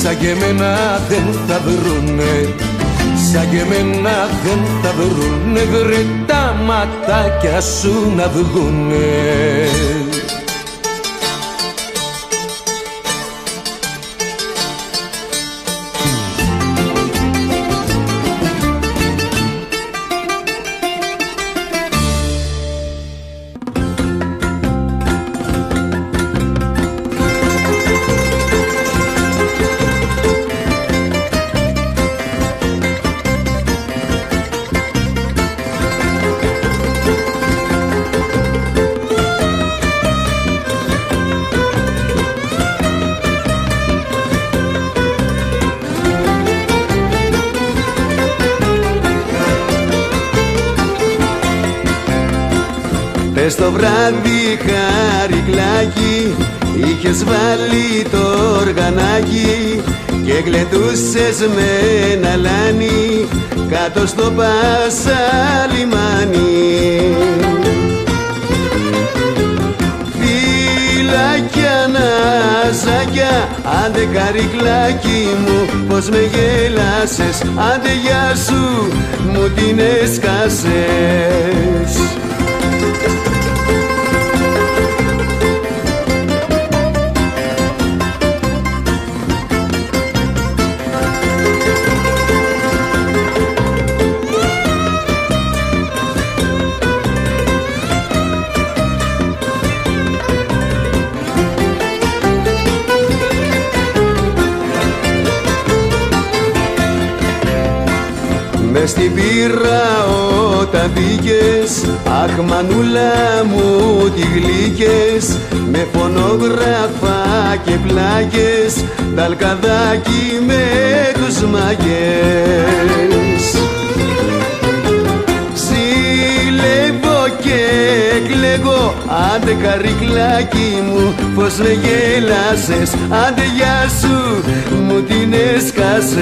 σαν και εμένα δεν θα βρουνε, σαν και εμένα δεν θα βρουνε βρε, τα ματάκια σου να βγουνε. Πες το βράδυ χαρικλάκι, είχες βάλει το οργανάκι και γλεντούσες με ένα λάνι κάτω στο Πασαλιμάνι. Φυλάκια ναζάκια, άντε καρικλάκι μου, πως με γέλασες, άντε γεια σου, μου την έσκασες. μες στην πύρα όταν μπήκες, αχ μανούλα μου τι γλύκες, με φωνόγραφα και πλάκες, ταλκαδάκι με τους μαγιές. Ζηλεύω και κλαίγω, άντε καρικλάκι μου, πως με γέλασες, άντε γεια σου, μου την έσκασες.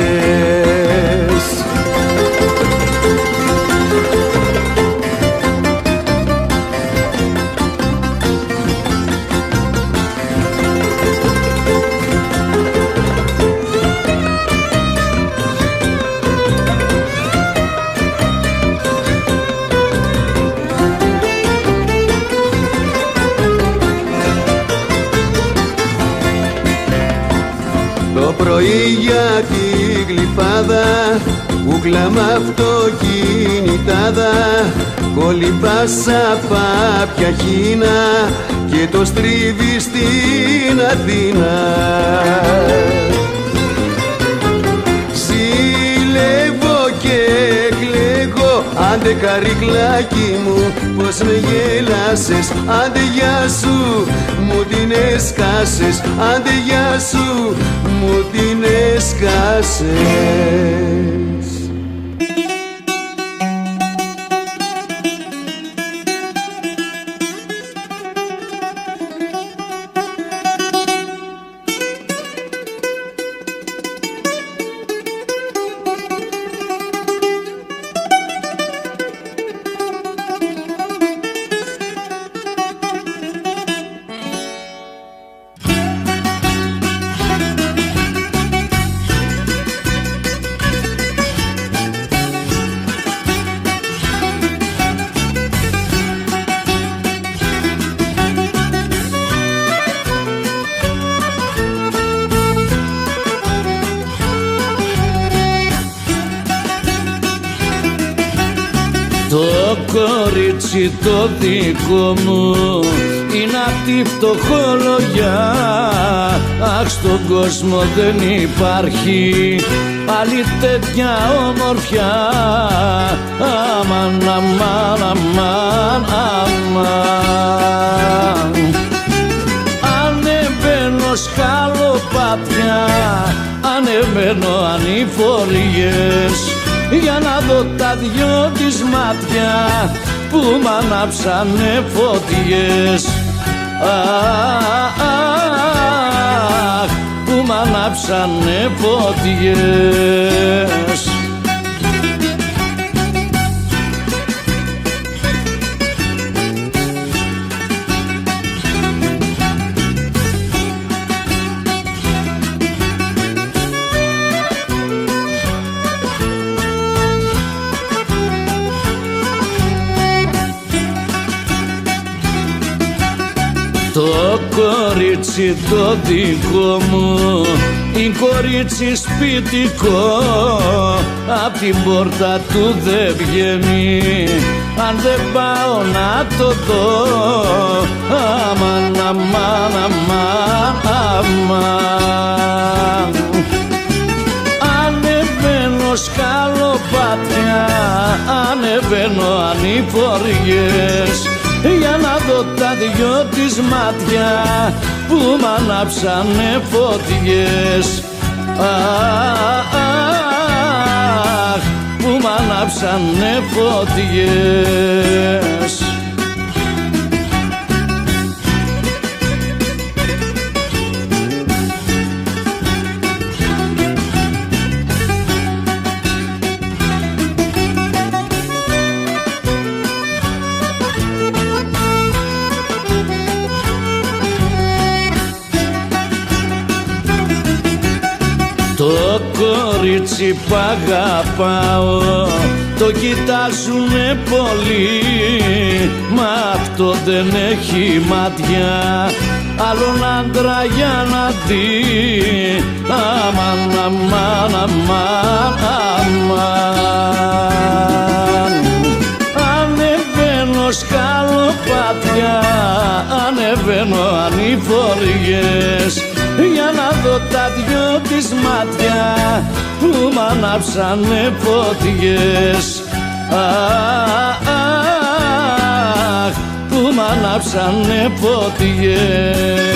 Το πρωί για τη γλυφάδα, κούκλα μ' αυτοκινητάδα, κολυμπάσα πάπια χίνα και το στρίβει στην Αθήνα. Ζηλεύω και κλαίγω, άντε καρικλάκι μου, πως με γέλασες, άντε γεια σου, μου την έσκασες, άντε γεια σου, μου την έσκασες. Το κορίτσι το δικό μου είναι απ' τη φτωχολογιά. Αχ, στον κόσμο δεν υπάρχει άλλη τέτοια ομορφιά. Αμάν, αμάν, αμάν, αμάν. Ανεβαίνω σκαλοπάτια, ανεβαίνω ανηφοριές, για να δω τα δυο της μάτια που μ' ανάψανε φωτιές. Αχ, που μ' ανάψανε φωτιές. Το κορίτσι το δικό μου είναι κορίτσι σπιτικό, απ' την πόρτα του δεν βγαίνει αν δεν πάω να το δω. Αμάν, αμάν, αμάν, αμάν. Ανεβαίνω σκαλοπάτια, ανεβαίνω ανηφοριές, για να δω τα δυο της μάτια που μ' ανάψανε φωτιές. Αχ, που μ' ανάψανε φωτιές. Το κορίτσι που αγαπάω το κοιτάζουνε πολύ, μα αυτό δεν έχει μάτια άλλον άντρα για να δει. Αμάν, αμάν, αμάν, αμάν. Ανεβαίνω σκαλοπάτια, ανεβαίνω ανηφοριές, για να δω τα δυο της μάτια που μ' ανάψανε φωτιές. Αχ, που μ' ανάψανε φωτιές.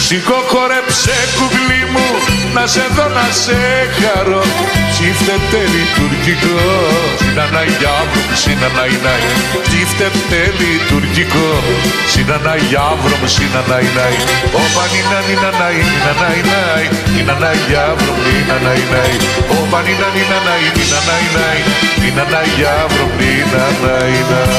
Σηκώ χορέψε κουκλί μου, να σε δω να σε χαρώ. Ψήφτεται λειτουργικό, συναναγιάβρομ, συναναϊναϊ. Ψήφτεται λειτουργικό, συναναγιάβρομ, συναναϊναϊ. Όπα νίνα νίνα ναϊ, νίνα ναϊ ναϊ, συναναγιάβρομ, νίνα ναϊ ναϊ. Όπα νίνα νίνα ναϊ, νίνα ναϊ ναϊ, συναναγιάβρομ, νίνα ναϊ ναϊ.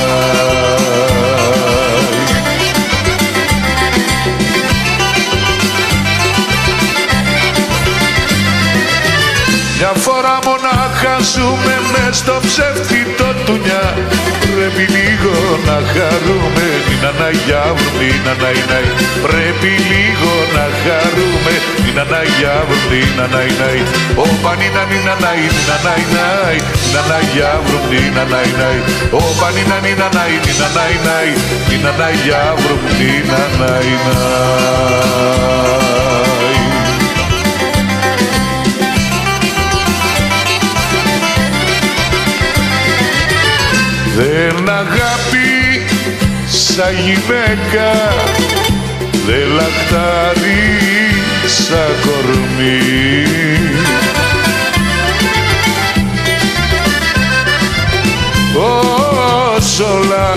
Μια φορά μονάχα ζούμε μες στο ψεύτικο τουνιά. Πρέπει λίγο να χαρούμε, την αναγιάβρουμε, την αναϊναϊ. Πρέπει λίγο να χαρούμε, την αναγιάβρουμε, την αναϊναϊ. Όπα νίνα νίνα ναϊ, την αναϊναϊ, την αναγιάβρουμε, την αναϊναϊ. Όπα νίνα νίνα ναϊ, την αναϊναϊ, την αναγιάβρουμε, την αναϊναϊ. Δεν αγάπη σαν γυναίκα, δεν λαχτάρει σαν κορμί. Όσο όλα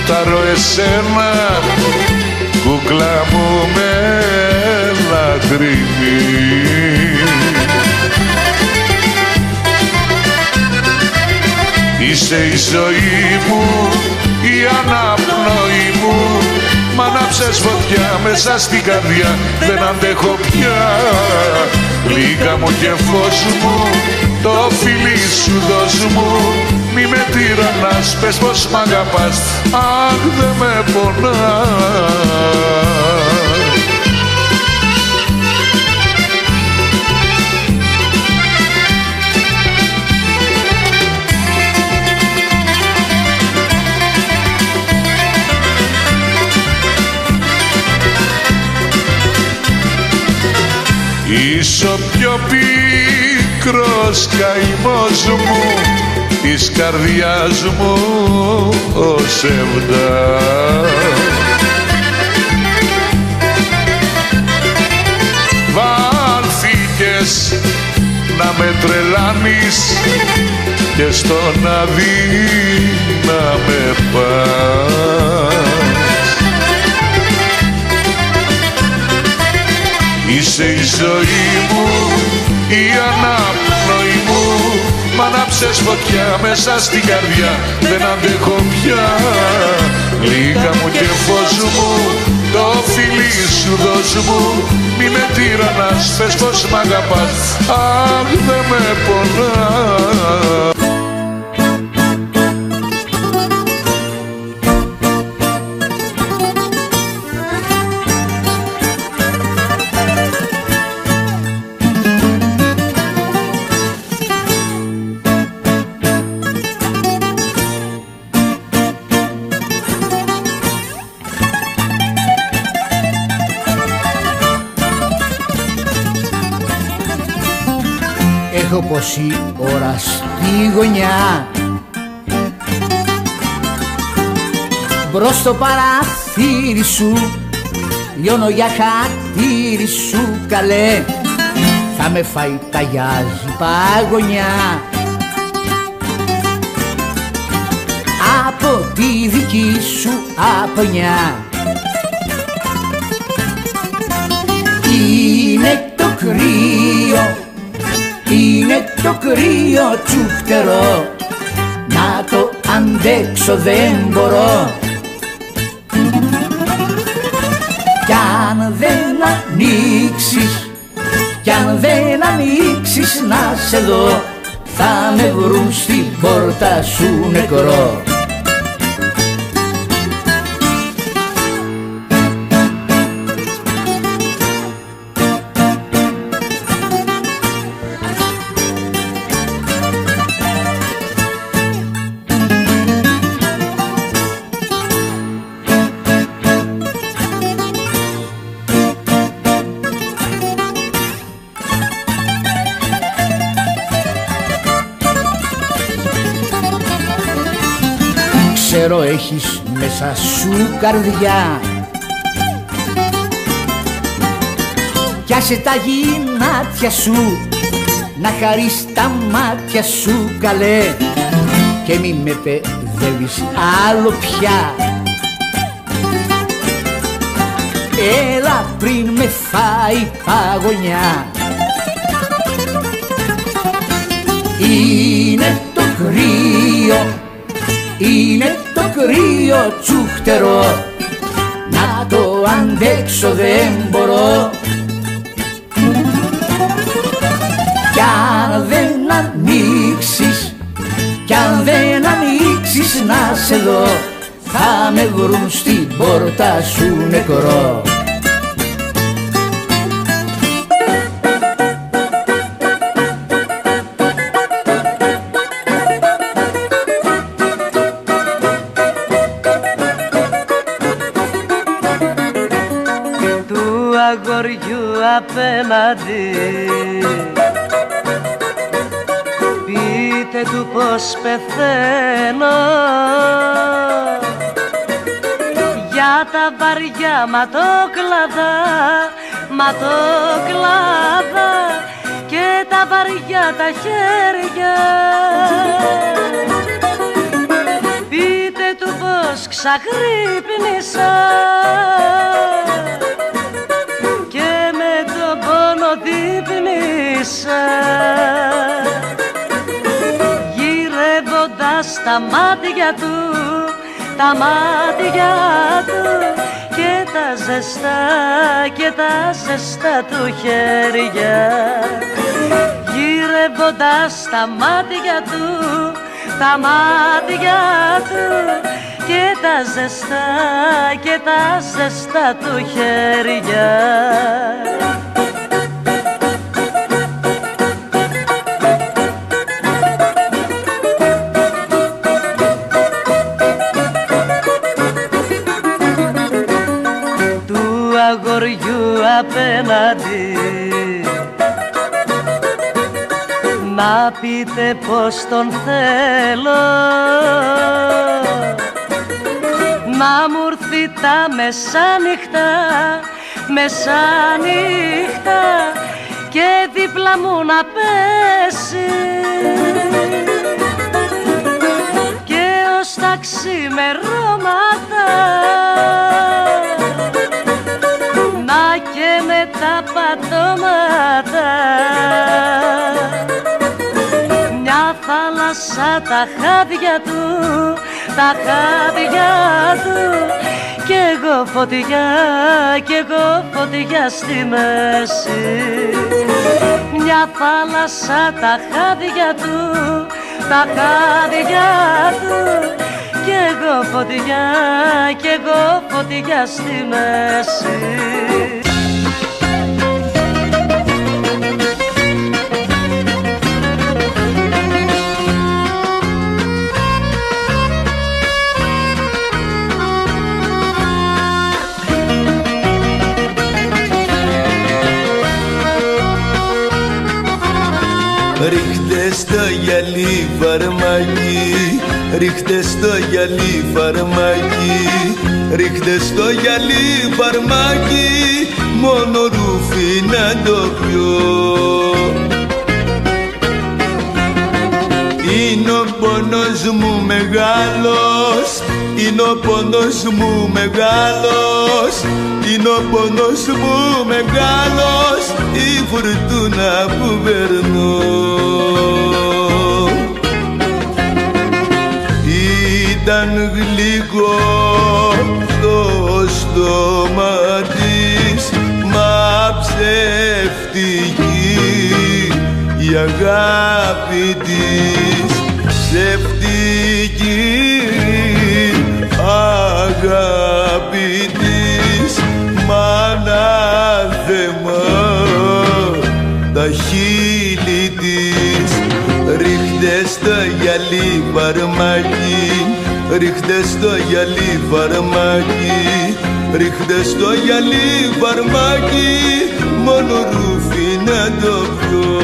τα ρω εσένα, κούκλα μου με λατριμεί. Είσαι η ζωή μου, η αναπνοή μου. Μ' ανάψες φωτιά μέσα στην καρδιά, δεν αντέχω πια. Γλύκα μου και φως μου, το φιλί σου δώσ' μου. Μη με τυραννάς, πες πως μ' αγαπάς, αχ δε με πονάς. Είσαι ο πιο πικρός καημός μου, της καρδιάς μου ο σεβδάς. Βάλθηκες να με τρελάνεις και στον Άδη να με πας. Είσαι η ζωή μου, η αναπνοή μου. Μ' ανάψες φωτιά μέσα στην καρδιά, δεν αντέχω πια. Γλύκα μου και φως μου, το φιλί σου δώσ' μου. Μη με τυραννάς, πες πως μ' αγαπάς, αχ δε με πονάς. Έχω πόση ώρα στη γωνιά, μπρος στο παραθύρι σου, λιώνω για χατήρι σου καλέ. Θα με φάει ταγιάζει παγωνιά από τη δική σου απονιά. Είναι το κρύο, είναι το κρύο τσουφτερό, να το αντέξω δεν μπορώ. Κι αν δεν ανοίξεις, κι αν δεν ανοίξεις να σε δω, θα με βρουν στην πόρτα σου νεκρό. ξέρω έχεις μέσα σου καρδιά. Κι άσε τα γυνάτια σου να χαρείς τα μάτια σου καλέ, και μη με παιδεύεις άλλο πια. Έλα πριν με φάει παγωνιά. Είναι το κρύο, είναι το κρύο τσούχτερο, να το αντέξω δεν μπορώ. Κι αν δεν ανοίξεις, κι αν δεν ανοίξεις να σε δω, θα με βρουν στην πόρτα σου νεκρό. Του αγοριού απέναντι πείτε του πως πεθαίνω, για τα βαριά ματόκλαδα, ματόκλαδα και τα βαριά τα χέρια. Πείτε του πως ξαγρύπνησα και με τον πόνο δείπνησα, γυρεύοντας τα μάτια του, τα μάτια του και τα ζεστά και τα ζεστά του χέρια. Γυρεύοντας τα μάτια του, τα μάτια του και τα ζεστά και τα ζεστά του χέρια. Αγοριού απέναντι να πείτε πως τον θέλω, να μου έρθει τα μεσάνυχτα, μεσάνυχτα και δίπλα μου να πέσει και ως τα ξημερώματα να και με τα πατώματα μια θάλασσα τα χάδια του, τα χάδια του κι εγώ φωτιά, κι εγώ φωτιά στη μέση. Μια θάλασσα τα χάδια του, τα χάδια του κι εγώ φωτιά, κι εγώ φωτιά στη μέση. Ρίχτε στο γυαλί φαρμάκι, ρίχτε στο γυαλί φαρμάκι, ρίχτε στο γυαλί φαρμάκι, μόνο ρούφι να το πιω. Είναι ο πόνος μου μεγάλος, είναι ο πόνος μου μεγάλος, είναι ο πόνος μου μεγάλος, η φουρτούνα που περνώ. Ήταν γλυκό το στόμα της, μα ψευτική η αγάπη της, ψευτική αγάπη της, μα ανάθεμα τα χείλη της. Ρίχτε στο γυαλί φαρμάκι, ρίχτε στο γυαλί φαρμάκι, ρίχτε στο γυαλί φαρμάκι, μόνο ρούφι να το πιω.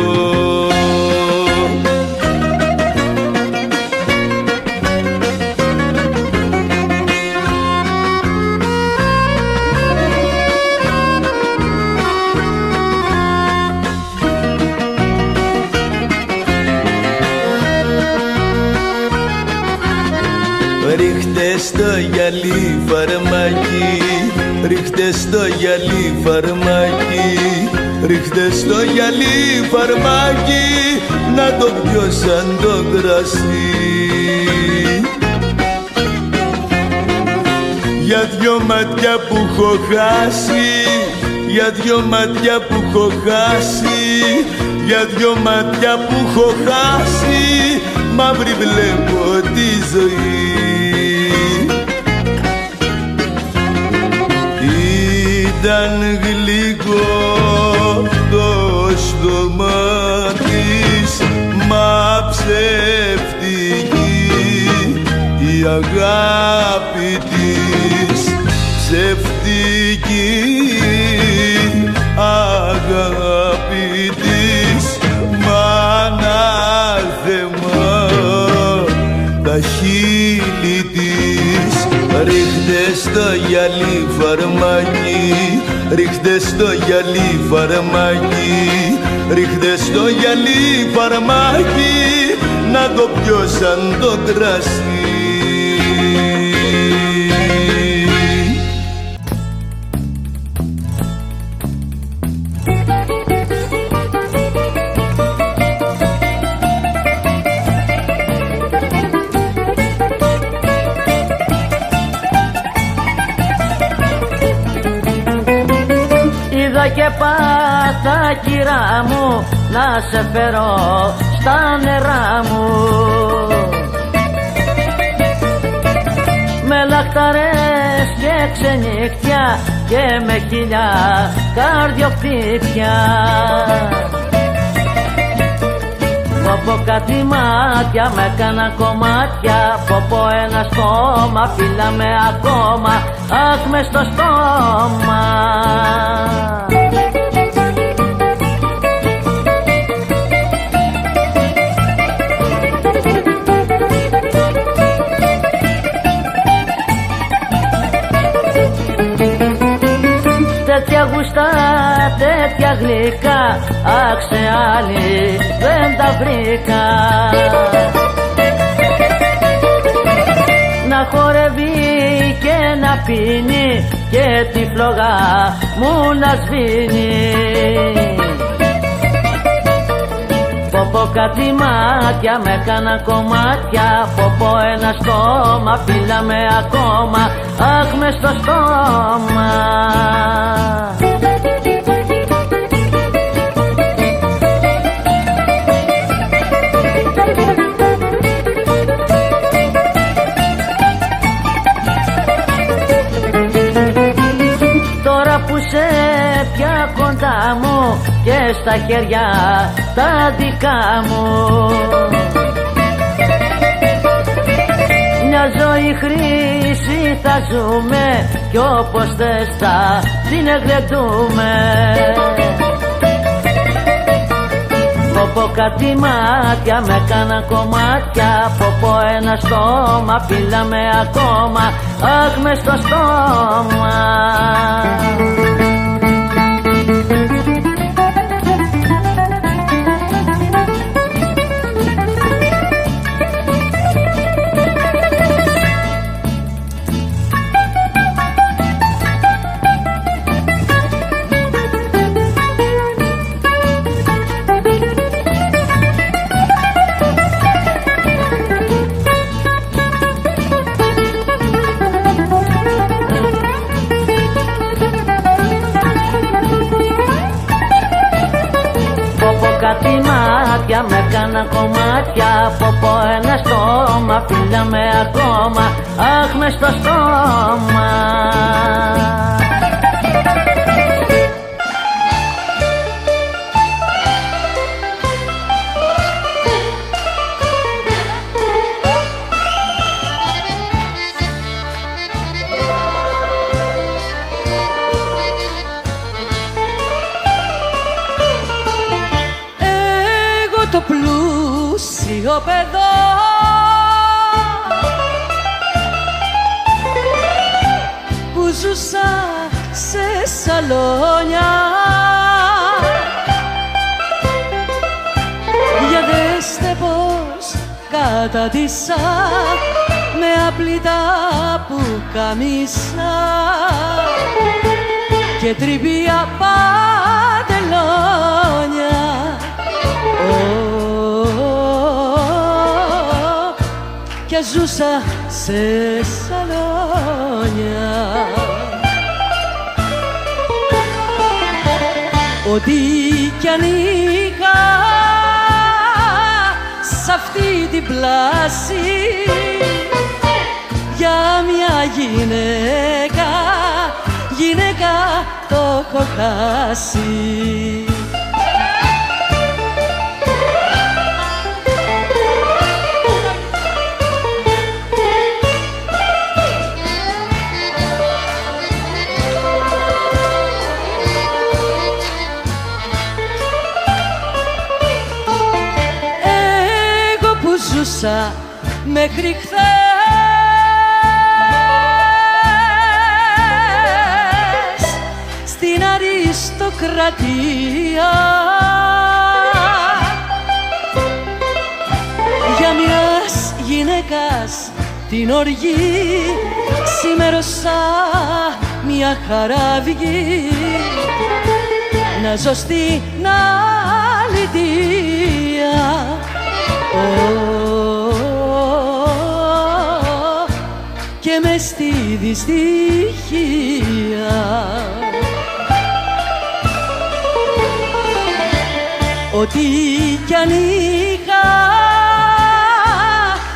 στο γυαλί φαρμάκι, ρίχτε στο γυαλί φαρμάκι, ρίχτε στο γυαλί φαρμάκι, να το πιω σαν το κρασί. Για δυο μάτια που έχω χάσει, για δυο μάτια που έχω χάσει, για δυο μάτια που έχω χάσει, μαύρη βλέπω τη ζωή. Ήταν γλυκό το στόμα της, μα ψευτική η αγάπη της, ψευτική αγάπη της, μα ανάθεμα τα χείλη της. Ρίχτε στο γυαλί φαρμάκι, ρίχτε στο γυαλί φαρμάκι, ρίχτε στο γυαλί φαρμάκι, να το πιω σαν το κρασί. Και πάτα κυρά μου να σε φέρω στα νερά μου, με λαχταρές και ξενύχτια και με χίλια καρδιοκτήτια. Πω κάτι μάτια με κάνα κομμάτια, πω ένα στόμα φύλαμε ακόμα, αχ μες στο στόμα. Τέτοια γουστά, τέτοια γλυκά, αχ σε άλλη δεν τα βρήκα. Να χορεύει και να πίνει και τη φλόγα μου να σβήνει. Πω κάτι μάτια με κάνα κομμάτια, πω ένα στόμα φύλαμε ακόμα, αχ μες στο στόμα. Τώρα που σε πια κοντά μου και στα χέρια τα δικά μου, μια ζωή χρήση θα ζούμε κι όπως θες θα την εγλεντούμε. Πω κάτι μάτια με κάνα κομμάτια, πω ένα στόμα φύλαμε ακόμα, αχ μες στο στόμα. Κάτι μάτια με κάνα κομμάτια, πω ένα στόμα φύλαμε ακόμα, αχ μες στο στόμα. Το πλούσιο παιδό που ζούσα σε σαλόνια, για δέστε πως κατατίσα με άπλυτα πουκαμίσα και τριμπία παντελόνια. Και ζούσα σε σαλόνια. Ό,τι κι αν είχα σ' αυτή την πλάση για μια γυναίκα το έχω χάσει. Ζούσα μέχρι χθες στην αριστοκρατία για μιας γυναίκας την οργή σήμερωσα μια χαράβγη να ζω στην αλητεία. Και μες στη δυστυχία ό,τι κι αν είχα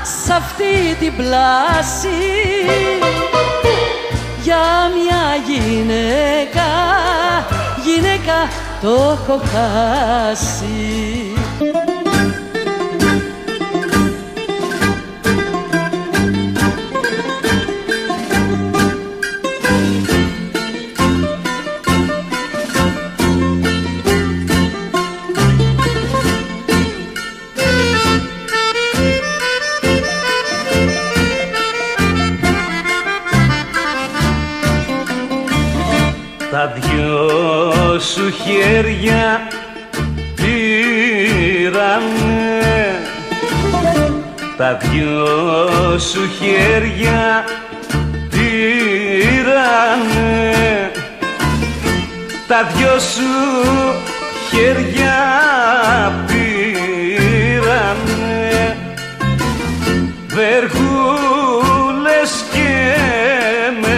σ' αυτή την πλάση για μια γυναίκα το έχω χάσει. Τα δυο σου χέρια πήρανε, τα δυο σου χέρια πήρανε, τα δυο σου χέρια πήρανε, βεργούλες και με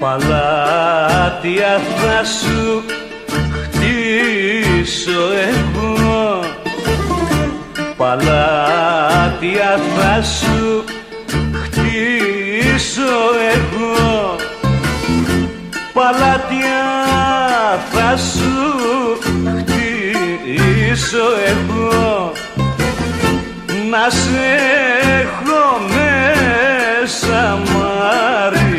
παλάτια θα σου χτίσω εγώ, παλάτια θα σου χτίσω εγώ, παλάτια θα σου χτίσω εγώ, να σε έχω μέσα μαρίγω.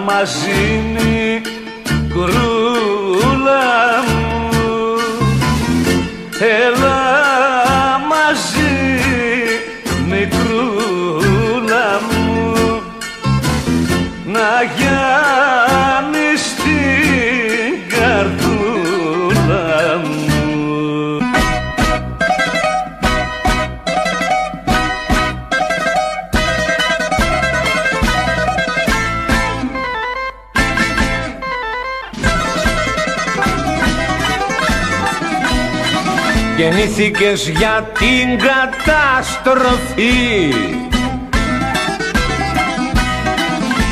Μαζίνη κρούλα μου, έλα μαζί μικρούλα μου, να γιάνεις την καρδούλα μου. γεννήθηκες για την καταστροφή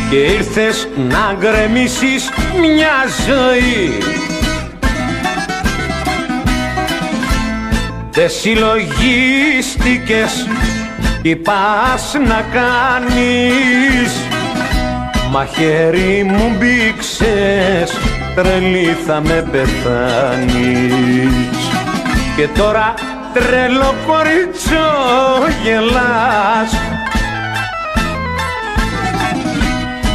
και ήρθες να γκρεμίσεις μια ζωή. Δε συλλογίστηκες τι πας να κάνεις, μαχαίρι μου μπήξες, τρελή θα με πεθάνεις. Και τώρα τρελό κορίτσο γελάς,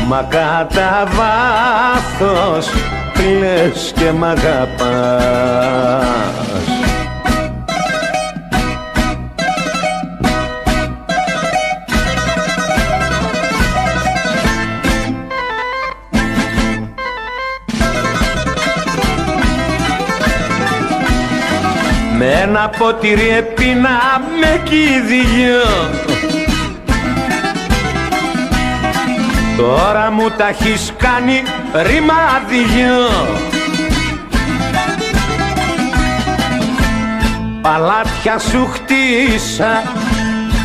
μα κατά βάθος κλαις και μ' αγαπάς. Με ένα ποτήρι έπινα με κηδείο, τώρα μου τα έχεις κάνει ρημάδιο. Παλάτια σου χτίσα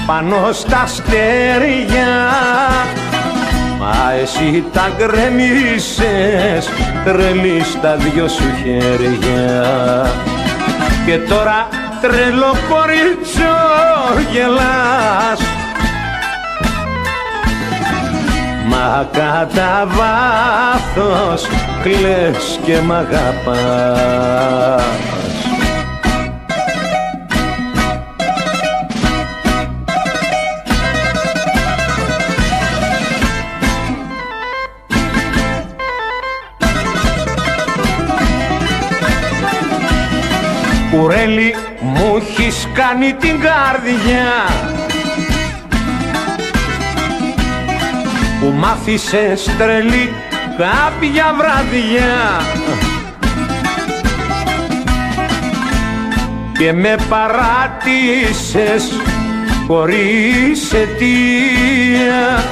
πάνω στα αστέρια, μα εσύ τα γκρεμίσες τρελή στα δυο σου χέρια. Και τώρα τρελό κορίτσο γελάς, μα κατά βάθος κλαις και μ' αγαπάς. Κουρέλι μου έχεις κάνει την καρδιά, που μ' άφησες τρελή κάποια βραδιά και με παράτησες χωρίς αιτία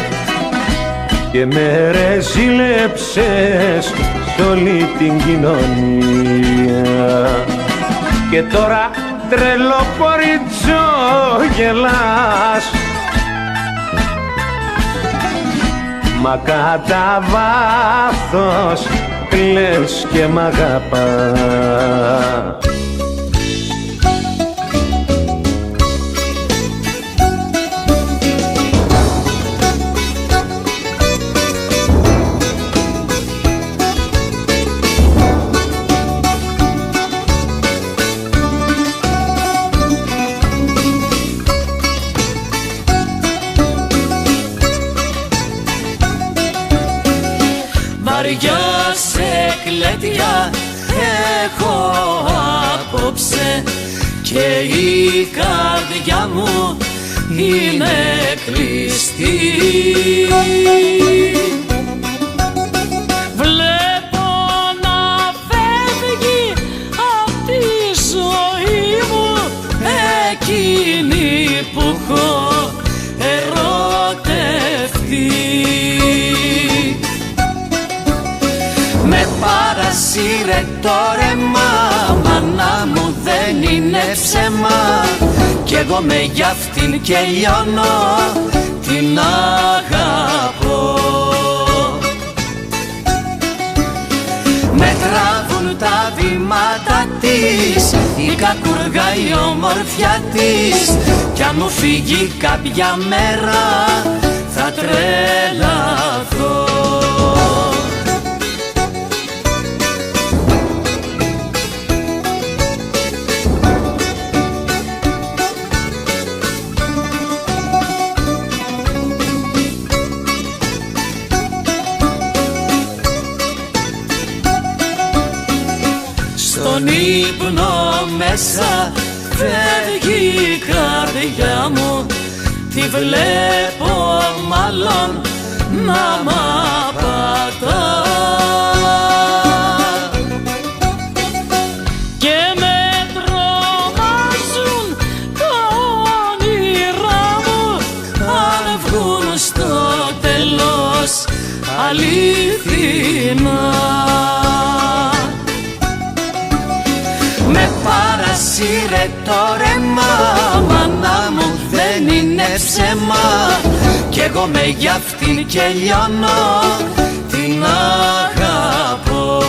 και με ρεζίλεψες σ' όλη την κοινωνία. Και τώρα τρελό κορίτσο γελάς, μα κατά βάθος κλαις και μ' αγαπάς. Βαριά σε κλαίτια έχω απόψε και η καρδιά μου είναι κλειστή. Βλέπω να φεύγει απ' τη ζωή μου εκείνη που έχω ερωτευτεί. Με παρασύρε το ρέμα, μάνα μου δεν είναι ψέμα, κι εγώ με γι' αυτήν και λιώνω, την αγαπώ. Με τράβουν τα βήματα της, η κακούργα η ομορφιά της, κι αν μου φύγει κάποια μέρα θα τρελαθώ. Στον ύπνο μέσα φεύγει η καρδιά μου, τη βλέπω μάλλον να μ' απατά και με τρομάζουν τα όνειρά μου, αν βγουν στο τέλος αληθινά. Με παρασύρε σύρε το ρέμα. Μάνα μου δεν είναι ψέμα, κι εγώ με γι' αυτήν και λιώνω, την αγαπώ.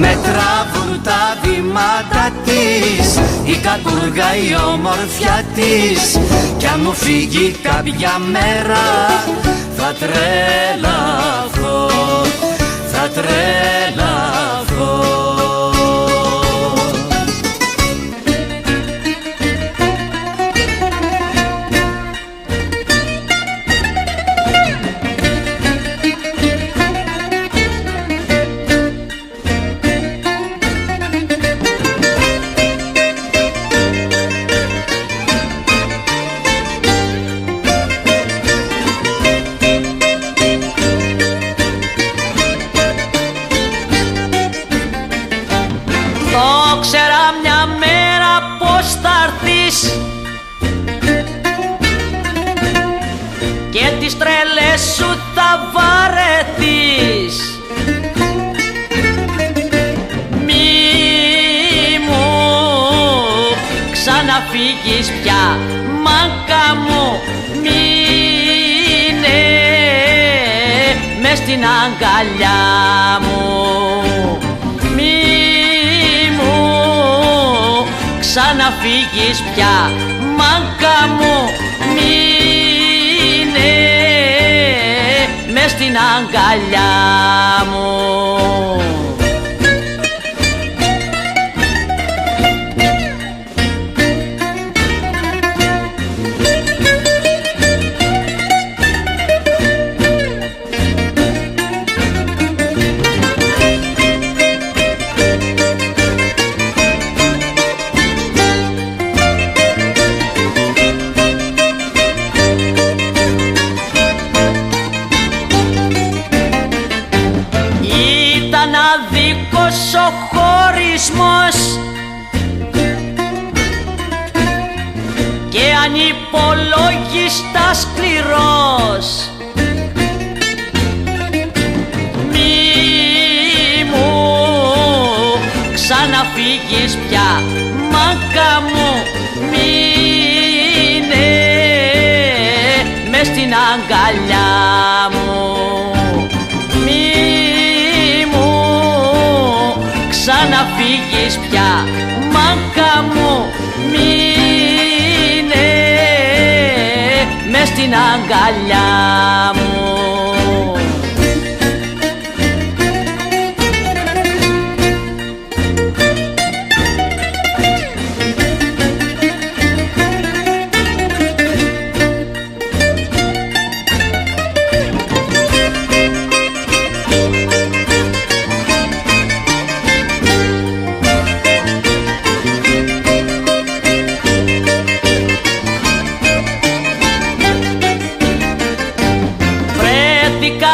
Με τραβούν τα βήματα της, η κακούργα η ομορφιά της, κι αν μου φύγει κάποια μέρα θα τρελαθώ, θα τρελαθώ. και τις τρελές σου θα βαρεθείς. Μη μου ξαναφύγεις πια, μάκα μου, μείνε μες στην αγκαλιά μου. Μη μου ξαναφύγεις πια, μάκα μου, μείνε μες στην αγκαλιά μου. Ο χωρισμός και ανυπολόγιστα σκληρός. Μη μου ξαναφύγεις πια, μάκα μου, μείνε μες στην αγκαλιά μου. Ξαναφύγεις πια, μάκα μου, μείνε μες στην αγκαλιά μου.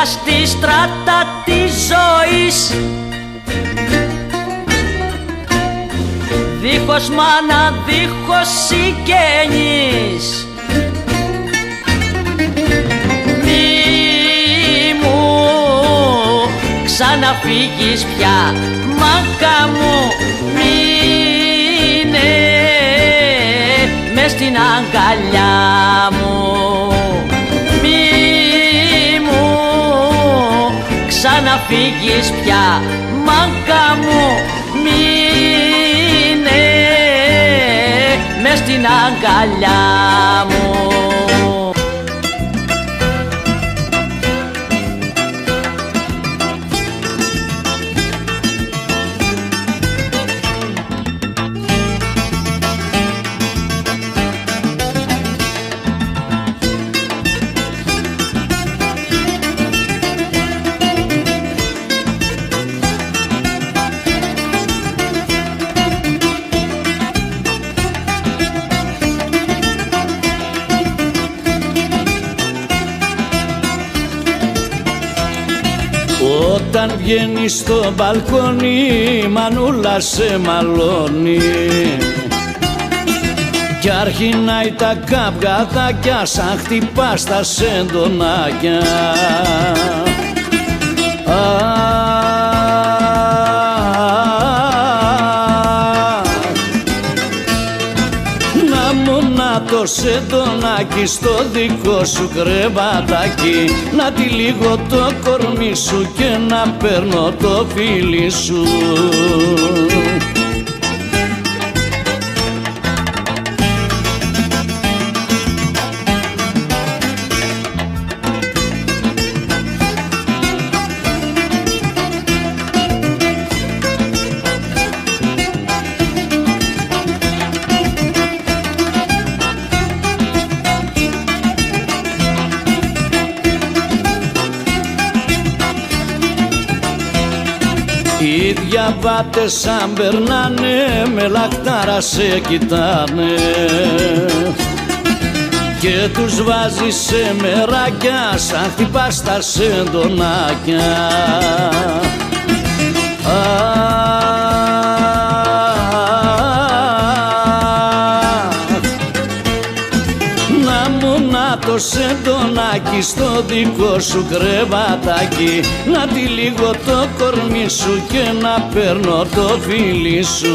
Στη στράτα της ζωής, δίχως μάνα, δίχως συγγενείς. Μη μου ξαναφύγεις πια, μάκα μου, μείνε μες στην αγκαλιά μου. Ξαναφύγεις πια, μάκα μου, μείνε μες στην αγκαλιά μου. Όταν βγαίνεις στο μπαλκόνι, η μανούλα σε μαλώνει κι αρχινάει τα καυγαδάκια σαν χτυπά στα σεντονάκια. το σεντονάκι στο δικό σου κρεβατάκι, να τυλίγω το κορμί σου και να παίρνω το φίλι σου. Οι διαβάτες σαν περνάνε με λαχτάρα σε κοιτάνε και τους βάζεις σε μεράκια σαν χτυπάς τα σεντονάκια. Το σεντονάκι στο δικό σου κρεβατάκι, να τυλίγω το κορμί σου και να παίρνω το φίλι σου.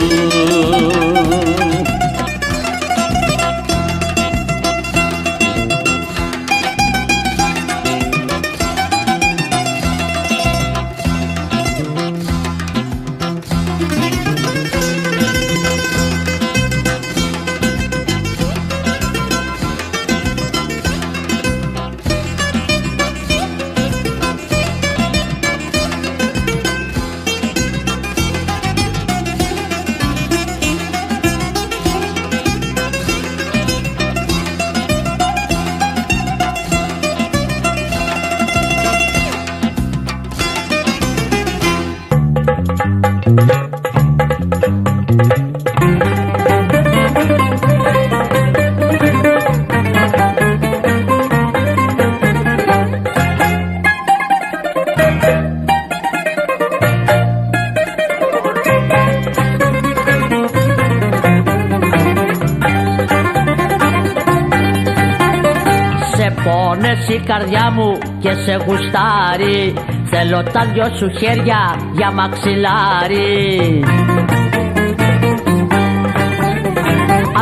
Η καρδιά μου και σε γουστάρει, θέλω τα δυο σου χέρια για μαξιλάρι.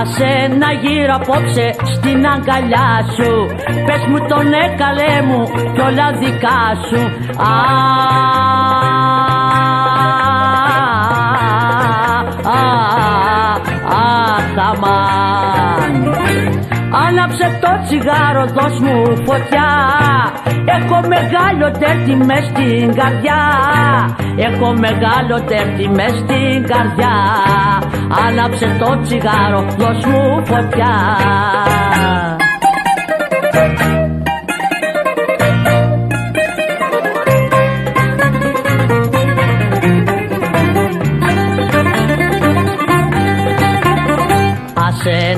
Άσε να γύρω απόψε στην αγκαλιά σου, πες μου τον καλέ μου κι όλα δικά σου. Αμάν. Άναψε το τσιγάρο, δώσ' μου φωτιά, έχω μεγάλο τέρτη μες στην καρδιά, έχω μεγάλο τέρτη μες στην καρδιά. Άναψε το τσιγάρο, δώσ' μου φωτιά.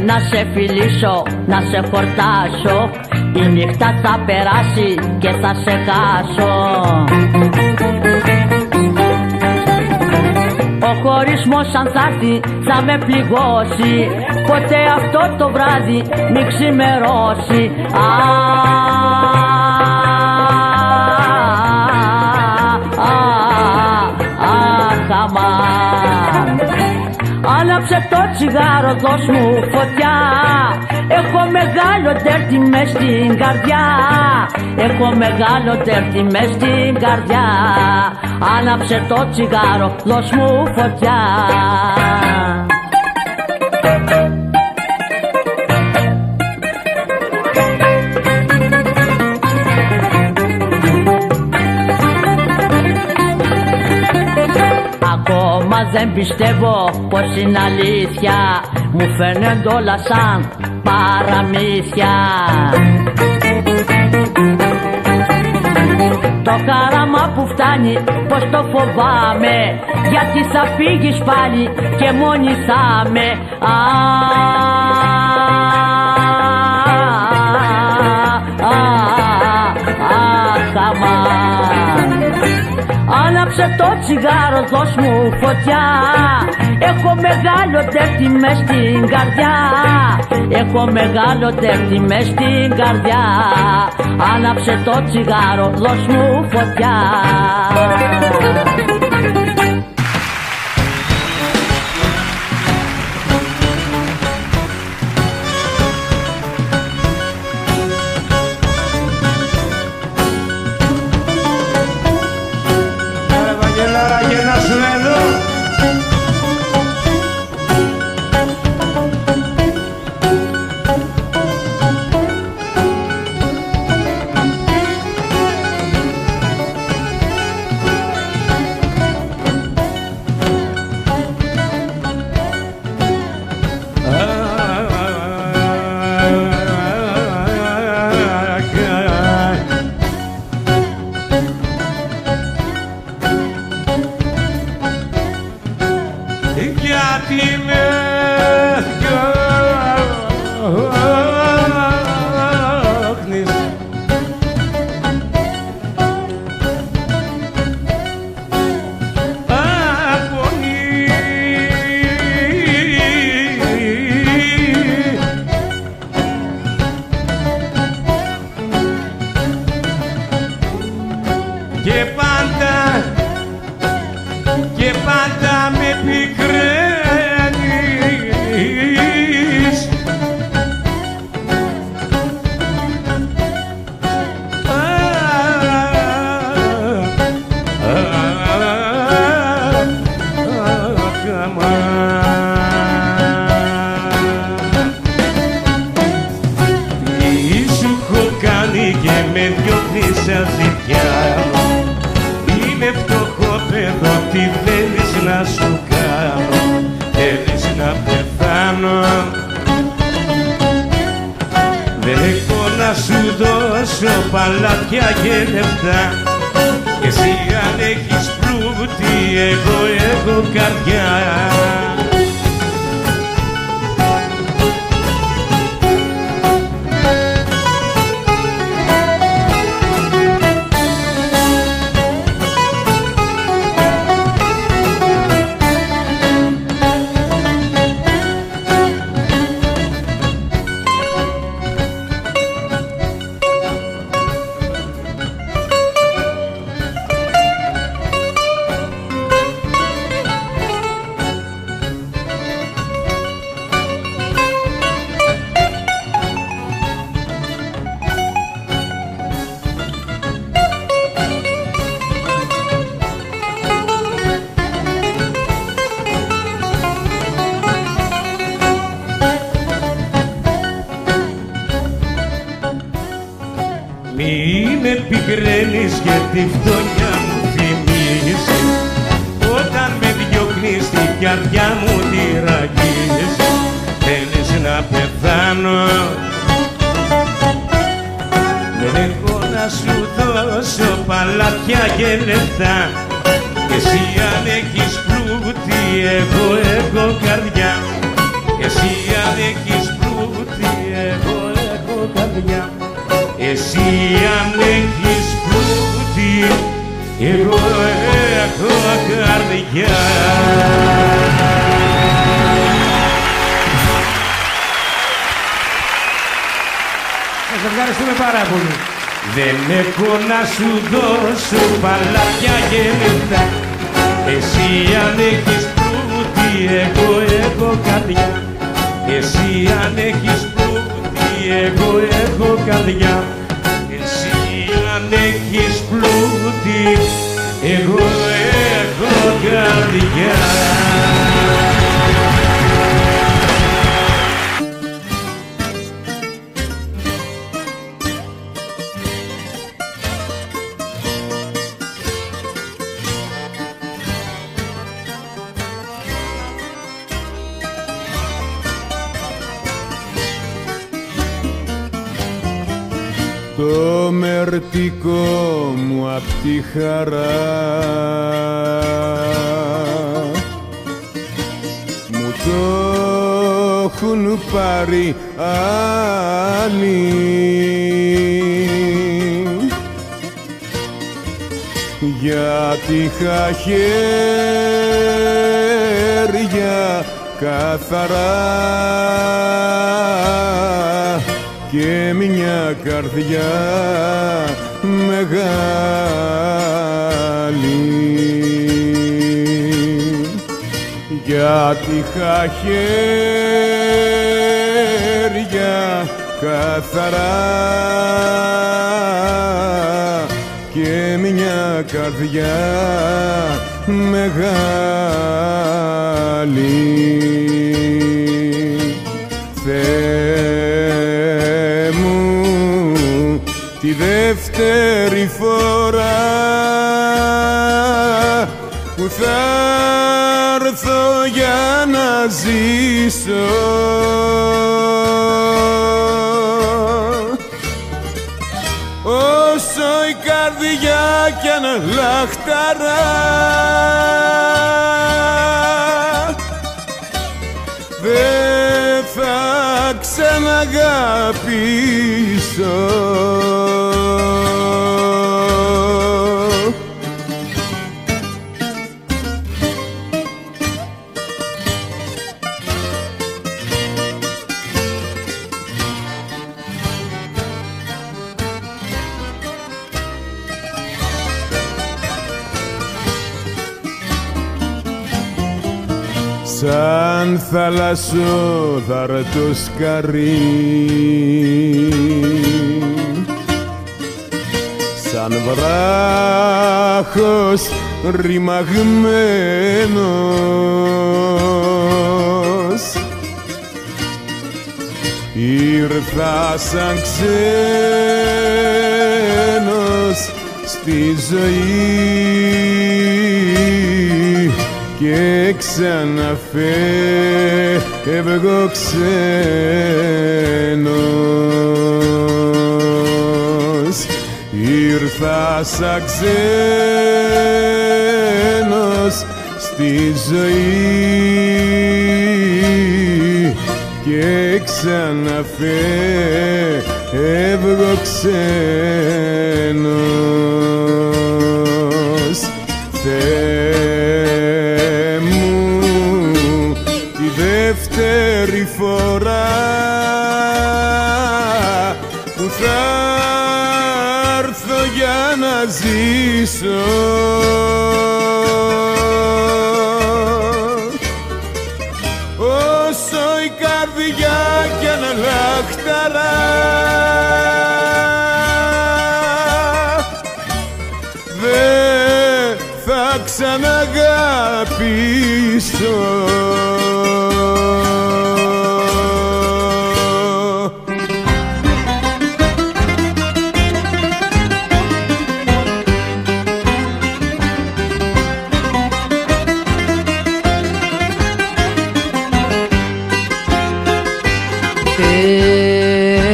Να σε φιλήσω, να σε χορτάσω, η νύχτα θα περάσει και θα σε χάσω. Ο χωρισμός αν θα έρθει θα με πληγώσει, ποτέ αυτό το βράδυ μη ξημερώσει. Άναψε το τσιγάρο, δώσ' μου φωτιά, έχω μεγάλο τέρτη μες στην καρδιά, έχω μεγάλο τέρτη μες στην καρδιά. Άναψε το τσιγάρο, δώσ' μου φωτιά. Δεν πιστεύω πως είναι αλήθεια, μου φαίνονται όλα σαν παραμύθια. Το χαράμα που φτάνει πως το φοβάμαι, γιατί θα φύγεις πάλι και μόνη θα με. Άναψε το τσιγάρο, δώσ' μου φωτιά, έχω μεγάλο τέρτη μες στην καρδιά, έχω μεγάλο τέρτη μες στην καρδιά. Άναψε το τσιγάρο, δώσ' μου φωτιά. και πάντα με πικραίνεις. Είμαι φτωχό παιδό, τι θέλεις να σου κάνω? Θέλεις να πεθάνω? Δεν έχω να σου δώσω παλάτια και λεφτά, και εσύ αν έχεις πλούτη, εγώ έχω καρδιά. Και τη φτώχεια μου θυμίζεις, όταν με διώχνεις την καρδιά μου τη ραγίζεις. Θέλεις να πεθάνω? Δεν έχω να σου δώσω παλάτια και λεφτά, και εσύ αν έχεις πλούτη, εγώ έχω καρδιά. Και εσύ αν έχεις πλούτη, εγώ έχω καρδιά. Εσύ αν έχεις πλούτη, εγώ έχω καρδιά. Σας ευχαριστούμε πάρα πολύ. Δεν έχω να σου δώσω παλάτια και λεφτά, εσύ αν έχεις πλούτη, εγώ έχω καρδιά. Εσύ αν έχεις πλούτη, εγώ έχω καρδιά. Εσύ αν έχεις πλούτη, εγώ έχω καρδιά. Το μερτικό μου απ' τη χαρά μου το έχουν πάρει άλλοι, γιατί είχα χέρια καθαρά και μια καρδιά μεγάλη. Γιατί είχα χέρια καθαρά και μια καρδιά μεγάλη. Θεέ μου, τη δεύτερη φορά που θα έρθω για να ζήσω, όσο η καρδιά κι αν λαχταρά, δεν θα ξαναγαπήσω. σαν θαλασσόδαρτο σκαρί, σαν βράχος ρημαγμένος, ήρθα σαν ξένος στη ζωή και ξαναφεύγω ξένος. Ήρθα σαν ξένος στη ζωή και ξαναφεύγω ξένος. Θεέ μου, τη δεύτερη φορά που θα έρθω για να ζήσω, όσο η καρδιά κι αν λαχταρά, δεν θα ξαναγαπήσω.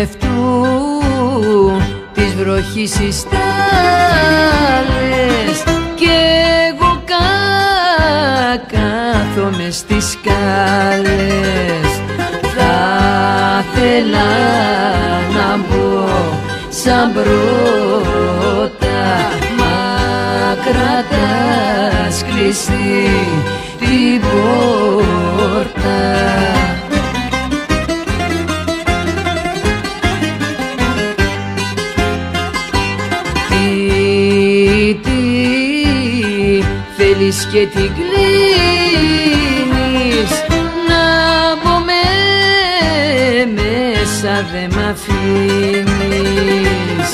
Πέφτουν τις βροχής οι στάλες κι εγώ κάθομαι στις σκάλες. Θα θέλα να μπω σαν πρώτα, μα κρατάς κλειστή την πόρτα. Θέλεις και την κλείνεις, να μπω μέσα δε μ' αφήνεις.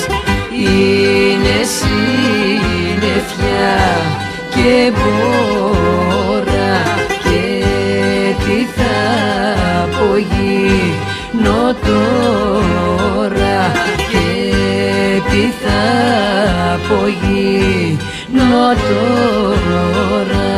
Είναι συννεφιά και μπόρα και τι θα απογίνω τώρα, και τι θα απογίνω τώρα.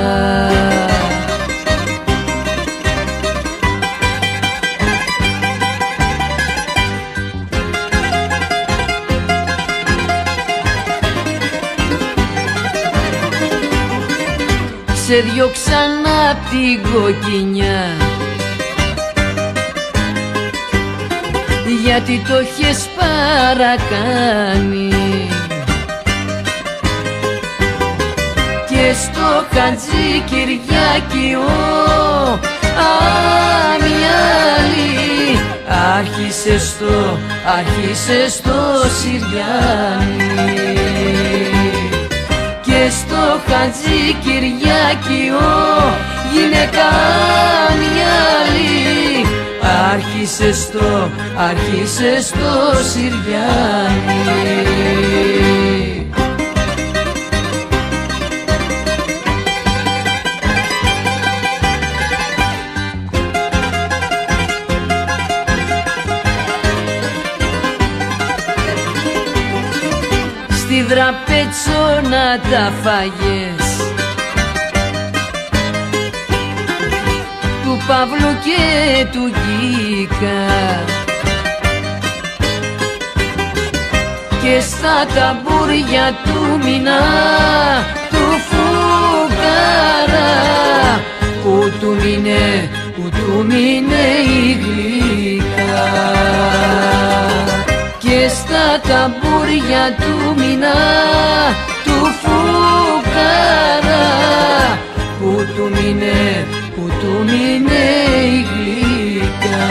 Σε διώξαν απ' την κοκκινιά γιατί το έχεις παρακάνει, και στο Χατζη Κυριάκιο αμυαλί άρχισες το Συριάνι, και στο Χατζη Κυριάκιο γυναίκα μυαλί άρχισες το Συριάνι. Στη Δραπέτσονα τα φάγες του Παύλου και του Γκίκα, και στα ταμπούρια του Μινά του Φουκαρά που του μείνε η γλυκά, και στα ταμπούρια του Μινά του Φουκαρά που του μείνε η γλυκά.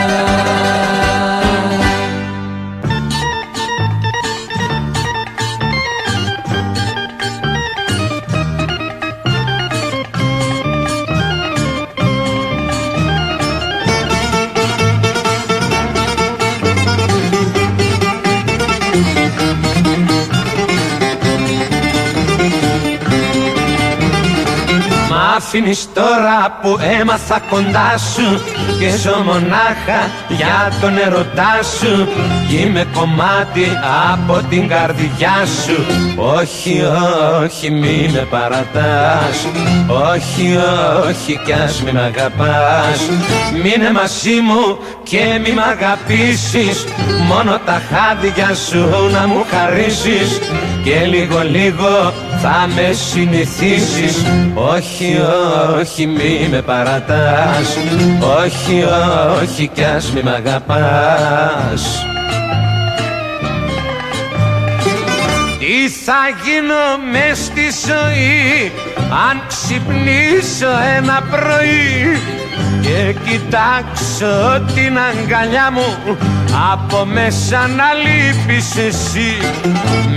Μ' αφήνεις τώρα που έμαθα κοντά σου και ζω μονάχα για τον ερωτά σου κι είμαι κομμάτι από την καρδιά σου. Όχι, όχι, μη με παρατάς, όχι, όχι κι ας μη μ' αγαπάς. Μείνε μαζί μου και μη μ' αγαπήσεις, μόνο τα χάδια σου να μου χαρίσεις και λίγο λίγο θα με συνηθίσεις. Όχι, όχι, μη με παρατάς, όχι, όχι κι ας μη μ' αγαπάς. Τι θα γίνω μες στη ζωή αν ξυπνήσω ένα πρωί και κοιτάξω την αγκαλιά μου από μέσα να λείπεις εσύ.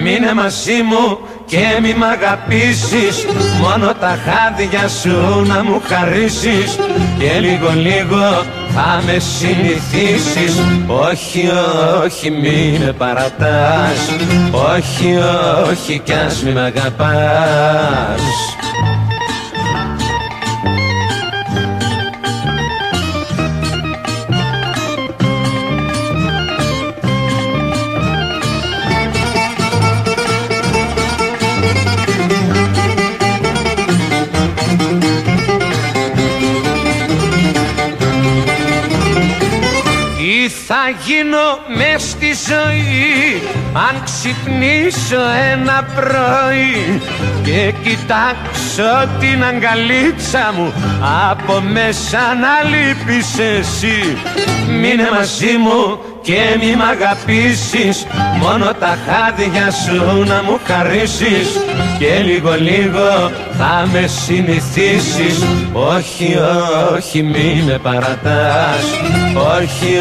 Μείνε μαζί μου και μη μ' αγαπήσεις, μόνο τα χάδια σου να μου χαρίσεις και λίγο λίγο θα με συνηθίσεις. Όχι, όχι, μη με παρατάς, όχι, όχι κι ας μη μ' αγαπάς. Θα γίνω μες στη ζωή αν ξυπνήσω ένα πρωί και κοιτάξω την αγκαλίτσα μου από μέσα να λείπεις εσύ. Μείνε μαζί μου και μη μ' αγαπήσεις, μόνο τα χάδια σου να μου χαρίσεις και λίγο λίγο θα με συνηθίσεις. Όχι, όχι, μη με παρατάς, όχι,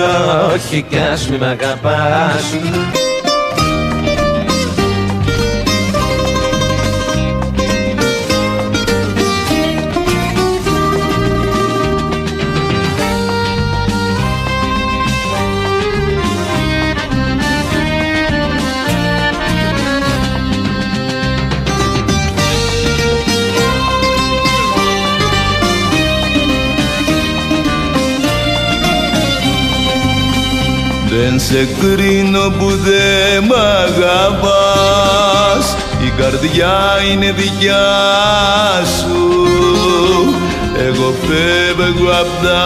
όχι κι ας μη μ' αγαπάς. Δεν σε κρίνω που δε μ' αγαπάς, η καρδιά είναι δικιά σου. Εγώ φεύγω απ' τα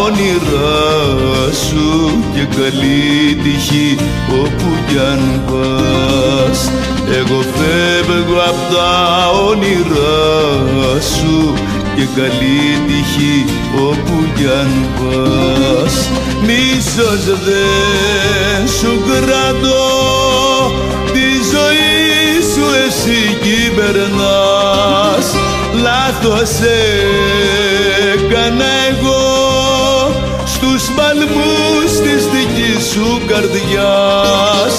όνειρά σου και καλή τύχη όπου κι αν πας. Εγώ φεύγω απ' τα όνειρά σου και καλή τύχη όπου κι αν πας. Μίσος δεν σου κρατώ, τη ζωή σου εσύ κυβερνάς. Λάθος έκανα εγώ στους παλμούς της δικής σου καρδιάς.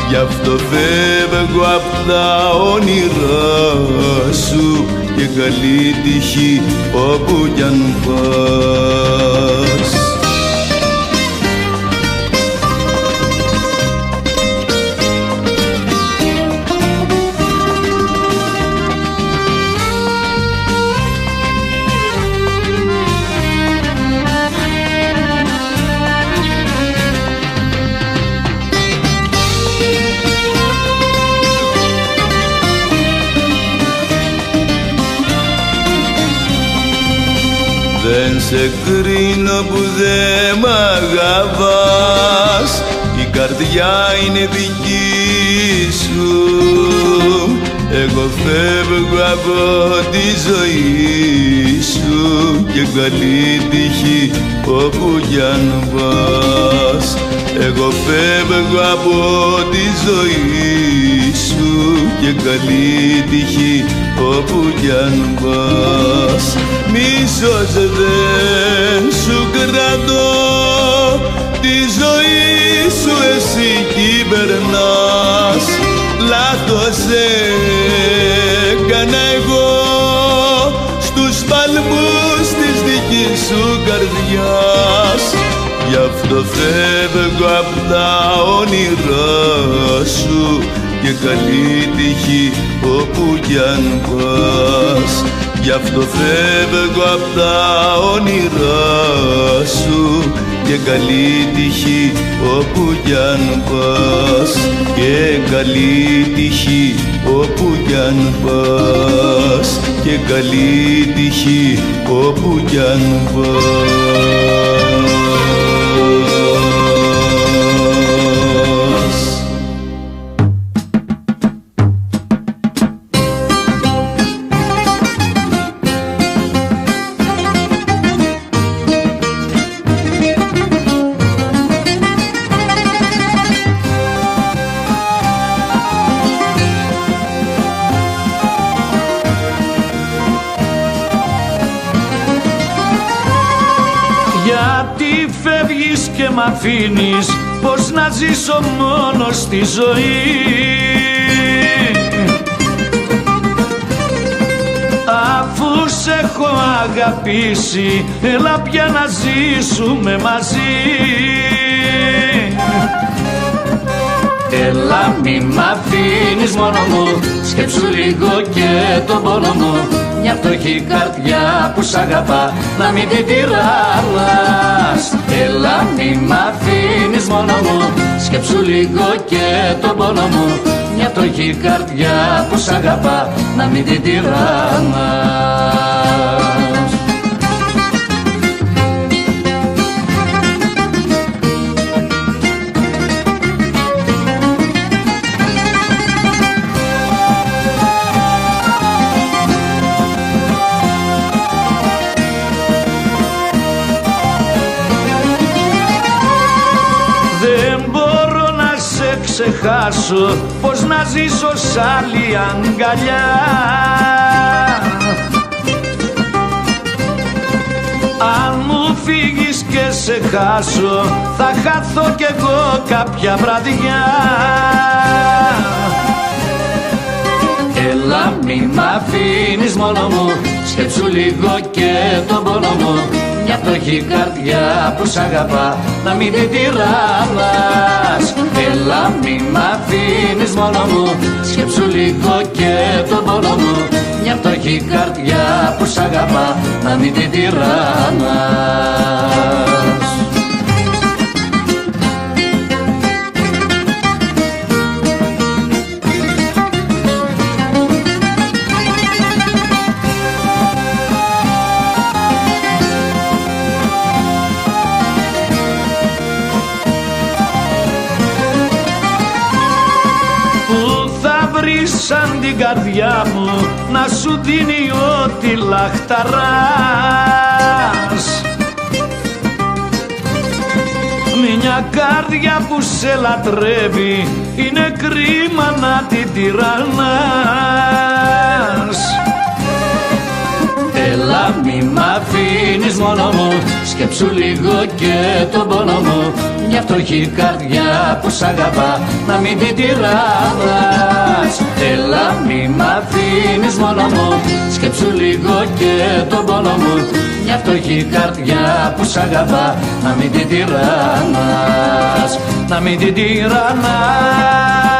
Γι' αυτό φεύγω απ' τα όνειρά σου και καλή τύχη όπου κι αν πας. Δεν σε κρίνω που δε μ' αγαπάς, η καρδιά είναι δική σου. Εγώ φεύγω από τη ζωή σου και καλή τύχη όπου κι αν πας. Εγώ φεύγω από τη ζωή σου και καλή τύχη όπου κι αν πας. Μίσος δεν σου κρατώ, τη ζωή σου εσύ κυβερνάς. Λάθος έκανα εγώ στους παλμούς της δικής σου καρδιάς. Γι' αυτό φεύγω απ' τα όνειρά σου και καλή τύχη όπου κι αν πας. Γι' αυτό φεύγω απ' τα όνειρά σου και καλή τύχη όπου κι αν πας, και καλή τύχη όπου κι αν πας, και καλή τύχη όπου κι αν πας. Και μ' αφήνεις πως να ζήσω μόνος στη ζωή, αφού σε έχω αγαπήσει, έλα πια να ζήσουμε μαζί. Έλα μη μ' αφήνεις μόνο μου, σκέψου λίγο και τον πόνο μου, μια φτωχή καρδιά που σ' αγαπά, να μην την τυραννάς. Έλα μη μ' αφήνεις μόνο μου, σκέψου λίγο και τον πόνο μου, μια φτωχή καρδιά που σ' αγαπά, να μην την τυραννάς. Ξεχάσω πως να ζήσω σ' άλλη αγκαλιά, αν μου φύγεις και σε χάσω, θα χαθώ κι εγώ κάποια βραδιά. Έλα μη μ' αφήνεις μόνο μου, σκέψου λίγο και τον πόνο μου, μια φτωχή καρδιά που σ' αγαπά, να μην την τυραννάς. Έλα μη μ' αφήνεις μόνο μου, σκέψου λίγο και τον πόνο μου, μια φτωχή καρδιά που σ' αγαπά, να μην την τυραννάς. Σαν την καρδιά μου να σου δίνει ό,τι λαχταράς, μια καρδιά που σε λατρεύει, είναι κρίμα να την τυραννάς. Έλα μη μ' αφήνεις μόνο μου, σκέψου λίγο και τον πόνο μου, μια φτωχή καρδιά που σ' αγαπά, να μην την τυραννάς. Έλα μη μ' αφήνεις μόνο μου, σκέψου λίγο και τον πόνο μου, μια φτωχή καρδιά που σ' αγαπά, να μην την τυραννάς, να μην την τυραννάς.